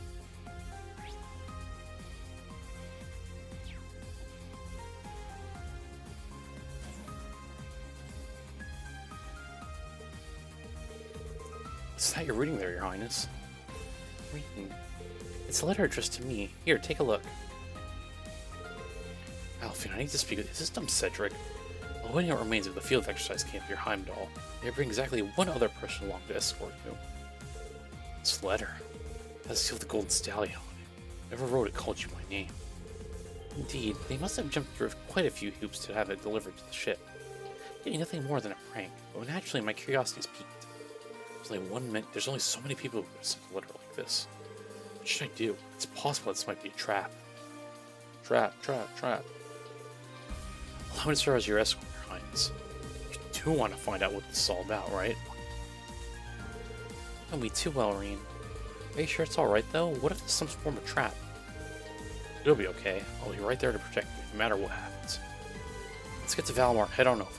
Speaker 1: What's that you're reading there, Your Highness? Reading. It's a letter addressed to me. Here, take a look. Alphen, I need to speak with you. Is this dumb Cedric? Awaiting what remains of the field exercise camp near Heimdall, they bring exactly one other person along to escort you. This letter has sealed the Golden Stallion on it. Whoever wrote it called you by name. Indeed, they must have jumped through quite a few hoops to have it delivered to the ship. Getting nothing more than a prank, but naturally my curiosity's piqued. There's only so many people who could send a letter like this. What should I do? It's possible this might be a trap. Trap. Allow me to serve as your escort, Your Highness. You do want to find out what this is all about, right? Oh, me too, Elrine. Are you sure it's alright, though? What if it's some form of trap? It'll be okay. I'll be right there to protect you, no matter what happens. Let's get to Valimar. Head on over.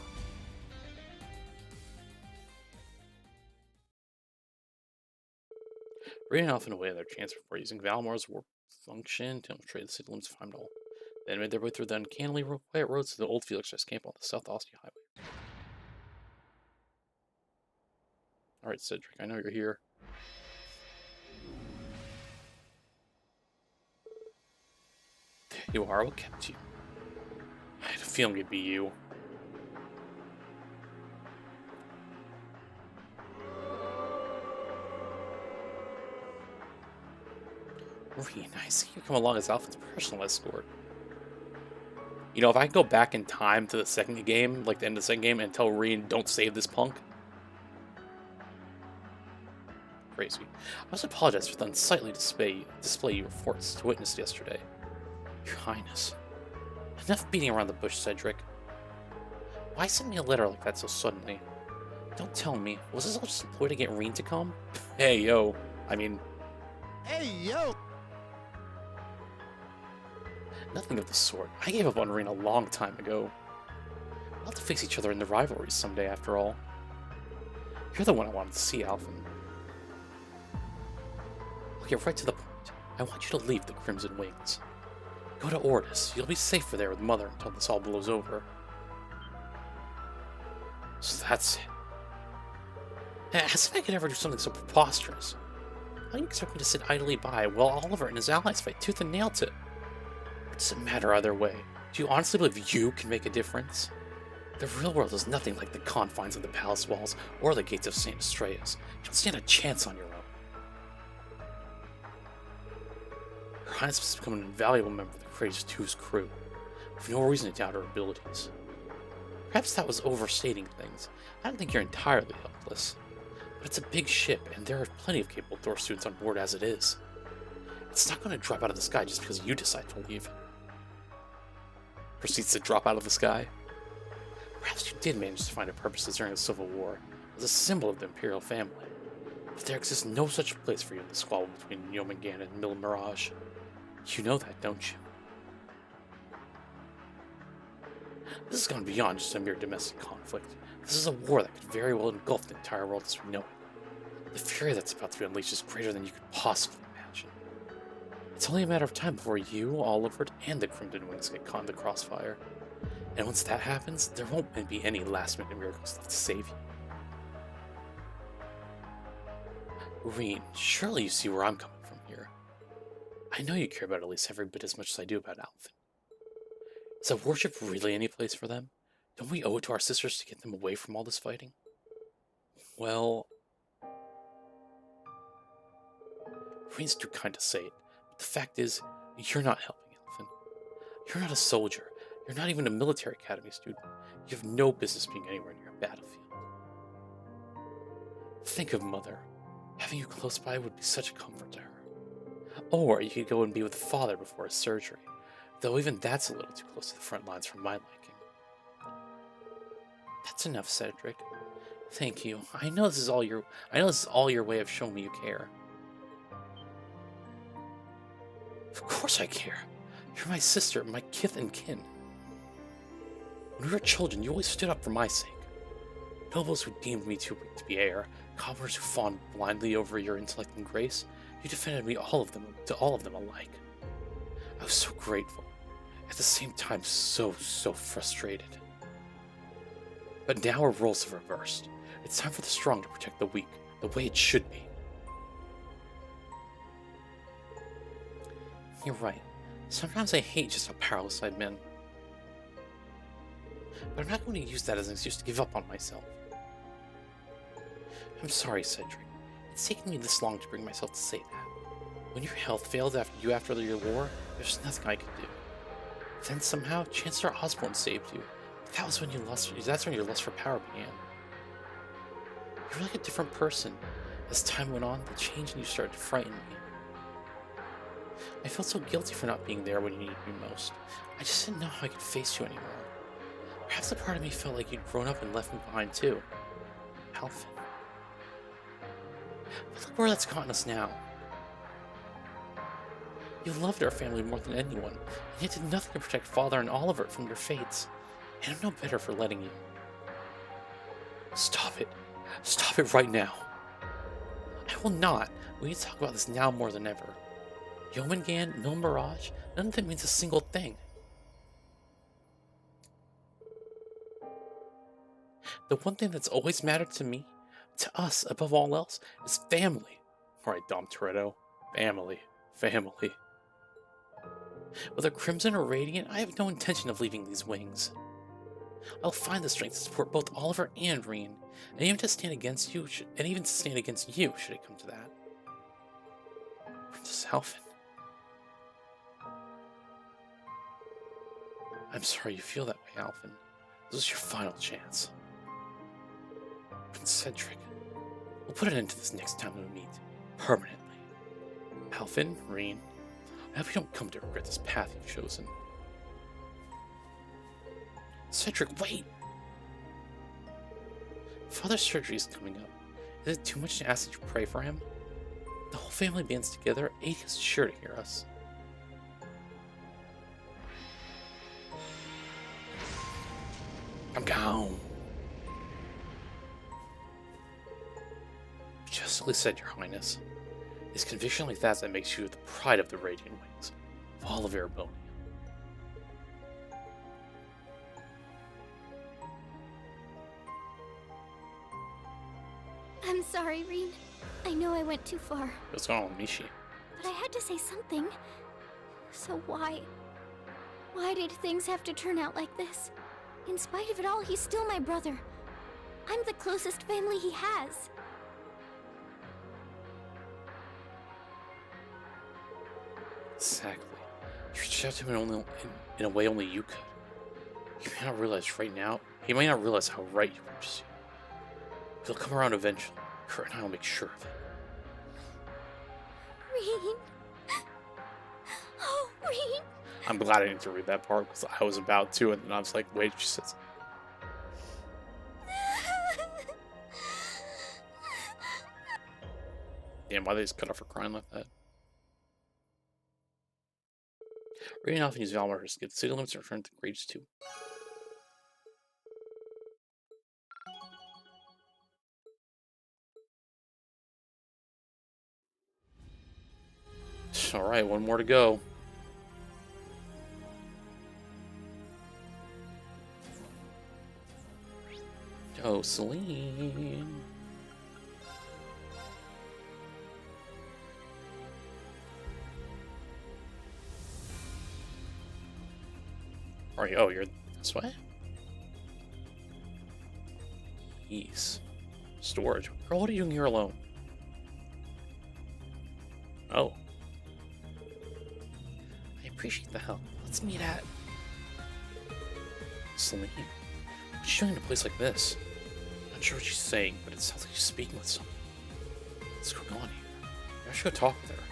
Speaker 1: Reading off in a way their chance before using Valmar's warp function to infiltrate the city limits of Heimdall. Then made their way through the uncannily quiet roads to the old Felix camp on the South Ostia Highway. Alright, Cedric, I know you're here. There you are, what kept you? I had a feeling it'd be you. Really nice. You come along as Alphen's personal escort. You know, if I could go back in time to the second game, like the end of the second game, and tell Reen, don't save this punk. Crazy. I must apologize for the unsightly display you were forced to witness yesterday. Your Highness. Enough beating around the bush, Cedric. Why send me a letter like that so suddenly? Don't tell me. Was this all just a ploy to get Reen to come? Hey, yo. I mean...
Speaker 17: Hey, yo!
Speaker 1: Nothing of the sort. I gave up on Reen a long time ago. We'll have to face each other in the rivalries someday, after all. You're the one I wanted to see, Alphen. I'll get right to the point. I want you to leave the Crimson Wings. Go to Ordis. You'll be safer there with Mother until this all blows over. So that's it. As if I could ever do something so preposterous. How do you expect me to sit idly by while Oliver and his allies fight tooth and nail to... What does it matter either way? Do you honestly believe you can make a difference? The real world is nothing like the confines of the palace walls or the gates of St. Estrellas. You don't stand a chance on your own. Her Highness has become an invaluable member of the Courageous Two's crew. I have no reason to doubt her abilities. Perhaps that was overstating things. I don't think you're entirely helpless. But it's a big ship, and there are plenty of capable Thor students on board as it is. It's not going to drop out of the sky just because you decide to leave. Proceeds to drop out of the sky. Perhaps you did manage to find a purpose during the Civil War, as a symbol of the Imperial family. But there exists no such place for you in the squabble between Yomengan and Mil Mirage. You know that, don't you? This has gone beyond just a mere domestic conflict. This is a war that could very well engulf the entire world as we know it. The fury that's about to be unleashed is greater than you could possibly imagine. It's only a matter of time before you, Oliver, and the Crimson Wings get caught in the crossfire. And once that happens, there won't be any last-minute miracles left to save you. Reen, surely you see where I'm coming from here. I know you care about Elise every bit as much as I do about Alphen. Is that worship really any place for them? Don't we owe it to our sisters to get them away from all this fighting? Well... Reen's too kind to say it, but the fact is, you're not helping Alphen. You're not a soldier. You're not even a military academy student. You have no business being anywhere near a battlefield. Think of Mother. Having you close by would be such a comfort to her. Or you could go and be with Father before his surgery, though even that's a little too close to the front lines for my liking. That's enough, Cedric. Thank you. I know this is all your way of showing me you care. Of course I care. You're my sister, my kith and kin. When we were children, you always stood up for my sake. Nobles who deemed me too weak to be heir, cobblers who fawned blindly over your intellect and grace, you defended me to all of them alike. I was so grateful, at the same time so frustrated. But now our roles have reversed. It's time for the strong to protect the weak, the way it should be. You're right. Sometimes I hate just how powerless I've been. But I'm not going to use that as an excuse to give up on myself. I'm sorry, Cedric. It's taken me this long to bring myself to say that. When your health failed after your war, there's nothing I could do. Then somehow, Chancellor Osborne saved you. That's when your lust for power began. You were like a different person. As time went on, the change in you started to frighten me. I felt so guilty for not being there when you needed me most. I just didn't know how I could face you anymore. Perhaps a part of me felt like you'd grown up and left me behind too. Alphen. But look where that's gotten us now. You loved our family more than anyone, and yet did nothing to protect Father and Oliver from their fates. And I'm no better for letting you. Stop it. Stop it right now. I will not. We need to talk about this now more than ever. Yomengan, no Mirage, none of that means a single thing. The one thing that's always mattered to me, to us above all else, is family. Alright, Dom Toretto. Family. Family. Whether Crimson or Radiant, I have no intention of leaving these wings. I'll find the strength to support both Oliver and Reen, and even to stand against you, should it come to that. Princess Alphen. I'm sorry you feel that way, Alphen. This is your final chance. Prince Cedric, we'll put an end to this next time we meet, permanently. Alphen, Reen, I hope you don't come to regret this path you've chosen. Cedric, wait! Father's surgery is coming up. Is it too much to ask that you pray for him? The whole family bands together. Ada is sure to hear us. I'm gone. Justly said, Your Highness. It's conviction like that that makes you the pride of the Radiant Wings, of all of Erebonia.
Speaker 23: I'm sorry, Reen. I know I went too far.
Speaker 1: What's going on with Mishi?
Speaker 23: But I had to say something. So why did things have to turn out like this? In spite of it all, he's still my brother. I'm the closest family he has.
Speaker 1: Exactly. You reached out to him in a way only you could. He may not realize right now. He may not realize how right you purchased you. He'll come around eventually. Kurt and I will make sure of it.
Speaker 23: Reen. Oh, Reen.
Speaker 1: I'm glad I didn't read that part because I was about to, and then I was like, wait, she says. Damn, why they just cut off her crying like that? Reading off and use Valmar to get the city limits and return to grades 2. Alright, one more to go. Oh, Celine. Oh, you're this way? Jeez. Storage. Girl, what are you doing here alone? Oh. I appreciate the help. Let's meet at... Celine, what's she doing in a place like this? Not sure what she's saying, but it sounds like she's speaking with someone. What's going on here? Maybe I should go talk with her.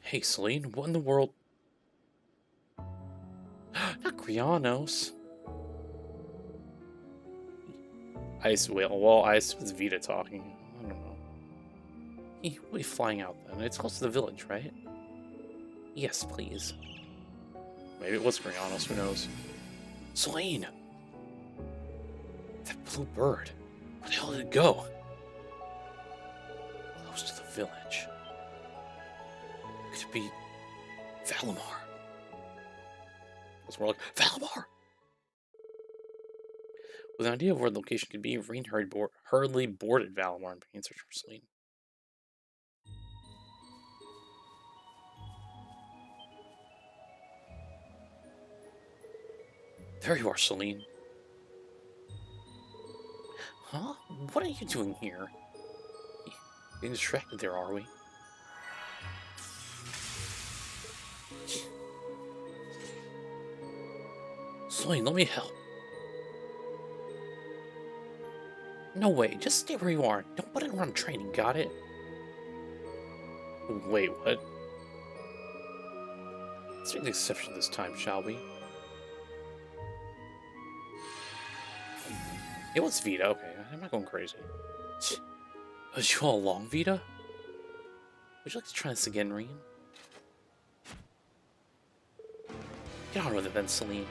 Speaker 1: Hey, Celine, what in the world? Not Grianos. I assume it's Vita talking. I don't know. We'll be flying out then. It's close to the village, right? Yes, please. Maybe it was Grianos, who knows? Celine! That blue bird. Where the hell did it go? Close to the village. Could it be Valimar? It's more like Valimar! With an idea of where the location could be, Reen hurriedly boarded Valimar and began searching for Celine. There you are, Celine. Huh? What are you doing here? Being distracted there, are we? Celine, let me help. No way, just stay where you are. Don't put it around training, got it? Wait, what? Let's make an exception this time, shall we? It was Vita, okay. I'm not going crazy. Was you all along, Vita? Would you like to try this again, Reen? Get on with it then, Celine.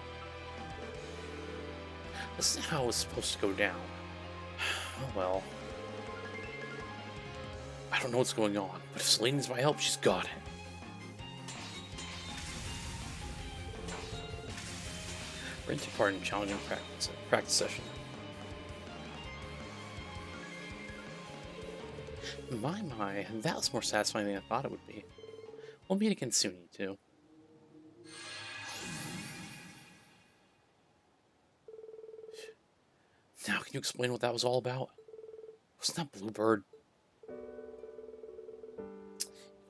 Speaker 1: This is how it was supposed to go down. Oh well. I don't know what's going on, but if Celine needs my help, she's got it. We're into part in challenging practice session. My, that was more satisfying than I thought it would be. We'll meet again soon, you two. Now, can you explain what that was all about? Wasn't that Bluebird?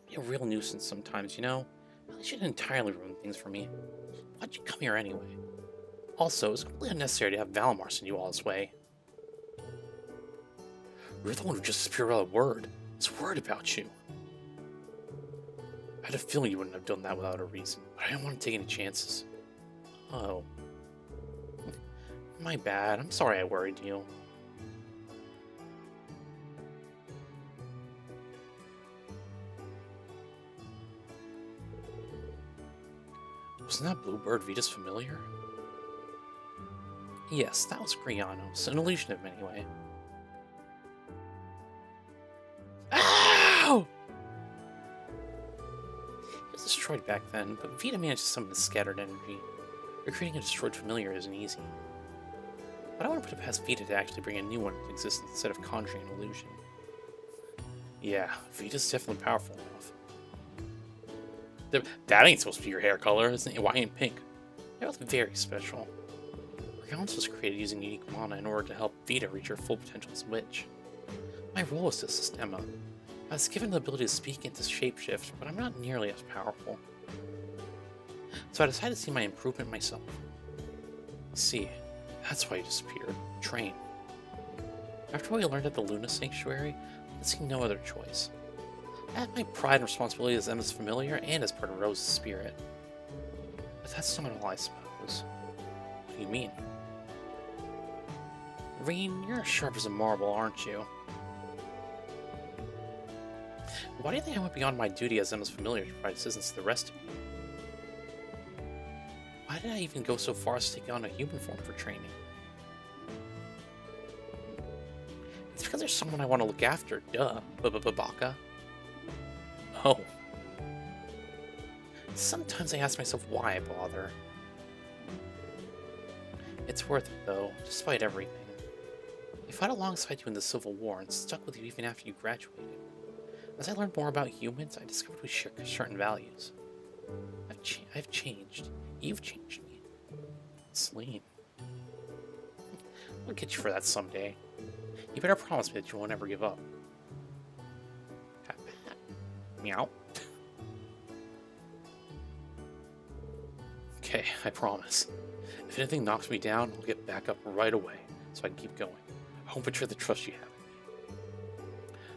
Speaker 1: You're a real nuisance sometimes, you know? At least you didn't entirely ruin things for me. Why'd you come here anyway? Also, it's completely unnecessary to have Valimar send you all this way. You're the one who just disappeared without a word. I was worried about you. I had a feeling you wouldn't have done that without a reason, but I didn't want to take any chances. Oh. My bad. I'm sorry I worried you. Wasn't that Bluebird Vita's familiar? Yes, that was Grianos, an illusion of him anyway. Ow! He was destroyed back then, but Vita managed to summon his scattered energy. Recreating a destroyed familiar isn't easy. But I want to put it past Vita to actually bring a new one into existence instead of conjuring an illusion. Yeah, Vita's definitely powerful enough. That ain't supposed to be your hair color, isn't it? Why ain't pink? That was very special. Rihanna's was created using unique mana in order to help Vita reach her full potential as a witch. My role was to assist Emma. I was given the ability to speak and to shapeshift, but I'm not nearly as powerful. So I decided to see my improvement myself. See, that's why you disappeared. Train. After what we learned at the Luna Sanctuary, I see no other choice. I had my pride and responsibility as Emma's familiar and as part of Rose's spirit. But that's not all, I suppose. What do you mean? Reen, you're as sharp as a marble, aren't you? Why do you think I went beyond my duty as Emma's familiar to provide assistance to the rest of you? Why did I even go so far as to take on a human form for training? It's because there's someone I want to look after, duh, Baka. Oh. Sometimes I ask myself why I bother. It's worth it, though, despite everything. I fought alongside you in the Civil War and stuck with you even after you graduated. As I learned more about humans, I discovered we share certain values. I've changed. You've changed me. Celine. I'll get you for that someday. You better promise me that you won't ever give up. Pat, pat. Meow. okay, I promise. If anything knocks me down, I'll get back up right away, so I can keep going. I won't betray the trust you have in me.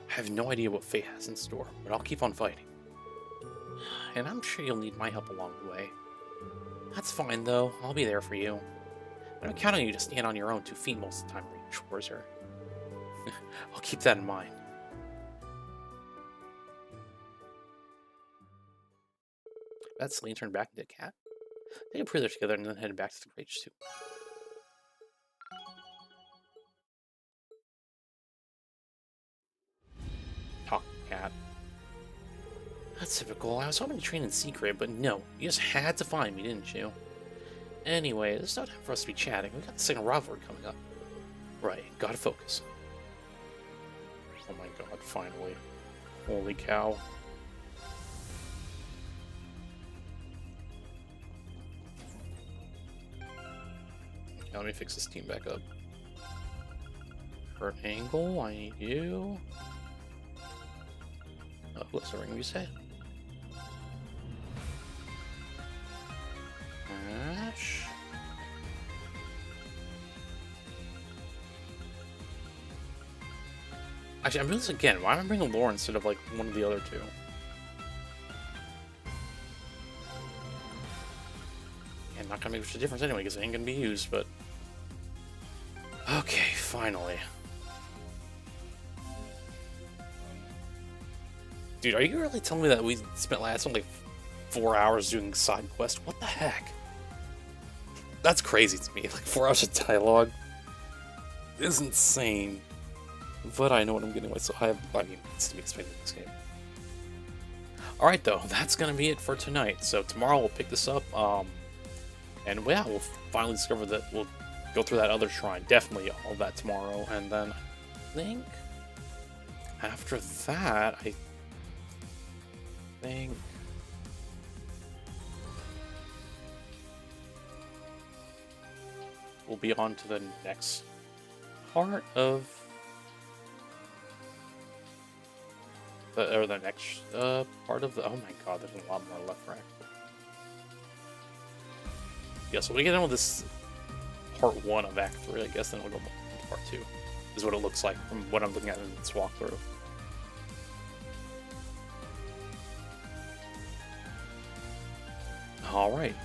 Speaker 1: I have no idea what fate has in store, but I'll keep on fighting. And I'm sure you'll need my help along the way. That's fine, though. I'll be there for you. I don't count on you to stand on your own 2 feet most of the time when your chores are. I'll keep that in mind. That's Celine turned back into a cat. They appear together and then headed back to the Rage 2. Talk, cat. That's typical. I was hoping to train in secret, but no. You just had to find me, didn't you? Anyway, there's no time for us to be chatting. We got the second rivalry coming up. Right, gotta focus. Oh my god, finally. Holy cow. Okay, let me fix this team back up. For an angle, I need you. Oh, what's the ring reset? Ash. Actually, I'm doing this again. Why am I bringing Laura instead of like one of the other 2? And not gonna make much of a difference anyway, because it ain't gonna be used, but. Okay, finally. Dude, are you really telling me that we spent last one like 4 hours doing side quest? What the heck? That's crazy to me. Like 4 hours of dialogue is insane. But I know what I'm getting with, so I mean, it's to be expected in this game. Alright though, that's gonna be it for tonight. So tomorrow we'll pick this up, and yeah, we'll finally discover that we'll go through that other shrine. Definitely all of that tomorrow, and then I think after that, I think we'll be on to the next part of the next part of the. Oh my god, there's a lot more left, right? Yeah, so we get on with this part 1 of Act 3, I guess, then we'll go into part 2. Is what it looks like from what I'm looking at in this walkthrough. Alright.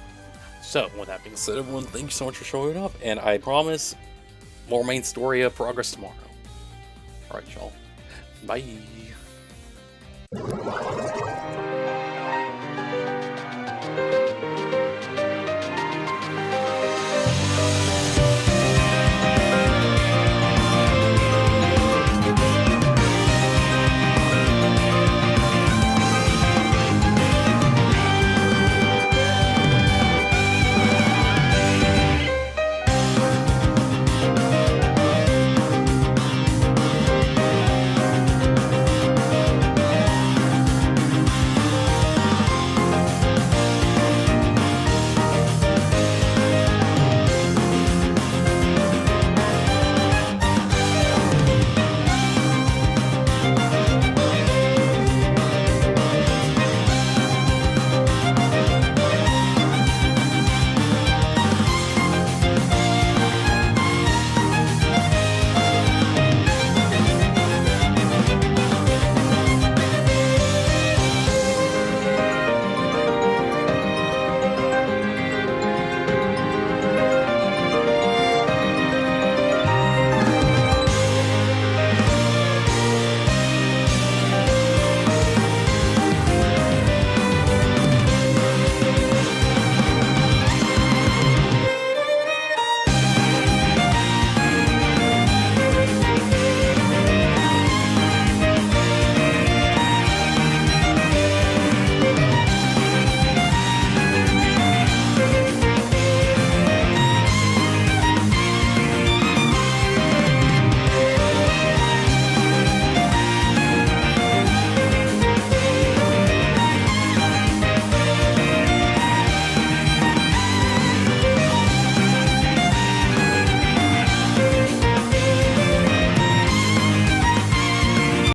Speaker 1: So, with that being said, everyone, thank you so much for showing up, and I promise more main story progress tomorrow. Alright, y'all. Bye.